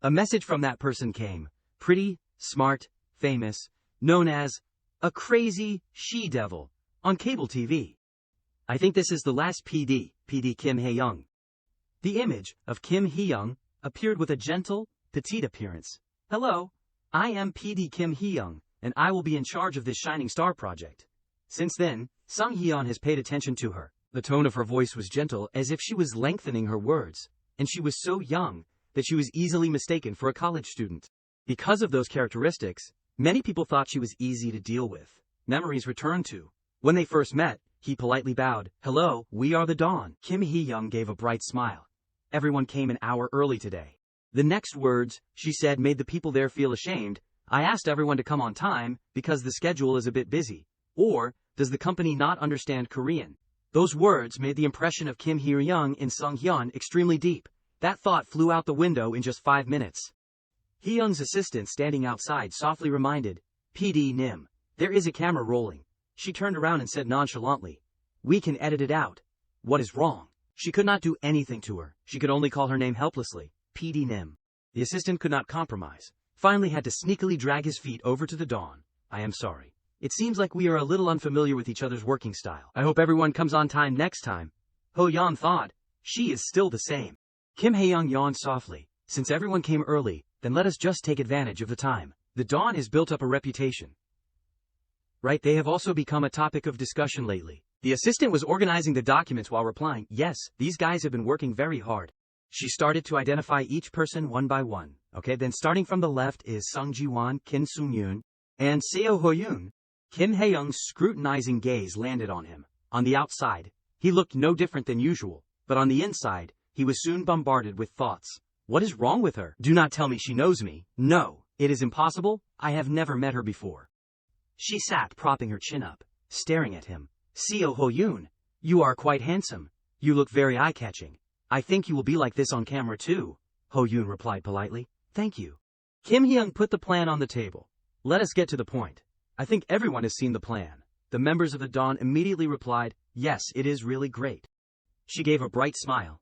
A message from that person came. Pretty, smart, famous, known as a crazy she-devil on cable TV. I think this is the last PD, PD Kim Hae-young. The image of Kim Hae-young appeared with a gentle, petite appearance. Hello, I am PD Kim Hae-young, and I will be in charge of this Shining Star project. Since then, Sung Hyeon has paid attention to her. The tone of her voice was gentle, as if she was lengthening her words, and she was so young that she was easily mistaken for a college student. Because of those characteristics, many people thought she was easy to deal with. Memories returned to. When they first met, he politely bowed. "Hello, we are the Dawn." Kim Hee-young gave a bright smile. "Everyone came an hour early today." The next words she said made the people there feel ashamed. "I asked everyone to come on time because the schedule is a bit busy. Or, does the company not understand Korean?" Those words made the impression of Kim Hee-young and Sung Hyun extremely deep. That thought flew out the window in just 5 minutes. Hee-young's assistant standing outside softly reminded, "PD Nim, there is a camera rolling." She turned around and said nonchalantly, "We can edit it out." What is wrong? She could not do anything to her. She could only call her name helplessly, PD Nim. The assistant could not compromise. Finally had to sneakily drag his feet over to the Dawn. "I am sorry. It seems like we are a little unfamiliar with each other's working style. I hope everyone comes on time next time." Ho-yeon thought, she is still the same. Kim Hae-young yawned softly. "Since everyone came early, then let us just take advantage of the time. The Dawn has built up a reputation. Right, they have also become a topic of discussion lately." The assistant was organizing the documents while replying, "Yes, these guys have been working very hard." She started to identify each person one by one. Okay, then starting from the left is Sung Ji-won, Kim Sung-yoon, and Seo Ho-yoon. Kim Hae-young's scrutinizing gaze landed on him. On the outside, he looked no different than usual, but on the inside, he was soon bombarded with thoughts. What is wrong with her? Do not tell me she knows me. No, it is impossible. I have never met her before. She sat propping her chin up, staring at him. "Seo Ho-yoon, you are quite handsome. You look very eye-catching. I think you will be like this on camera too." Ho-yoon replied politely. "Thank you." Kim Hee-young put the plan on the table. "Let us get to the point. I think everyone has seen the plan." The members of the Dawn immediately replied, "Yes, it is really great." She gave a bright smile.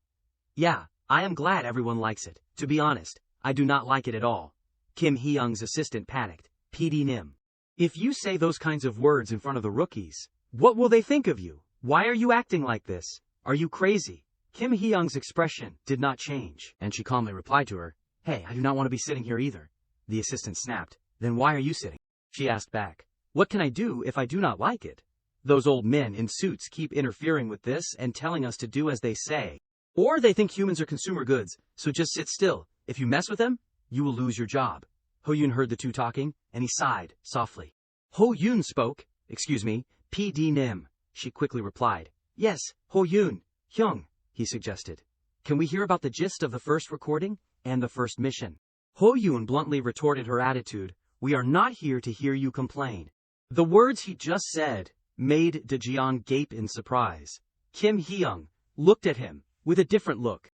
"Yeah, I am glad everyone likes it. To be honest, I do not like it at all." Kim Hee-young's assistant panicked. "PD Nim, if you say those kinds of words in front of the rookies, what will they think of you? Why are you acting like this? Are you crazy?" Kim Hee-young's expression did not change, and she calmly replied to her, "Hey, I do not want to be sitting here either." The assistant snapped. "Then why are you sitting?" She asked back. "What can I do if I do not like it? Those old men in suits keep interfering with this and telling us to do as they say. Or they think humans are consumer goods, so just sit still. If you mess with them, you will lose your job." Ho-yoon heard the two talking, and he sighed, softly. Ho-yoon spoke. "Excuse me, PD Nim," she quickly replied. "Yes, Ho-yoon, Hyung," he suggested. "Can we hear about the gist of the first recording and the first mission?" Ho-yoon bluntly retorted her attitude. "We are not here to hear you complain." The words he just said made Daejeon gape in surprise. Kim Hee-young looked at him with a different look.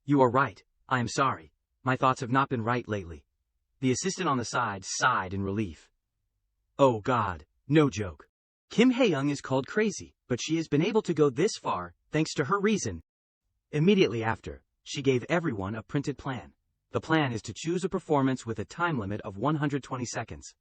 "You are right. I am sorry. My thoughts have not been right lately." The assistant on the side sighed in relief. "Oh God, no joke. Kim Hae-young is called crazy, but she has been able to go this far thanks to her reason." Immediately after, she gave everyone a printed plan. The plan is to choose a performance with a time limit of 120 seconds.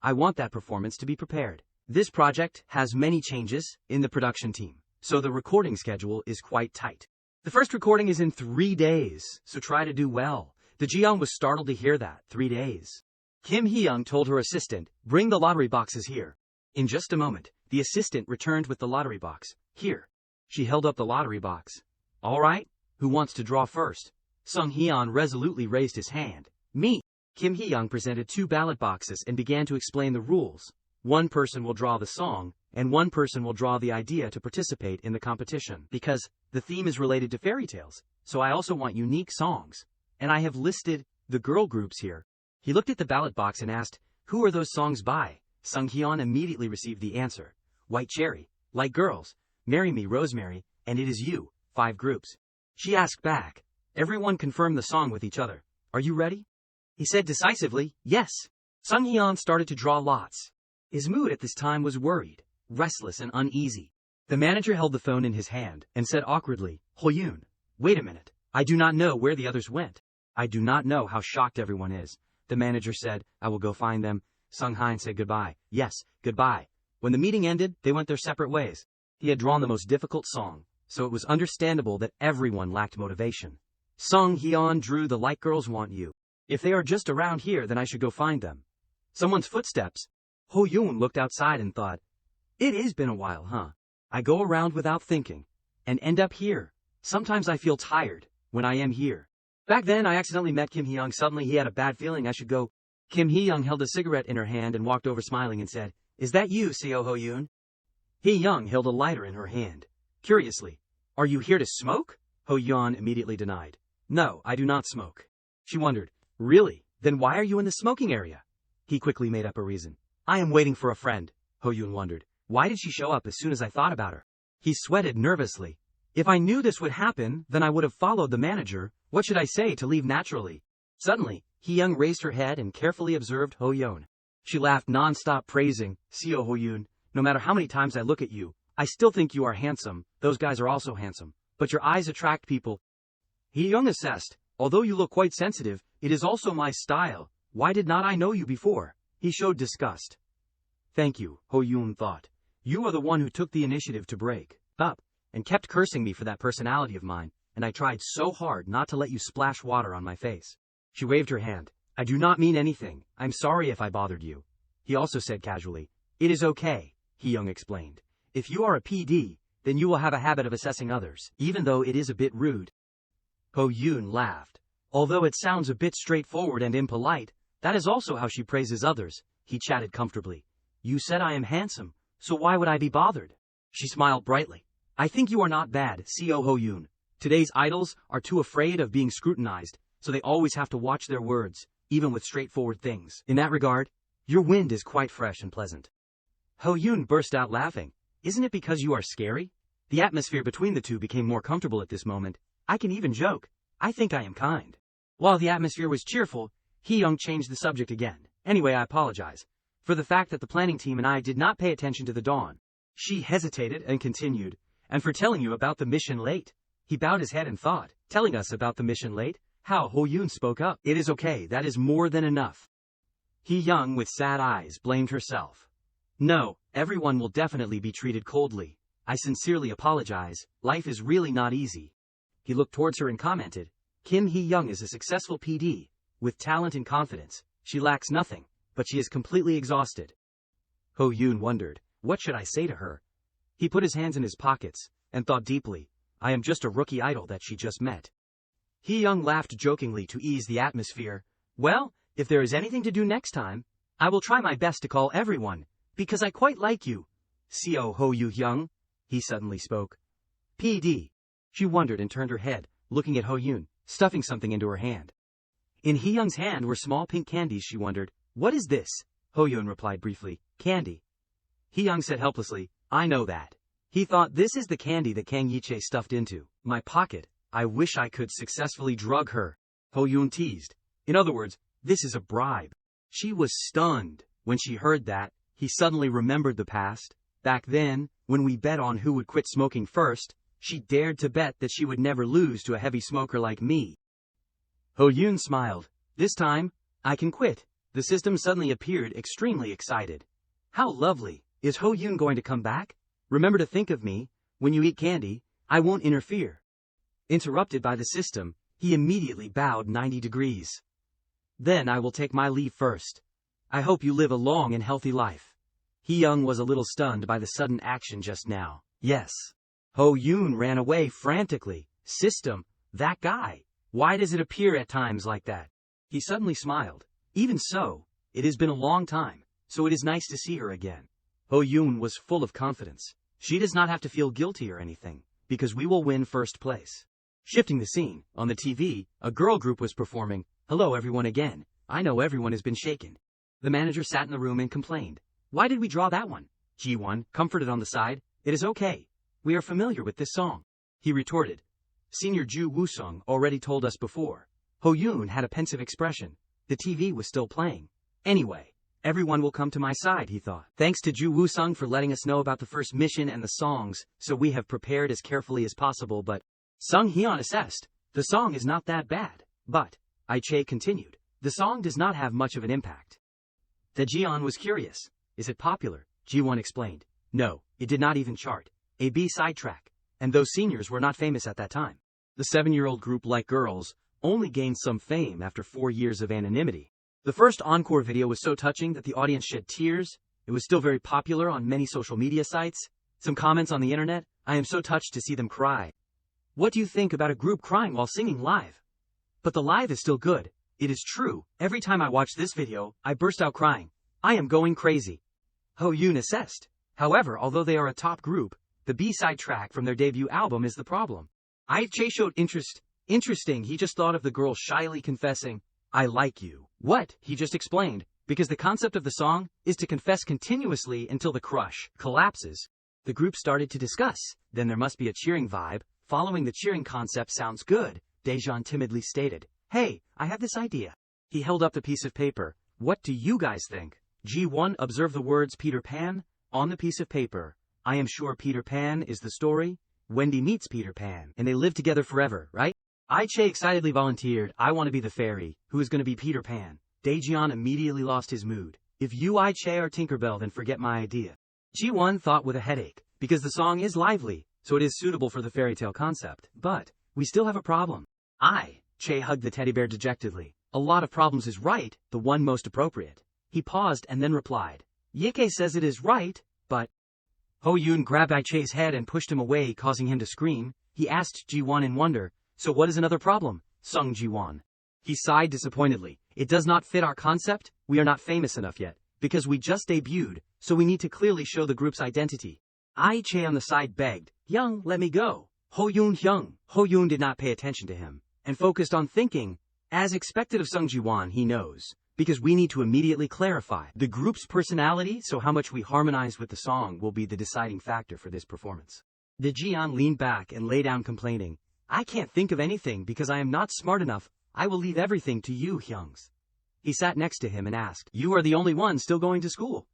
I want that performance to be prepared. This project has many changes in the production team, so the recording schedule is quite tight. The first recording is in 3 days, so try to do well. Daejeon was startled to hear that. 3 days. Kim Hee-young told her assistant, "Bring the lottery boxes here." In just a moment, the assistant returned with the lottery box. "Here." She held up the lottery box. "All right, who wants to draw first?" Sung Hyeon resolutely raised his hand. "Me." Kim Hee-young presented 2 ballot boxes and began to explain the rules. One person will draw the song, and one person will draw the idea to participate in the competition. Because the theme is related to fairy tales, so I also want unique songs. And I have listed the girl groups here. He looked at the ballot box and asked, "Who are those songs by?" Sung Hyeon immediately received the answer. "White Cherry, Like Girls, Marry Me Rosemary, and It Is You, 5 groups." She asked back. Everyone confirmed the song with each other. "Are you ready?" He said decisively, "Yes." Sung Hyeon started to draw lots. His mood at this time was worried, restless and uneasy. The manager held the phone in his hand and said awkwardly, "Ho-yoon, wait a minute. I do not know where the others went." "I do not know how shocked everyone is." The manager said, "I will go find them." Sung Hyeon said goodbye. "Yes, goodbye." When the meeting ended, they went their separate ways. He had drawn the most difficult song, so it was understandable that everyone lacked motivation. Sung Hyeon drew the Like Girls Want You. "If they are just around here, then I should go find them." Someone's footsteps. Ho-yoon looked outside and thought, It has been a while, huh? I go around without thinking, and end up here. Sometimes I feel tired when I am here. Back then I accidentally met Kim Hee-young. Suddenly he had a bad feeling I should go. Kim Hee-young held a cigarette in her hand and walked over smiling and said, "Is that you, Seo Ho-yoon?" Hee-young held a lighter in her hand. Curiously, "Are you here to smoke?" Ho-yoon immediately denied. "No, I do not smoke." She wondered, "Really? Then why are you in the smoking area?" He quickly made up a reason. "I am waiting for a friend." Ho-yoon wondered, "Why did she show up as soon as I thought about her?" He sweated nervously. "If I knew this would happen, then I would have followed the manager. What should I say to leave naturally?" Suddenly, Hee-young raised her head and carefully observed Ho-yoon. She laughed non-stop, praising, "Seo Ho-yoon, no matter how many times I look at you, I still think you are handsome. Those guys are also handsome. But your eyes attract people." Hee-young assessed, "Although you look quite sensitive, it is also my style. Why did not I know you before?" He showed disgust. "Thank you," Ho-yoon thought. "You are the one who took the initiative to break up and kept cursing me for that personality of mine, and I tried so hard not to let you splash water on my face." She waved her hand. "I do not mean anything. I'm sorry if I bothered you." He also said casually, "It is okay," Hee-young explained. "If you are a PD, then you will have a habit of assessing others, even though it is a bit rude." Ho-yoon laughed. "Although it sounds a bit straightforward and impolite, that is also how she praises others." He chatted comfortably. "You said I am handsome, so why would I be bothered?" She smiled brightly. "I think you are not bad, Seo Ho-yoon. Today's idols are too afraid of being scrutinized, so they always have to watch their words, even with straightforward things. In that regard, your wind is quite fresh and pleasant." Ho-yoon burst out laughing. "Isn't it because you are scary?" The atmosphere between the two became more comfortable at this moment. "I can even joke. I think I am kind." While the atmosphere was cheerful, Hee-young changed the subject again. "Anyway, I apologize for the fact that the planning team and I did not pay attention to the dawn." She hesitated and continued, "And for telling you about the mission late." He bowed his head and thought, "Telling us about the mission late?" How Ho-yoon spoke up. "It is okay, that is more than enough." Hee-young, with sad eyes, blamed herself. "No, everyone will definitely be treated coldly. I sincerely apologize, life is really not easy." He looked towards her and commented, "Kim Hee-young is a successful PD, with talent and confidence. She lacks nothing, but she is completely exhausted." Ho-yoon wondered, "What should I say to her?" He put his hands in his pockets, and thought deeply, "I am just a rookie idol that she just met." Hee-young laughed jokingly to ease the atmosphere. "Well, if there is anything to do next time, I will try my best to call everyone, because I quite like you. Seo Ho-yoon," he suddenly spoke. "PD." She wondered and turned her head, looking at Ho-yoon, stuffing something into her hand. In Hee-young's hand were small pink candies. She wondered, "What is this?" Ho-yoon replied briefly, "Candy." Hee-young said helplessly, "I know that." He thought, "This is the candy that Kang Yi-chae stuffed into my pocket. I wish I could successfully drug her." Ho-yoon teased. "In other words, this is a bribe." She was stunned. When she heard that, he suddenly remembered the past. Back then, when we bet on who would quit smoking first, she dared to bet that she would never lose to a heavy smoker like me. Ho-yoon smiled. "This time, I can quit." The system suddenly appeared, extremely excited. "How lovely. Is Ho-yoon going to come back? Remember to think of me. When you eat candy, I won't interfere." Interrupted by the system, he immediately bowed 90 degrees. "Then I will take my leave first. I hope you live a long and healthy life." Hee-young was a little stunned by the sudden action just now. "Yes." Ho-yoon ran away frantically. "System, that guy. Why does it appear at times like that?" He suddenly smiled. "Even so, it has been a long time, so it is nice to see her again." Ho-yoon was full of confidence. "She does not have to feel guilty or anything, because we will win first place." Shifting the scene, on the TV, a girl group was performing, "Hello everyone again. I know everyone has been shaken." The manager sat in the room and complained, "Why did we draw that one?" Ji-won comforted on the side, "It is okay. We are familiar with this song." He retorted, "Senior Ju Woo-sung already told us before." Ho-yoon had a pensive expression. The TV was still playing. "Anyway, everyone will come to my side," he thought. "Thanks to Ju Woo-sung for letting us know about the first mission and the songs, so we have prepared as carefully as possible, but..." Sung Hyun assessed, "The song is not that bad, but," I-chae continued, "the song does not have much of an impact." The Jian was curious. "Is it popular?" Ji-won explained. "No, it did not even chart. A B-side track. And those seniors were not famous at that time. The 7-year-old group Like Girls only gained some fame after 4 years of anonymity." The first encore video was so touching that the audience shed tears. It was still very popular on many social media sites. Some comments on the internet, I am so touched to see them cry. What do you think about a group crying while singing live? But the live is still good. It is true, every time I watch this video, I burst out crying. I am going crazy. Ho-yoon assessed. However, although they are a top group, the B-side track from their debut album is the problem. IJ showed interest. Interesting, he just thought of the girl shyly confessing, I like you. What? He just explained, because the concept of the song is to confess continuously until the crush collapses. The group started to discuss, then there must be a cheering vibe. Following the cheering concept sounds good, Daejeon timidly stated. Hey, I have this idea. He held up the piece of paper. What do you guys think? G1 observed the words Peter Pan on the piece of paper. I am sure Peter Pan is the story. Wendy meets Peter Pan, and they live together forever, right? IJ excitedly volunteered, I want to be the fairy, who is going to be Peter Pan. Daejeon immediately lost his mood. If you IJ are Tinkerbell, then forget my idea. G1 thought with a headache, because the song is lively, so it is suitable for the fairy tale concept. But we still have a problem. Che hugged the teddy bear dejectedly. A lot of problems is right, the one most appropriate. He paused and then replied. Yike says it is right, but... Ho-yoon grabbed Che's head and pushed him away, causing him to scream. He asked G1 in wonder, so what is another problem? Sung G1. He sighed disappointedly. It does not fit our concept, we are not famous enough yet, because we just debuted, so we need to clearly show the group's identity. Che on the side begged, Young, let me go. Ho-yoon did not pay attention to him, and focused on thinking. As expected of Sung Ji-won, he knows, because we need to immediately clarify the group's personality, so how much we harmonize with the song will be the deciding factor for this performance. Daejeon leaned back and lay down complaining, I can't think of anything because I am not smart enough. I will leave everything to you, Hyungs. He sat next to him and asked, You are the only one still going to school,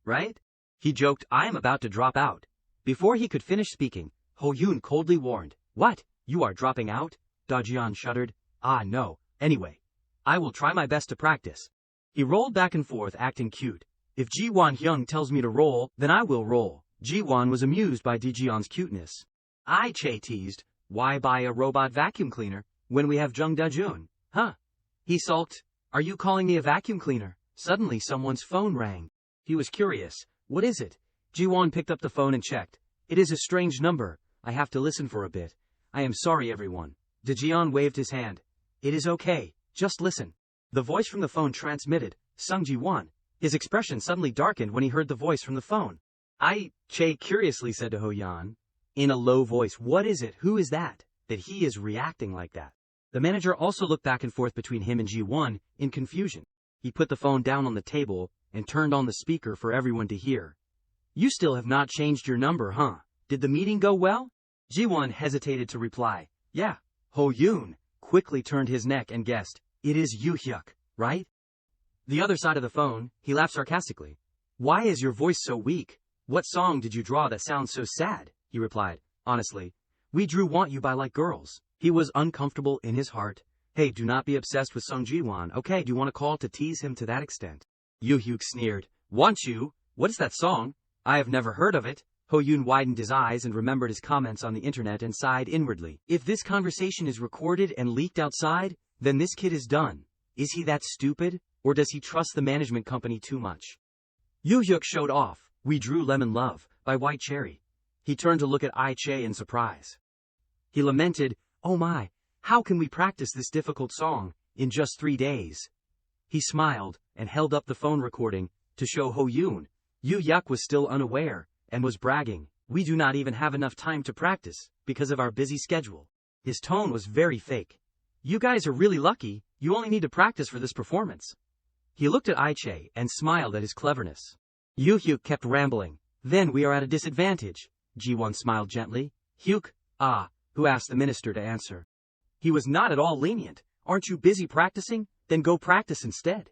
right? He joked, I am about to drop out. Before he could finish speaking, Ho-yoon coldly warned, What? You are dropping out? Daejeon shuddered. Ah, no. Anyway, I will try my best to practice. He rolled back and forth, acting cute. If Ji-won Hyung tells me to roll, then I will roll. Ji-won was amused by Daejeon's cuteness. Che teased, Why buy a robot vacuum cleaner when we have Jung Da-jun? Huh? He sulked. Are you calling me a vacuum cleaner? Suddenly someone's phone rang. He was curious. What is it? Ji-won picked up the phone and checked. It is a strange number. I have to listen for a bit. I am sorry, everyone. Daejeon waved his hand. It is okay. Just listen. The voice from the phone transmitted. Sung Ji-won. His expression suddenly darkened when he heard the voice from the phone. Che curiously said to Ho-yeon, in a low voice, what is it? Who is that? That he is reacting like that. The manager also looked back and forth between him and Ji-won in confusion. He put the phone down on the table and turned on the speaker for everyone to hear. You still have not changed your number, huh? Did the meeting go well? Ji-won hesitated to reply. Yeah. Ho-yoon quickly turned his neck and guessed. It is Yoo-hyuk, right? The other side of the phone, he laughed sarcastically. Why is your voice so weak? What song did you draw that sounds so sad? He replied. Honestly, we drew Want You by Like Girls. He was uncomfortable in his heart. Hey, do not be obsessed with Sung Ji-won, okay? Do you want to call to tease him to that extent? Yoo-hyuk sneered. Want You? What is that song? I have never heard of it. Ho-yoon widened his eyes and remembered his comments on the internet and sighed inwardly. If this conversation is recorded and leaked outside, then this kid is done. Is he that stupid, or does he trust the management company too much? Yoo-hyuk showed off. We drew Lemon Love by White Cherry. He turned to look at Che in surprise. He lamented, Oh my, how can we practice this difficult song in just 3 days? He smiled and held up the phone recording to show Ho-yoon. Yoo-hyuk was still unaware and was bragging, We do not even have enough time to practice because of our busy schedule. His tone was very fake. You guys are really lucky, you only need to practice for this performance. He looked at Che and smiled at his cleverness. Yoo-hyuk kept rambling. Then we are at a disadvantage. Ji-won smiled gently. Hyuk, who asked the minister to answer. He was not at all lenient. Aren't you busy practicing? Then go practice instead.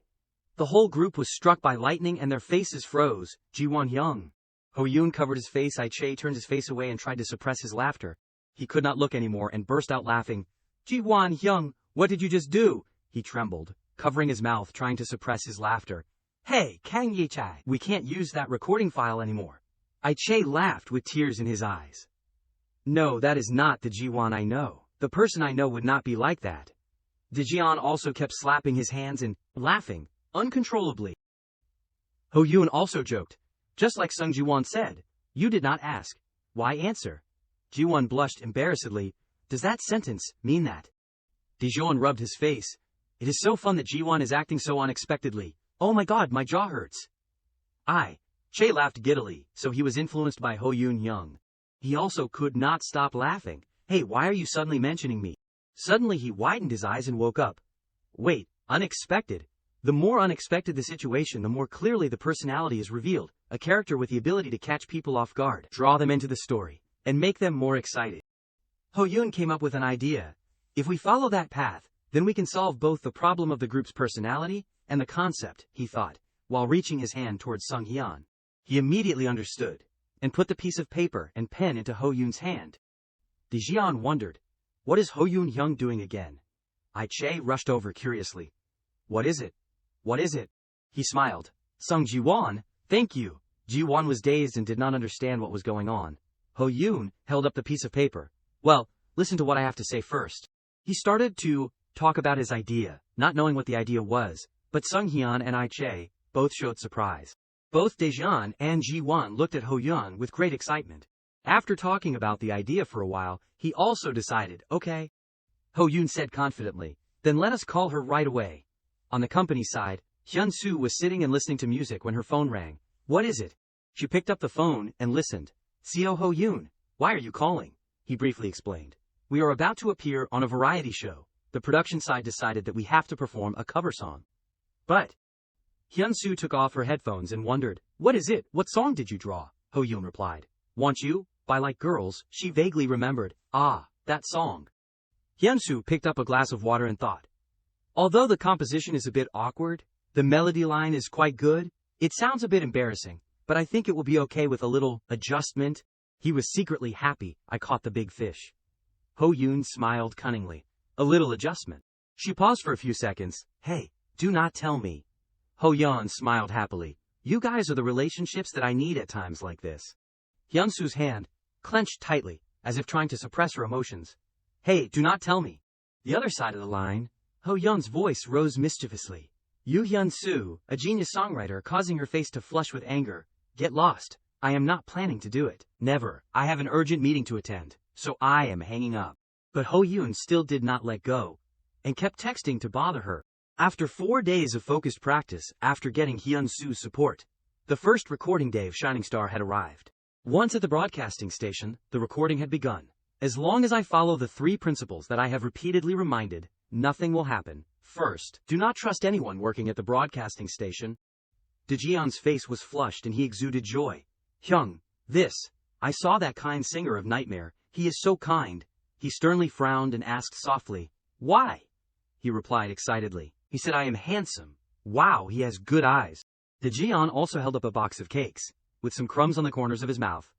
The whole group was struck by lightning and their faces froze. Ji-won Hyung. Ho-yoon covered his face. Che turned his face away and tried to suppress his laughter. He could not look anymore and burst out laughing. Ji-won Hyung, what did you just do? He trembled, covering his mouth, trying to suppress his laughter. Hey, Kang Ye-chai, we can't use that recording file anymore. Che laughed with tears in his eyes. No, that is not the Ji-won I know. The person I know would not be like that. Daejeon also kept slapping his hands and laughing uncontrollably. Ho-yoon also joked, Just like Sung Ji-won said, you did not ask. Why answer? Ji-won blushed embarrassedly. Does that sentence mean that? Daejeon rubbed his face. It is so fun that Ji-won is acting so unexpectedly. Oh my god, my jaw hurts. Che laughed giddily, so he was influenced by Ho-yoon Young. He also could not stop laughing. Hey, why are you suddenly mentioning me? Suddenly he widened his eyes and woke up. Wait, unexpected? The more unexpected the situation, the more clearly the personality is revealed, a character with the ability to catch people off guard, draw them into the story, and make them more excited. Ho-yoon came up with an idea. If we follow that path, then we can solve both the problem of the group's personality and the concept, he thought, while reaching his hand towards Sung Hyun. He immediately understood, and put the piece of paper and pen into Ho-yoon's hand. Daejeon wondered, what is Ho-yoon Young doing again? Che rushed over curiously. What is it? What is it? He smiled. Sung Ji-won, thank you. Ji-won was dazed and did not understand what was going on. Ho-yoon held up the piece of paper. Well, listen to what I have to say first. He started to talk about his idea, not knowing what the idea was, but Sung Hyun and Che both showed surprise. Both Daejeon and Ji-won looked at Ho-yoon with great excitement. After talking about the idea for a while, he also decided, okay. Ho-yoon said confidently, then let us call her right away. On the company side, Hyun-soo was sitting and listening to music when her phone rang. What is it? She picked up the phone and listened. Seo Ho-yoon, why are you calling? He briefly explained. We are about to appear on a variety show. The production side decided that we have to perform a cover song. But Hyun-soo took off her headphones and wondered, what is it? What song did you draw? Ho-yoon replied. Want You? By Like Girls. She vaguely remembered. Ah, that song. Hyun-soo picked up a glass of water and thought. Although the composition is a bit awkward, the melody line is quite good. It sounds a bit embarrassing, but I think it will be okay with a little adjustment. He was secretly happy. I caught the big fish. Ho-yoon smiled cunningly. A little adjustment. She paused for a few seconds. Hey, do not tell me. Ho-yoon smiled happily. You guys are the relationships that I need at times like this. Hyun-soo's hand clenched tightly, as if trying to suppress her emotions. Hey, do not tell me. The other side of the line, Ho-yoon's voice rose mischievously. You Hyun-soo, a genius songwriter, causing her face to flush with anger. Get lost. I am not planning to do it. Never. I have an urgent meeting to attend, so I am hanging up. But Ho-yoon still did not let go, and kept texting to bother her. After 4 days of focused practice, after getting Hyun-soo's support, the first recording day of Shining Star had arrived. Once at the broadcasting station, the recording had begun. As long as I follow the 3 principles that I have repeatedly reminded, nothing will happen. First, do not trust anyone working at the broadcasting station. Daejeon's face was flushed and he exuded joy. Hyung, I saw that kind singer of Nightmare. He is so kind. He sternly frowned and asked softly, why? He replied excitedly. He said I am handsome. Wow, he has good eyes. Daejeon also held up a box of cakes, with some crumbs on the corners of his mouth.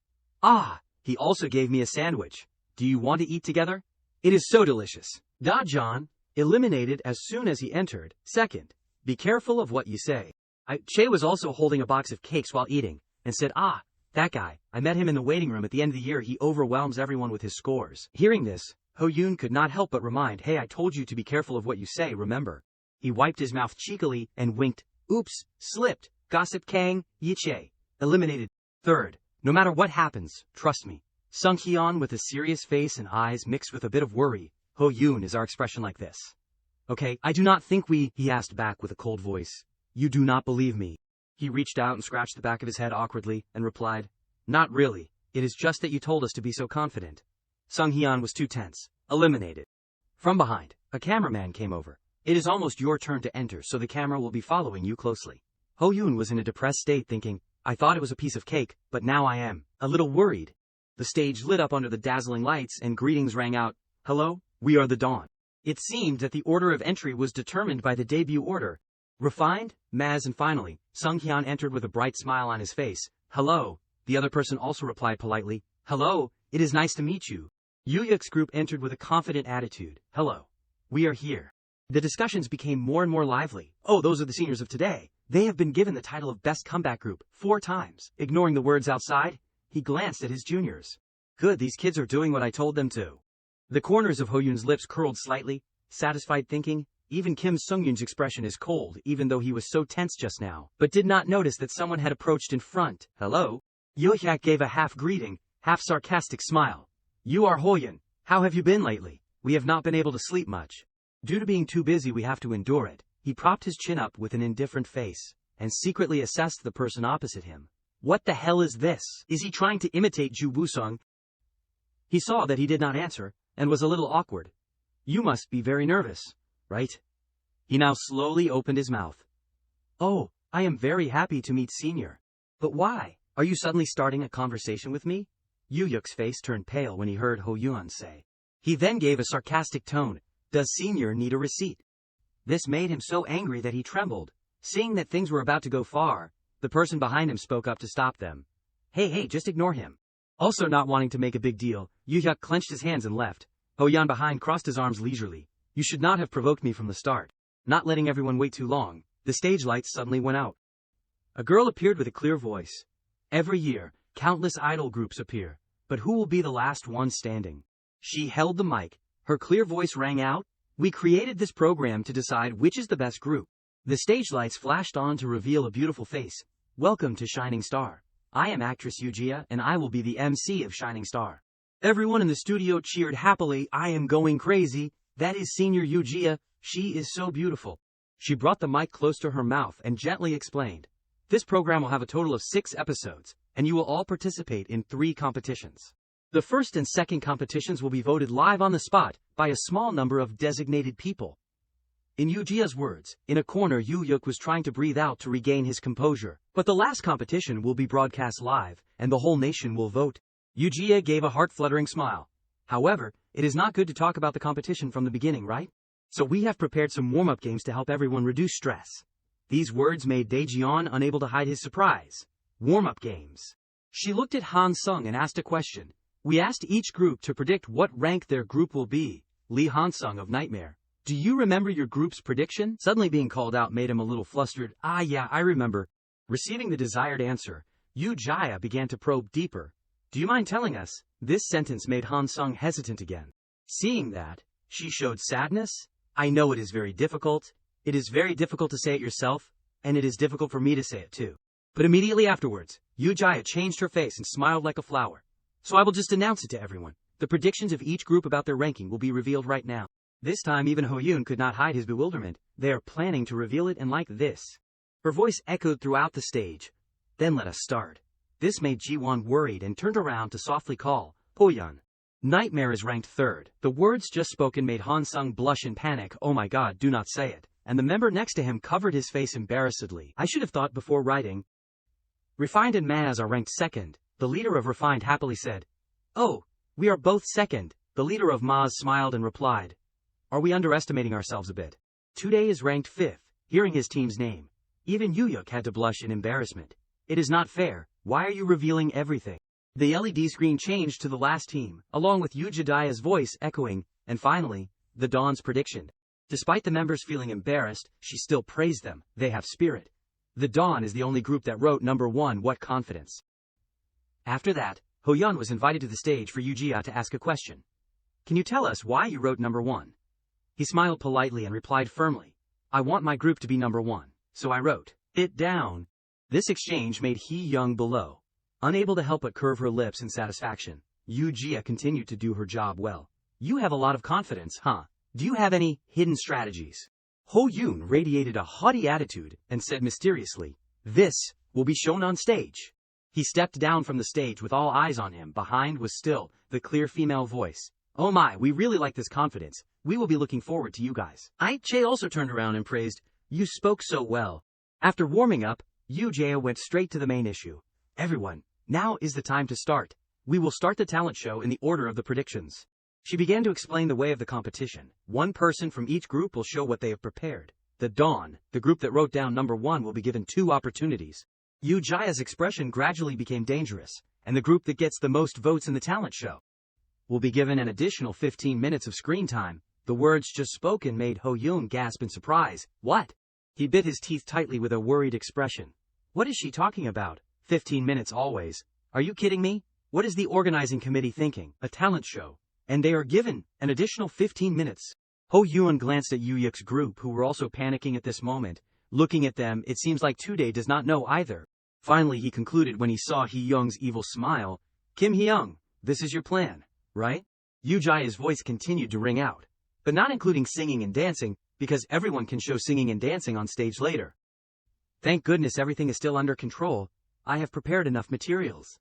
Ah, he also gave me a sandwich. Do you want to eat together? It is so delicious. Daejeon eliminated as soon as he entered. Second, be careful of what you say. Che was also holding a box of cakes while eating, and said, ah, that guy, I met him in the waiting room at the end of the year. He overwhelms everyone with his scores. Hearing this, Ho-yoon could not help but remind, hey, I told you to be careful of what you say, remember? He wiped his mouth cheekily and winked. Oops, slipped. Gossip Kang, Che. Eliminated. Third, no matter what happens, trust me. Sung Hyun with a serious face and eyes mixed with a bit of worry. Ho-yoon is our expression like this. Okay, I do not think he asked back with a cold voice. You do not believe me. He reached out and scratched the back of his head awkwardly and replied, not really. It is just that you told us to be so confident. Sung Hyun was too tense. Eliminated. From behind, a cameraman came over. It is almost your turn to enter, so the camera will be following you closely. Ho-yoon was in a depressed state thinking, I thought it was a piece of cake, but now I am a little worried. The stage lit up under the dazzling lights and greetings rang out. Hello, we are the Dawn. It seemed that the order of entry was determined by the debut order. Refined, Maz, and finally, Sung Hyun entered with a bright smile on his face. Hello. The other person also replied politely. Hello, it is nice to meet you. Yuyuk's group entered with a confident attitude. Hello. We are here. The discussions became more and more lively. Oh, those are the seniors of today. They have been given the title of Best Comeback Group 4 times. Ignoring the words outside, he glanced at his juniors. Good, these kids are doing what I told them to. The corners of Ho-yoon's lips curled slightly, satisfied thinking, Even Kim Sung-yoon's expression is cold even though he was so tense just now, but did not notice that someone had approached in front. Hello? Yoo-hyuk gave a half-greeting, half-sarcastic smile. You are Hoyun. How have you been lately? We have not been able to sleep much. Due to being too busy we have to endure it. He propped his chin up with an indifferent face, and secretly assessed the person opposite him. What the hell is this? Is he trying to imitate Ju Woo-sung? He saw that he did not answer, and was a little awkward. You must be very nervous, right? He now slowly opened his mouth. Oh, I am very happy to meet Senior. But why? Are you suddenly starting a conversation with me? Yoo-hyuk's face turned pale when he heard Ho-yeon say. He then gave a sarcastic tone. Does Senior need a receipt? This made him so angry that he trembled. Seeing that things were about to go far, the person behind him spoke up to stop them. Hey, just ignore him. Also not wanting to make a big deal, Yoo-hyuk clenched his hands and left. Ho-yeon behind crossed his arms leisurely. You should not have provoked me from the start. Not letting everyone wait too long, the stage lights suddenly went out. A girl appeared with a clear voice. Every year, countless idol groups appear, but who will be the last one standing? She held the mic. Her clear voice rang out. We created this program to decide which is the best group. The stage lights flashed on to reveal a beautiful face. Welcome to Shining Star. I am actress Yoo-jia and I will be the MC of Shining Star. Everyone in the studio cheered happily. I am going crazy. That is Senior Yoo-jia. She is so beautiful. She brought the mic close to her mouth and gently explained. This program will have a total of 6 episodes, and you will all participate in 3 competitions. The first and second competitions will be voted live on the spot by a small number of designated people. In Yoo-jia's words, in a corner Yoo-hyuk was trying to breathe out to regain his composure. But the last competition will be broadcast live, and the whole nation will vote. Yoo-jia gave a heart-fluttering smile. However, it is not good to talk about the competition from the beginning, right? So we have prepared some warm-up games to help everyone reduce stress. These words made Dae-jeon unable to hide his surprise. Warm-up games. She looked at Han Sung and asked a question. We asked each group to predict what rank their group will be. Lee Han Sung of Nightmare. Do you remember your group's prediction? Suddenly being called out made him a little flustered. Ah yeah, I remember. Receiving the desired answer, Yoo-jia began to probe deeper. Do you mind telling us? This sentence made Han Sung hesitant again. Seeing that, she showed sadness. I know it is very difficult. It is very difficult to say it yourself, and it is difficult for me to say it too. But immediately afterwards, Yoo-jia changed her face and smiled like a flower. So I will just announce it to everyone. The predictions of each group about their ranking will be revealed right now. This time even Ho-yeon could not hide his bewilderment. They are planning to reveal it and like this. Her voice echoed throughout the stage. Then let us start. This made Ji-won worried and turned around to softly call, Ho-yeon. Nightmare is ranked 3rd. The words just spoken made Han Sung blush in panic. Oh my god, do not say it. And the member next to him covered his face embarrassedly. I should have thought before writing. Refined and Maz are ranked 2nd. The leader of Refined happily said. Oh, we are both 2nd. The leader of Maz smiled and replied. Are we underestimating ourselves a bit? Today is ranked 5th. Hearing his team's name, even Yoo-hyuk had to blush in embarrassment. It is not fair. Why are you revealing everything? The LED screen changed to the last team, along with Yoo-jia's voice echoing, and finally, the Dawn's prediction. Despite the members feeling embarrassed, she still praised them. They have spirit. The Dawn is the only group that wrote number 1. What confidence. After that, Ho-yeon was invited to the stage for Yoo-jia to ask a question. Can you tell us why you wrote number 1? He smiled politely and replied firmly. I want my group to be number 1, so I wrote it down. This exchange made Hee-young below. Unable to help but curve her lips in satisfaction, Yoo-jia continued to do her job well. You have a lot of confidence, huh? Do you have any hidden strategies? Ho-yeon radiated a haughty attitude and said mysteriously, this will be shown on stage. He stepped down from the stage with all eyes on him. Behind was still the clear female voice. Oh my, we really like this confidence. We will be looking forward to you guys. Che also turned around and praised, you spoke so well. After warming up, Yoo-jia went straight to the main issue. Everyone, now is the time to start. We will start the talent show in the order of the predictions. She began to explain the way of the competition. One person from each group will show what they have prepared. The Dawn, the group that wrote down number 1, will be given 2 opportunities. Yoo-jia's expression gradually became dangerous, and the group that gets the most votes in the talent show will be given an additional 15 minutes of screen time. The words just spoken made Ho-yeon gasp in surprise. What? He bit his teeth tightly with a worried expression. What is she talking about? 15 minutes always. Are you kidding me? What is the organizing committee thinking? A talent show. And they are given an additional 15 minutes. Ho Yun glanced at Yu Yuk's group, who were also panicking at this moment. Looking at them, it seems like Today does not know either. Finally he concluded when he saw Hee Young's evil smile. Kim Hee Young, this is your plan, right? Yu Jaya's voice continued to ring out. But not including singing and dancing, because everyone can show singing and dancing on stage later. Thank goodness everything is still under control. I have prepared enough materials.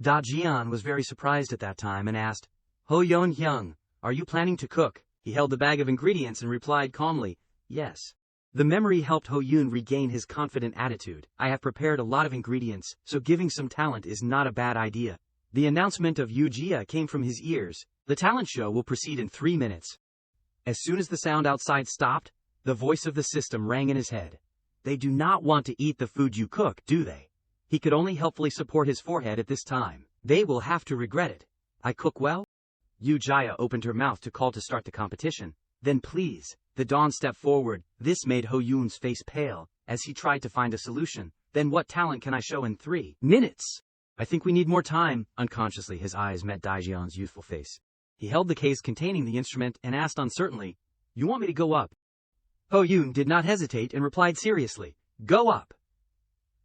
Da Jian was very surprised at that time and asked, Ho Yun Hyung, are you planning to cook? He held the bag of ingredients and replied calmly, yes. The memory helped Ho Yun regain his confident attitude. I have prepared a lot of ingredients, so giving some talent is not a bad idea. The announcement of Yu Jia came from his ears. The talent show will proceed in 3 minutes. As soon as the sound outside stopped, the voice of the system rang in his head. They do not want to eat the food you cook, do they? He could only helpfully support his forehead at this time. They will have to regret it. I cook well? Yu Jia opened her mouth to call to start the competition. Then please. The Dawn stepped forward. This made Ho Yun's face pale, as he tried to find a solution. Then what talent can I show in 3 minutes? I think we need more time. Unconsciously his eyes met Daijian's youthful face. He held the case containing the instrument and asked uncertainly, you want me to go up? Ho Yun did not hesitate and replied seriously, go up.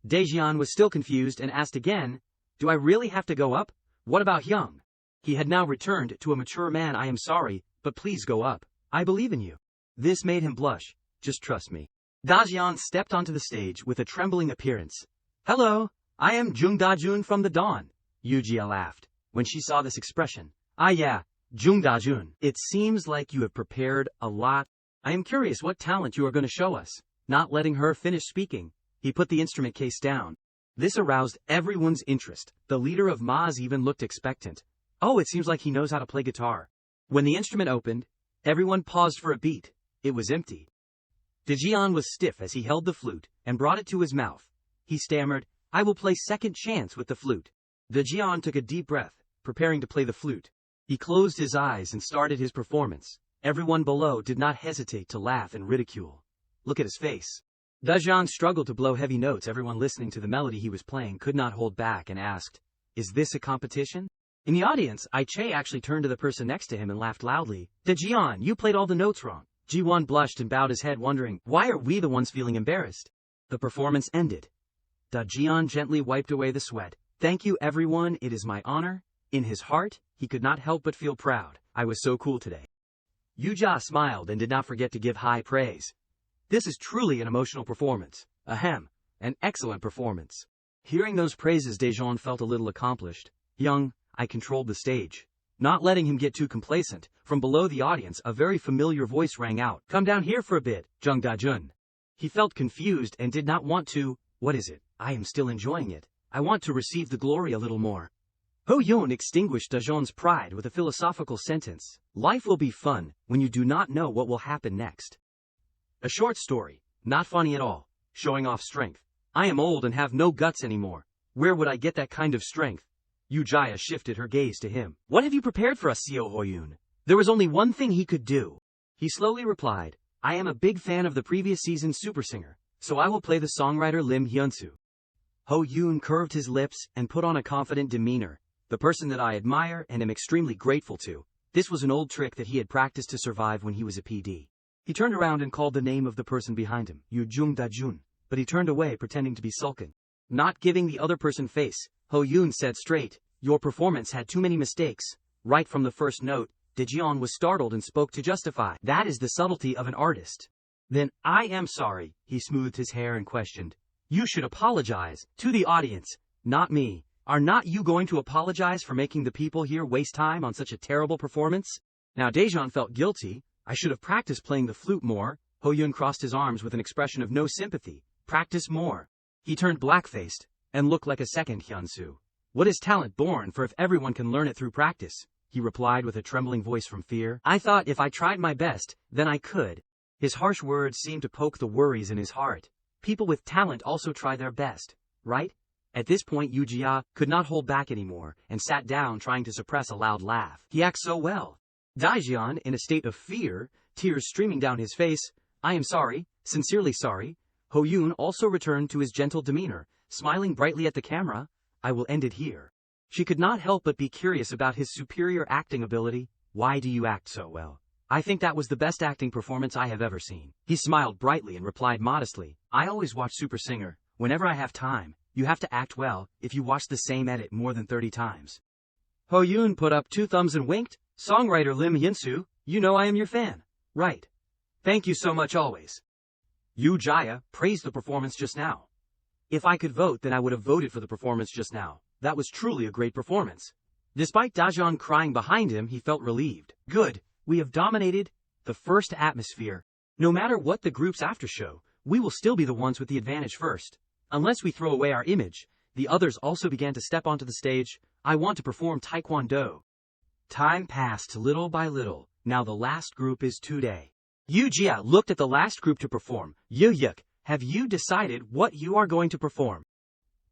Daijian was still confused and asked again, do I really have to go up? What about Hyung? He had now returned to a mature man. I am sorry, but please go up. I believe in you. This made him blush. Just trust me. Daijian stepped onto the stage with a trembling appearance. Hello, I am Jung Da-jun from the Dawn. Yu Jia laughed when she saw this expression. Ah yeah, Jung Da-jun. It seems like you have prepared a lot. I am curious what talent you are going to show us. Not letting her finish speaking, he put the instrument case down. This aroused everyone's interest. The leader of Maz even looked expectant. Oh, it seems like he knows how to play guitar. When the instrument opened, everyone paused for a beat. It was empty. Dajian was stiff as he held the flute and brought it to his mouth. He stammered, I will play second chance with the flute. Dajian took a deep breath, preparing to play the flute. He closed his eyes and started his performance. Everyone below did not hesitate to laugh and ridicule. Look at his face. Dajian struggled to blow heavy notes. Everyone listening to the melody he was playing could not hold back and asked, is this a competition? In the audience, Ai-che actually turned to the person next to him and laughed loudly. Dajian, you played all the notes wrong. Ji-won blushed and bowed his head, wondering, why are we the ones feeling embarrassed? The performance ended. Dajian gently wiped away the sweat. Thank you everyone, it is my honor. In his heart, he could not help but feel proud. I was so cool today. Yu Jia smiled and did not forget to give high praise. This is truly an emotional performance. Ahem, an excellent performance. Hearing those praises, Dajian felt a little accomplished. Young, I controlled the stage. Not letting him get too complacent, from below the audience a very familiar voice rang out. Come down here for a bit, Jung Da-jun. He felt confused and did not want to. What is it? I am still enjoying it. I want to receive the glory a little more. Ho Yun extinguished Dajian's pride with a philosophical sentence. Life will be fun when you do not know what will happen next. A short story, not funny at all, showing off strength. I am old and have no guts anymore. Where would I get that kind of strength? Yu Jia shifted her gaze to him. What have you prepared for us, Seo Ho Yun? There was only one thing he could do. He slowly replied, I am a big fan of the previous season's super singer, so I will play the songwriter Lim Hyun-soo. Ho Yun curved his lips and put on a confident demeanor. The person that I admire and am extremely grateful to. This was an old trick that he had practiced to survive when he was a PD. He turned around and called the name of the person behind him, Yu Jung Da-jun, but he turned away pretending to be sulking. Not giving the other person face, Ho Yun said straight, your performance had too many mistakes. Right from the first note, Dajian was startled and spoke to justify. That is the subtlety of an artist. Then, I am sorry, he smoothed his hair and questioned. You should apologize, to the audience, not me. Are not you going to apologize for making the people here waste time on such a terrible performance? Now Dajian felt guilty. I should have practiced playing the flute more. Ho Yun crossed his arms with an expression of no sympathy. Practice more. He turned black-faced and looked like a second Hyun-soo. What is talent born for if everyone can learn it through practice? He replied with a trembling voice from fear. I thought if I tried my best, then I could. His harsh words seemed to poke the worries in his heart. People with talent also try their best, right? At this point Yu Jia could not hold back anymore and sat down trying to suppress a loud laugh. He acts so well. Dajian, in a state of fear, tears streaming down his face. I am sorry, sincerely sorry. Ho Yun also returned to his gentle demeanor, smiling brightly at the camera. I will end it here. She could not help but be curious about his superior acting ability. Why do you act so well? I think that was the best acting performance I have ever seen. He smiled brightly and replied modestly, I always watch Super Singer. Whenever I have time, you have to act well if you watch the same edit more than 30 times. Ho-yoon put up 2 thumbs and winked. Songwriter Lim Hyun-soo, you know I am your fan. Right. Thank you so much always. Yoo Jaya praised the performance just now. If I could vote, then I would have voted for the performance just now. That was truly a great performance. Despite Dajeon crying behind him, he felt relieved. Good, we have dominated the first atmosphere. No matter what the group's aftershow, we will still be the ones with the advantage first. Unless we throw away our image, the others also began to step onto the stage. I want to perform Taekwondo. Time passed little by little. Now the last group is today. Yoo Jia looked at the last group to perform. Yoo Yuk, have you decided what you are going to perform?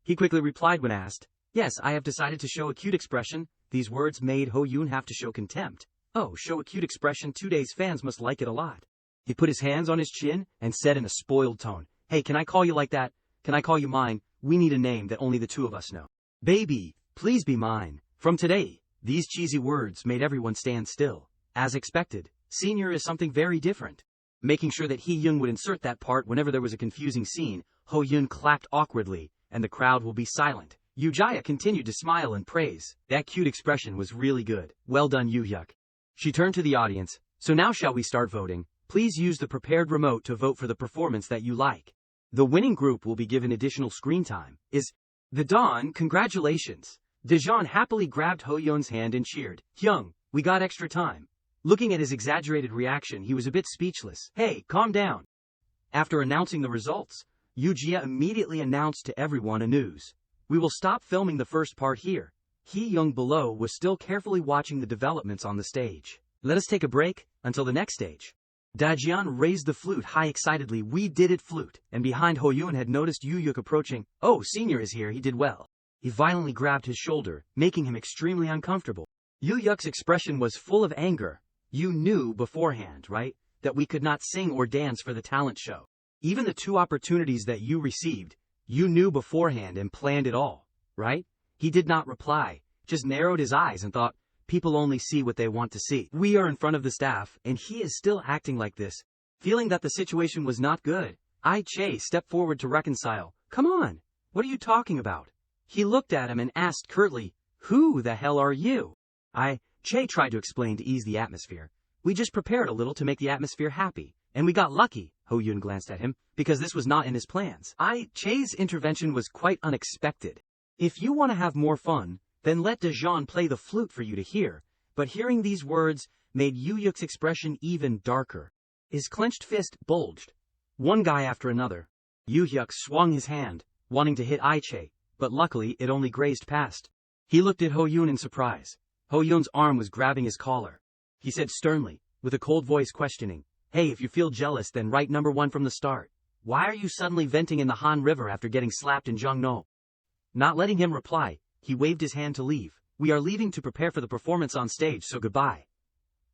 He quickly replied when asked. Yes, I have decided to show a cute expression. These words made Ho-yoon have to show contempt. Oh, show a cute expression. Today's fans must like it a lot. He put his hands on his chin and said in a spoiled tone, Hey, can I call you like that? Can I call you mine? We need a name that only the two of us know. Baby, please be mine. From today, these cheesy words made everyone stand still. As expected, Senior is something very different. Making sure that Hee-young would insert that part whenever there was a confusing scene, Ho-yoon clapped awkwardly, and the crowd will be silent. Yoo Jaya continued to smile and praise. That cute expression was really good. Well done, Yoo Hyuk. She turned to the audience. So now shall we start voting? Please use the prepared remote to vote for the performance that you like. The winning group will be given additional screen time. Is The Dawn, congratulations. Dajeon happily grabbed Ho-yoon's hand and cheered. Hyung, we got extra time. Looking at his exaggerated reaction, he was a bit speechless. Hey, calm down. After announcing the results, Yoo Jia immediately announced to everyone a news. We will stop filming the first part here. Hee-young below was still carefully watching the developments on the stage. Let us take a break until the next stage. Dajeon raised the flute high excitedly. We did it, flute. And behind Ho-yoon had noticed Yoo Yuk approaching. Oh, Senior is here, he did well. He violently grabbed his shoulder, making him extremely uncomfortable. Yoo Yuk's expression was full of anger. You knew beforehand, right, that we could not sing or dance for the talent show. Even the 2 opportunities that you received, you knew beforehand and planned it all, right? He did not reply, just narrowed his eyes and thought, people only see what they want to see. We are in front of the staff, and he is still acting like this. Feeling that the situation was not good, Che stepped forward to reconcile. Come on, what are you talking about? He looked at him and asked curtly, who the hell are you? Che tried to explain to ease the atmosphere. We just prepared a little to make the atmosphere happy, and we got lucky. Ho-yoon glanced at him, because this was not in his plans. Che's intervention was quite unexpected. If you want to have more fun, then let Dajeon play the flute for you to hear. But hearing these words made Yoo Yuk's expression even darker. His clenched fist bulged. One guy after another. Yoo Hyuk swung his hand, wanting to hit Che, but luckily it only grazed past. He looked at Ho-yoon in surprise. Ho-yoon's arm was grabbing his collar. He said sternly, with a cold voice questioning, Hey, if you feel jealous, then write number 1 from the start. Why are you suddenly venting in the Han River after getting slapped in Jongno? Not letting him reply, he waved his hand to leave. We are leaving to prepare for the performance on stage, so goodbye.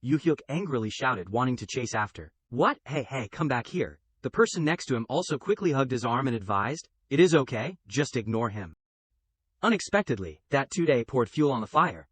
Yoo Hyuk angrily shouted, wanting to chase after. What? Hey, come back here. The person next to him also quickly hugged his arm and advised, It is okay, just ignore him. Unexpectedly, that today poured fuel on the fire.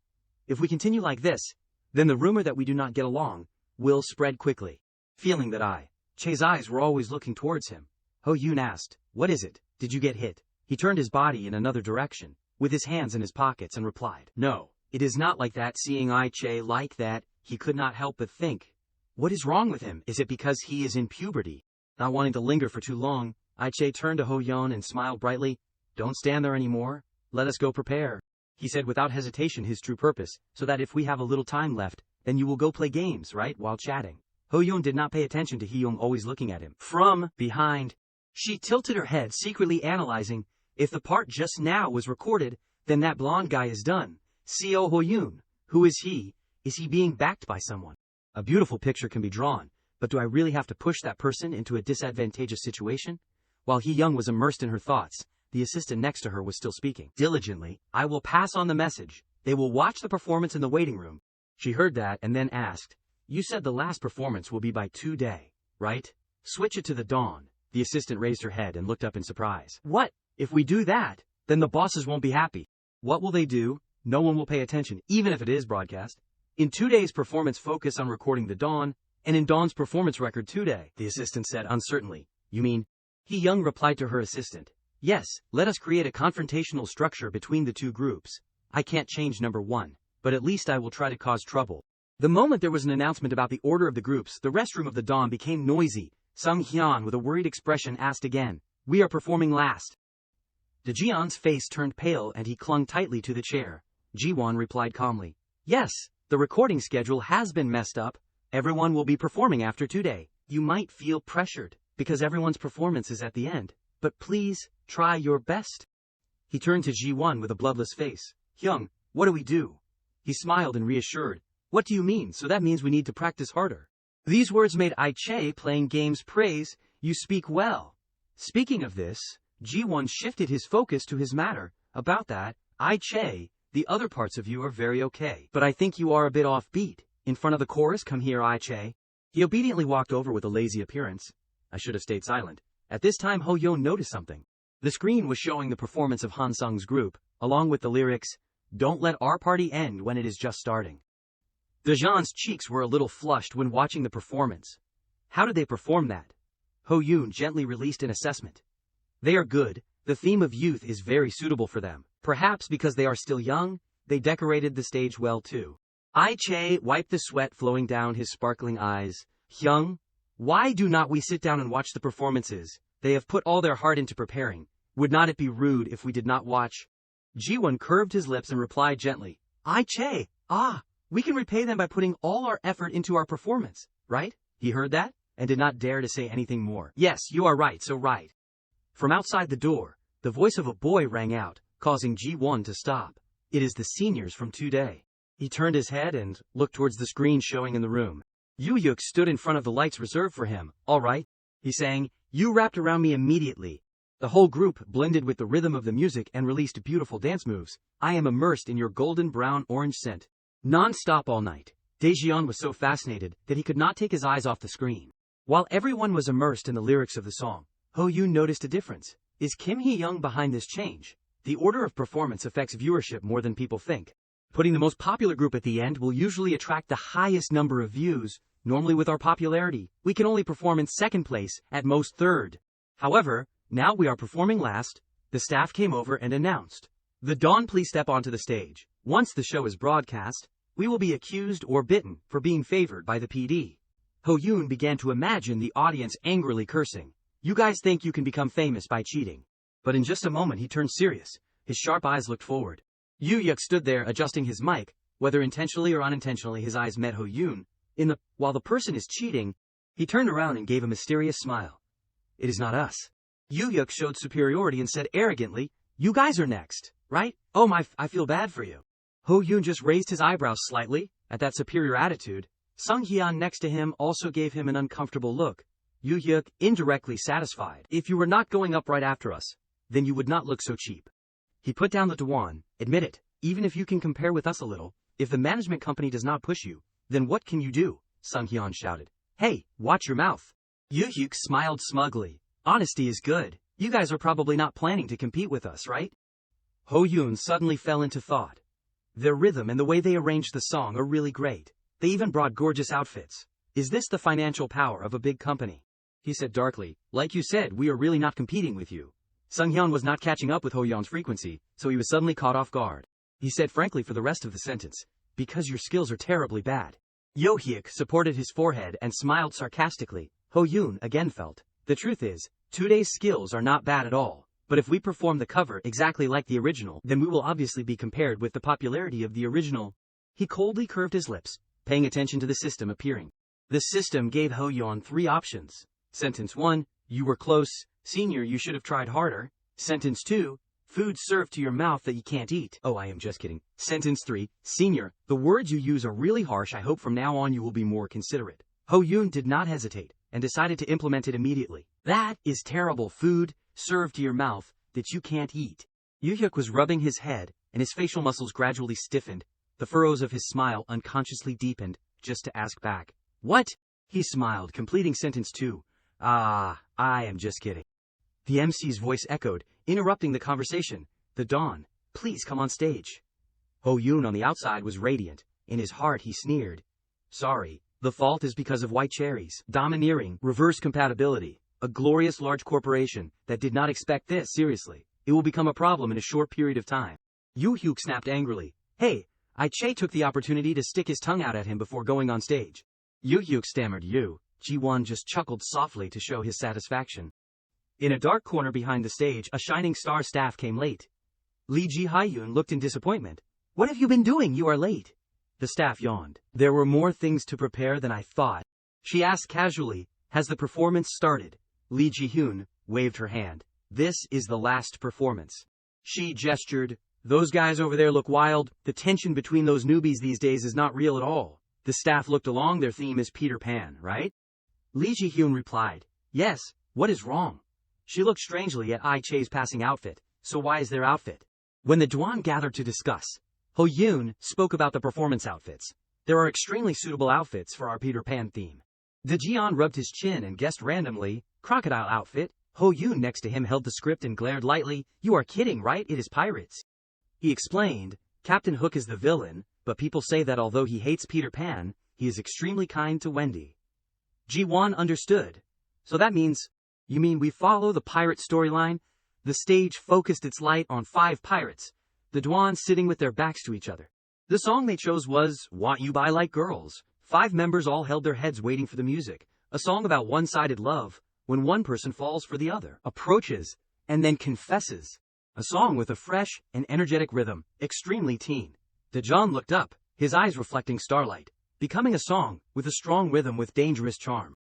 If we continue like this, then the rumor that we do not get along will spread quickly. Feeling that Che's eyes were always looking towards him, Ho-yoon asked, What is it? Did you get hit? He turned his body in another direction, with his hands in his pockets, and replied, No, it is not like that. Seeing Che like that, he could not help but think, What is wrong with him? Is it because he is in puberty? Not wanting to linger for too long, Che turned to Ho-yoon and smiled brightly. Don't stand there anymore. Let us go prepare. He said without hesitation his true purpose, so that if we have a little time left, then you will go play games, right, while chatting. Ho-yoon did not pay attention to Hee-young always looking at him. From behind, she tilted her head, secretly analyzing, if the part just now was recorded, then that blonde guy is done. Co Ho-yoon, who is he? Is he being backed by someone? A beautiful picture can be drawn, but do I really have to push that person into a disadvantageous situation? While Hee-young was immersed in her thoughts, the assistant next to her was still speaking. Diligently, I will pass on the message. They will watch the performance in the waiting room. She heard that and then asked, You said the last performance will be by today, right? Switch it to the dawn. The assistant raised her head and looked up in surprise. What? If we do that, then the bosses won't be happy. What will they do? No one will pay attention, even if it is broadcast. In 2 days, performance focus on recording the dawn. And in Dawn's performance record today, the assistant said uncertainly. You mean? Hee-young replied to her assistant. Yes, let us create a confrontational structure between the two groups. I can't change number one, but at least I will try to cause trouble. The moment there was an announcement about the order of the groups, the restroom of the Dawn became noisy. Sung Hyun, with a worried expression, asked again, We are performing last. Daejeon's face turned pale and he clung tightly to the chair. Ji-won replied calmly. Yes, the recording schedule has been messed up. Everyone will be performing after today. You might feel pressured, because everyone's performance is at the end. But please, try your best. He turned to Ji-won with a bloodless face. Hyung, what do we do? He smiled and reassured. What do you mean? So that means we need to practice harder. These words made I-Che playing games praise. You speak well. Speaking of this, Ji-won shifted his focus to his matter. About that, I-Che, the other parts of you are very okay. But I think you are a bit offbeat. In front of the chorus, come here, I-Che. He obediently walked over with a lazy appearance. I should have stayed silent. At this time, Ho-yeon noticed something. The screen was showing the performance of Han Sung's group, along with the lyrics, Don't let our party end when it is just starting. Daejeon's cheeks were a little flushed when watching the performance. How did they perform that? Ho-yeon gently released an assessment. They are good. The theme of youth is very suitable for them. Perhaps because they are still young, they decorated the stage well too. I-Che wiped the sweat flowing down his sparkling eyes. Hyung, why do not we sit down and watch the performances? They have put all their heart into preparing. Would not it be rude if we did not watch? Ji-won curved his lips and replied gently. I-Che, we can repay them by putting all our effort into our performance, right? He heard that, and did not dare to say anything more. Yes, you are right, so right. From outside the door, the voice of a boy rang out, causing Ji-won to stop. It is the seniors from today. He turned his head and looked towards the screen showing in the room. Yoo-yuk stood in front of the lights reserved for him. All right, he sang. You wrapped around me immediately. The whole group blended with the rhythm of the music and released beautiful dance moves. I am immersed in your golden brown orange scent. Non-stop all night. Daejeon was so fascinated that he could not take his eyes off the screen. While everyone was immersed in the lyrics of the song, Ho-yoon noticed a difference. Is Kim Hee-young behind this change? The order of performance affects viewership more than people think. Putting the most popular group at the end will usually attract the highest number of views. Normally with our popularity, we can only perform in second place, at most third. However, now we are performing last. The staff came over and announced. The Dawn, please step onto the stage. Once the show is broadcast, we will be accused or bitten for being favored by the PD. Ho-yoon began to imagine the audience angrily cursing. You guys think you can become famous by cheating. But in just a moment he turned serious. His sharp eyes looked forward. Yoo-yuk stood there adjusting his mic. Whether intentionally or unintentionally, his eyes met Ho-yoon. While the person is cheating, he turned around and gave a mysterious smile. It is not us. Yoo-yuk showed superiority and said arrogantly, You guys are next, right? Oh my, I feel bad for you. Ho-yoon just raised his eyebrows slightly. At that superior attitude, Sung Hyun next to him also gave him an uncomfortable look. Yoo-yuk, indirectly satisfied. If you were not going up right after us, then you would not look so cheap. He put down the Dwan. Admit it, even if you can compare with us a little, if the management company does not push you, then what can you do? Sung Hyun shouted. Hey, watch your mouth. Yoo-yuk smiled smugly. Honesty is good. You guys are probably not planning to compete with us, right? Ho-yoon suddenly fell into thought. Their rhythm and the way they arranged the song are really great. They even brought gorgeous outfits. Is this the financial power of a big company? He said darkly. Like you said, we are really not competing with you. Sung Hyun was not catching up with Ho-yeon's frequency, so he was suddenly caught off guard. He said frankly for the rest of the sentence, because your skills are terribly bad. Yoo-hyuk supported his forehead and smiled sarcastically. Ho-yoon again felt. The truth is, today's skills are not bad at all, but if we perform the cover exactly like the original, then we will obviously be compared with the popularity of the original. He coldly curved his lips, paying attention to the system appearing. The system gave Ho-yeon 3 options. Sentence 1, you were close. Senior, you should have tried harder. Sentence 2, food served to your mouth that you can't eat. Oh, I am just kidding. Sentence 3, Senior, the words you use are really harsh. I hope from now on you will be more considerate. Ho-yoon did not hesitate and decided to implement it immediately. That is terrible. Food served to your mouth that you can't eat. Yoo-hyuk was rubbing his head, and his facial muscles gradually stiffened. The furrows of his smile unconsciously deepened, just to ask back. What? He smiled, completing sentence 2. I am just kidding. The MC's voice echoed, interrupting the conversation. The Dawn, please come on stage. Ho-yoon on the outside was radiant. In his heart he sneered. Sorry, The fault is because of white cherries, domineering, reverse compatibility, a glorious large corporation that did not expect this seriously. It will become a problem in a short period of time. Yu Hyuk snapped angrily. Hey, Che took the opportunity to stick his tongue out at him before going on stage. Yu Hyuk stammered. Ji-won just chuckled softly to show his satisfaction. In a dark corner behind the stage, a Shining Star staff came late. Lee Ji-hyun looked in disappointment. What have you been doing? You are late. The staff yawned. There were more things to prepare than I thought. She asked casually, has the performance started? Lee Ji-hyun waved her hand. This is the last performance. She gestured. Those guys over there look wild. The tension between those newbies these days is not real at all. The staff looked along. Their theme is Peter Pan, right? Lee Ji-hyun replied. Yes, what is wrong? She looked strangely at Che's passing outfit. So why is their outfit? When the Dwan gathered to discuss, Ho Yoon spoke about the performance outfits. There are extremely suitable outfits for our Peter Pan theme. Daejeon rubbed his chin and guessed randomly, crocodile outfit. Ho Yoon next to him held the script and glared lightly. You are kidding, right? It is pirates. He explained, Captain Hook is the villain, but people say that although he hates Peter Pan, he is extremely kind to Wendy. Ji-won understood. So that means, you mean we follow the pirate storyline? The stage focused its light on 5 pirates, the Dwan sitting with their backs to each other. The song they chose was Want You By Like Girls. 5 members all held their heads waiting for the music, a song about one-sided love, when one person falls for the other, approaches, and then confesses. A song with a fresh and energetic rhythm, extremely teen. Daejeon looked up, his eyes reflecting starlight, becoming a song with a strong rhythm with dangerous charm.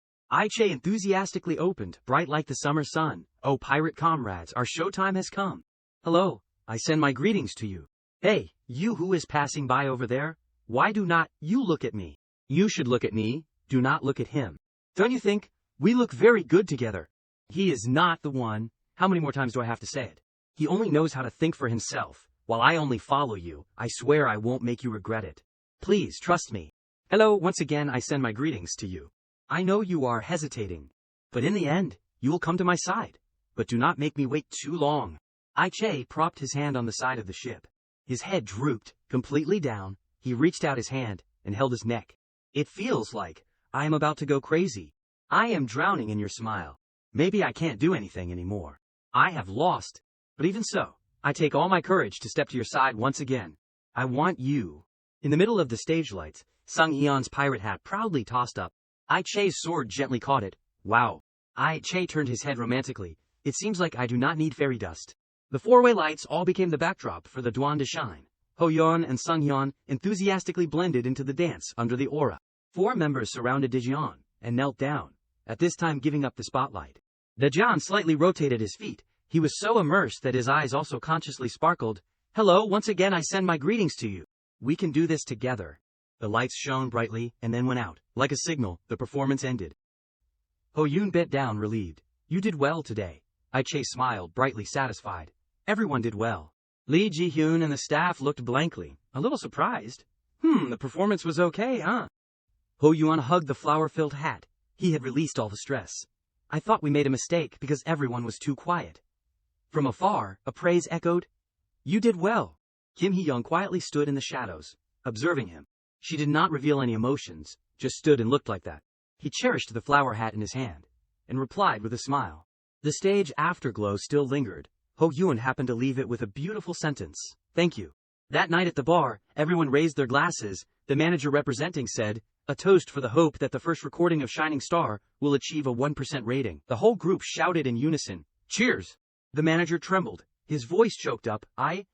Che enthusiastically opened, bright like the summer sun. Oh, pirate comrades, our showtime has come. Hello, I send my greetings to you. Hey, you who is passing by over there, why do not you look at me? You should look at me, do not look at him. Don't you think? We look very good together. He is not the one. How many more times do I have to say it? He only knows how to think for himself, while I only follow you. I swear I won't make you regret it. Please trust me. Hello, once again I send my greetings to you. I know you are hesitating, but in the end, you will come to my side. But do not make me wait too long. Che propped his hand on the side of the ship. His head drooped, completely down. He reached out his hand and held his neck. It feels like I am about to go crazy. I am drowning in your smile. Maybe I can't do anything anymore. I have lost. But even so, I take all my courage to step to your side once again. I want you. In the middle of the stage lights, Sung Hyeon's pirate hat proudly tossed up. Che's sword gently caught it. Wow. Che turned his head romantically. It seems like I do not need fairy dust. The 4-way lights all became the backdrop for the Dwan to shine. Ho Yeon and Sung Hyeon enthusiastically blended into the dance under the aura. 4 members surrounded Daejeon and knelt down, at this time giving up the spotlight. Daejeon slightly rotated his feet. He was so immersed that his eyes also consciously sparkled. Hello, once again I send my greetings to you. We can do this together. The lights shone brightly and then went out. Like a signal, the performance ended. Ho Yoon bent down, relieved. You did well today. Che smiled, brightly satisfied. Everyone did well. Lee Ji-hyun and the staff looked blankly, a little surprised. The performance was okay, huh? Ho Yoon hugged the flower-filled hat. He had released all the stress. I thought we made a mistake because everyone was too quiet. From afar, a praise echoed. You did well. Kim Hee-young quietly stood in the shadows, observing him. She did not reveal any emotions, just stood and looked like that. He cherished the flower hat in his hand, and replied with a smile. The stage afterglow still lingered. Ho Yoon happened to leave it with a beautiful sentence. Thank you. That night at the bar, everyone raised their glasses. The manager representing said, a toast for the hope that the first recording of Shining Star will achieve a 1% rating. The whole group shouted in unison, cheers! The manager trembled. His voice choked up. I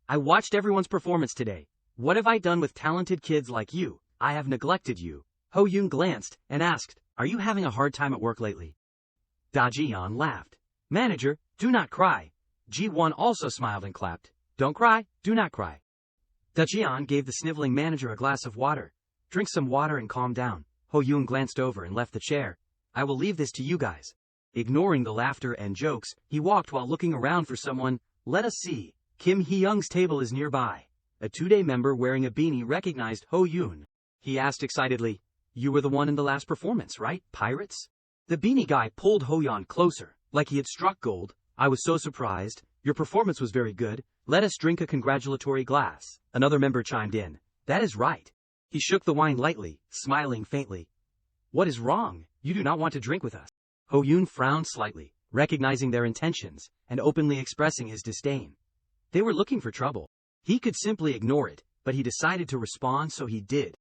watched everyone's performance today. What have I done with talented kids like you? I have neglected you. Ho Yoon glanced and asked, are you having a hard time at work lately? Daejeon laughed. Manager, do not cry. Ji-won also smiled and clapped. Don't cry, do not cry. Daejeon gave the sniveling manager a glass of water. Drink some water and calm down. Ho Yoon glanced over and left the chair. I will leave this to you guys. Ignoring the laughter and jokes, he walked while looking around for someone. Let us see. Kim Hee-young's table is nearby. A 2-day member wearing a beanie recognized Ho Yoon. He asked excitedly, you were the one in the last performance, right, pirates? The beanie guy pulled Ho Yoon closer, like he had struck gold. I was so surprised. Your performance was very good. Let us drink a congratulatory glass. Another member chimed in. That is right. He shook the wine lightly, smiling faintly. What is wrong? You do not want to drink with us. Ho Yun frowned slightly, recognizing their intentions, and openly expressing his disdain. They were looking for trouble. He could simply ignore it, but he decided to respond, so he did.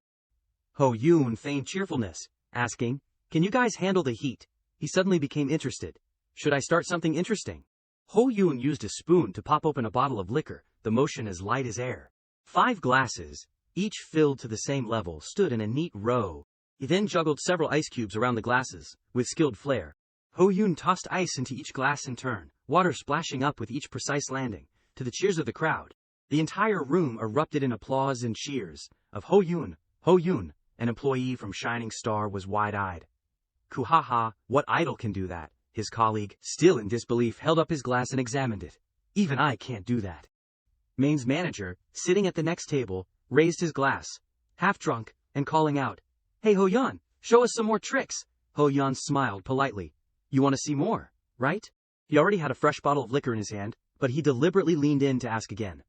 Ho Yun feigned cheerfulness, asking, "Can you guys handle the heat?" He suddenly became interested. "Should I start something interesting?" Ho Yun used a spoon to pop open a bottle of liquor, the motion as light as air. 5 glasses, each filled to the same level, stood in a neat row. He then juggled several ice cubes around the glasses, with skilled flair. Ho Yun tossed ice into each glass in turn, water splashing up with each precise landing, to the cheers of the crowd. The entire room erupted in applause and cheers. Of Ho Yun, an employee from Shining Star, was wide-eyed. "Kuhaha, what idol can do that?" His colleague, still in disbelief, held up his glass and examined it. "Even I can't do that." Main's manager, sitting at the next table, raised his glass, half drunk, and calling out, "Hey Ho Yun, show us some more tricks." Ho Yun smiled politely. "You want to see more, right?" He already had a fresh bottle of liquor in his hand, but he deliberately leaned in to ask again.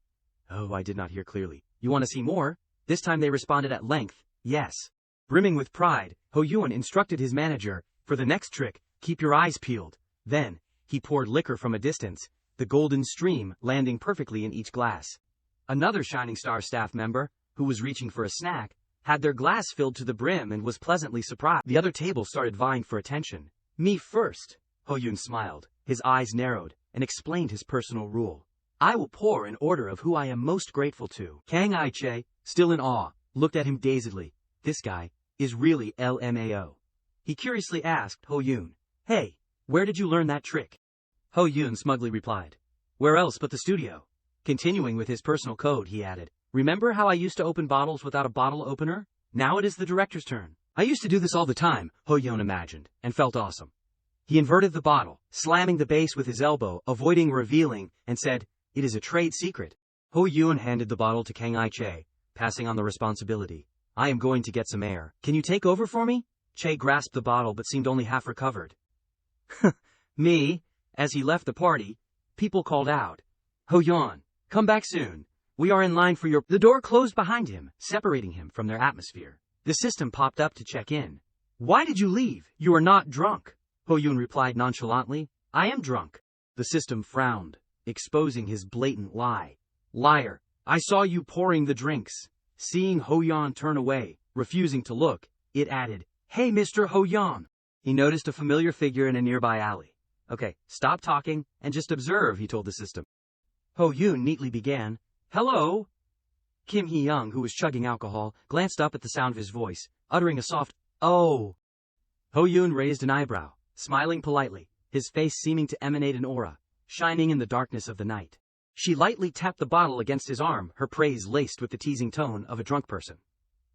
"Oh, I did not hear clearly. You want to see more?" This time they responded at length, "Yes." Brimming with pride, Ho Yun instructed his manager, "For the next trick, keep your eyes peeled." Then, he poured liquor from a distance, the golden stream landing perfectly in each glass. Another Shining Star staff member, who was reaching for a snack, had their glass filled to the brim and was pleasantly surprised. The other table started vying for attention. "Me first," Ho Yun smiled, his eyes narrowed, and explained his personal rule. "I will pour in order of who I am most grateful to." Kang I-che, still in awe, looked at him dazedly. This guy is really LMAO. He curiously asked Ho Yun, "Hey, where did you learn that trick?" Ho Yun smugly replied, "Where else but the studio?" Continuing with his personal code, he added, "Remember how I used to open bottles without a bottle opener? Now it is the director's turn." "I used to do this all the time," Ho Yun imagined, and felt awesome. He inverted the bottle, slamming the base with his elbow, avoiding revealing, and said, "It is a trade secret." Ho Yun handed the bottle to Kang I-che, passing on the responsibility. "I am going to get some air. Can you take over for me?" Che grasped the bottle but seemed only half recovered. "Me?" As he left the party, people called out, "Ho Yun, come back soon. We are in line for your—" The door closed behind him, separating him from their atmosphere. The system popped up to check in. "Why did you leave? You are not drunk." Ho Yun replied nonchalantly, "I am drunk." The system frowned, exposing his blatant lie. "Liar, I saw you pouring the drinks." Seeing Ho Yun turn away, refusing to look, it added, "Hey Mr. Ho Yun." He noticed a familiar figure in a nearby alley. "Okay, stop talking, and just observe," he told the system. Ho Yun neatly began, "Hello." Kim Hee-young, who was chugging alcohol, glanced up at the sound of his voice, uttering a soft, "Oh." Ho Yun raised an eyebrow, smiling politely, his face seeming to emanate an aura, shining in the darkness of the night. She lightly tapped the bottle against his arm, her praise laced with the teasing tone of a drunk person.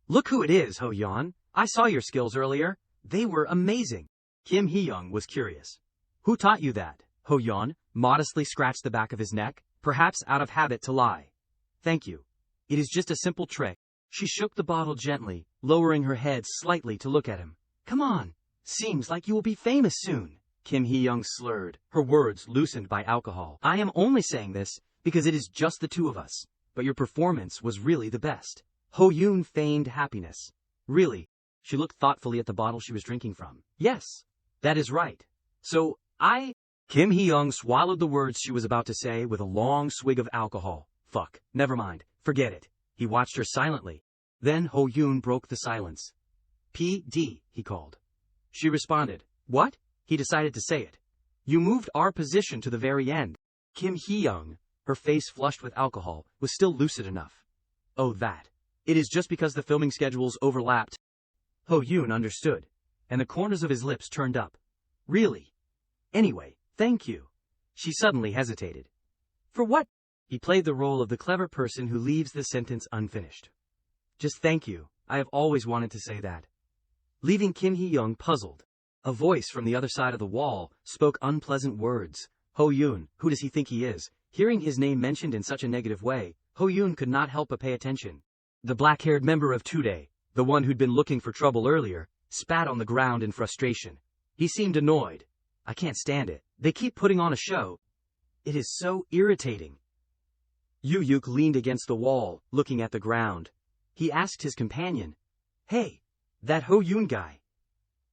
"Look who it is, Ho Yun. I saw your skills earlier. They were amazing." Kim Hee-young was curious. "Who taught you that?" Ho Yun modestly scratched the back of his neck, perhaps out of habit to lie. "Thank you. It is just a simple trick." She shook the bottle gently, lowering her head slightly to look at him. "Come on. Seems like you will be famous soon." Kim Hee-young slurred, her words loosened by alcohol. "I am only saying this because it is just the two of us, but your performance was really the best." Ho Yun feigned happiness. "Really?" She looked thoughtfully at the bottle she was drinking from. "Yes, that is right. So, Kim Hee-young swallowed the words she was about to say with a long swig of alcohol. "Fuck, never mind, forget it." He watched her silently. Then Ho Yun broke the silence. "PD," he called. She responded, "What?" He decided to say it. "You moved our position to the very end." Kim Hee-young, her face flushed with alcohol, was still lucid enough. "Oh, that. It is just because the filming schedules overlapped." Ho Yun understood, and the corners of his lips turned up. "Really? Anyway, thank you." She suddenly hesitated. "For what?" He played the role of the clever person who leaves the sentence unfinished. "Just thank you. I have always wanted to say that." Leaving Kim Hee-young puzzled, a voice from the other side of the wall spoke unpleasant words. "Ho Yun, who does he think he is?" Hearing his name mentioned in such a negative way, Ho Yun could not help but pay attention. The black-haired member of Today, the one who'd been looking for trouble earlier, spat on the ground in frustration. He seemed annoyed. "I can't stand it. They keep putting on a show. It is so irritating." Yu Yuk leaned against the wall, looking at the ground. He asked his companion, "Hey, that Ho Yoon guy.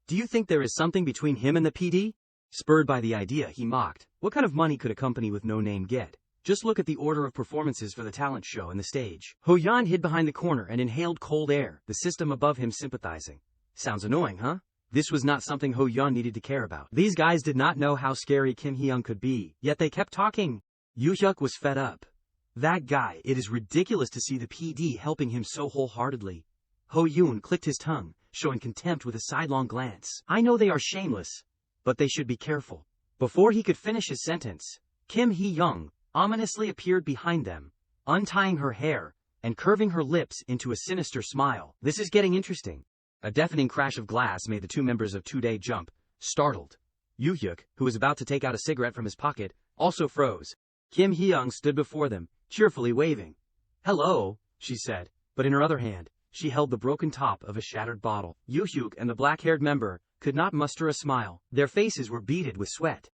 Do you think there is something between him and the PD?" Spurred by the idea, he mocked. What kind of money could a company with no name get? Just look at the order of performances for the talent show and the stage. Ho Yan hid behind the corner and inhaled cold air, the system above him sympathizing. Sounds annoying, huh? This was not something Ho Yan needed to care about. These guys did not know how scary Kim Hee-young could be, yet they kept talking. Yoo-hyuk was fed up. That guy, it is ridiculous to see the PD helping him so wholeheartedly. Ho Yoon clicked his tongue, showing contempt with a sidelong glance. I know they are shameless, but they should be careful. Before he could finish his sentence, Kim Hee-young ominously appeared behind them, untying her hair and curving her lips into a sinister smile. This is getting interesting. A deafening crash of glass made the two members of Today jump, startled. Yoo-hyuk, who was about to take out a cigarette from his pocket, also froze. Kim Hee-young stood before them, cheerfully waving. "Hello," she said, but in her other hand, she held the broken top of a shattered bottle. Yoo-hyuk and the black-haired member could not muster a smile. Their faces were beaded with sweat.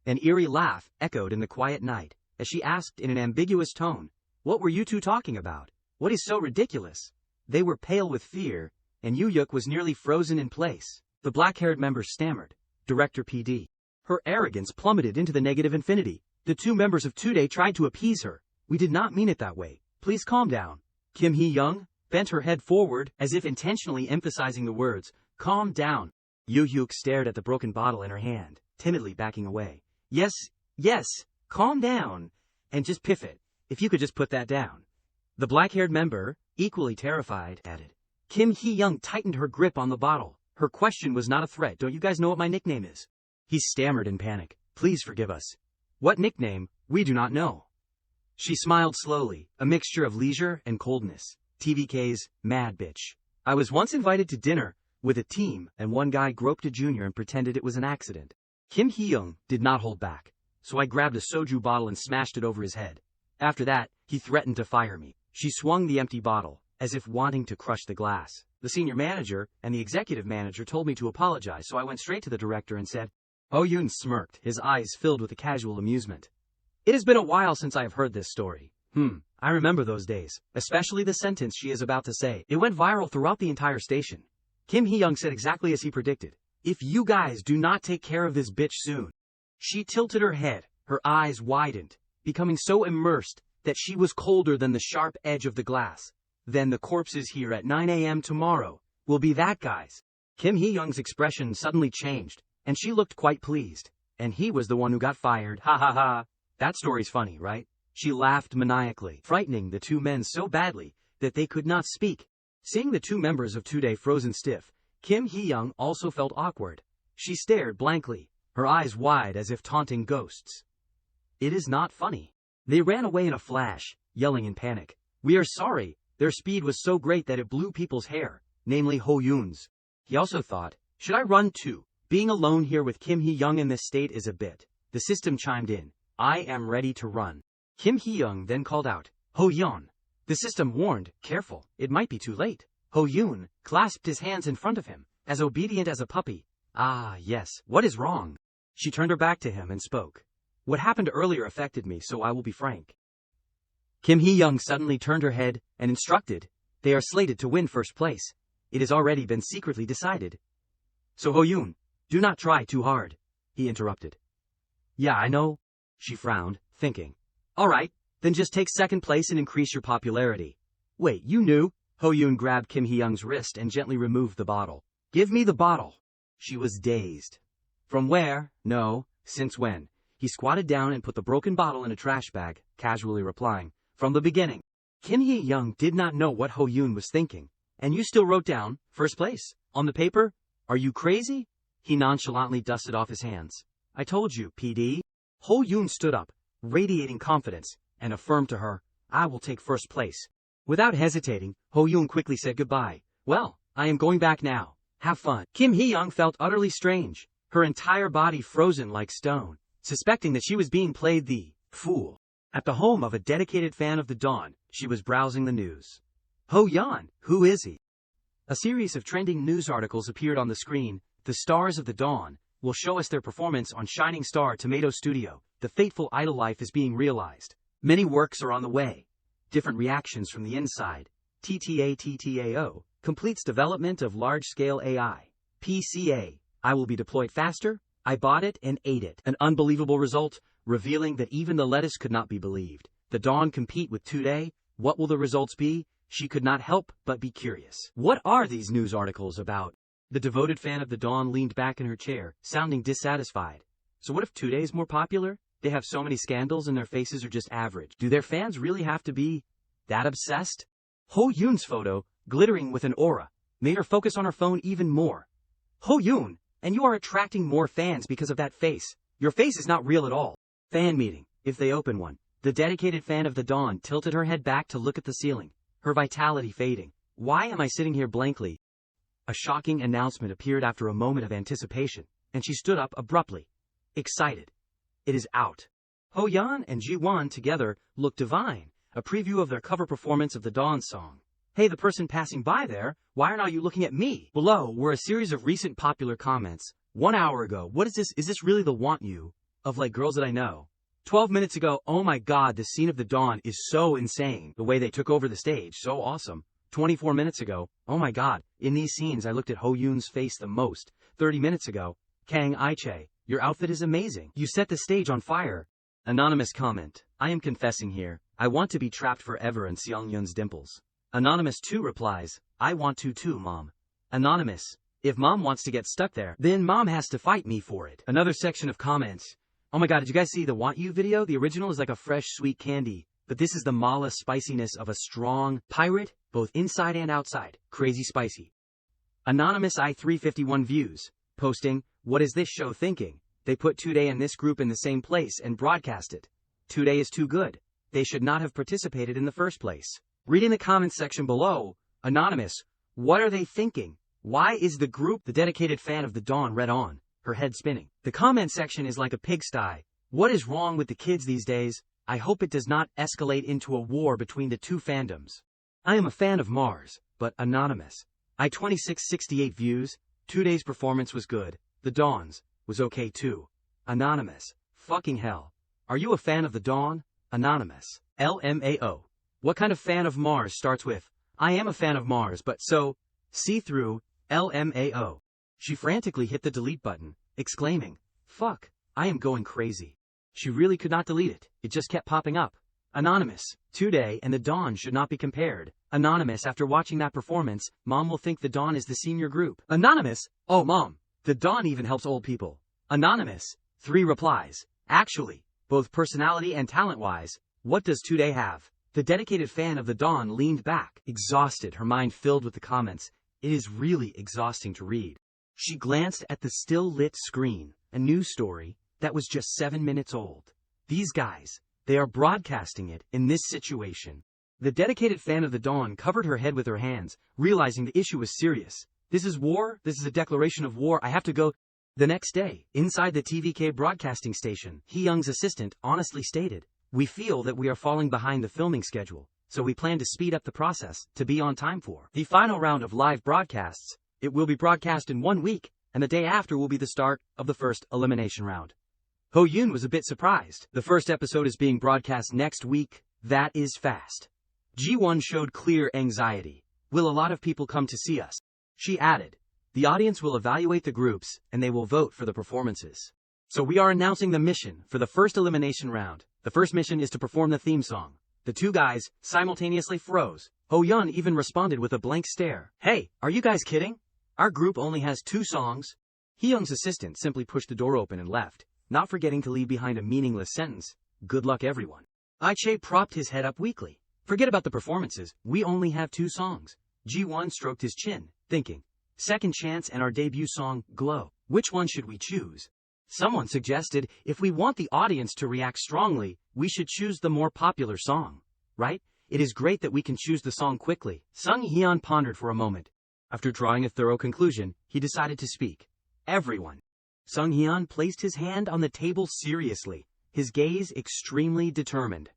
An eerie laugh echoed in the quiet night, as she asked in an ambiguous tone, "What were you two talking about? What is so ridiculous?" They were pale with fear, and Yoo-hyuk was nearly frozen in place. The black-haired member stammered, "Director PD." Her arrogance plummeted into the negative infinity. The two members of Today tried to appease her. "We did not mean it that way. Please calm down." Kim Hee-young bent her head forward, as if intentionally emphasizing the words, "Calm down." Yoo-hyuk stared at the broken bottle in her hand, timidly backing away. Yes, calm down. And just piff it. If you could just put that down." The black-haired member, equally terrified, added. Kim Hee-young tightened her grip on the bottle. Her question was not a threat. "Don't you guys know what my nickname is?" He stammered in panic. "Please forgive us." "What nickname? We do not know." She smiled slowly, a mixture of leisure and coldness. "TVK's mad bitch. I was once invited to dinner with a team, and one guy groped a junior and pretended it was an accident. Kim Hee-young did not hold back, so I grabbed a soju bottle and smashed it over his head. After that, he threatened to fire me." She swung the empty bottle, as if wanting to crush the glass. "The senior manager and the executive manager told me to apologize, so I went straight to the director and said." Ho Yoon smirked, his eyes filled with a casual amusement. "It has been a while since I have heard this story. I remember those days, especially the sentence she is about to say. It went viral throughout the entire station." Kim Hee-young said exactly as he predicted. "If you guys do not take care of this bitch soon." She tilted her head, her eyes widened, becoming so immersed that she was colder than the sharp edge of the glass. "Then the corpses here at 9 a.m. tomorrow will be that guy's." Kim Hee-young's expression suddenly changed, and she looked quite pleased. "And he was the one who got fired. Ha ha ha. That story's funny, right?" She laughed maniacally, frightening the two men so badly that they could not speak. Seeing the two members of Today frozen stiff, Kim Hee-young also felt awkward. She stared blankly, her eyes wide as if taunting ghosts. "It is not funny." They ran away in a flash, yelling in panic. "We are sorry." Their speed was so great that it blew people's hair, namely Ho Yoon's. He also thought, "Should I run too? Being alone here with Kim Hee-young in this state is a bit." The system chimed in. "I am ready to run." Kim Hee-young then called out, "Ho Yoon." The system warned, "Careful, it might be too late." Ho Yoon clasped his hands in front of him, as obedient as a puppy. "Ah, yes, what is wrong?" She turned her back to him and spoke. "What happened earlier affected me, so I will be frank." Kim Hee-young suddenly turned her head and instructed, "They are slated to win first place. It has already been secretly decided." "So Ho Yoon, do not try too hard," he interrupted. "Yeah, I know." She frowned, thinking. "All right, then just take second place and increase your popularity." "Wait, you knew?" Ho Yoon grabbed Kim Hee-young's wrist and gently removed the bottle. "Give me the bottle." She was dazed. "From where? No, since when?" He squatted down and put the broken bottle in a trash bag, casually replying, "From the beginning." Kim Hee-young did not know what Ho Yoon was thinking. "And you still wrote down first place on the paper? Are you crazy?" He nonchalantly dusted off his hands. "I told you, PD." Ho Yoon stood up, radiating confidence, and affirmed to her, "I will take first place." Without hesitating, Ho Yoon quickly said goodbye. "Well, I am going back now. Have fun." Kim Hee-young felt utterly strange, her entire body frozen like stone, suspecting that she was being played the fool. At the home of a dedicated fan of the Dawn, she was browsing the news. "Ho Yan, who is he?" A series of trending news articles appeared on the screen. "The stars of the Dawn will show us their performance on Shining Star Tomato Studio. The fateful idol life is being realized. Many works are on the way. Different reactions from the inside. TTATTAO, completes development of large-scale AI. PCA, I will be deployed faster. I bought it and ate it. An unbelievable result, revealing that even the lettuce could not be believed. The Dawn compete with Today. What will the results be? She could not help but be curious. What are these news articles about? The devoted fan of the Dawn leaned back in her chair, sounding dissatisfied. So what if Today is more popular? They have so many scandals and their faces are just average. Do their fans really have to be that obsessed? Ho Yoon's photo, glittering with an aura, made her focus on her phone even more. Ho Yoon, and you are attracting more fans because of that face. Your face is not real at all. Fan meeting, if they open one. The dedicated fan of the Dawn tilted her head back to look at the ceiling, her vitality fading. Why am I sitting here blankly? A shocking announcement appeared after a moment of anticipation, and she stood up abruptly, excited. It is out. Ho Yan and Ji Won together look divine, a preview of their cover performance of the Dawn song. Hey, the person passing by there, why aren't you looking at me? Below were a series of recent popular comments. 1 hour ago, what is this? Is this really the want you of like girls that I know? 12 minutes ago, oh my god, the scene of the Dawn is so insane. The way they took over the stage, so awesome. 24 minutes ago, oh my god, in these scenes I looked at Ho Yoon's face the most. 30 minutes ago, Kang I-chae, your outfit is amazing. You set the stage on fire. Anonymous comment. I am confessing here. I want to be trapped forever in Seongyun's dimples. Anonymous 2 replies. I want to too, mom. Anonymous. If mom wants to get stuck there, then mom has to fight me for it. Another section of comments. Oh my god, did you guys see the Want You video? The original is like a fresh sweet candy, but this is the mala spiciness of a strong pirate, both inside and outside. Crazy spicy. Anonymous I351 views. Posting, what is this show thinking? They put Today and this group in the same place and broadcast it. Today is too good. They should not have participated in the first place. Reading the comments section below, Anonymous, what are they thinking? Why is the group? The dedicated fan of the Dawn read on, her head spinning. The comment section is like a pigsty. What is wrong with the kids these days? I hope it does not escalate into a war between the two fandoms. I am a fan of Mars, but Anonymous. I2668 views. Today's performance was good. The Dawn's was okay too. Anonymous. Fucking hell. Are you a fan of the Dawn? Anonymous. LMAO. What kind of fan of Mars starts with, I am a fan of Mars but so, see-through, LMAO. She frantically hit the delete button, exclaiming, fuck, I am going crazy. She really could not delete it, it just kept popping up. Anonymous. Today and the Dawn should not be compared. Anonymous, after watching that performance, mom will think the Dawn is the senior group. Anonymous. Oh mom, the Dawn even helps old people. Anonymous. 3 replies. Actually, both personality and talent-wise, what does Today have? The dedicated fan of the Dawn leaned back, exhausted, her mind filled with the comments. It is really exhausting to read. She glanced at the still-lit screen, a news story that was just 7 minutes old. These guys, they are broadcasting it in this situation. The dedicated fan of the Dawn covered her head with her hands, realizing the issue was serious. This is war, this is a declaration of war, I have to go. The next day, inside the TVK broadcasting station, Hee-young's assistant honestly stated, we feel that we are falling behind the filming schedule, so we plan to speed up the process to be on time for the final round of live broadcasts. It will be broadcast in 1 week, and the day after will be the start of the first elimination round. Ho Yoon was a bit surprised. The first episode is being broadcast next week. That is fast. Ji-won showed clear anxiety. Will a lot of people come to see us? She added, the audience will evaluate the groups, and they will vote for the performances. So we are announcing the mission for the first elimination round. The first mission is to perform the theme song. The two guys simultaneously froze. Ho Yun even responded with a blank stare. Hey, are you guys kidding? Our group only has 2 songs. Hee-young's assistant simply pushed the door open and left, not forgetting to leave behind a meaningless sentence. Good luck everyone. I-chae propped his head up weakly. Forget about the performances, we only have 2 songs. Ji-won stroked his chin, thinking. Second chance and our debut song, Glow. Which one should we choose? Someone suggested, if we want the audience to react strongly, we should choose the more popular song. Right? It is great that we can choose the song quickly. Sung Hyun pondered for a moment. After drawing a thorough conclusion, he decided to speak. Everyone. Sung Hyun placed his hand on the table seriously, his gaze extremely determined.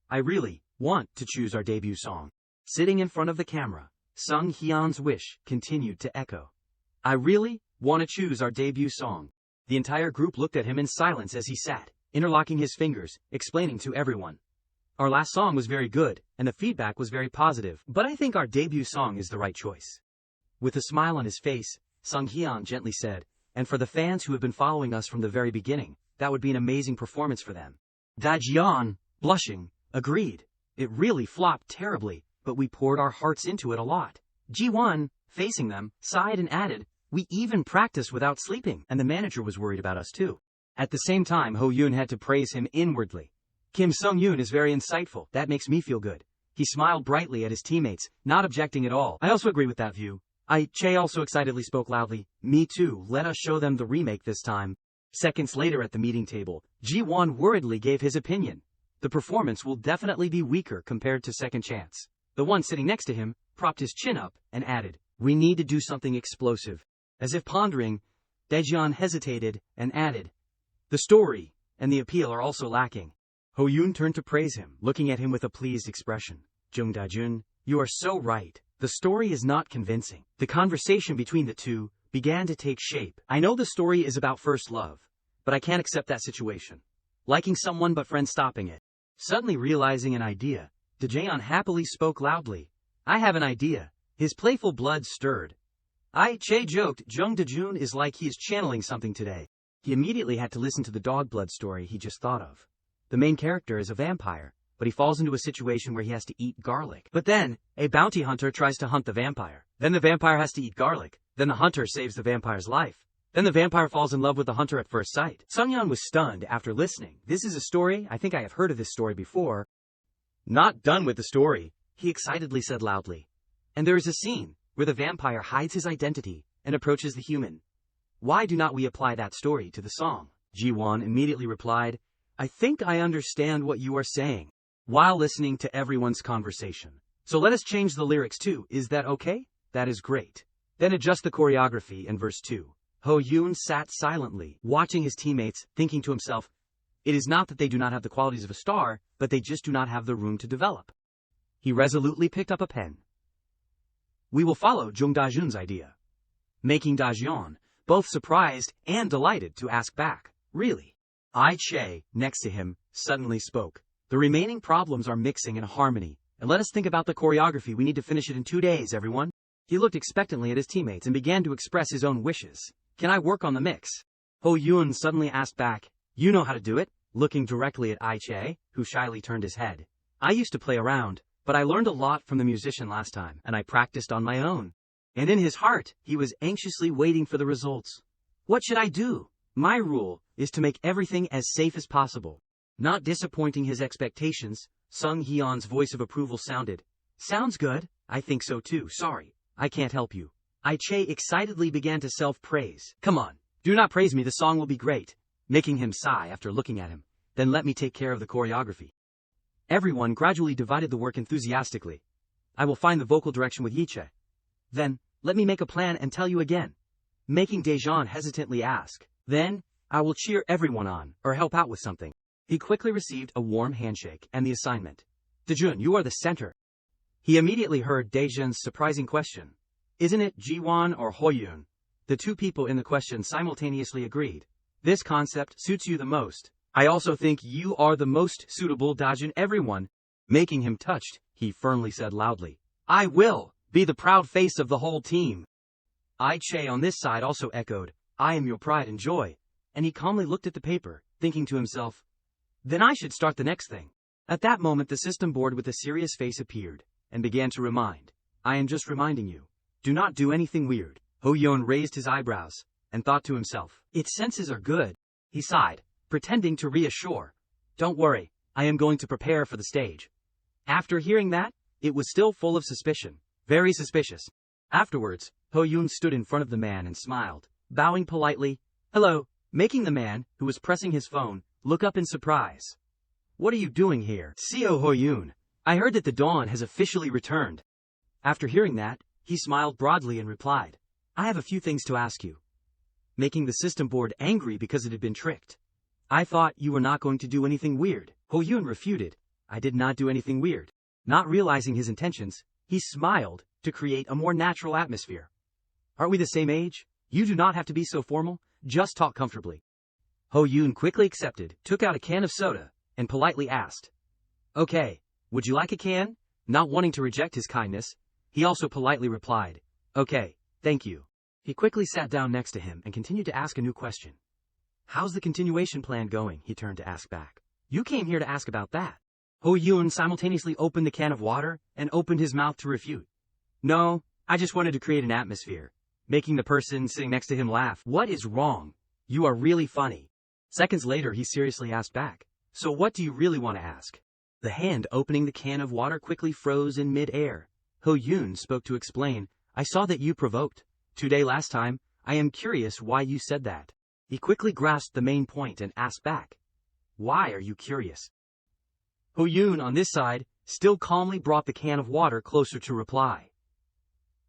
I really want to choose our debut song. Sitting in front of the camera, Sung Hyun's wish continued to echo. I really want to choose our debut song. The entire group looked at him in silence as he sat, interlocking his fingers, explaining to everyone. Our last song was very good, and the feedback was very positive, but I think our debut song is the right choice. With a smile on his face, Sung Hyun gently said, and for the fans who have been following us from the very beginning, that would be an amazing performance for them. Daejeon, blushing, agreed. It really flopped terribly, but we poured our hearts into it a lot. Ji-won, facing them, sighed and added, we even practiced without sleeping, and the manager was worried about us too. At the same time, Ho-yoon had to praise him inwardly. Kim Sung-yoon is very insightful, that makes me feel good. He smiled brightly at his teammates, not objecting at all. I also agree with that view. Che also excitedly spoke loudly, me too, let us show them the remake this time. Seconds later at the meeting table, Ji-won worriedly gave his opinion. The performance will definitely be weaker compared to Second Chance. The one sitting next to him propped his chin up and added, we need to do something explosive. As if pondering, Daejeon hesitated and added, the story and the appeal are also lacking. Ho-yoon turned to praise him, looking at him with a pleased expression. Jung Da-jun, you are so right. The story is not convincing. The conversation between the two began to take shape. I know the story is about first love, but I can't accept that situation. Liking someone but friends stopping it. Suddenly realizing an idea, Daejeon happily spoke loudly. I have an idea. His playful blood stirred. Che joked, Jung Da-jun is like he is channeling something today. He immediately had to listen to the dog blood story he just thought of. The main character is a vampire, but he falls into a situation where he has to eat garlic. But then, a bounty hunter tries to hunt the vampire. Then the vampire has to eat garlic. Then the hunter saves the vampire's life. Then the vampire falls in love with the hunter at first sight. Sungyeon was stunned after listening. This is a story? I think I have heard of this story before. Not done with the story, he excitedly said loudly. And there is a scene where the vampire hides his identity and approaches the human. Why do not we apply that story to the song? Ji-won immediately replied, I think I understand what you are saying, while listening to everyone's conversation. So let us change the lyrics too, is that okay? That is great. Then adjust the choreography in verse 2. Ho-yoon sat silently, watching his teammates, thinking to himself, it is not that they do not have the qualities of a star, but they just do not have the room to develop. He resolutely picked up a pen. We will follow Jung Da-jun's idea. Making Daejeon both surprised and delighted to ask back, really? Che, next to him, suddenly spoke. The remaining problems are mixing and harmony, and let us think about the choreography. We need to finish it in 2 days, everyone. He looked expectantly at his teammates and began to express his own wishes. Can I work on the mix? Ho-yoon suddenly asked back, you know how to do it? Looking directly at Che, who shyly turned his head. I used to play around, but I learned a lot from the musician last time, and I practiced on my own. And in his heart, he was anxiously waiting for the results. What should I do? My rule is to make everything as safe as possible. Not disappointing his expectations, Sung Hyun's voice of approval sounded. Sounds good, I think so too, sorry, I can't help you. Che excitedly began to self-praise. Come on, do not praise me, the song will be great. Making him sigh after looking at him. Then let me take care of the choreography. Everyone gradually divided the work enthusiastically. I will find the vocal direction with Yiche. Then, let me make a plan and tell you again. Making Daejeon hesitantly ask. Then, I will cheer everyone on, or help out with something. He quickly received a warm handshake and the assignment. Daejun, you are the center. He immediately heard Daejeon's surprising question. Isn't it Ji-won or Ho-yoon? The two people in the question simultaneously agreed. This concept suits you the most. I also think you are the most suitable, Daejun. Everyone. Making him touched, he firmly said loudly. I will be the proud face of the whole team. Che on this side also echoed, I am your pride and joy. And he calmly looked at the paper, thinking to himself, then I should start the next thing. At that moment the system board with a serious face appeared, and began to remind. I am just reminding you. Do not do anything weird. Ho-yoon raised his eyebrows, and thought to himself, its senses are good. He sighed, pretending to reassure. Don't worry, I am going to prepare for the stage. After hearing that, it was still full of suspicion. Very suspicious. Afterwards, Ho-yoon stood in front of the man and smiled, bowing politely, hello, making the man, who was pressing his phone, look up in surprise. What are you doing here? Co Ho-yoon, I heard that the dawn has officially returned. After hearing that, he smiled broadly and replied, I have a few things to ask you. Making the system board angry because it had been tricked. I thought you were not going to do anything weird. Ho-yoon refuted, I did not do anything weird. Not realizing his intentions, he smiled to create a more natural atmosphere. Aren't we the same age? You do not have to be so formal, just talk comfortably. Ho-yoon quickly accepted, took out a can of soda, and politely asked, Okay, would you like a can? Not wanting to reject his kindness, he also politely replied, okay, thank you. He quickly sat down next to him and continued to ask a new question. How's the continuation plan going? He turned to ask back. You came here to ask about that. Ho Yoon simultaneously opened the can of water and opened his mouth to refute. No, I just wanted to create an atmosphere, making the person sitting next to him laugh. What is wrong? You are really funny. Seconds later, he seriously asked back. So what do you really want to ask? The hand opening the can of water quickly froze in mid-air. Ho Yoon spoke to explain, I saw that you provoked. Today last time, I am curious why you said that. He quickly grasped the main point and asked back. Why are you curious? Ho Yoon, on this side, still calmly brought the can of water closer to reply.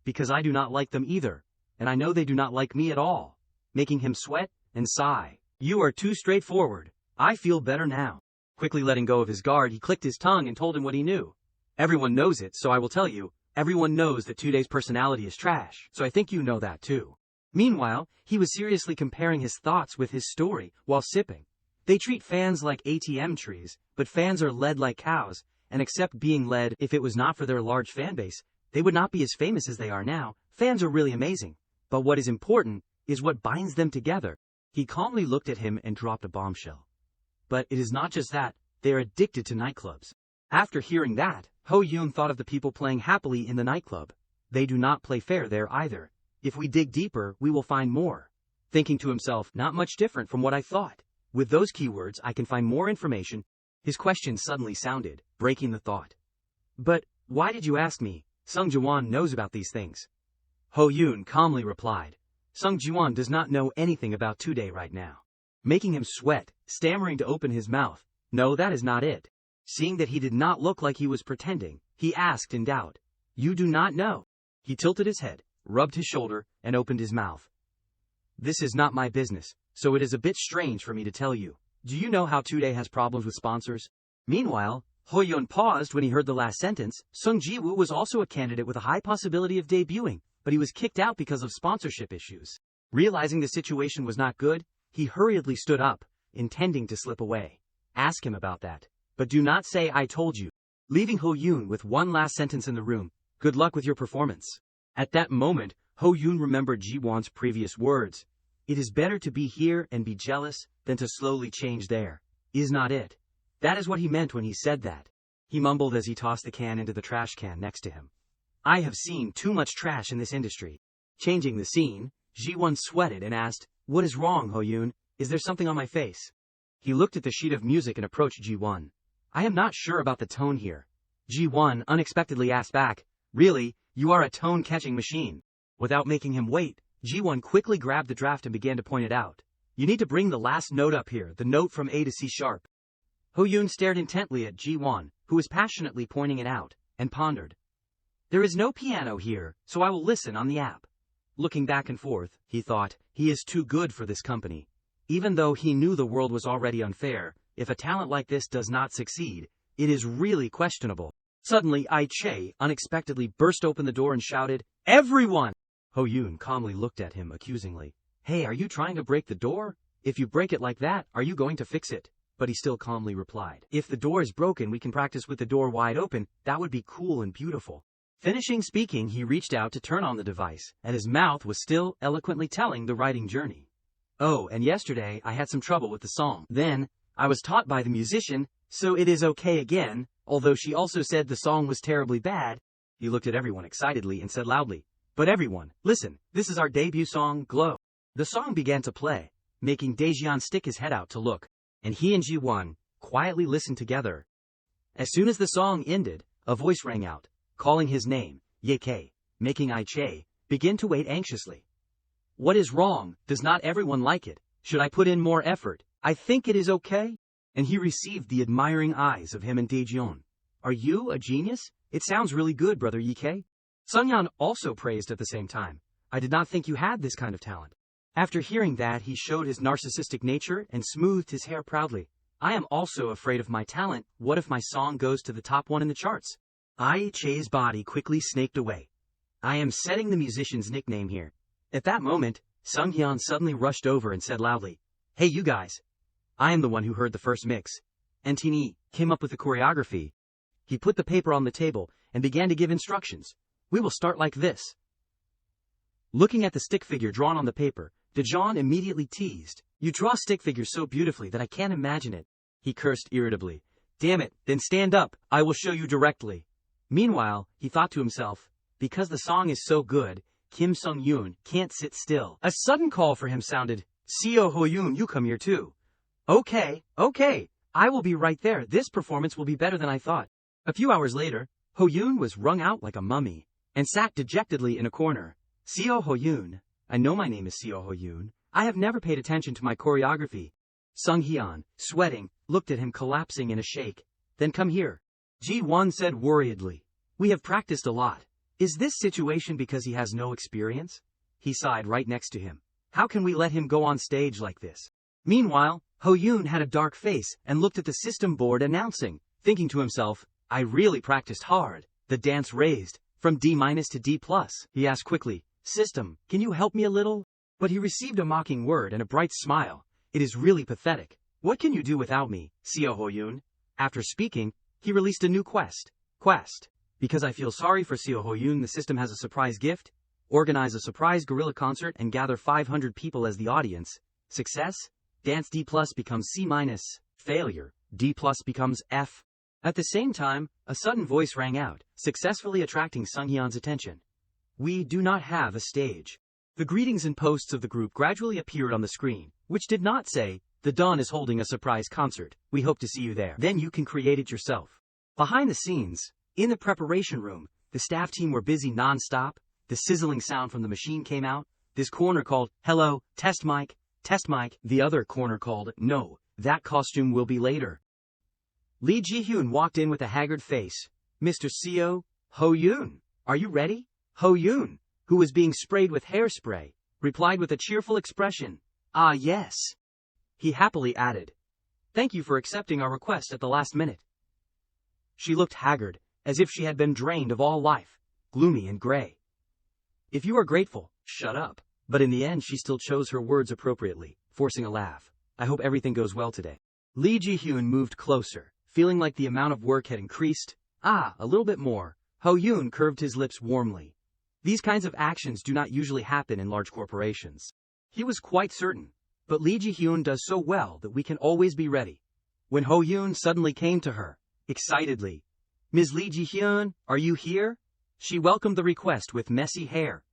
Because I do not like them either, and I know they do not like me at all, making him sweat and sigh. You are too straightforward. I feel better now. Quickly letting go of his guard, he clicked his tongue and told him what he knew. Everyone knows it, so I will tell you. Everyone knows that today's personality is trash, so I think you know that too. Meanwhile, he was seriously comparing his thoughts with his story while sipping. They treat fans like ATM trees, but fans are led like cows, and except being led, if it was not for their large fan base, they would not be as famous as they are now. Fans are really amazing, but what is important is what binds them together. He calmly looked at him and dropped a bombshell. But it is not just that, they are addicted to nightclubs. After hearing that, Ho Yoon thought of the people playing happily in the nightclub. They do not play fair there either. If we dig deeper, we will find more. Thinking to himself, not much different from what I thought. With those keywords, I can find more information. His question suddenly sounded, breaking the thought. But, why did you ask me? Sung Ji-won knows about these things. Ho Yoon calmly replied. Sung Ji-won does not know anything about today right now. Making him sweat, stammering to open his mouth. No, that is not it. Seeing that he did not look like he was pretending, he asked in doubt. You do not know. He tilted his head, rubbed his shoulder, and opened his mouth. This is not my business, so it is a bit strange for me to tell you. Do you know how today has problems with sponsors? Meanwhile, Ho Yoon paused when he heard the last sentence. Sung Ji-woo was also a candidate with a high possibility of debuting, but he was kicked out because of sponsorship issues. Realizing the situation was not good, he hurriedly stood up, intending to slip away. Ask him about that. But do not say I told you. Leaving Ho Yoon with one last sentence in the room. Good luck with your performance. At that moment, Ho Yoon remembered Ji-won's previous words. It is better to be here and be jealous than to slowly change there. Is not it? That is what he meant when he said that. He mumbled as he tossed the can into the trash can next to him. I have seen too much trash in this industry. Changing the scene, Ji-won sweated and asked, What is wrong, Ho Yoon? Is there something on my face? He looked at the sheet of music and approached Ji-won. I am not sure about the tone here. Ji-won unexpectedly asked back, Really, you are a tone-catching machine. Without making him wait, Ji-won quickly grabbed the draft and began to point it out. You need to bring the last note up here, the note from A to C sharp. Ho Yoon stared intently at Ji-won, who was passionately pointing it out, and pondered. There is no piano here, so I will listen on the app. Looking back and forth, he thought, he is too good for this company. Even though he knew the world was already unfair, if a talent like this does not succeed, it is really questionable. Suddenly, Ai-che unexpectedly burst open the door and shouted, Everyone! Ho Yoon calmly looked at him accusingly. Hey, are you trying to break the door? If you break it like that, are you going to fix it? But he still calmly replied, If the door is broken, we can practice with the door wide open. That would be cool and beautiful. Finishing speaking, he reached out to turn on the device, and his mouth was still eloquently telling the writing journey. Oh, and yesterday I had some trouble with the song. Then, I was taught by the musician, so it is okay again, although she also said the song was terribly bad. He looked at everyone excitedly and said loudly, But everyone, listen, this is our debut song, Glow. The song began to play, making Daejeon stick his head out to look, and he and Ji-won quietly listened together. As soon as the song ended, a voice rang out, calling his name, Ye-kei, making Ai-che begin to wait anxiously. What is wrong? Does not everyone like it? Should I put in more effort? I think it is okay. And he received the admiring eyes of him and Daejeon. Are you a genius? It sounds really good, brother Ye-kei. Sungyeon also praised at the same time. I did not think you had this kind of talent. After hearing that, he showed his narcissistic nature and smoothed his hair proudly. I am also afraid of my talent. What if my song goes to the top one in the charts? Ai-che's body quickly snaked away. I am setting the musician's nickname here. At that moment, Sungyeon suddenly rushed over and said loudly, Hey you guys! I am the one who heard the first mix. Antini came up with the choreography. He put the paper on the table and began to give instructions. We will start like this. Looking at the stick figure drawn on the paper, Daejeon immediately teased. You draw stick figures so beautifully that I can't imagine it. He cursed irritably. Damn it, then stand up, I will show you directly. Meanwhile, he thought to himself, because the song is so good, Kim Sung-yoon can't sit still. A sudden call for him sounded. Seo Ho-yoon, you come here too. Okay, I will be right there. This performance will be better than I thought. A few hours later, Ho-yoon was wrung out like a mummy and sat dejectedly in a corner. Seo Ho-yoon, I know my name is Seo Ho-yoon. I have never paid attention to my choreography. Sung-hyun, sweating, looked at him collapsing in a shake. Then come here. Ji-won said worriedly. We have practiced a lot. Is this situation because he has no experience? He sighed right next to him. How can we let him go on stage like this? Meanwhile, Ho-yoon had a dark face and looked at the system board announcing, thinking to himself, I really practiced hard. The dance raised, from D- to D+. He asked quickly, System, can you help me a little? But he received a mocking word and a bright smile. It is really pathetic. What can you do without me, Seo Ho-yoon? After speaking, he released a new quest. Because I feel sorry for Seo Ho-yoon, the system has a surprise gift. Organize a surprise gorilla concert and gather 500 people as the audience. Success? Dance D+ becomes C-. Failure? D+ becomes F. At the same time, a sudden voice rang out, successfully attracting Sung-hyun's attention. We do not have a stage. The greetings and posts of the group gradually appeared on the screen, which did not say, The Dawn is holding a surprise concert. We hope to see you there. Then you can create it yourself. Behind the scenes, in the preparation room, the staff team were busy non-stop. The sizzling sound from the machine came out. This corner called, Hello, test mic. The other corner called, No, that costume will be later. Lee Ji-hyun walked in with a haggard face. Mr. Seo Ho-yoon, are you ready? Ho-yoon, who was being sprayed with hairspray, replied with a cheerful expression. Ah, yes. He happily added. Thank you for accepting our request at the last minute. She looked haggard, as if she had been drained of all life, gloomy and gray. If you are grateful, shut up. But in the end she still chose her words appropriately, forcing a laugh. I hope everything goes well today. Lee Ji-hyun moved closer, feeling like the amount of work had increased. A little bit more. Ho-yoon curved his lips warmly. These kinds of actions do not usually happen in large corporations. He was quite certain, but Lee Ji-hyun does so well that we can always be ready. When Ho-yoon suddenly came to her, excitedly, Ms. Lee Ji-hyun, are you here? She welcomed the request with messy hair.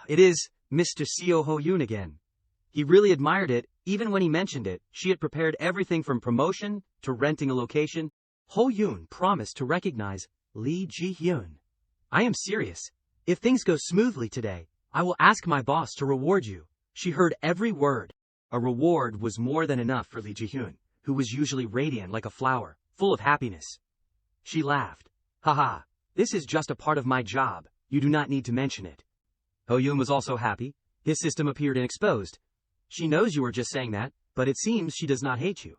It is Mr. Seo Ho-yoon again. He really admired it. Even when he mentioned it, she had prepared everything from promotion to renting a location. Ho-yoon promised to recognize Lee Ji-hyun. I am serious. If things go smoothly today, I will ask my boss to reward you. She heard every word. A reward was more than enough for Lee Ji-hyun, who was usually radiant like a flower, full of happiness. She laughed. Haha, this is just a part of my job. You do not need to mention it. Ho-yoon was also happy. His system appeared inexposed. She knows you were just saying that, but it seems she does not hate you.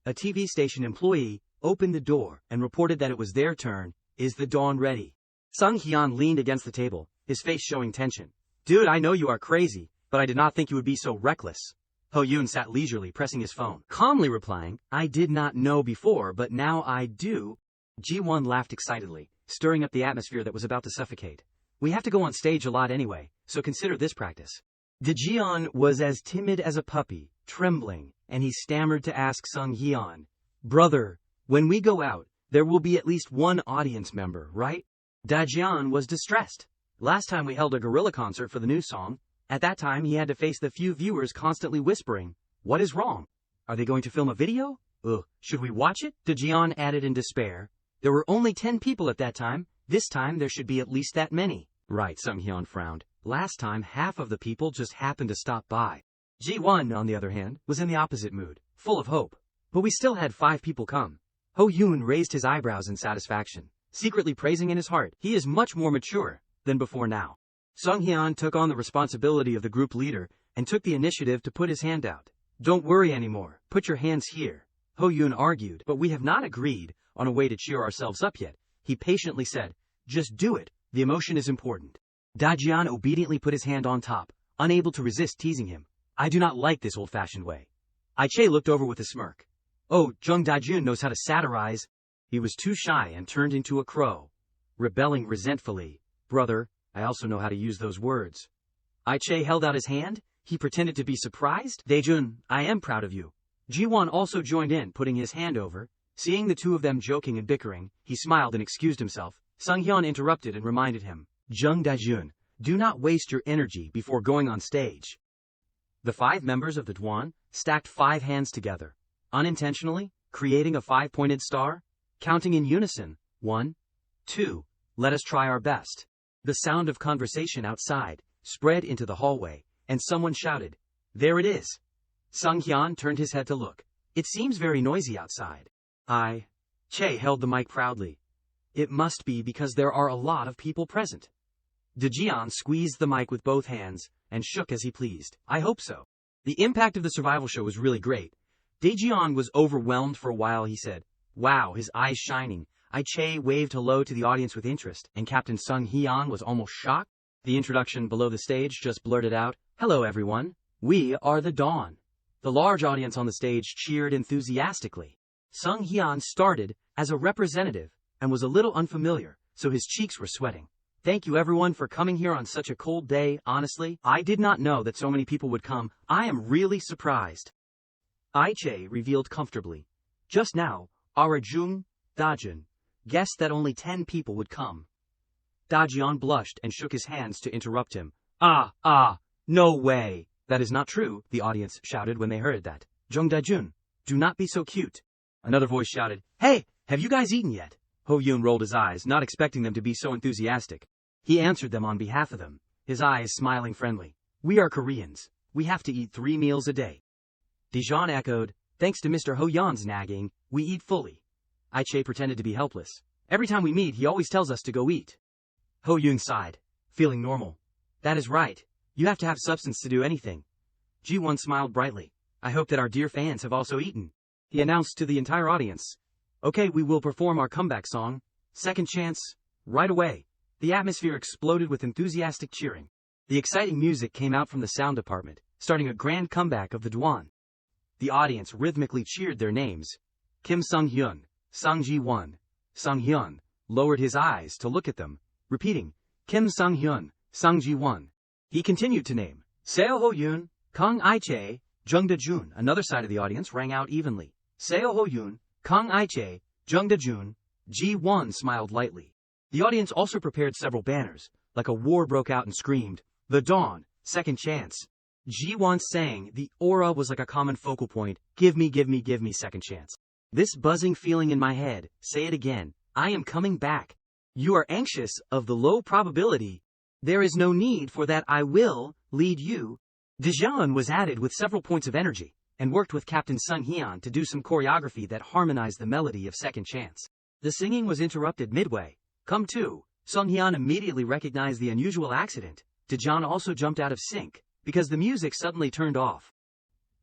A TV station employee opened the door and reported that it was their turn. Is the dawn ready? Sung-hyun leaned against the table, his face showing tension. Dude, I know you are crazy, but I did not think you would be so reckless. Ho-yoon sat leisurely pressing his phone, calmly replying, I did not know before, but now I do. Ji-won laughed excitedly, stirring up the atmosphere that was about to suffocate. We have to go on stage a lot anyway, so consider this practice. Daejeon was as timid as a puppy, trembling, and he stammered to ask Sung-hyun, Brother, when we go out, there will be at least one audience member, right? Daejeon was distressed. Last time we held a gorilla concert for the new song, at that time he had to face the few viewers constantly whispering, What is wrong? Are they going to film a video? Should we watch it? Daejeon added in despair. There were only 10 people at that time. This time there should be at least that many. Right, Sung-hyun frowned. Last time half of the people just happened to stop by. Ji-won, on the other hand, was in the opposite mood, full of hope. But we still had 5 people come. Ho-yoon raised his eyebrows in satisfaction, secretly praising in his heart, he is much more mature than before now. Sung-hyun took on the responsibility of the group leader and took the initiative to put his hand out. Don't worry anymore, put your hands here. Ho-yoon argued, but we have not agreed on a way to cheer ourselves up yet. He patiently said, just do it, the emotion is important. Daejeon obediently put his hand on top, unable to resist teasing him. I do not like this old-fashioned way. Aiche looked over with a smirk. Oh, Jung Dajun knows how to satirize. He was too shy and turned into a crow, rebelling resentfully. Brother, I also know how to use those words. Aiche held out his hand. He pretended to be surprised. Dajun, I am proud of you. Jiwon also joined in, putting his hand over. Seeing the two of them joking and bickering, he smiled and excused himself. Sunghyun interrupted and reminded him, Jung Dajun, do not waste your energy before going on stage. The 5 members of the Dwan stacked 5 hands together, unintentionally, creating a 5-pointed star, counting in unison, 1, 2, let us try our best. The sound of conversation outside spread into the hallway, and someone shouted, there it is. Sunghyun turned his head to look. It seems very noisy outside. Che held the mic proudly. It must be because there are a lot of people present. Dajian squeezed the mic with both hands and shook as he pleased. I hope so. The impact of the survival show was really great. Dajian was overwhelmed for a while. He said, wow, his eyes shining. Che waved hello to the audience with interest, and Captain Sung Hyun was almost shocked. The introduction below the stage just blurted out, hello everyone, we are the Dawn. The large audience on the stage cheered enthusiastically. Sung Hyun started as a representative and was a little unfamiliar, so his cheeks were sweating. Thank you everyone for coming here on such a cold day. Honestly, I did not know that so many people would come. I am really surprised. Aiche revealed comfortably. Just now, our Jung Dajun guessed that only 10 people would come. Dajian blushed and shook his hands to interrupt him. No way. That is not true, the audience shouted when they heard that. Jung Dajun, do not be so cute. Another voice shouted, hey, have you guys eaten yet? Ho Yoon rolled his eyes, not expecting them to be so enthusiastic. He answered them on behalf of them, his eyes smiling friendly. We are Koreans. We have to eat 3 meals a day. Dajian echoed, thanks to Mr. Ho Yeon's nagging, we eat fully. Aiche pretended to be helpless. Every time we meet, he always tells us to go eat. Ho Yoon sighed, feeling normal. That is right. You have to have substance to do anything. Ji-won smiled brightly. I hope that our dear fans have also eaten. He announced to the entire audience. Okay, we will perform our comeback song, Second Chance, right away. The atmosphere exploded with enthusiastic cheering. The exciting music came out from the sound department, starting a grand comeback of the Dwan. The audience rhythmically cheered their names. Kim Sung-hyun, Sung Ji-won. Sung-hyun lowered his eyes to look at them, repeating, Kim Sung-hyun, Sung Ji-won. He continued to name, Seo Ho-yoon, Kang Aiche, Jung Da-jun. Another side of the audience rang out evenly. Seo Ho-yoon, Kang Aiche, Jung Da-jun. Ji-won smiled lightly. The audience also prepared several banners, like a war broke out and screamed, The Dawn, Second Chance. Ji-won sang, the aura was like a common focal point, give me, second chance. This buzzing feeling in my head, say it again, I am coming back. You are anxious of the low probability. There is no need for that, I will lead you. Dajian was added with several points of energy, and worked with Captain Sung Hyun to do some choreography that harmonized the melody of Second Chance. The singing was interrupted midway. Come to. Sung Hyun immediately recognized the unusual accident. Dajian also jumped out of sync, because the music suddenly turned off.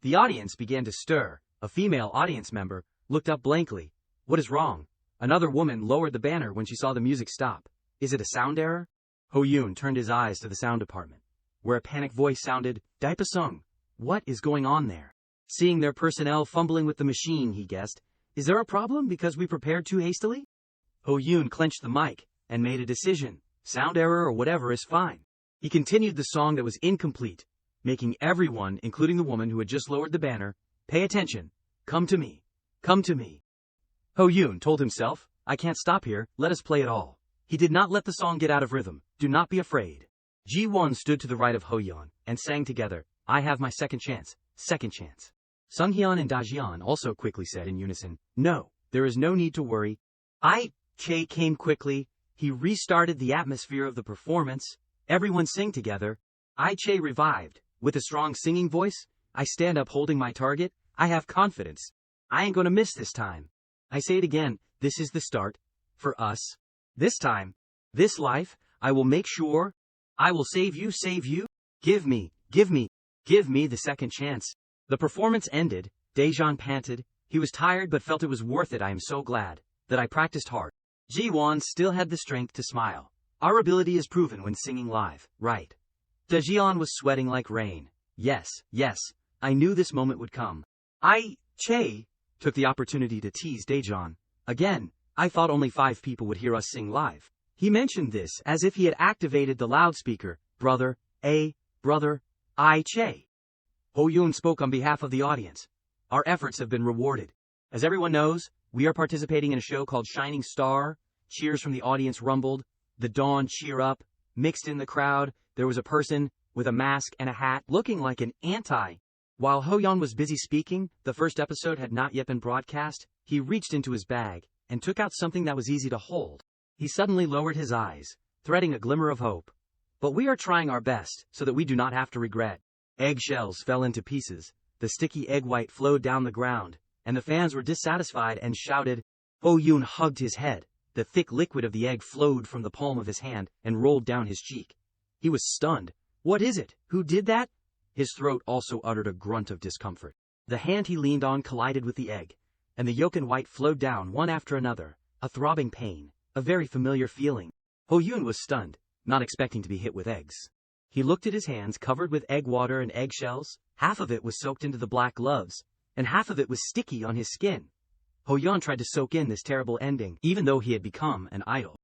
The audience began to stir. A female audience member looked up blankly. What is wrong? Another woman lowered the banner when she saw the music stop. Is it a sound error? Ho Yoon turned his eyes to the sound department, where a panicked voice sounded, Daipa Sung. What is going on there? Seeing their personnel fumbling with the machine, he guessed, is there a problem because we prepared too hastily? Ho Yoon clenched the mic and made a decision. Sound error or whatever is fine. He continued the song that was incomplete, making everyone, including the woman who had just lowered the banner, pay attention. Come to me. Come to me. Ho Yoon told himself, I can't stop here, let us play it all. He did not let the song get out of rhythm. Do not be afraid. Ji-won stood to the right of Ho Yeon and sang together, I have my second chance, second chance. Sung Hyun and Dajian also quickly said in unison, no, there is no need to worry. Che came quickly. He restarted the atmosphere of the performance. Everyone sing together. Che revived. With a strong singing voice, I stand up holding my target. I have confidence. I ain't gonna miss this time. I say it again, this is the start. For us. This time. This life, I will make sure. I will save you, save you. Give me the second chance. The performance ended. Daejeon panted. He was tired but felt it was worth it. I am so glad that I practiced hard. Ji-won still had the strength to smile. Our ability is proven when singing live, right? Daejeon was sweating like rain. Yes, I knew this moment would come. Che took the opportunity to tease Daejeon. Again, I thought only 5 people would hear us sing live. He mentioned this as if he had activated the loudspeaker. Brother, I Che. Ho-yoon spoke on behalf of the audience. Our efforts have been rewarded. As everyone knows, we are participating in a show called Shining Star. Cheers from the audience rumbled. The dawn cheer up. Mixed in the crowd, there was a person with a mask and a hat looking like an anti. While Ho-yeon was busy speaking, the first episode had not yet been broadcast. He reached into his bag and took out something that was easy to hold. He suddenly lowered his eyes, threading a glimmer of hope. But we are trying our best so that we do not have to regret. Eggshells fell into pieces. The sticky egg white flowed down the ground, and the fans were dissatisfied and shouted. Ho-yoon hugged his head. The thick liquid of the egg flowed from the palm of his hand and rolled down his cheek. He was stunned. What is it? Who did that? His throat also uttered a grunt of discomfort. The hand he leaned on collided with the egg, and the yolk and white flowed down one after another, a throbbing pain, a very familiar feeling. Ho-yoon was stunned, not expecting to be hit with eggs. He looked at his hands covered with egg water and eggshells. Half of it was soaked into the black gloves, and half of it was sticky on his skin. Ho-yeon tried to soak in this terrible ending, even though he had become an idol.